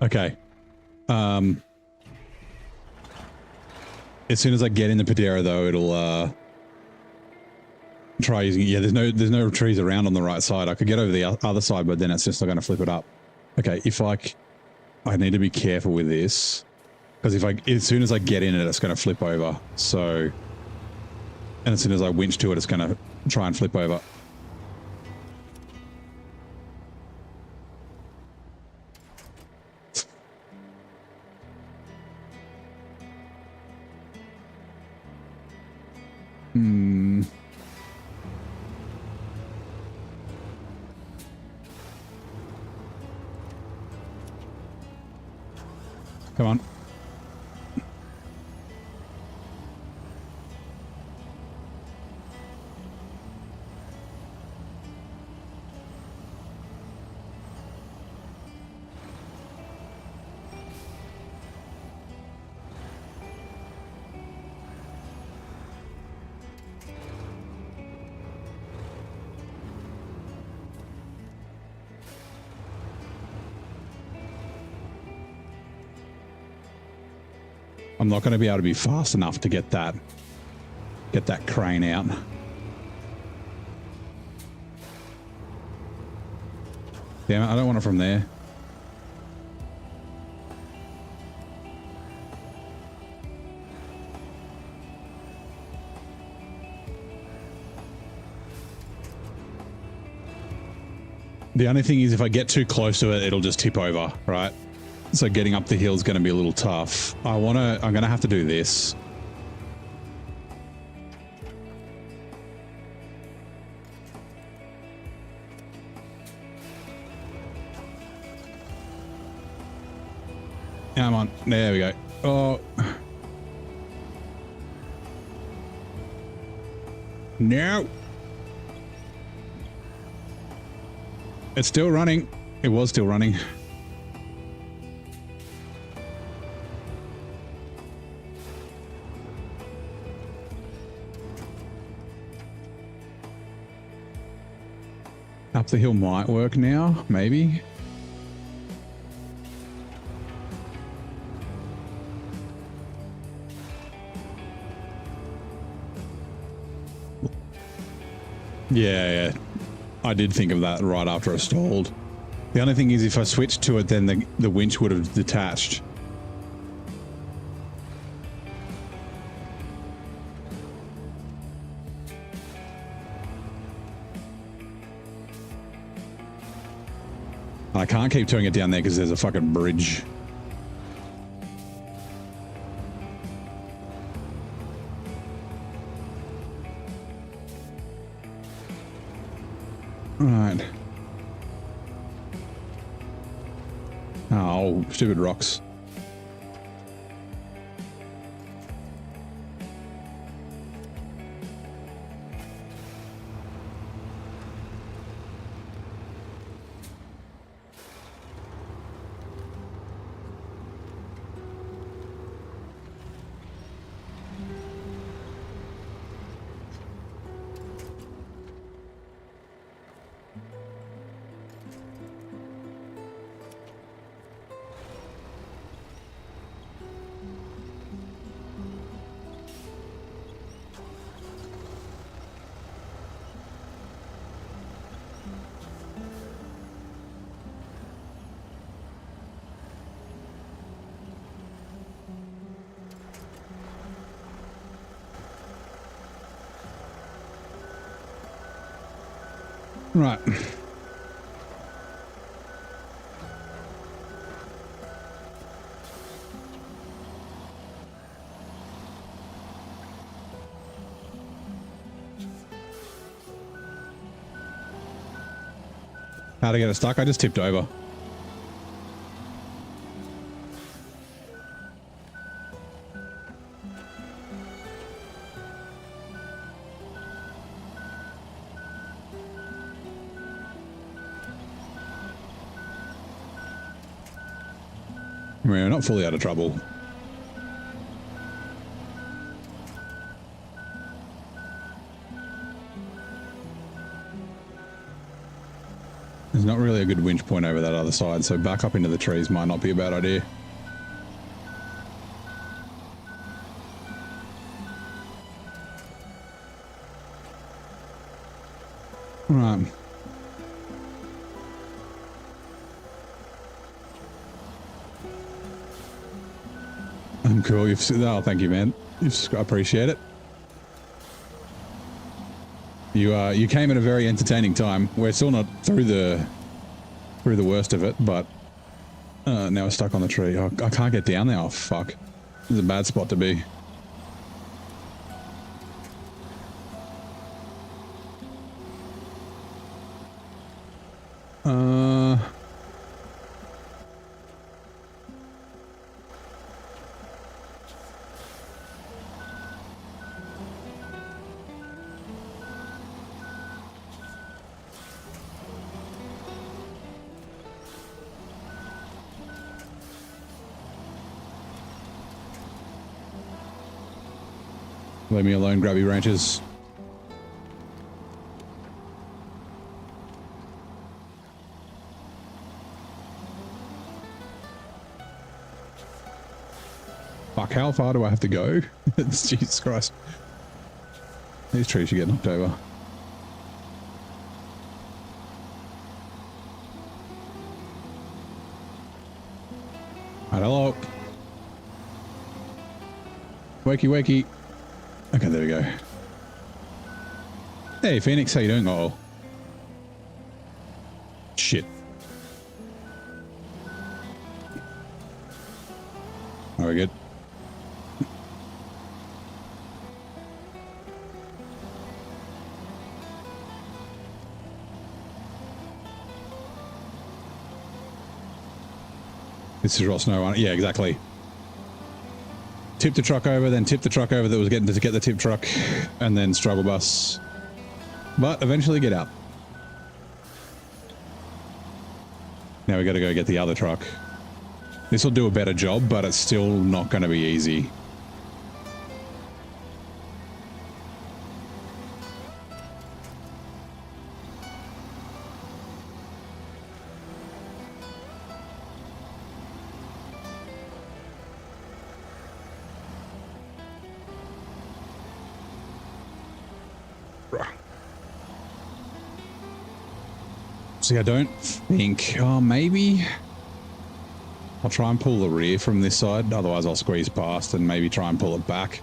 Speaker 1: Okay. As soon as I get in the Padera, though, it'll try using it. Yeah, there's no trees around on the right side. I could get over the other side, but then it's just not going to flip it up. Okay, I need to be careful with this because as soon as I get in it, it's going to flip over. So, and as soon as I winch to it, it's going to try and flip over. Come on. I'm not going to be able to be fast enough to get that crane out. Damn it, I don't want it from there. The only thing is if I get too close to it, it'll just tip over, right? So getting up the hill is going to be a little tough. I'm going to have to do this. Come on. There we go. Oh. No. It's still running. It was still running. Up the hill might work now, maybe. Yeah. I did think of that right after I stalled. The only thing is if I switched to it, then the winch would have detached. I can't keep towing it down there because there's a fucking bridge. Right. Oh, stupid rocks. Right. How to get it stuck? I just tipped over. We're not fully out of trouble. There's not really a good winch point over that other side, so back up into the trees might not be a bad idea. Right. I'm cool. Oh, thank you, man. I appreciate it. You came at a very entertaining time. We're still not through the worst of it, but now we're stuck on the tree. Oh, I can't get down there. Oh fuck! This is a bad spot to be. Leave me alone, grabby ranches. Fuck, how far do I have to go? Jesus Christ. These trees should get knocked over. Right, hello. Wakey, wakey. Okay, there we go. Hey, Phoenix, how you doing? Uh oh. Shit. Are we good? This is Ross SnowRunner. Yeah, exactly. Tip the truck over, then tip the truck over that was getting to get the tip truck, and then struggle bus. But eventually get out. Now we got to go get the other truck. This will do a better job, but it's still not going to be easy. See, I don't think... Oh, maybe... I'll try and pull the rear from this side, otherwise I'll squeeze past and maybe try and pull it back.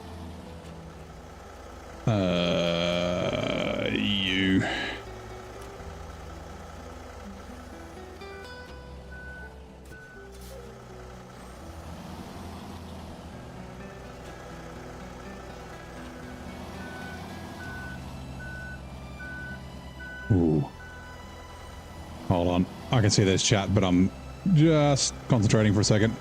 Speaker 1: You... Ooh. Hold on. I can see there's chat, but I'm just concentrating for a second.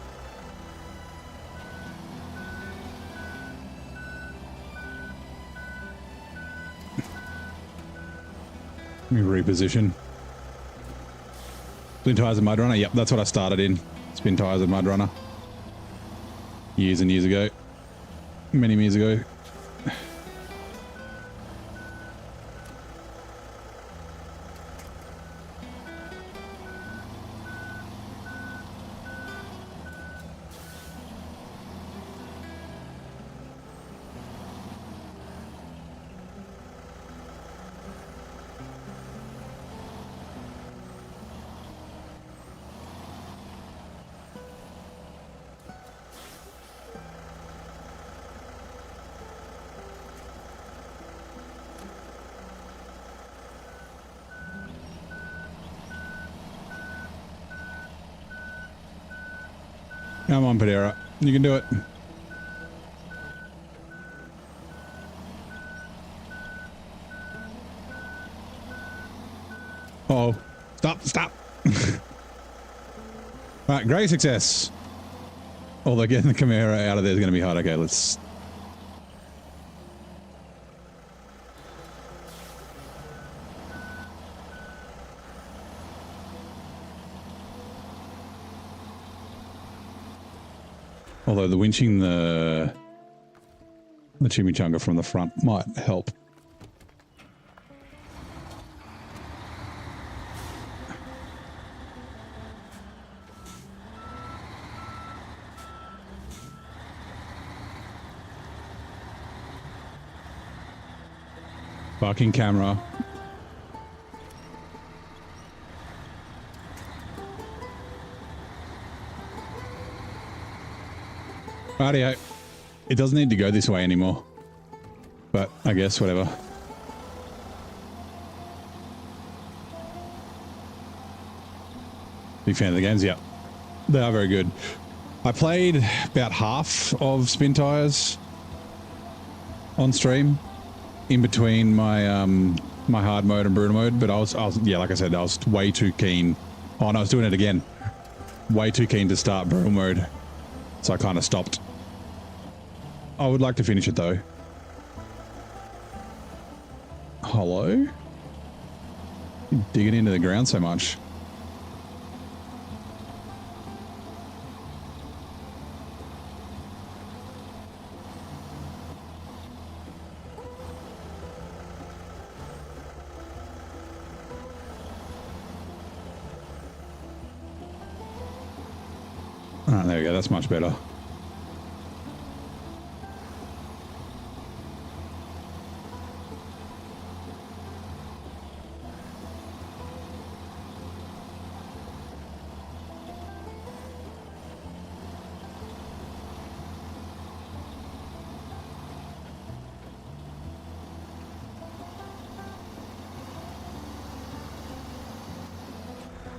Speaker 1: Let me reposition. Spin tires and mud runner. Yep, that's what I started in. Spin tires and mud runner. Years and years ago. Many years ago. Come on, Padera. You can do it. Uh-oh. Stop, stop. Alright, great success. Although getting the Chimera out of there is going to be hard. Okay, let's... Although the winching the chimichanga from the front might help. Fucking camera. Rightio. It doesn't need to go this way anymore. But I guess whatever. Big fan of the games, yeah. They are very good. I played about half of Spin Tires on stream in between my my hard mode and brutal mode, but I was yeah, like I said, I was way too keen. Oh, no, I was doing it again. Way too keen to start brutal mode, so I kind of stopped. I would like to finish it though. Hello? You're digging into the ground so much. Ah, there we go. That's much better.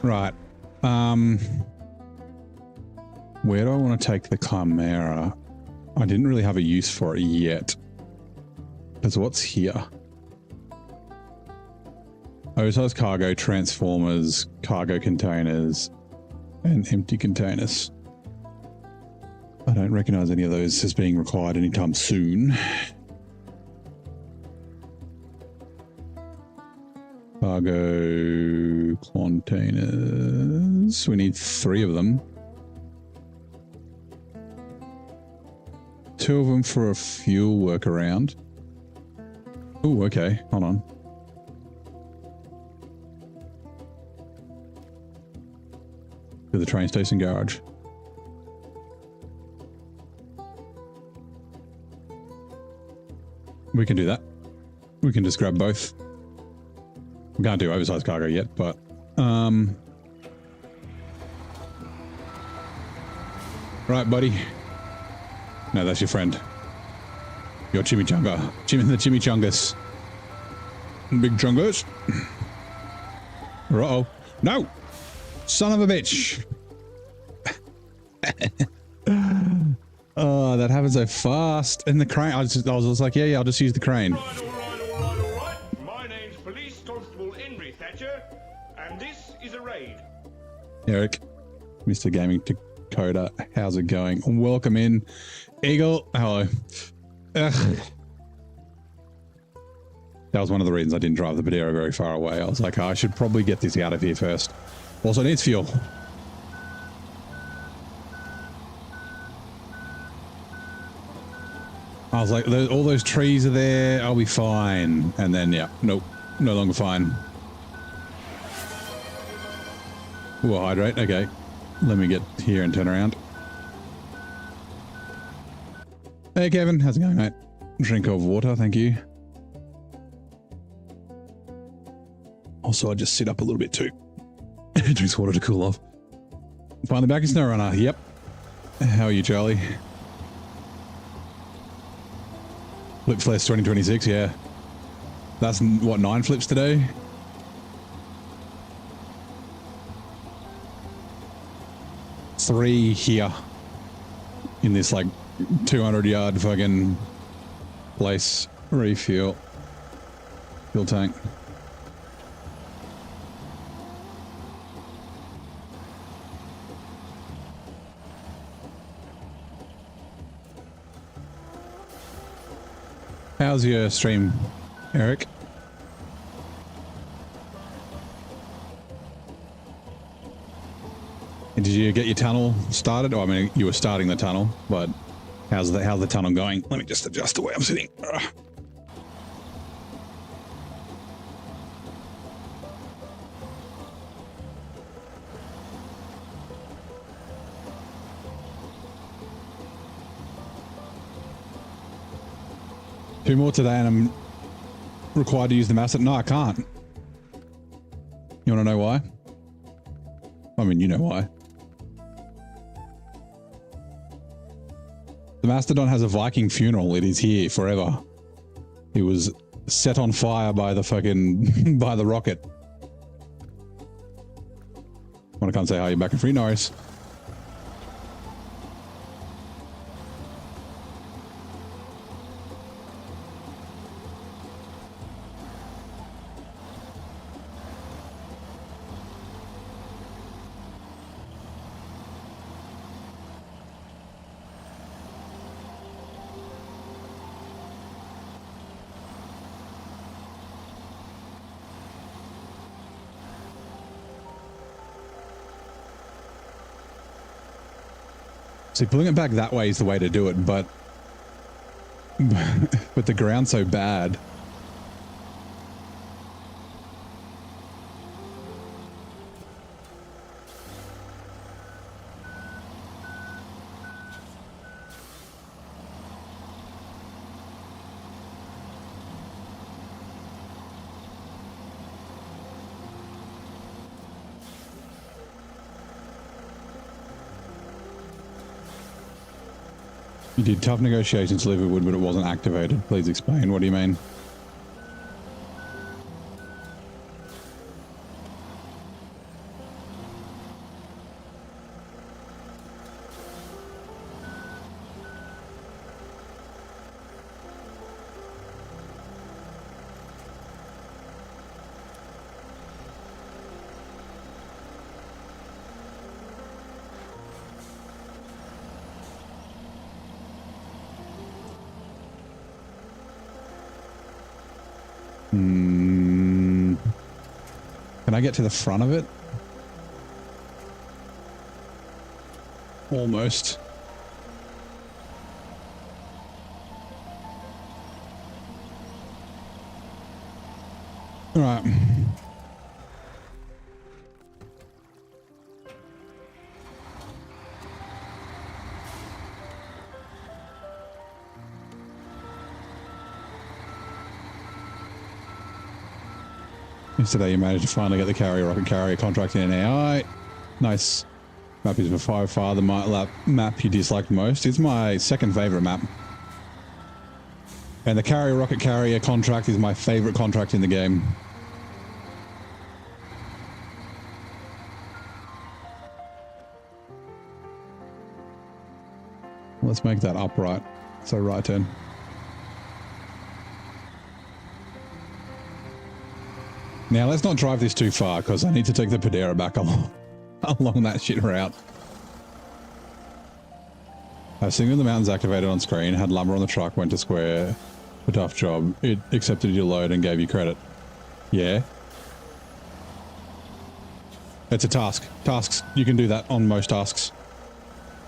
Speaker 1: Right. Where do I want to take the Chimera? I didn't really have a use for it yet. Because what's here? Oversized cargo, transformers, cargo containers, and empty containers. I don't recognize any of those as being required anytime soon. Cargo containers. We need 3 of them. 2 of them for a fuel workaround. Oh, okay. Hold on. To the train station garage. We can do that. We can just grab both. We can't do oversized cargo yet, but right, buddy. No, that's your friend. Your chimichanga. The chimichangas. Big chungus. Uh-oh. No! Son of a bitch! Oh, that happened so fast. And the crane, I was just like, yeah, I'll just use the crane.
Speaker 3: All right. My name's Police Constable Henry Thatcher, and this is a raid.
Speaker 1: Eric, Mr. Gaming Dakota, how's it going? Welcome in. Eagle, hello. Ugh. That was one of the reasons I didn't drive the Badero very far away. I was like, oh, I should probably get this out of here first. Also needs fuel. I was like, all those trees are there, I'll be fine. And then, yeah, nope, no longer fine. Ooh, hydrate, okay. Let me get here and turn around. Hey, Kevin, how's it going, mate? Drink of water, thank you. Also, I just sit up a little bit too. Drinks water to cool off. Finally back in SnowRunner, yep. How are you, Charlie? Flip Fest 2026, yeah. That's, what, 9 flips today? Three here. In this, like, 200-yard fucking place. Refuel. Fuel tank. How's your stream, Eric? And did you get your tunnel started? Oh, I mean, you were starting the tunnel, but how's the tunnel going? Let me just adjust the way I'm sitting. Ugh. Two more today and I'm required to use the Mastodon? No, I can't. You want to know why? I mean, you know why. The Mastodon has a Viking funeral. It is here forever. It was set on fire by the fucking... by the rocket. Want to come say hi, you're back in free Norris. See, pulling it back that way is the way to do it, but with the ground so bad. You did tough negotiations to leave it wood, but it wasn't activated. Please explain. What do you mean? Can I get to the front of it? Almost. All right. Yesterday you managed to finally get the rocket carrier contract in AI. Nice. Map is by far the map you disliked most. It's my second favorite map. And the rocket carrier contract is my favorite contract in the game. Let's make that upright. So right turn. Now, let's not drive this too far, because I need to take the Padera back along that shit route. I've seen the mountains activated on screen, had lumber on the truck, went to square. A tough job. It accepted your load and gave you credit. Yeah. It's a task. Tasks, you can do that on most tasks.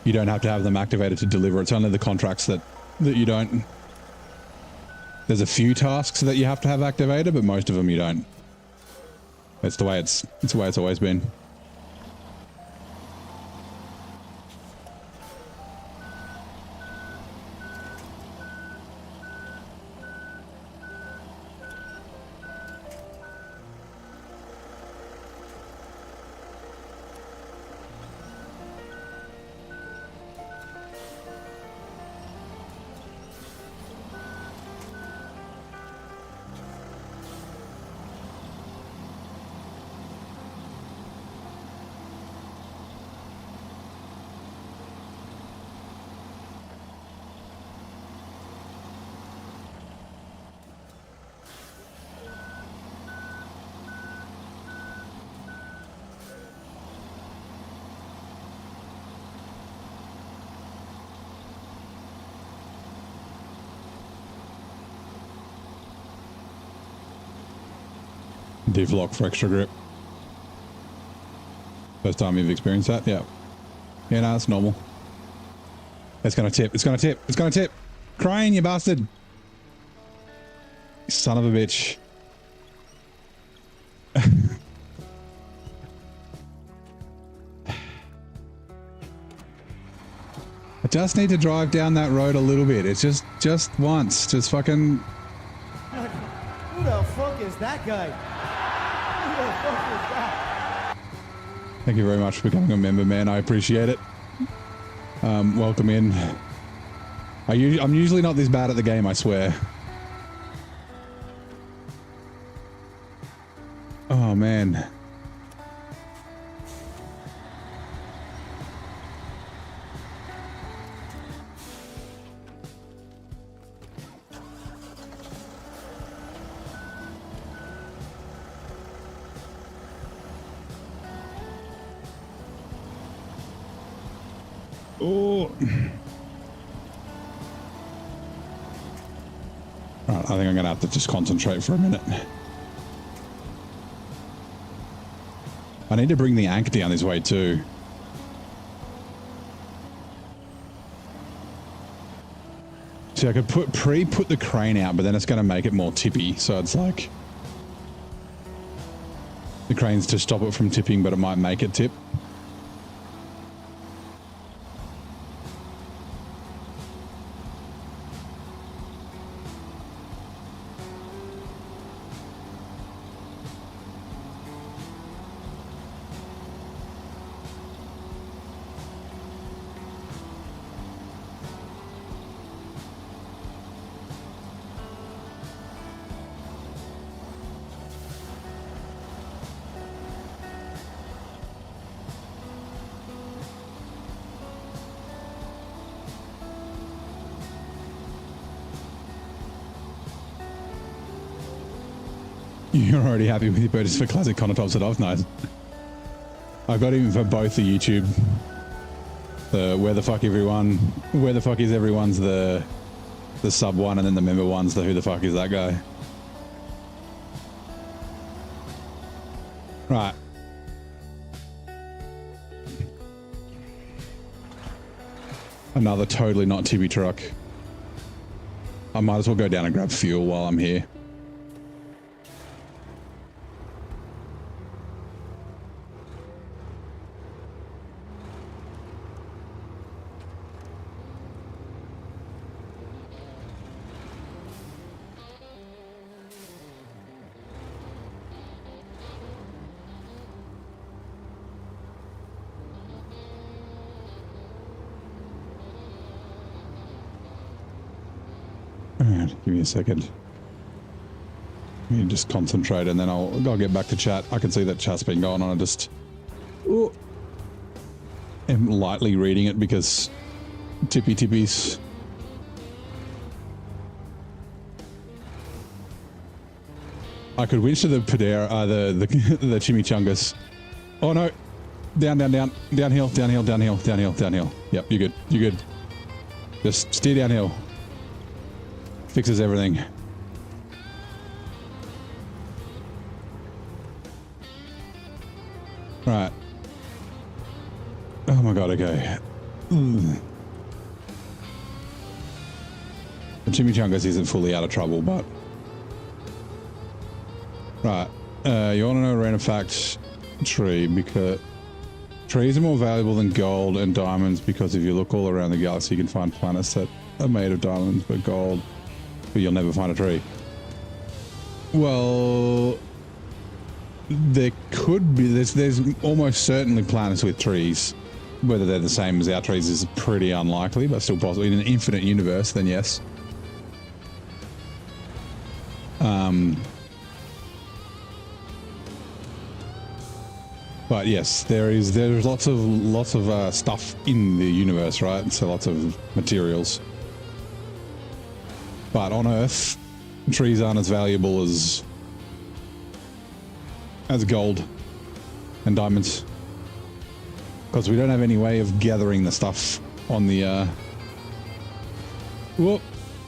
Speaker 1: You don't have to have them activated to deliver. It's only the contracts that you don't. There's a few tasks that you have to have activated, but most of them you don't. It's the way it's always been. Div lock for extra grip. First time you've experienced that? Yeah. Yeah, no, it's normal. It's gonna tip. It's gonna tip. It's gonna tip. Crane, you bastard. Son of a bitch. I just need to drive down that road a little bit. It's just once. Just fucking...
Speaker 2: Who the
Speaker 4: that guy? Who the fuck was that?
Speaker 1: Thank you very much for becoming a member, man. I appreciate it. Welcome in. I'm usually not this bad at the game, I swear. Oh, man. Oh. Right, I think I'm gonna have to just concentrate for a minute. I need to bring the anchor down this way too. See, I could put the crane out, but then it's gonna make it more tippy. So it's like the crane's to stop it from tipping, but it might make it tip. You're already happy with your purchase for classic countertops at off. Nice. I got him for both the YouTube. The where the fuck is everyone's the sub one, and then the member one's the who the fuck is that guy. Right. Another totally not Tibi truck. I might as well go down and grab fuel while I'm here. Alright, give me a second. Let me just concentrate and then I'll get back to chat. I can see that chat's been going on. I just am lightly reading it because tippies. I could winch to the Padera, the chimichangas. Oh no! Downhill. Yep, you're good. Just steer downhill. Fixes everything. Right. Oh my god, okay. The chimichangas isn't fully out of trouble, but... Right. You want to know a random fact? Tree, because... Trees are more valuable than gold and diamonds because if you look all around the galaxy, you can find planets that are made of diamonds, but gold... But you'll never find a tree. Well... There could be... There's almost certainly planets with trees. Whether they're the same as our trees is pretty unlikely, but still possible. In an infinite universe, then yes. But yes, there's lots of stuff in the universe, right? So lots of materials. But on Earth, trees aren't as valuable as gold and diamonds. Because we don't have any way of gathering the stuff on the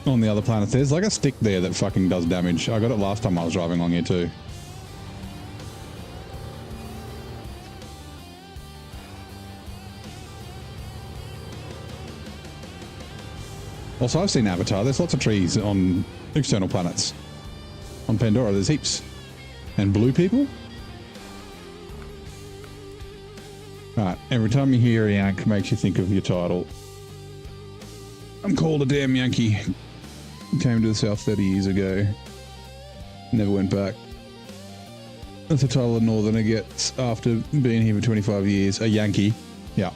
Speaker 1: on the other planets. There's like a stick there that fucking does damage. I got it last time I was driving along here too. Also, I've seen Avatar. There's lots of trees on external planets. On Pandora, there's heaps. And blue people? Right, every time you hear a yank, makes you think of your title. I'm called a damn Yankee. Came to the South 30 years ago. Never went back. That's the title a Northerner gets after being here for 25 years. A Yankee. Yeah.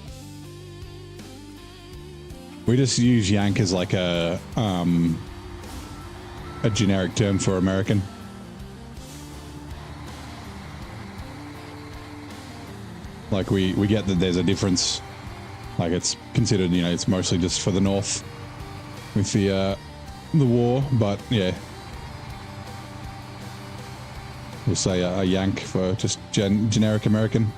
Speaker 1: We just use Yank as like a generic term for American. Like we get that there's a difference. Like it's considered, you know, it's mostly just for the North with the war, but yeah. We'll say a Yank for just generic American.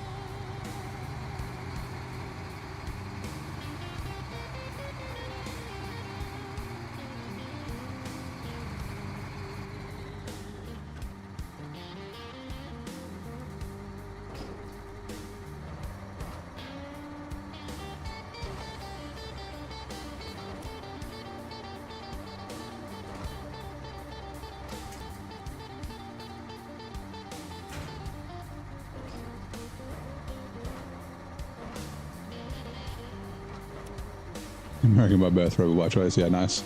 Speaker 1: American by birth, rebel by choice. Yeah, nice.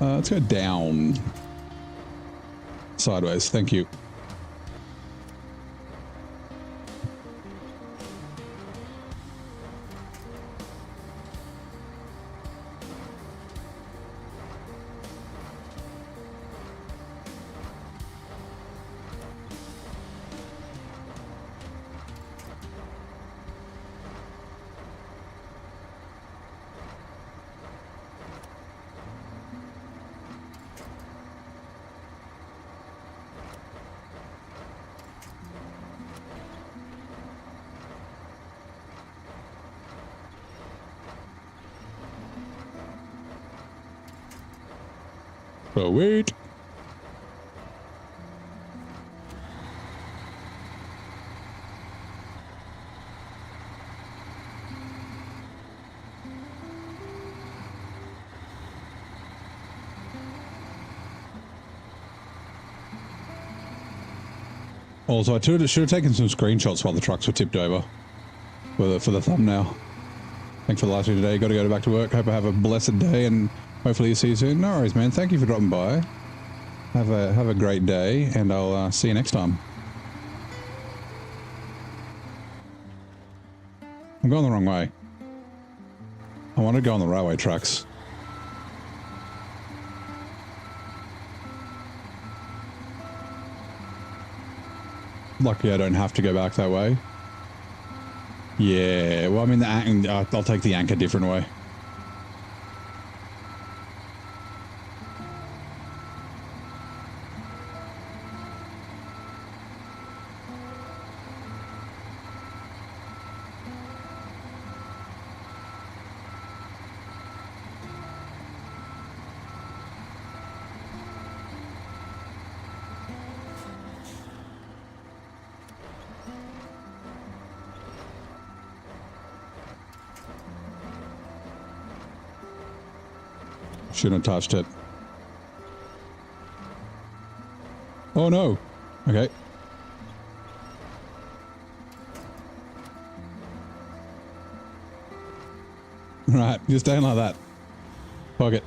Speaker 1: Let's go down. Sideways. Thank you. Oh, wait. Also, I should have taken some screenshots while the trucks were tipped over for the thumbnail. Thanks for the last video today. Got to go back to work. Hope I have a blessed day and hopefully you see you soon. No worries, man. Thank you for dropping by. Have a great day, and I'll see you next time. I'm going the wrong way. I want to go on the railway tracks. Luckily, I don't have to go back that way. Yeah, well, I mean, I'll take the anchor a different way. Shouldn't have touched it. Oh no. Okay. Right, just staying like that. Fuck it.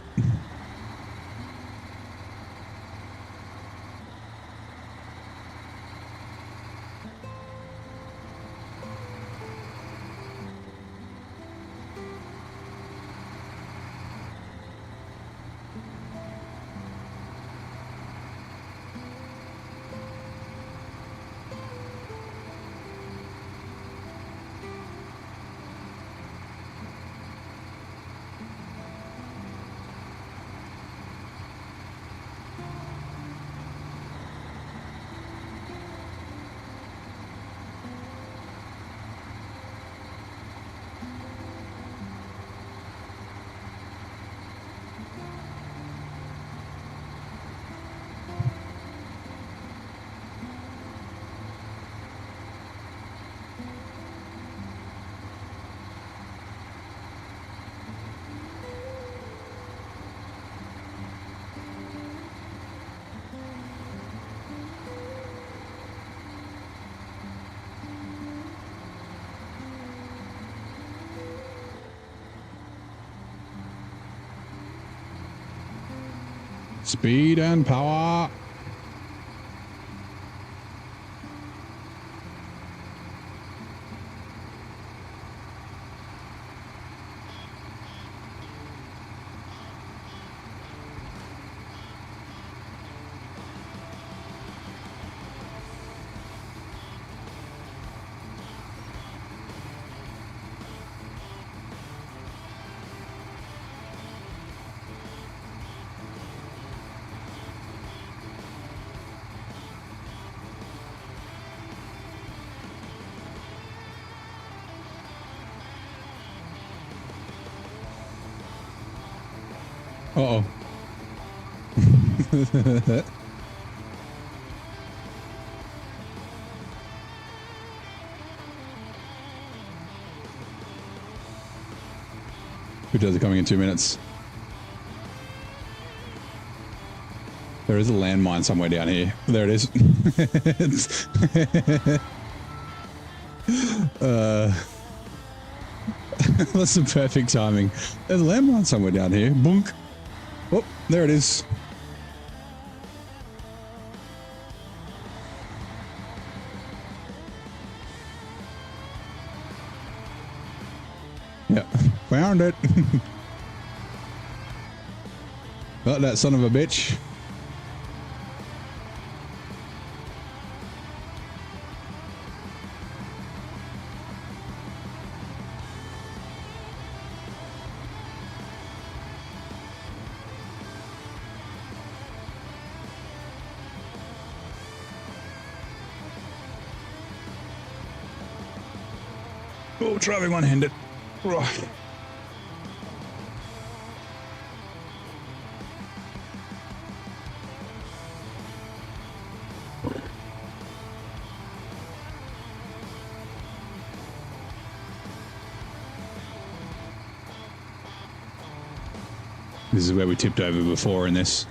Speaker 1: Speed and power. Uh-oh. Which are coming in 2 minutes. There is a landmine somewhere down here. There it is. That's the perfect timing. There's a landmine somewhere down here. Boonk. Oh, there it is. Yeah, found it. Got that son of a bitch. Oh, driving one-handed. Right. This is where we tipped over before in this.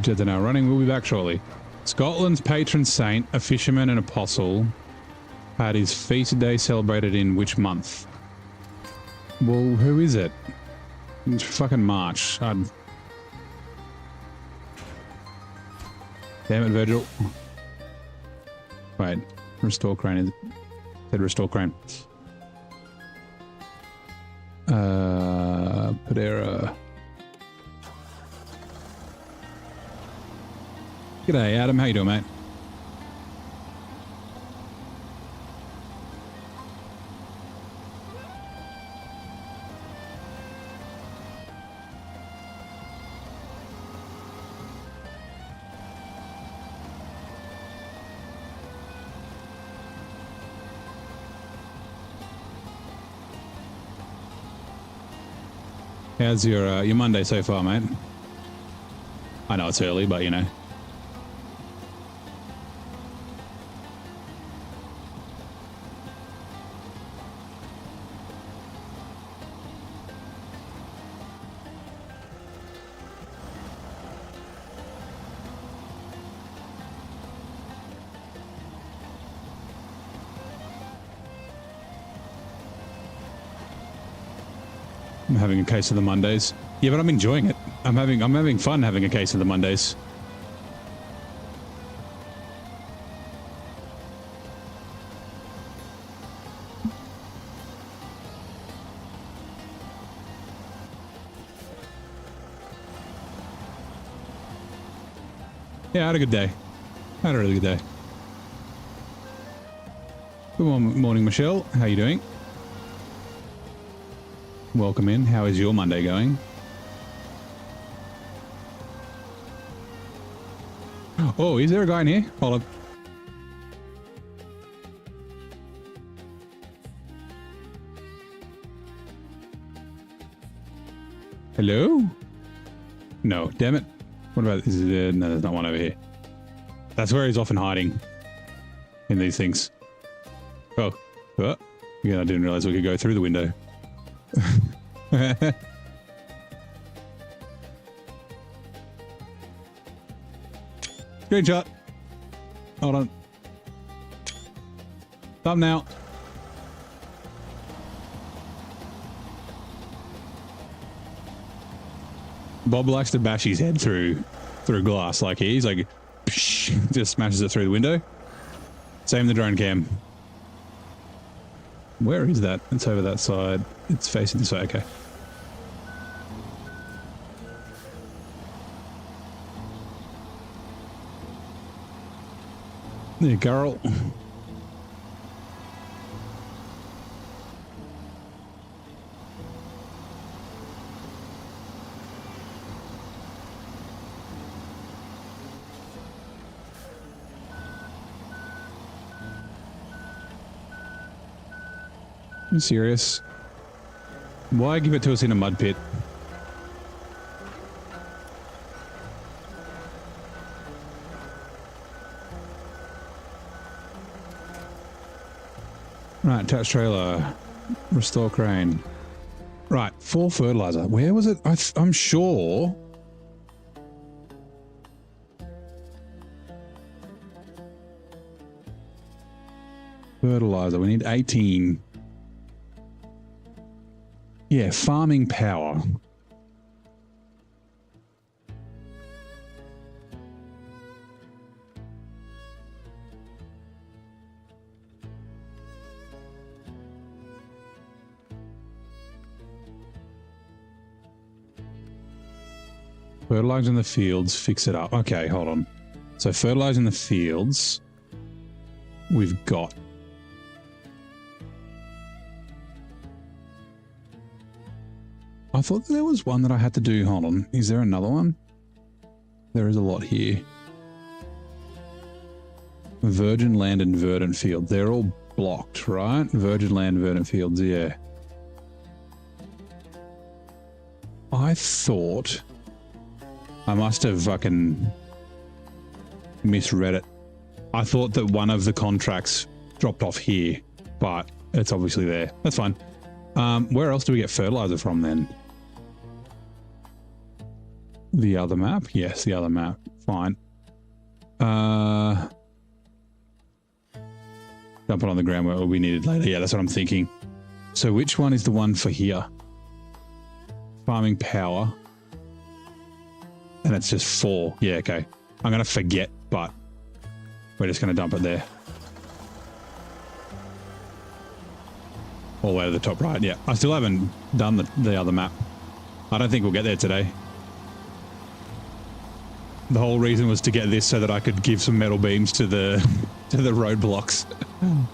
Speaker 1: Jets are now running. We'll be back shortly. Scotland's patron saint, a fisherman and apostle, had his feast day celebrated in which month? Well, who is it? It's fucking March. Damn it, Virgil. Wait, restore crane. It said restore crane. Padera. G'day, Adam. How you doing, mate? How's your Monday so far, mate? I know it's early, but you know. I'm having a case of the Mondays. Yeah, but I'm enjoying it. I'm having fun having a case of the Mondays. Yeah, I had a good day. I had a really good day. Good morning, Michelle. How you doing? Welcome in. How is your Monday going? Oh, is there a guy in here? Hold on. Hello? No, damn it. What about this? No, there's not one over here. That's where he's often hiding in these things. Oh, oh. Yeah, I didn't realize we could go through the window. Screenshot. Hold on. Thumbnail. Bob likes to bash his head through glass like he's like, psh, just smashes it through the window. Same the drone cam. Where is that? It's over that side. It's facing this way. Okay. There, girl. I'm serious. Why give it to us in a mud pit? Right, attach trailer, restore crane. Right, 4 fertilizer. Where was it? I'm sure. Fertilizer, we need 18. Yeah, farming power. Fertilize in the fields, fix it up. Okay, hold on. So fertilize in the fields, we've got. I thought there was one that I had to do. Hold on. Is there another one? There is a lot here. Virgin land and verdant field. They're all blocked, right? Virgin land, verdant fields, yeah. I thought I must have fucking misread it. I thought that one of the contracts dropped off here, but it's obviously there. That's fine. Where else do we get fertilizer from then? The other map? Yes, the other map. Fine. Dump it on the ground where we need it later. Yeah, that's what I'm thinking. So which one is the one for here? Farming power. And it's just 4. Yeah, okay. I'm going to forget, but we're just going to dump it there. All the way to the top right. Yeah, I still haven't done the other map. I don't think we'll get there today. The whole reason was to get this so that I could give some metal beams to the roadblocks.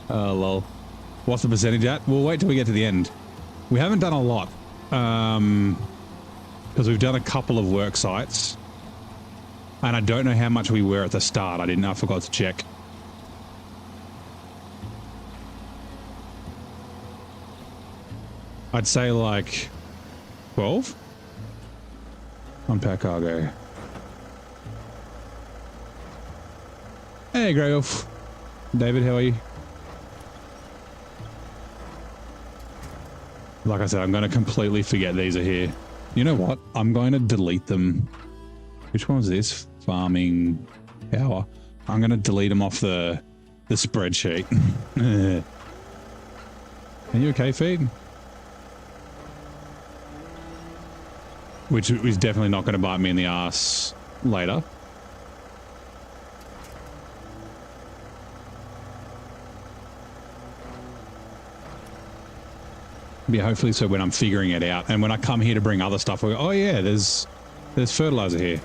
Speaker 1: Oh, lol. What's the percentage at? We'll wait till we get to the end. We haven't done a lot. Because we've done a couple of work sites. And I don't know how much we were at the start. I forgot to check. I'd say like 12. Unpack cargo. Hey, Grey Wolf. David, how are you? Like I said, I'm going to completely forget these are here. You know what? I'm going to delete them. Which one was this? Farming power. I'm going to delete them off the spreadsheet. Are you okay, Feed? Which is definitely not going to bite me in the ass later. Yeah, hopefully so when I'm figuring it out. And when I come here to bring other stuff, I go, oh yeah, there's fertilizer here.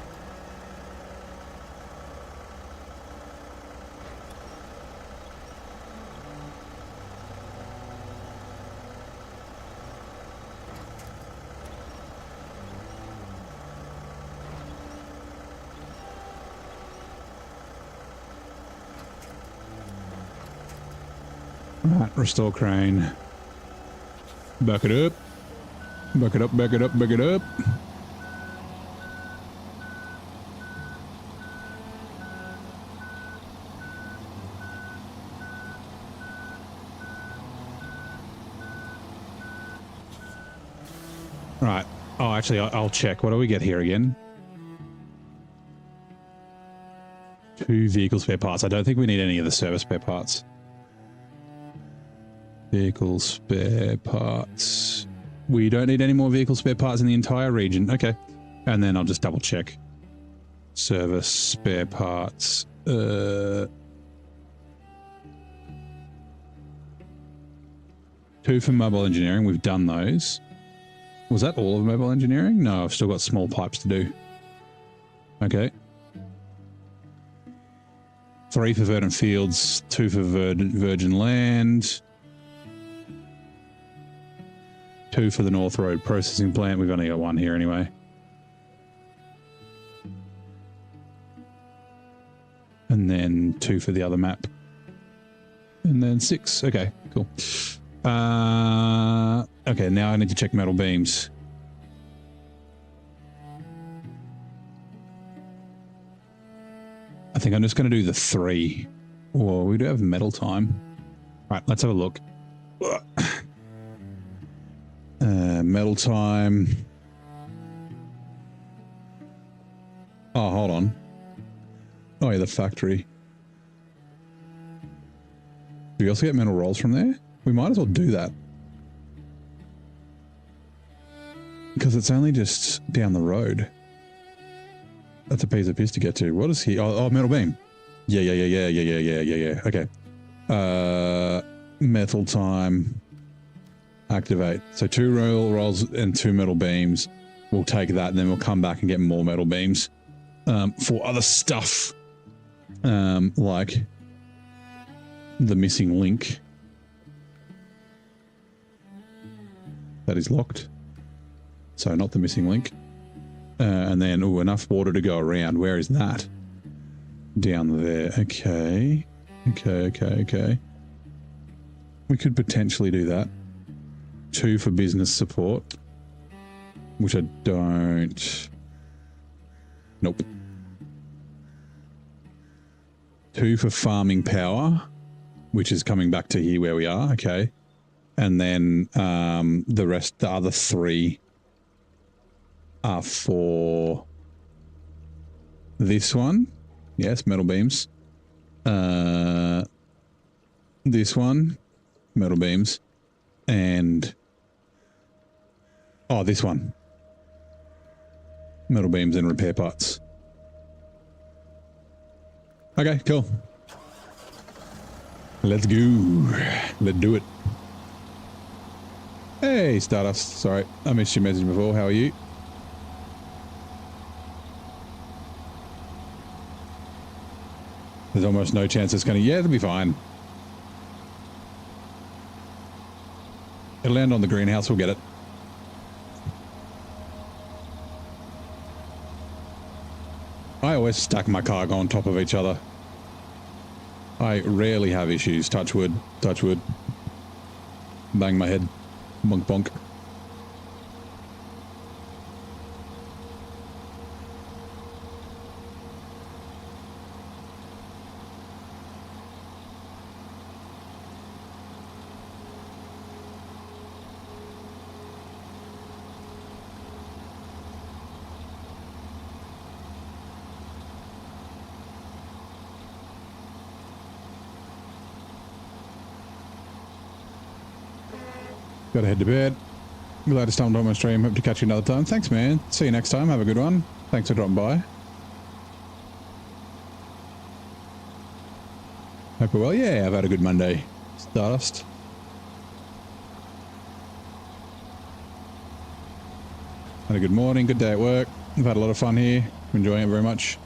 Speaker 1: Right, restore crane. Back it up. Back it up, back it up, back it up. Right. Oh, actually, I'll check. What do we get here again? 2 vehicle spare parts. I don't think we need any of the service spare parts. Vehicle spare parts. We don't need any more vehicle spare parts in the entire region. Okay. And then I'll just double check. Service spare parts. 2 for mobile engineering. We've done those. Was that all of mobile engineering? No, I've still got small pipes to do. Okay. 3 for Verdant Fields, 2 for Virgin Land, 2 for the North Road Processing Plant. We've only got 1 here anyway. And then 2 for the other map. And then 6. Okay, cool. Okay, now I need to check metal beams. I think I'm just going to do the 3. Well, we do have metal time. All right, let's have a look. Metal time. Oh, hold on. Oh, yeah, the factory. Do we also get metal rolls from there? We might as well do that. Because it's only just down the road. That's a piece of piss to get to. What is he? Oh, metal beam. Yeah. Okay. Metal time. Activate. So 2 roll rolls and 2 metal beams. We'll take that and then we'll come back and get more metal beams for other stuff. Like the missing link. That is locked. So not the missing link. And then, enough water to go around. Where is that? Down there. Okay. Okay. We could potentially do that. 2 for business support. Which I don't... Nope. 2 for farming power. Which is coming back to here where we are. Okay. And then the other 3 are for this one. Yes, metal beams. This one, metal beams. And this one. Metal beams and repair parts. Okay, cool. Let's go. Let's do it. Hey, Stardust. Sorry, I missed your message before. How are you? There's almost no chance it's going to... Yeah, it'll be fine. It'll land on the greenhouse. We'll get it. I always stack my cargo on top of each other. I rarely have issues. Touch wood. Touch wood. Bang my head. Bonk bonk. Gotta head to bed. Glad to stumble on my stream. Hope to catch you another time. Thanks, man. See you next time. Have a good one. Thanks for dropping by. Hope you're well. Yeah, I've had a good Monday. Stardust. Had a good morning. Good day at work. I've had a lot of fun here. I'm enjoying it very much.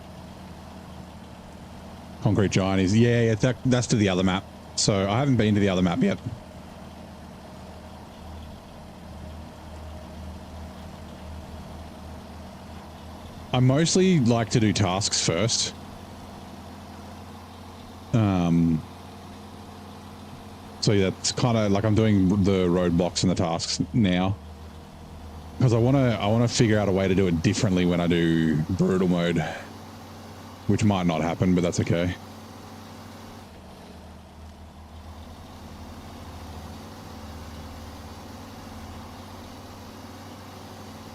Speaker 1: Concrete Giant is... Yeah, that's to the other map. So I haven't been to the other map yet. I mostly like to do tasks first. So yeah, it's kind of like I'm doing the roadblocks and the tasks now. Because I want to figure out a way to do it differently when I do brutal mode. Which might not happen, but that's okay.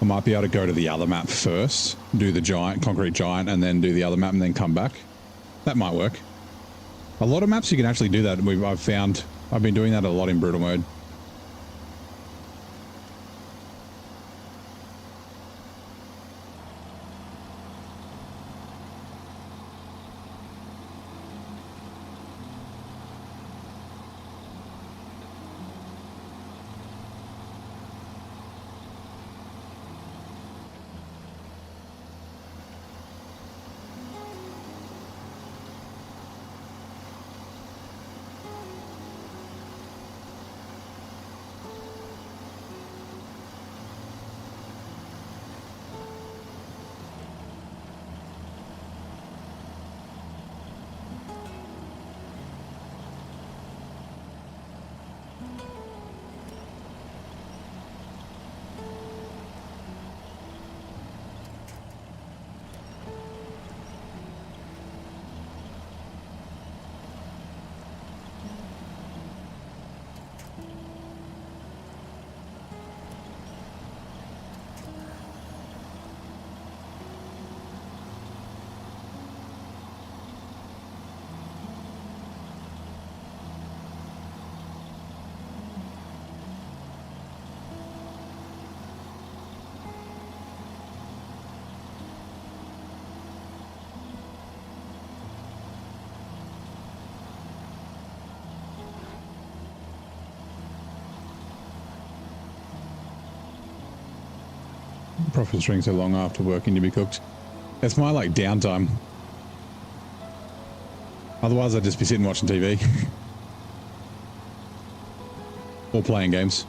Speaker 1: I might be able to go to the other map first, do the concrete giant, and then do the other map and then come back. That might work. A lot of maps you can actually do that. I've found I've been doing that a lot in brutal mode. Profit string so long after working to be cooked. That's my like downtime. Otherwise I'd just be sitting watching TV. Or playing games.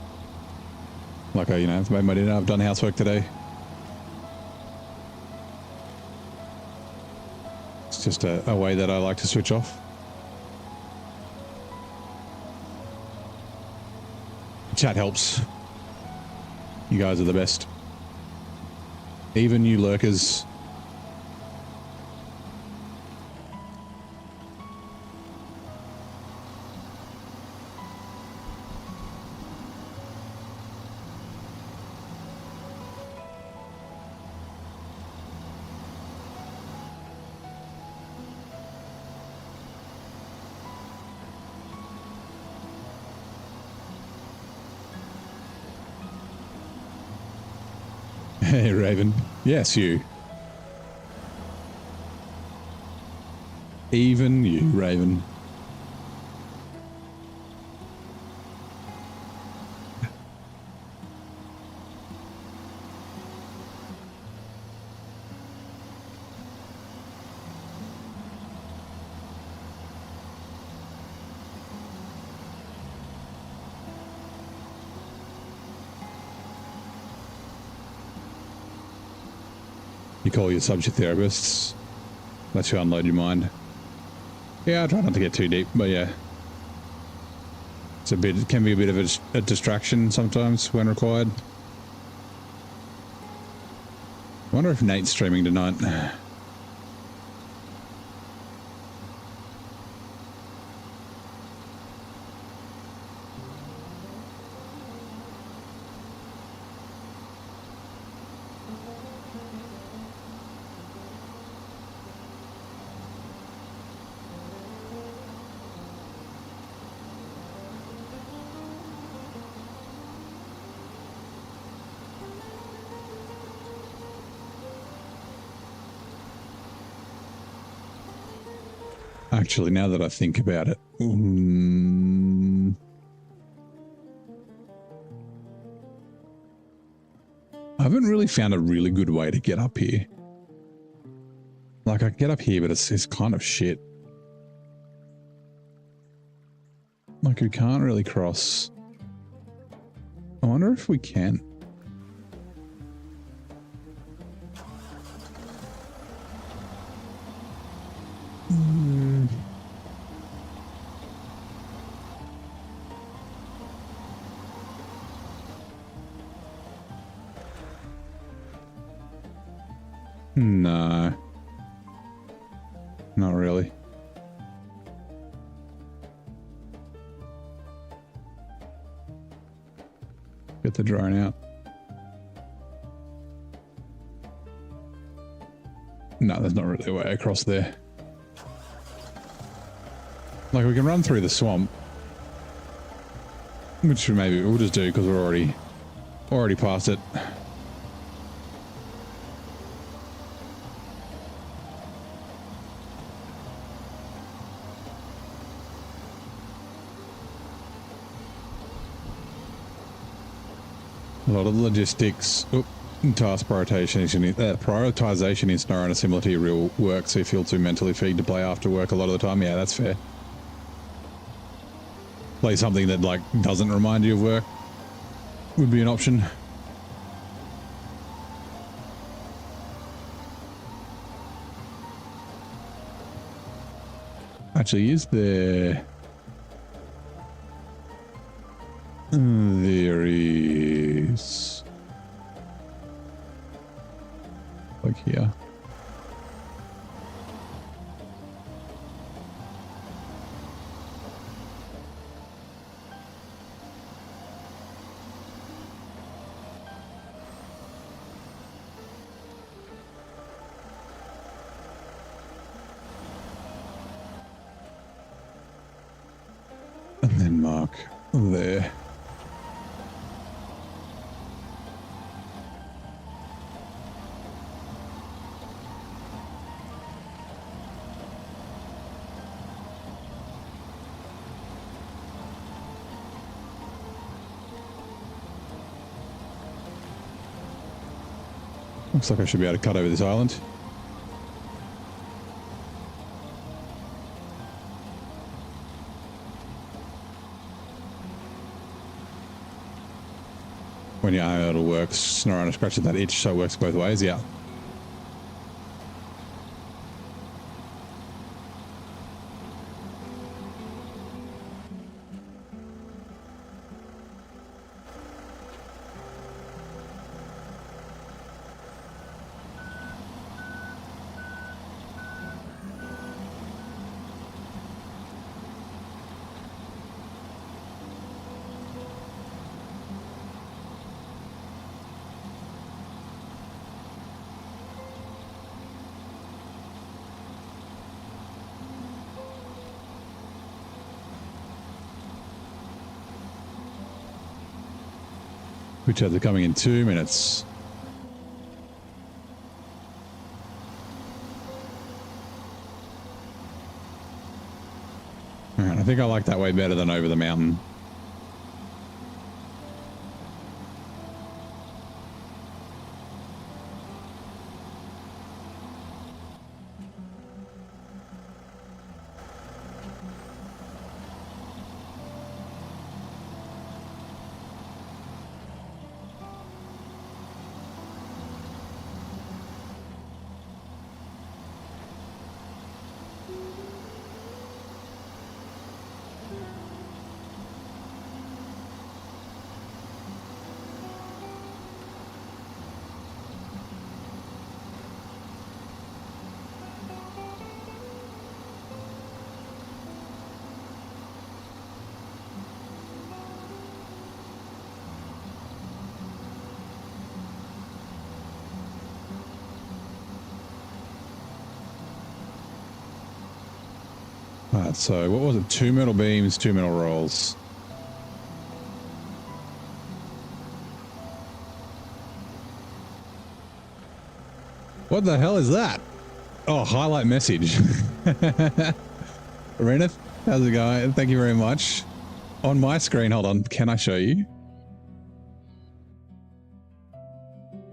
Speaker 1: Like I, I've made my dinner, I've done housework today. It's just a way that I like to switch off. Chat helps. You guys are the best. Even you lurkers. Hey, Raven. Yes, you. Even you, Raven. You call your subject therapists. Lets you unload your mind. Yeah, I try not to get too deep, but yeah. It can be a bit of a distraction sometimes when required. I wonder if Nate's streaming tonight. Actually, now that I think about it, I haven't really found a really good way to get up here. Like, I can get up here, but it's kind of shit. Like, we can't really cross. I wonder if we can. No. Not really. Get the drone out. No, there's not really a way across there. Like, we can run through the swamp. Which maybe we'll just do because we're already past it. A lot of the logistics, task prioritization is SnowRunner similar to your real work, so you feel too mentally fatigued to play after work a lot of the time. Yeah, that's fair. Play something that like doesn't remind you of work would be an option. Actually, is there... There is... Like here. And then mark there. Looks like I should be able to cut over this island. When your idle works, SnowRunner scratches that itch, so it works both ways, yeah. Which are coming in 2 minutes. All right, I think I like that way better than over the mountain. Alright, so what was it? 2 metal beams, 2 metal rolls. What the hell is that? Oh, highlight message. Reneth, how's it going? Thank you very much. On my screen, hold on, can I show you?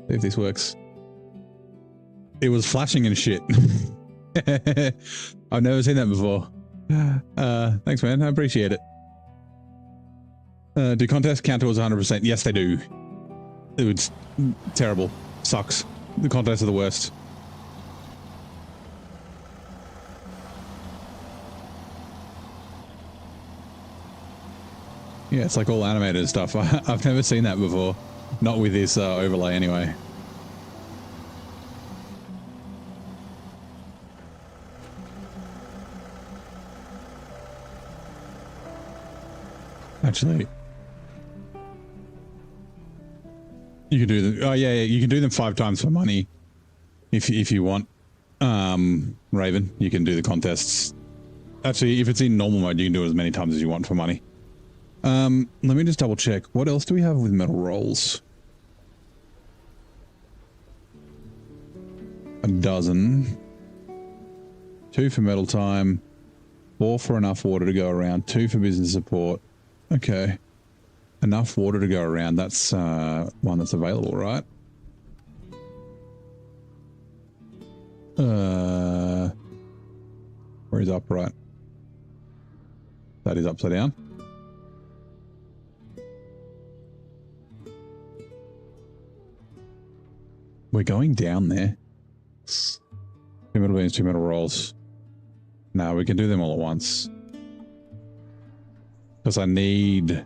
Speaker 1: See if this works. It was flashing and shit. I've never seen that before. Thanks, man. I appreciate it. Do contests count towards 100%? Yes, they do. It's terrible. Sucks. The contests are the worst. Yeah, it's like all animated stuff. I've never seen that before. Not with this overlay anyway. Actually, you can do them. Oh yeah, you can do them 5 times for money, if you want. Raven, you can do the contests. Actually, if it's in normal mode, you can do it as many times as you want for money. Let me just double check. What else do we have with metal rolls? A dozen. 2 for metal time. 4 for enough water to go around. 2 for business support. Okay. Enough water to go around. That's one that's available, right? Where is upright? That is upside down. We're going down there. 2 metal beams, 2 metal rolls. No, we can do them all at once. Because I need...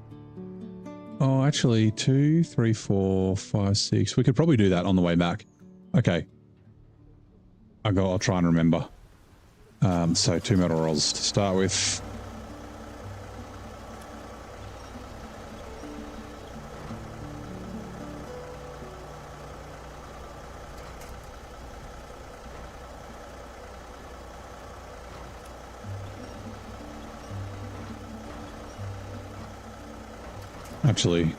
Speaker 1: Oh, actually, 2, 3, 4, 5, 6. We could probably do that on the way back. Okay. I'll try and remember. So 2 metal rolls to start with. Actually,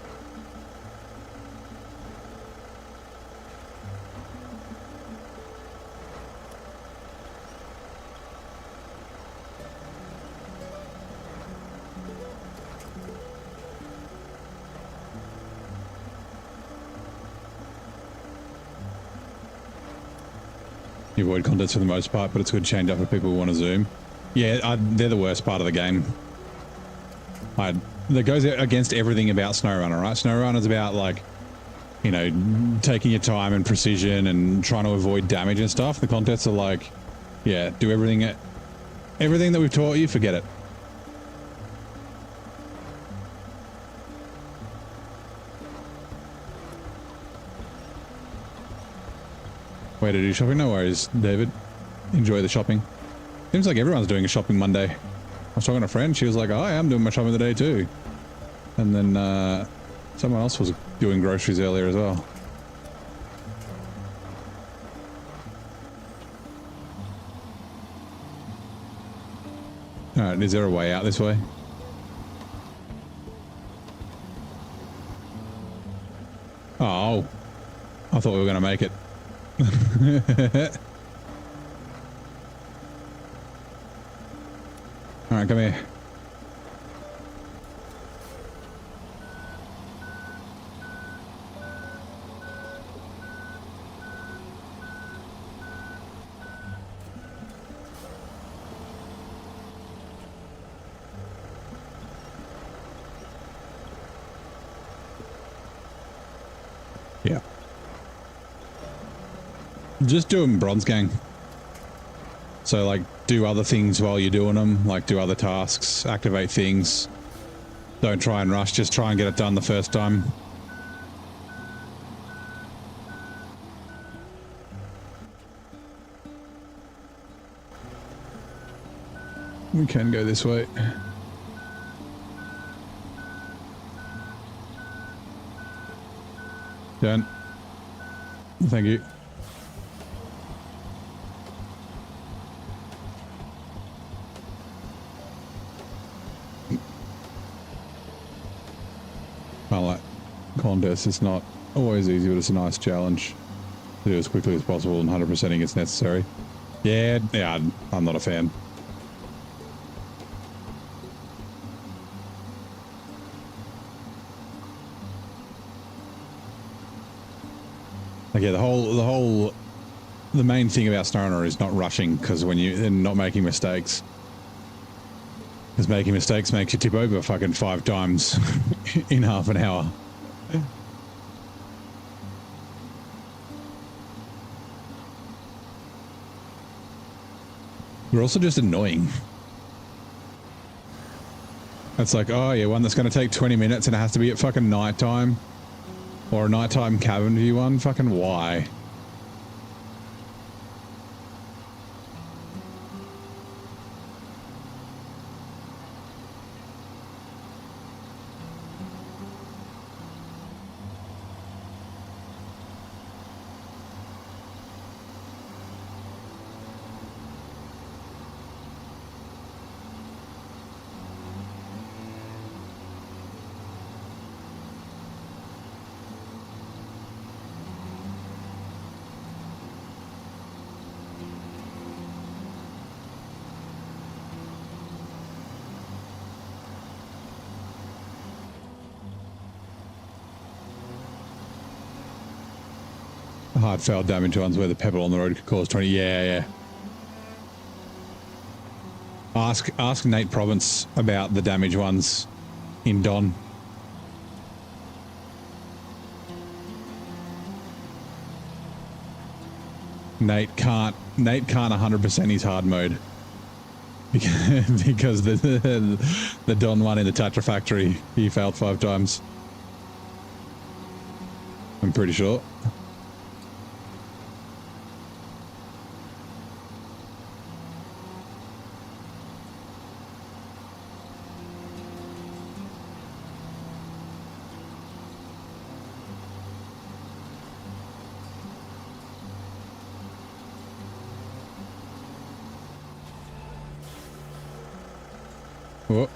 Speaker 1: you avoid contents for the most part, but it's good to change up for people who want to zoom. Yeah, they're the worst part of the game. That goes against everything about SnowRunner, right? SnowRunner's about, like, you know, taking your time and precision and trying to avoid damage and stuff. The contests are like, yeah, do everything that we've taught you, forget it. Way to do shopping? No worries, David. Enjoy the shopping. Seems like everyone's doing a shopping Monday. I was talking to a friend, she was like, oh, I am doing my shopping today too. And then someone else was doing groceries earlier as well. Alright, is there a way out this way? Oh, I thought we were going to make it. Alright, come here. Yeah. Just do them bronze gang. So, like, do other things while you're doing them, like do other tasks, activate things. Don't try and rush, just try and get it done the first time. We can go this way. Done. Thank you. Like contest, it's not always easy, but it's a nice challenge to do as quickly as possible and 100%ing it's necessary. Yeah, I'm not a fan. Like, yeah, the main thing about SnowRunner is not rushing, because and not making mistakes. Because making mistakes makes you tip over fucking 5 times in half an hour. We're also just annoying. It's like, oh yeah, one that's going to take 20 minutes and it has to be at fucking night time. Or a nighttime cabin view one. Fucking why? hard failed damage ones where the pebble on the road could cause 20. Yeah, yeah. Ask Nate Province about the damage ones in Don. Nate can't 100% his hard mode because the Don one in the Tatra factory, he failed 5 times. I'm pretty sure. Oh.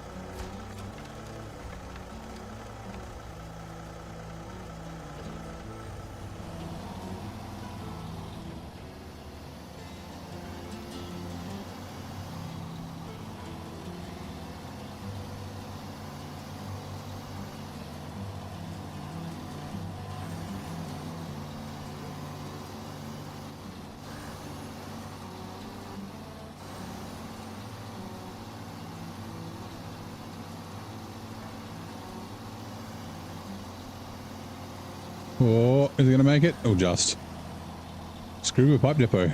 Speaker 1: Oh, is he going to make it? Oh, just. Screw with pipe depot.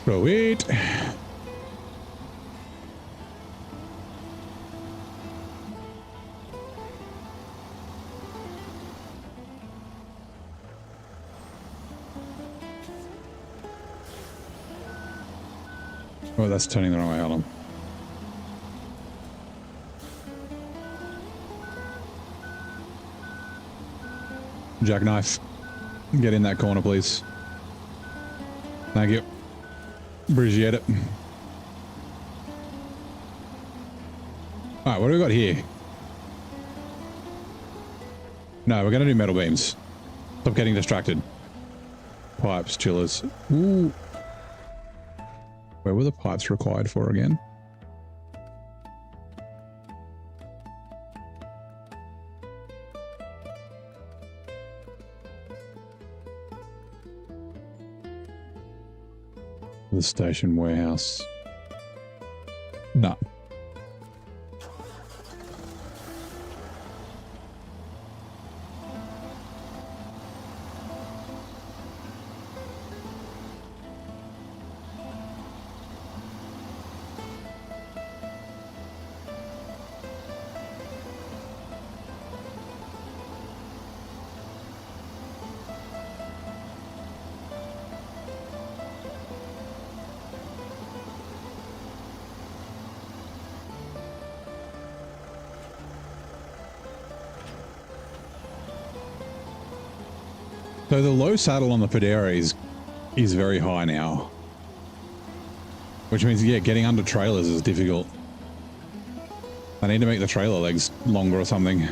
Speaker 1: Sweet. Oh, that's turning the wrong way. Hold on. Jackknife. Get in that corner, please. Thank you. Appreciate it. Alright, what do we got here? No, we're gonna do metal beams. Stop getting distracted. Pipes, chillers. Ooh. Where were the pipes required for again? The station warehouse. No. So the low saddle on the Federa is very high now. Which means, yeah, getting under trailers is difficult. I need to make the trailer legs longer or something.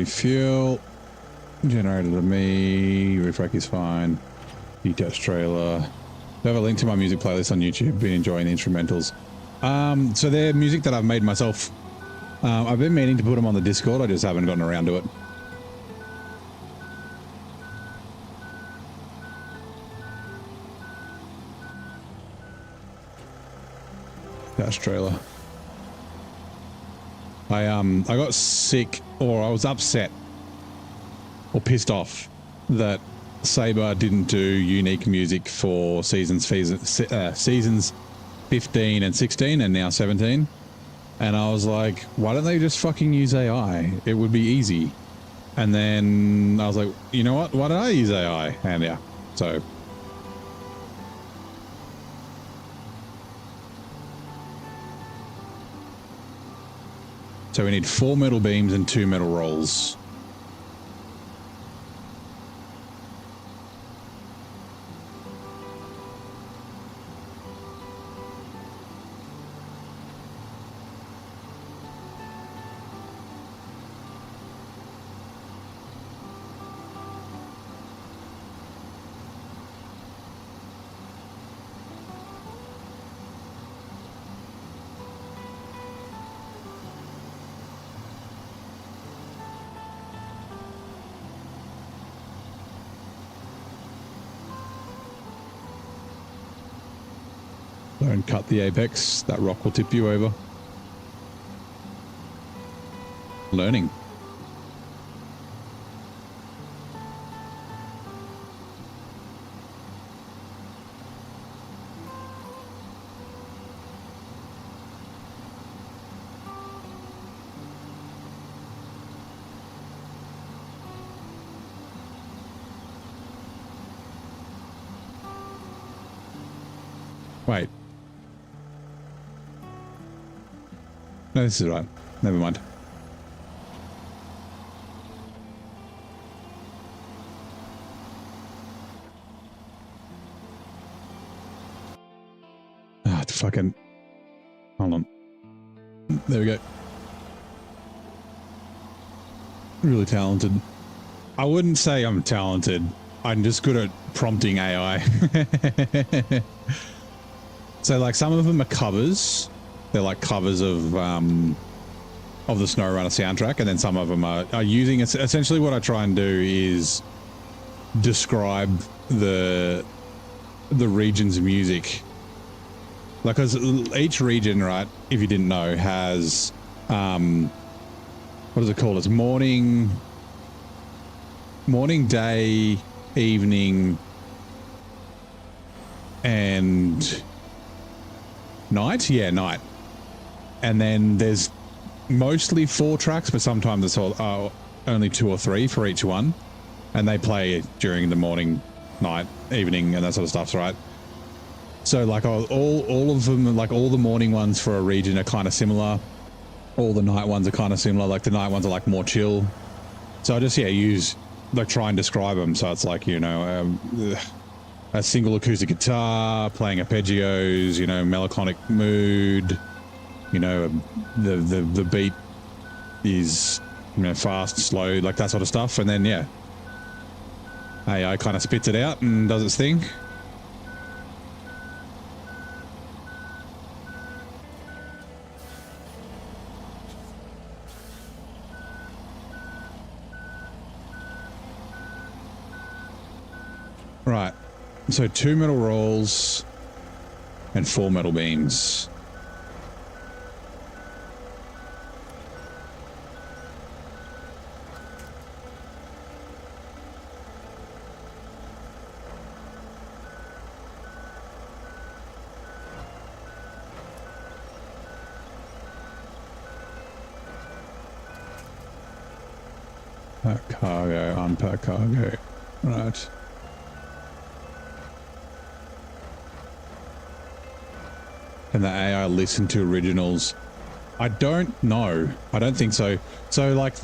Speaker 1: Refuel. Generator to me. Roof rack is fine. Detached trailer. I have a link to my music playlist on YouTube. Been enjoying the instrumentals. So they're music that I've made myself. I've been meaning to put them on the Discord. I just haven't gotten around to it. Dash trailer. I got sick, or I was upset or pissed off that Saber didn't do unique music for seasons 15 and 16 and now 17. And I was like, why don't they just fucking use AI? It would be easy. And then I was like, you know what? Why did I use AI? And yeah, so. So we need 4 metal beams and 2 metal rolls. Don't cut the apex, that rock will tip you over. Learning. Wait. No, this is right. Never mind. Ah, fucking... Hold on. There we go. Really talented. I wouldn't say I'm talented. I'm just good at prompting AI. So, like, some of them are covers. They're like covers of the SnowRunner soundtrack, and then some of them are using it. Essentially, what I try and do is describe the region's music. Like, because each region, right, if you didn't know, has what is it called? It's morning, day, evening, and night. Yeah, night. And then there's mostly 4 tracks, but sometimes it's only 2 or 3 for each one. And they play during the morning, night, evening, and that sort of stuff, right? So like all of them, like all the morning ones for a region are kind of similar. All the night ones are kind of similar. Like the night ones are like more chill. So I just, try and describe them. So it's like, a single acoustic guitar, playing arpeggios, melancholic mood. The beat is fast, slow, like that sort of stuff, and then AI kind of spits it out and does its thing. Right, so 2 metal rolls and 4 metal beams. Pack cargo, unpack cargo. Right. Can the AI listen to originals? I don't know. I don't think so. So like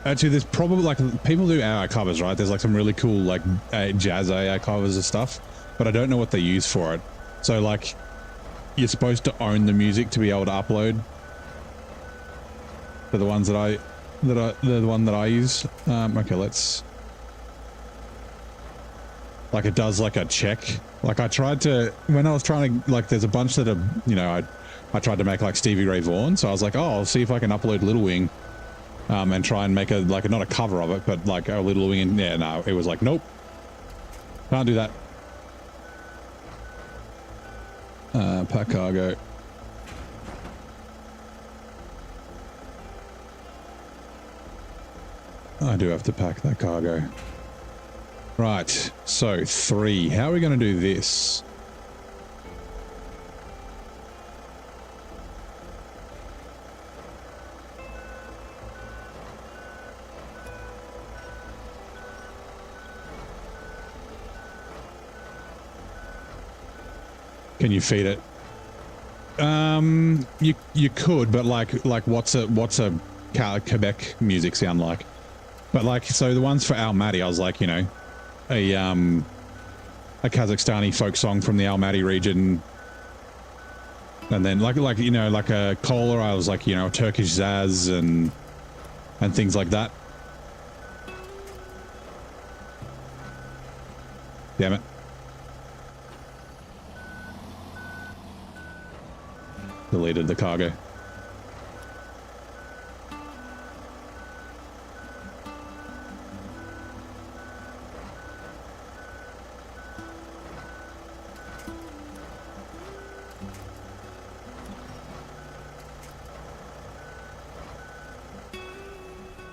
Speaker 1: actually there's probably like people do AI covers, right? There's like some really cool like jazz AI covers and stuff, but I don't know what they use for it. So like you're supposed to own the music to be able to upload for the ones that the one that I use. Okay, let's. Like it does like a check. Like I tried to, when I was trying to, like there's a bunch that are, you know, I tried to make like Stevie Ray Vaughan. So I was like, oh, I'll see if I can upload Little Wing and try and make a, like not a cover of it, but like a Little Wing. And yeah, no, it was like, nope, can't do that. Pack cargo. I do have to pack that cargo. Right, so 3. How are we going to do this? Can you feed it? You could, but like what's a Quebec music sound like? But like, so the ones for Almaty, I was like, you know, a Kazakhstani folk song from the Almaty region, and then like you know, like a Kola, I was like, you know, Turkish Zaz and things like that. Damn it. Deleted the cargo.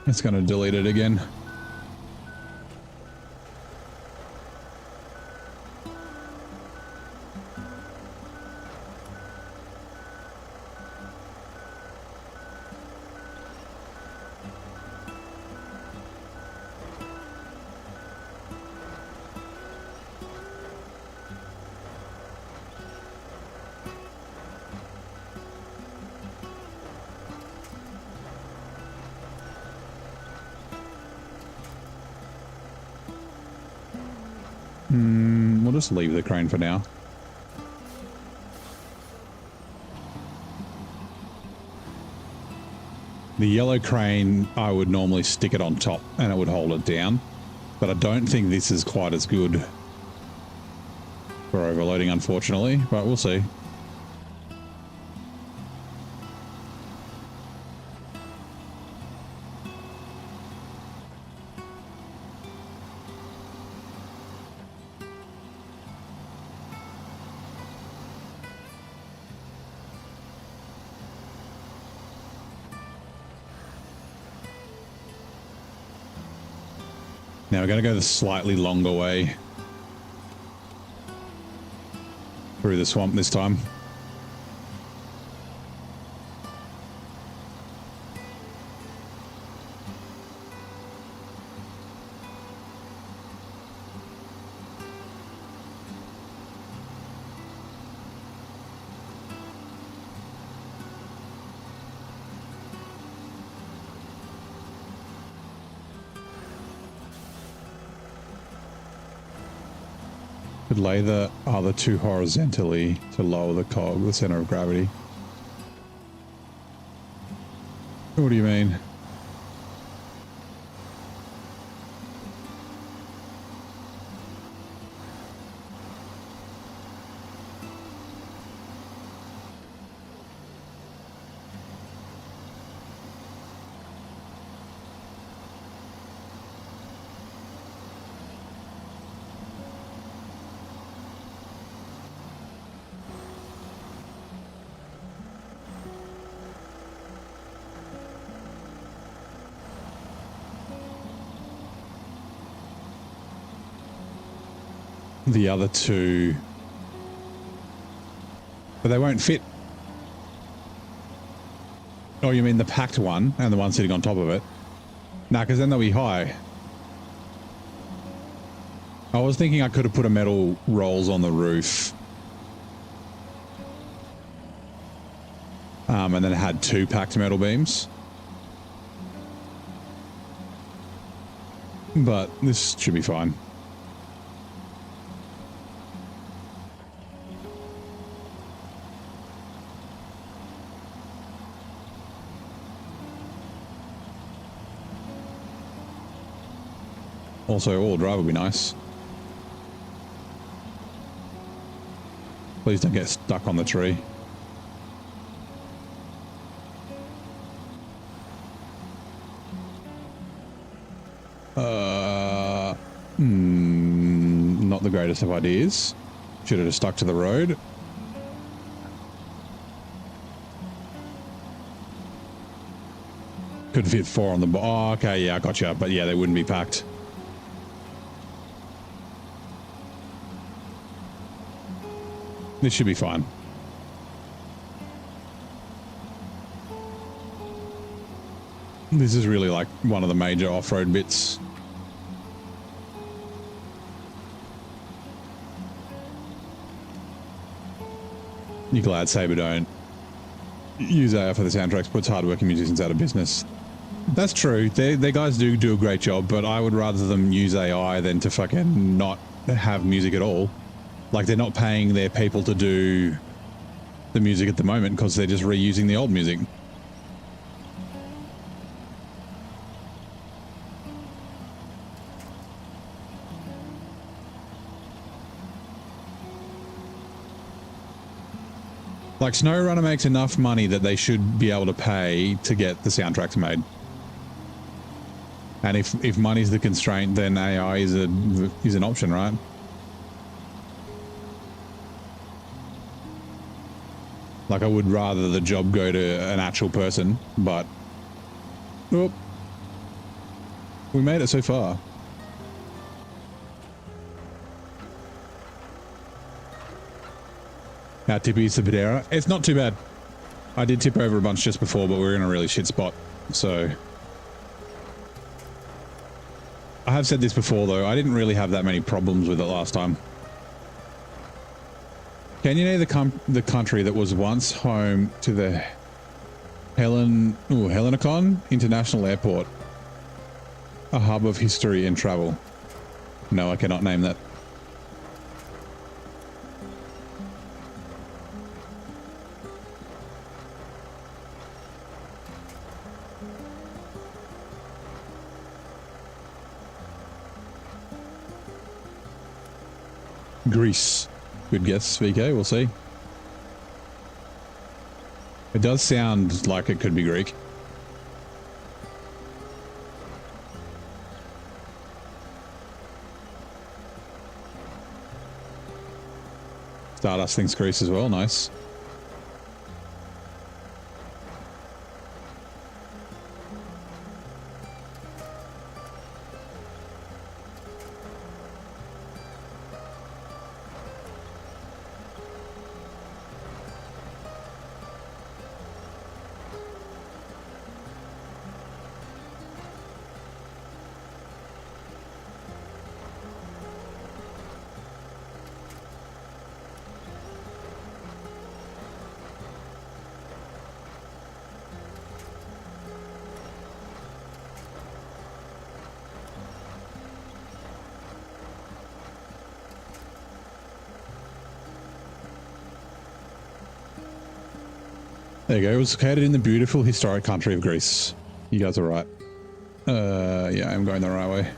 Speaker 1: It's going to delete it again. We'll just leave the crane for now. The yellow crane, I would normally stick it on top and it would hold it down, but I don't think this is quite as good for overloading, unfortunately, but we'll see. Now we're going to go the slightly longer way through the swamp this time. Could lay the other two horizontally to lower the center of gravity. What do you mean? The other two, but they won't fit. Oh, you mean the packed one and the one sitting on top of it? Nah, because then they'll be high. I was thinking I could have put a metal rolls on the roof. And then it had 2 packed metal beams. But this should be fine. Also, all drive would be nice. Please don't get stuck on the tree. Not the greatest of ideas. Should have just stuck to the road. Could fit 4 on the... Oh, okay, yeah, I gotcha. But yeah, they wouldn't be packed. This should be fine. This is really like one of the major off-road bits. You're glad Sabre don't use AI for the soundtracks, puts hardworking musicians out of business. That's true. Their guys do a great job, but I would rather them use AI than to fucking not have music at all. Like, they're not paying their people to do the music at the moment because they're just reusing the old music. Like, SnowRunner makes enough money that they should be able to pay to get the soundtracks made. And if money's the constraint, then AI is an option, right? Like, I would rather the job go to an actual person, but... Oh, we made it so far. How tippy is the Padera? It's not too bad. I did tip over a bunch just before, but we were in a really shit spot, so... I have said this before, though. I didn't really have that many problems with it last time. Can you name the country that was once home to the Hellenacon International Airport? A hub of history and travel. No, I cannot name that. Greece. Good guess, VK. We'll see. It does sound like it could be Greek. Stardust thinks Greece as well. Nice. There you go. It was located in the beautiful historic country of Greece. You guys are right. Yeah, I'm going the right way.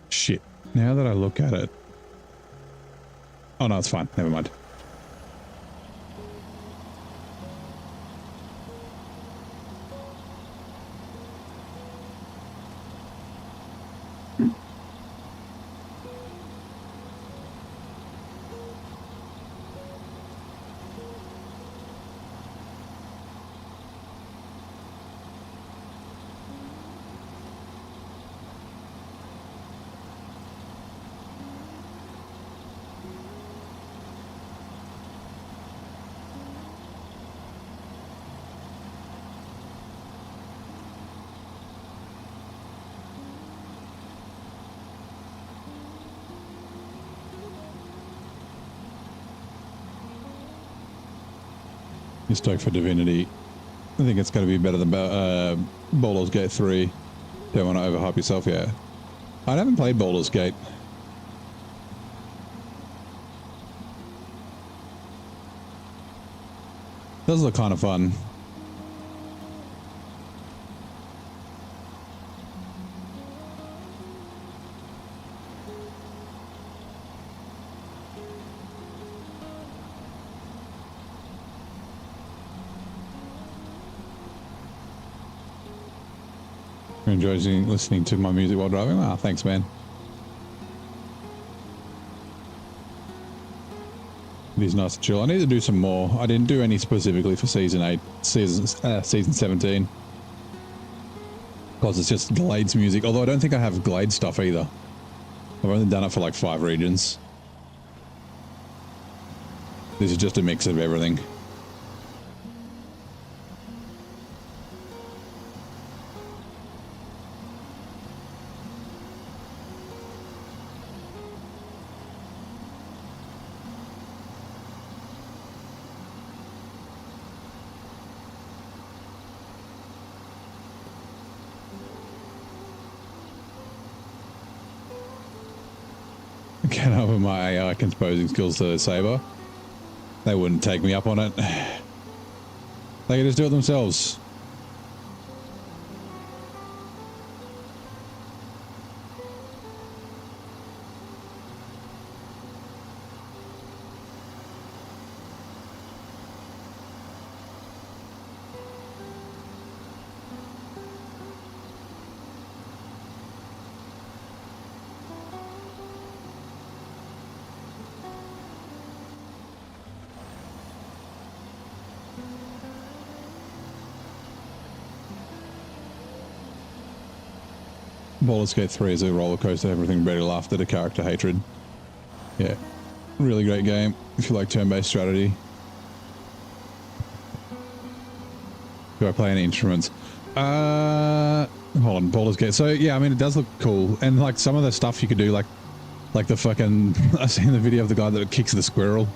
Speaker 1: Shit. Now that I look at it... Oh, no, it's fine. Never mind. You're stoked for Divinity. I think it's going to be better than Baldur's Gate 3. Don't want to overhype yourself, yeah. I haven't played Baldur's Gate. Does look kind of fun. Enjoys listening to my music while driving. Ah, thanks, man. It is nice to chill. I need to do some more. I didn't do any specifically for season 8, season 17. Because it's just Glade's music. Although I don't think I have Glade stuff either. I've only done it for like 5 regions. This is just a mix of everything. Get over my AI composing skills to Saber. They wouldn't take me up on it. They could just do it themselves. Baldur's Gate 3 is a roller coaster, everything ready to laugh at a character hatred. Yeah, really great game if you like turn-based strategy. Do I play any instruments? Hold on, Baldur's Gate. So yeah, I mean it does look cool, and like some of the stuff you could do, like the fucking I've seen the video of the guy that kicks the squirrel.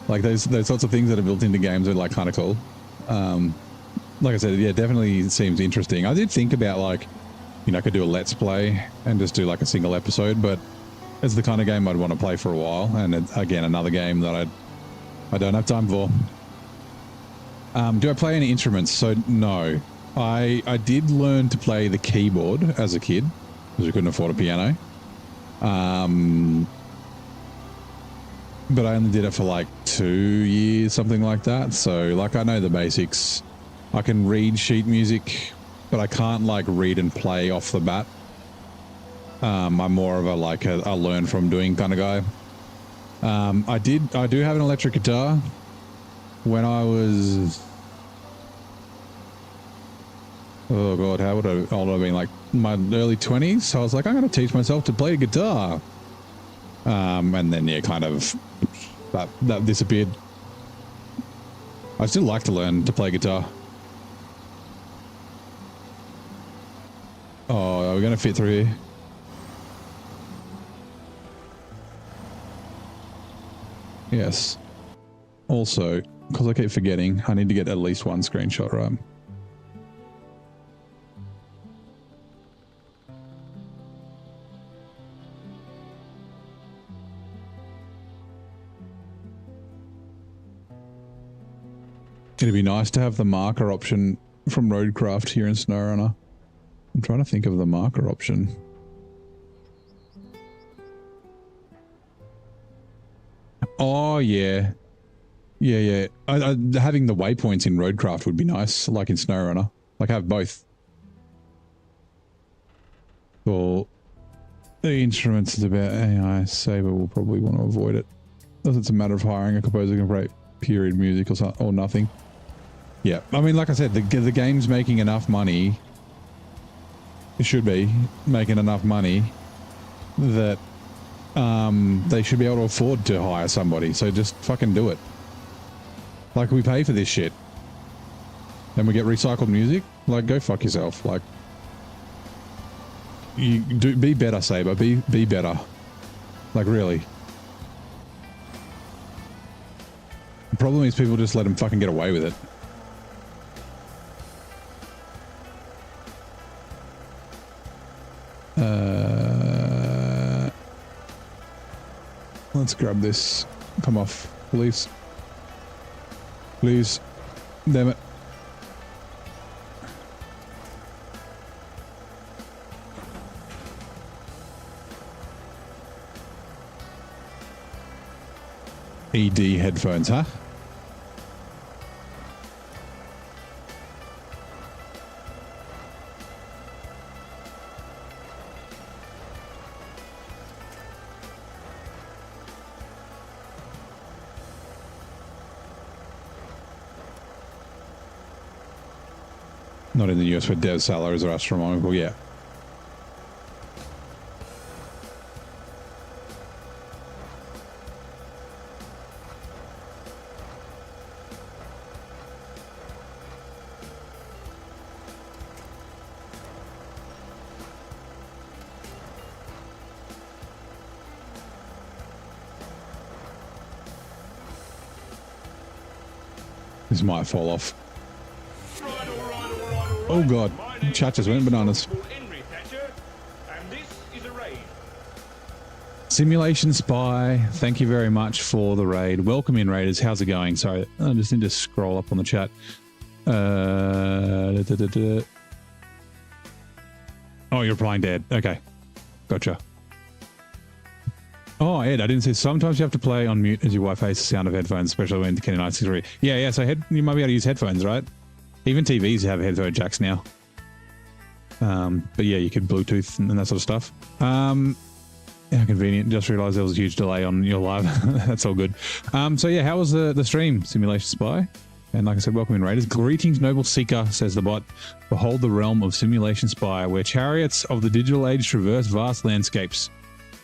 Speaker 1: Like those sorts of things that are built into games are like kind of cool. Like I said, yeah, definitely seems interesting. I did think about like, you know, I could do a let's play and just do like a single episode, but it's the kind of game I'd want to play for a while. And it, again, another game that I don't have time for. Do I play any instruments? So no, I did learn to play the keyboard as a kid because we couldn't afford a piano. But I only did it for like 2 years, something like that. So like I know the basics. I can read sheet music, but I can't like read and play off the bat. I'm more of a like a learn from doing kind of guy. I do have an electric guitar. When I was, oh god, how old would I been? Like my early 20s. So I was like, I'm going to teach myself to play guitar. And then yeah, kind of that disappeared. I still like to learn to play guitar. Oh, are we going to fit through here? Yes. Also, because I keep forgetting, I need to get at least one screenshot right. It'd be nice to have the marker option from Roadcraft here in SnowRunner. I'm trying to think of the marker option. Oh, yeah. Yeah. Having the waypoints in Roadcraft would be nice, like in SnowRunner. Like have both. Well, the instruments is about AI. Saber will probably want to avoid it. Unless it's a matter of hiring a composer who can write period music or something, or nothing. Yeah, I mean, like I said, the game's making enough money. It should be making enough money that they should be able to afford to hire somebody. So just fucking do it. Like we pay for this shit, and we get recycled music. Like go fuck yourself. Like you do be better, Saber. Be better. Like really. The problem is people just let them fucking get away with it. Let's grab this. Come off, please. Please. Damn it. ED headphones, huh? Not in the US where dev salaries are astronomical, yeah. This might fall off. Oh god, chat just went bananas. Simulation Spy, thank you very much for the raid. Welcome in, raiders. How's it going? Sorry, I just need to scroll up on the chat. Oh, you're replying to Ed. Okay, gotcha. Oh, Ed, I didn't say. Sometimes you have to play on mute as your wife hates the sound of headphones, especially when Kenny 963. Yeah. So you might be able to use headphones, right? Even TVs have headphone jacks now. But yeah, you could Bluetooth and that sort of stuff. How convenient. Just realized there was a huge delay on your live. That's all good. So yeah, how was the stream, Simulation Spy? And like I said, welcome in, raiders. Greetings, noble seeker, says the bot. Behold the realm of Simulation Spy, where chariots of the digital age traverse vast landscapes.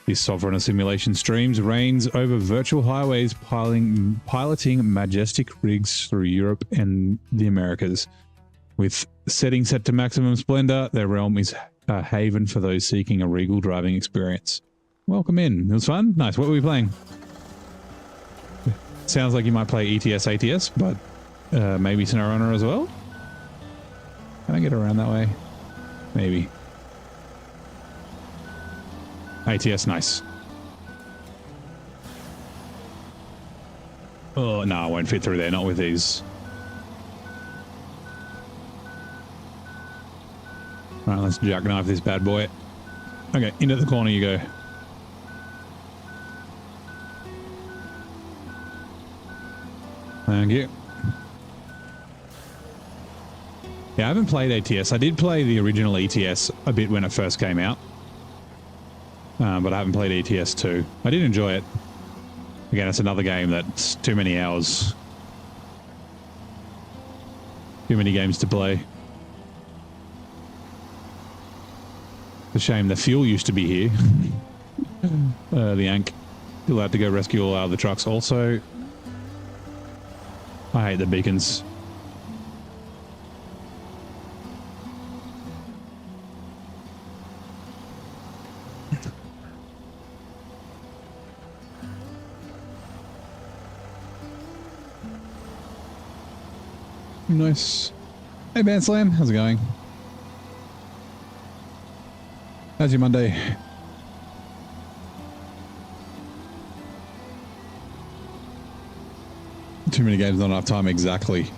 Speaker 1: This sovereign of simulation streams reigns over virtual highways, piloting majestic rigs through Europe and the Americas. With settings set to maximum splendor, their realm is a haven for those seeking a regal driving experience. Welcome in. It was fun. Nice. What were we playing? Sounds like you might play ETS, ATS, but maybe SnowRunner as well? Can I get around that way? Maybe. ATS, nice. Oh, no, I won't fit through there. Not with these. All right, let's jackknife this bad boy. Okay, into the corner you go. Thank you. Yeah, I haven't played ATS. I did play the original ETS a bit when it first came out. But I haven't played ETS 2. I did enjoy it. Again, it's another game that's too many hours. Too many games to play. It's a shame the fuel used to be here. The Yank. Still had to go rescue all out of the trucks. Also, I hate the beacons. Nice. Hey, Band Slam. How's it going? How's your Monday? Too many games, not enough time. Exactly.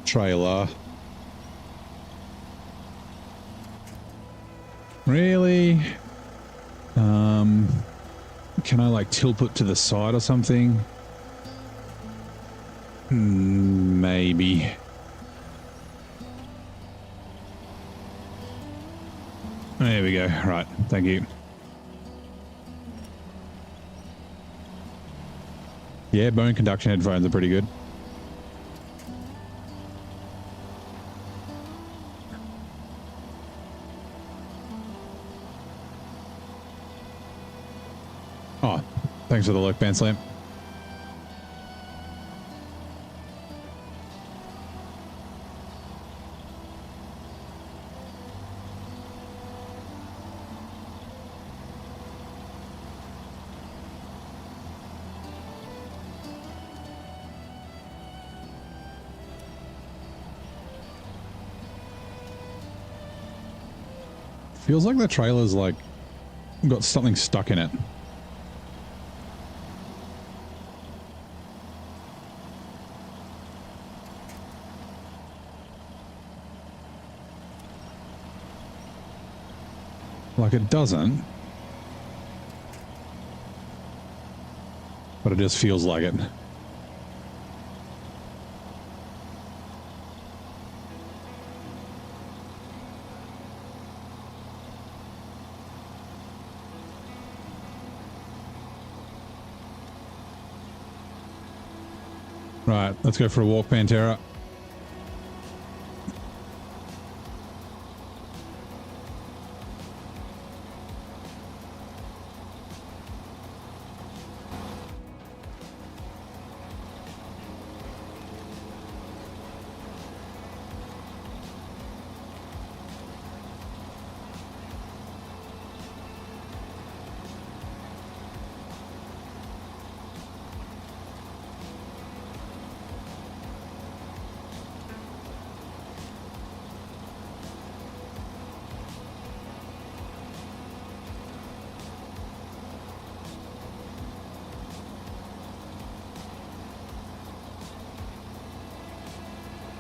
Speaker 1: Trailer. Really? Can I like tilt it to the side or something? Maybe. There we go. Right. Thank you. Yeah, bone conduction headphones are pretty good. Thanks for the look, Band Slam. Feels like the trailer's like got something stuck in it. Like it doesn't, but it just feels like it. Right, let's go for a walk, Pantera.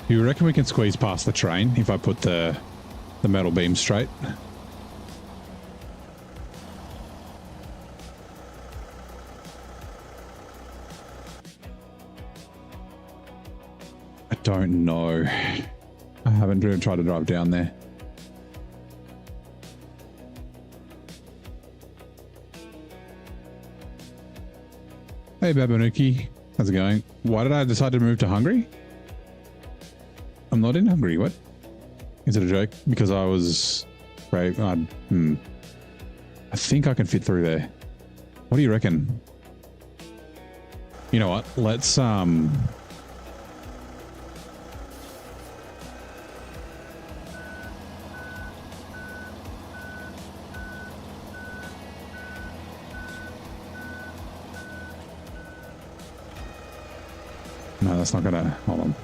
Speaker 1: Do you reckon we can squeeze past the train if I put the metal beam straight? I don't know. I haven't even tried to drive down there. Hey Babanuki, how's it going? Why did I decide to move to Hungary? I'm not in Hungary. What? Is it a joke? Because I was brave. I think I can fit through there. What do you reckon? You know what? Let's No, that's not gonna. Hold on.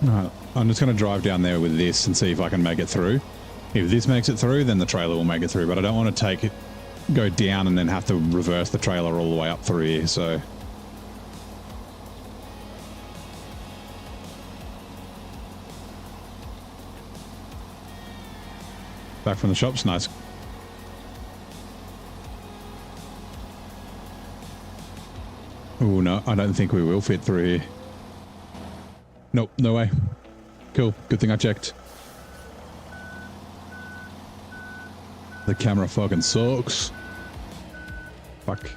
Speaker 1: Right, I'm just going to drive down there with this and see if I can make it through. If this makes it through, then the trailer will make it through, but I don't want to take it, go down and then have to reverse the trailer all the way up through here, so. Back from the shops, nice. Oh no, I don't think we will fit through here. Nope, no way. Cool, good thing I checked. The camera fucking sucks. Fuck.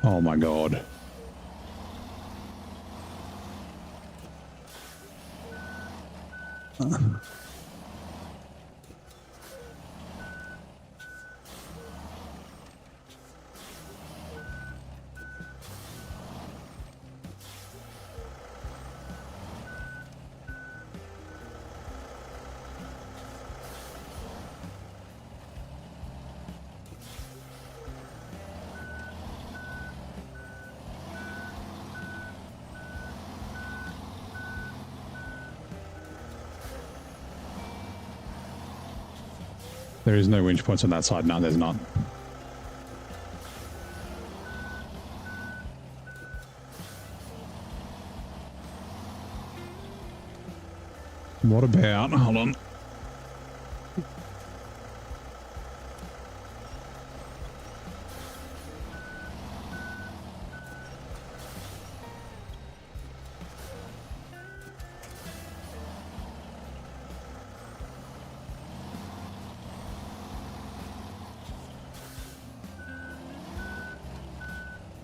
Speaker 1: Oh my god. There is no winch points on that side. No, there's not. What about... Hold on.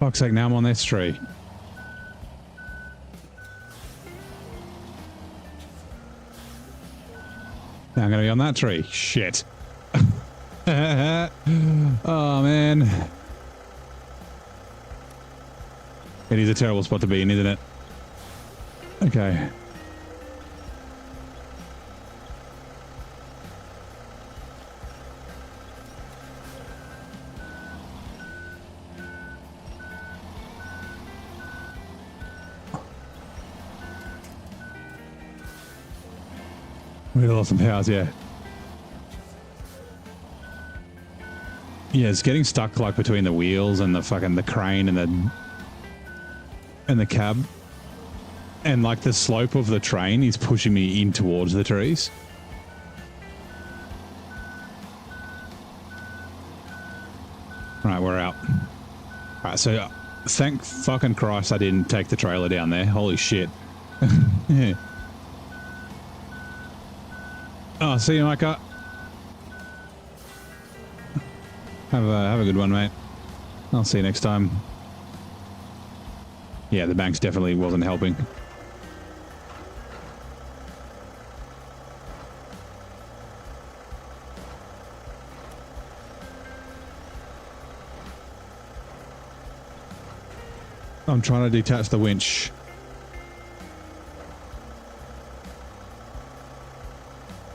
Speaker 1: Fuck's sake, now I'm on this tree. Now I'm going to be on that tree. Shit. Oh, man. It is a terrible spot to be in, isn't it? Okay. We lost some powers, yeah. Yeah, it's getting stuck like between the wheels and the fucking the crane and the cab. And like the slope of the train is pushing me in towards the trees. Alright, we're out. Alright, so thank fucking Christ I didn't take the trailer down there. Holy shit. Yeah. Oh, see you, Micah. Have a good one, mate. I'll see you next time. Yeah, the banks definitely wasn't helping. I'm trying to detach the winch.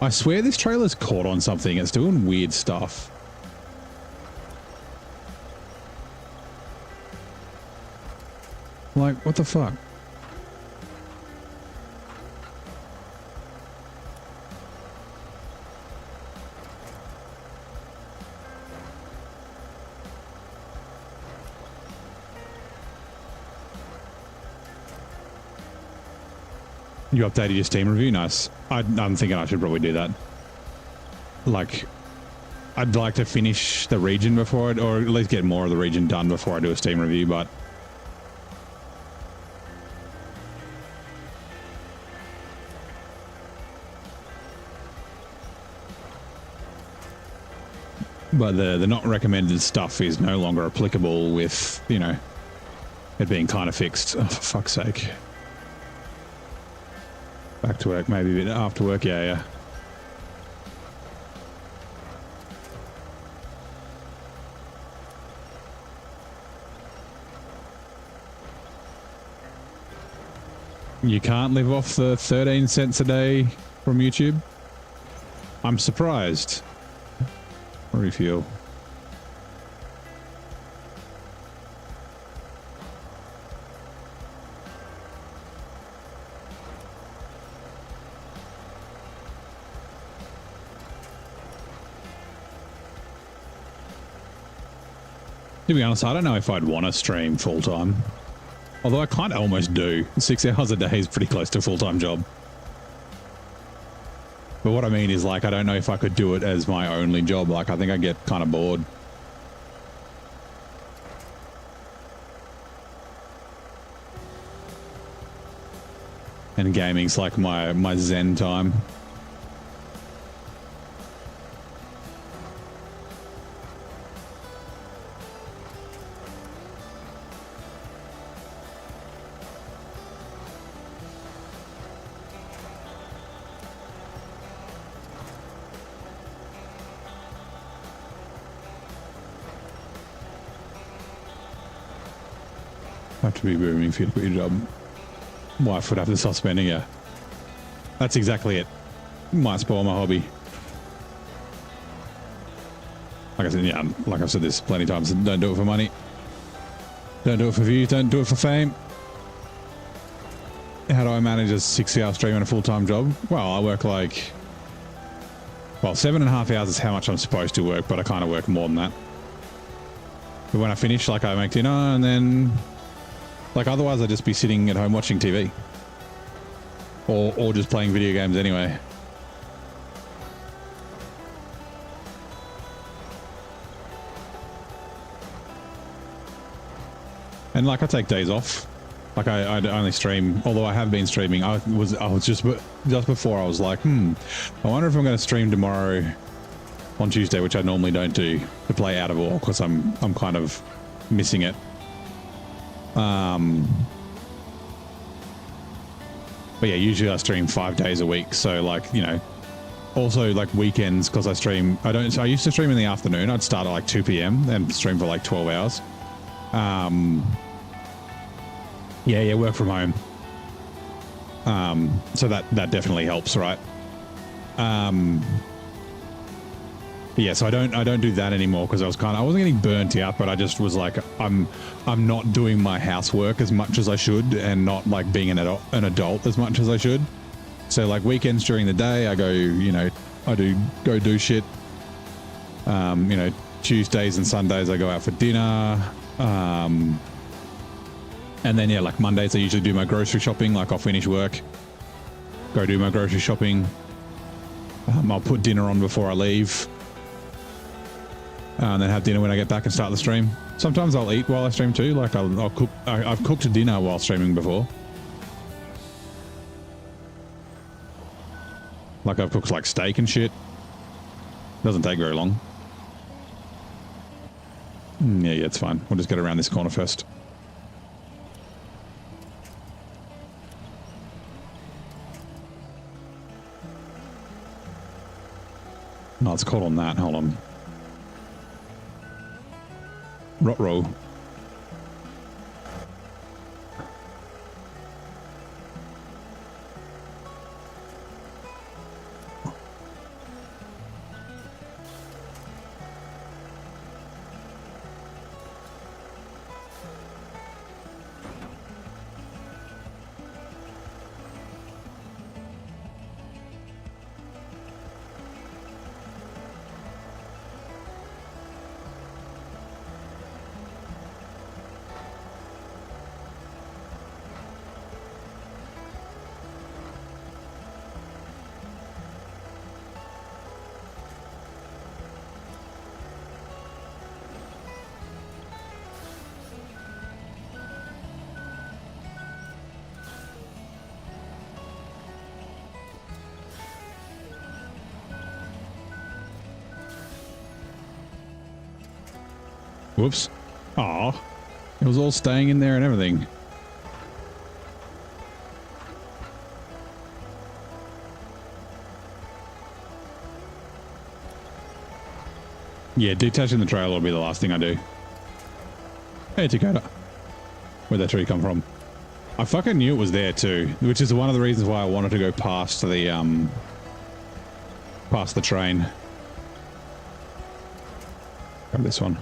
Speaker 1: I swear this trailer's caught on something. It's doing weird stuff. Like, what the fuck? You updated your Steam review? Nice. I'm thinking I should probably do that. Like, I'd like to finish the region before it, or at least get more of the region done before I do a Steam review, but... But the not recommended stuff is no longer applicable with, you know, it being kind of fixed. Oh, for fuck's sake. Back to work, maybe a bit after work, yeah. You can't live off the 13 cents a day from YouTube? I'm surprised. Refuel. To be honest, I don't know if I'd want to stream full-time. Although I kind of almost do. 6 hours a day is pretty close to a full-time job. But what I mean is, like, I don't know if I could do it as my only job. Like, I think I get kind of bored. And gaming's like my zen time. Have to be booming for you to quit your job. Wife would have to stop spending you. That's exactly it. Might spoil my hobby. Like I said, yeah, like I've said this plenty of times, don't do it for money. Don't do it for views, don't do it for fame. How do I manage a 6-hour stream and a full-time job? Well, I work like... Well, 7.5 hours is how much I'm supposed to work, but I kind of work more than that. But when I finish, like, I make dinner and then... Like, otherwise I'd just be sitting at home watching TV. Or just playing video games anyway. And, like, I take days off. Like, I only stream, although I have been streaming. I was just before I was like, I wonder if I'm going to stream tomorrow on Tuesday, which I normally don't do, to play Out of War, because I'm kind of missing it. But yeah, usually I stream 5 days a week. So like, you know, also like weekends, because I stream, I used to stream in the afternoon. I'd start at like 2 p.m. and stream for like 12 hours. Yeah, work from home. So that definitely helps, right? Yeah, so I don't do that anymore because I wasn't getting burnt out, but I just was like, I'm not doing my housework as much as I should, and not like being an adult as much as I should. So like weekends during the day, I go, you know, go do shit. You know, Tuesdays and Sundays I go out for dinner. And then yeah, like Mondays I usually do my grocery shopping. Like I'll finish work, go do my grocery shopping. I'll put dinner on before I leave. And then have dinner when I get back and start the stream. Sometimes I'll eat while I stream too. Like I'll cook. I've cooked dinner while streaming before. Like I've cooked like steak and shit. Doesn't take very long. Yeah, it's fine. We'll just get around this corner first. No, it's caught on that. Hold on. Ruh-roh. Whoops. Aw. It was all staying in there and everything. Yeah, detaching the trailer will be the last thing I do. Hey, Dakota. Where'd that tree come from? I fucking knew it was there too, which is one of the reasons why I wanted to go past the train. Grab this one.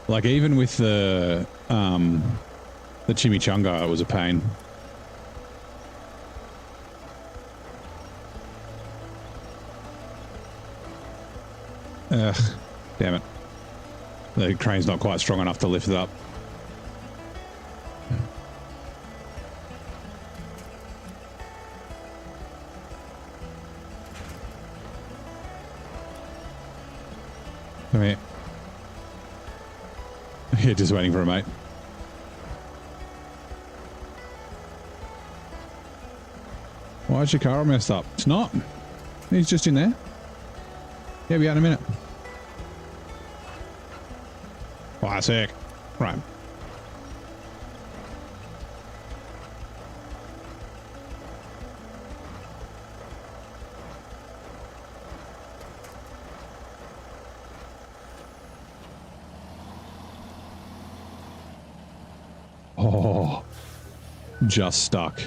Speaker 1: Like even with the chimichanga, it was a pain. Ugh, damn it. The crane's not quite strong enough to lift it up. Come here. Yeah, just waiting for a mate. Why is your car all messed up? It's not. He's just in there. Yeah, be out in a minute. Classic. Right. Oh, just stuck.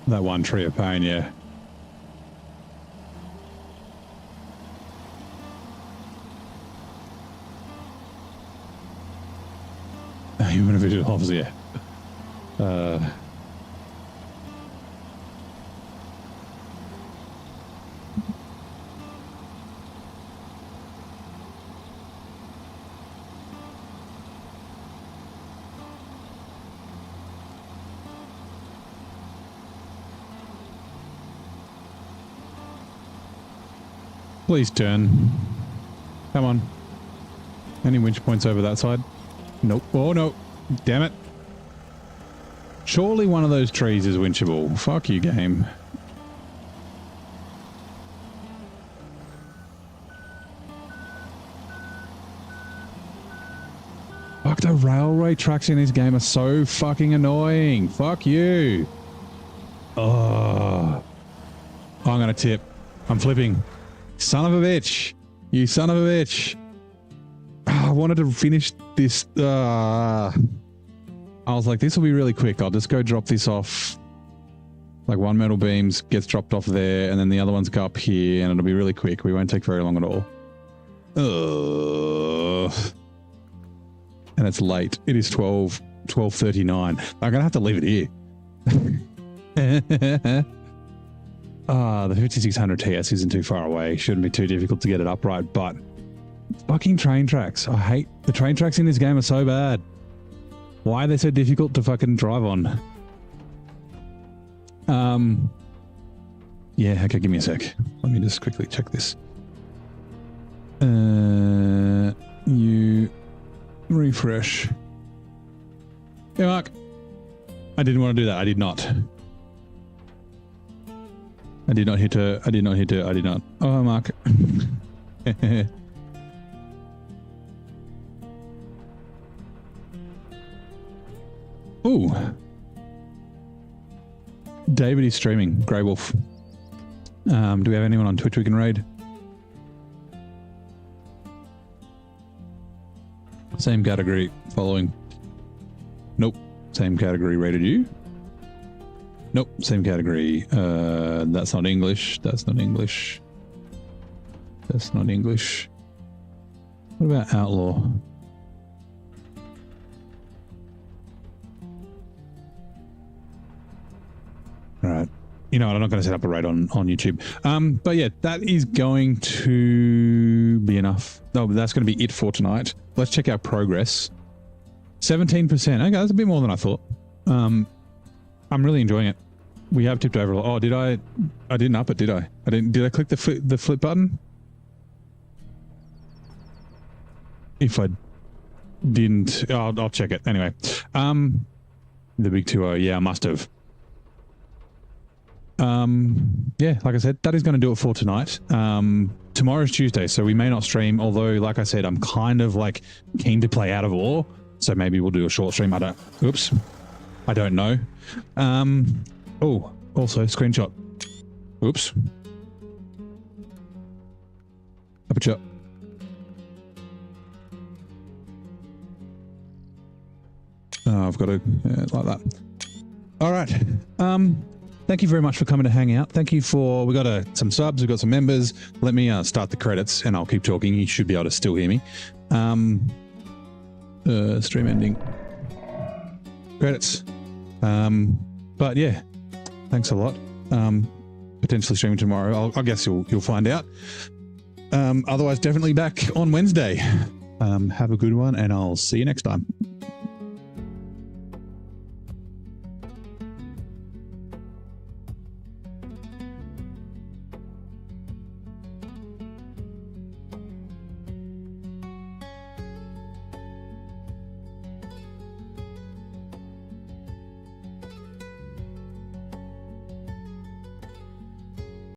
Speaker 1: That one tree of pain, yeah. Human visual officer, yeah. Please turn. Come on. Any winch points over that side? Nope. Oh, no. Damn it. Surely one of those trees is winchable. Fuck you, game. Fuck, the railway tracks in this game are so fucking annoying. Fuck you. Oh. I'm gonna tip. I'm flipping. Son of a bitch. You son of a bitch. I wanted to finish this. I was like, this will be really quick. I'll just go drop this off. Like one metal beams gets dropped off there, and then the other ones go up here, and it'll be really quick. We won't take very long at all. And it's late. It is 12:39. I'm going to have to leave it here. The 5600 TS isn't too far away. Shouldn't be too difficult to get it upright, but fucking train tracks. I hate the train tracks in this game are so bad. Why are they so difficult to fucking drive on? Yeah, okay, give me a sec. Let me just quickly check this. You refresh. Yeah, Mark. I didn't want to do that. I did not. I did not. Oh, Mark. Ooh. David is streaming. Grey Wolf. Do we have anyone on Twitch we can raid? Same category. Following. Nope. Same category. Rated you? Nope. Same category. That's not English. That's not English. That's not English. What about Outlaw? All right. You know what? I'm not going to set up a raid on YouTube. But yeah, that is going to be enough. No, but that's going to be it for tonight. Let's check our progress. 17%. Okay, that's a bit more than I thought. I'm really enjoying it. We have tipped over. Oh, did I? I didn't up it, did I? I didn't. Did I click the flip button? If I didn't, I'll check it anyway. The big 2-0. Yeah, I must have. Yeah, like I said, that is going to do it for tonight. Tomorrow's Tuesday, so we may not stream, although, like I said, I'm kind of like keen to play out of ore, so maybe we'll do a short stream. I don't know. Oh, also screenshot. Oops. Aperture. Oh, I've got to like that. All right. Thank you very much for coming to hang out. Thank you for, we got some subs, we've got some members. Let me start the credits and I'll keep talking. You should be able to still hear me. Stream ending. Credits. But yeah, thanks a lot. Potentially streaming tomorrow. I guess you'll find out. Otherwise, definitely back on Wednesday. Have a good one and I'll see you next time.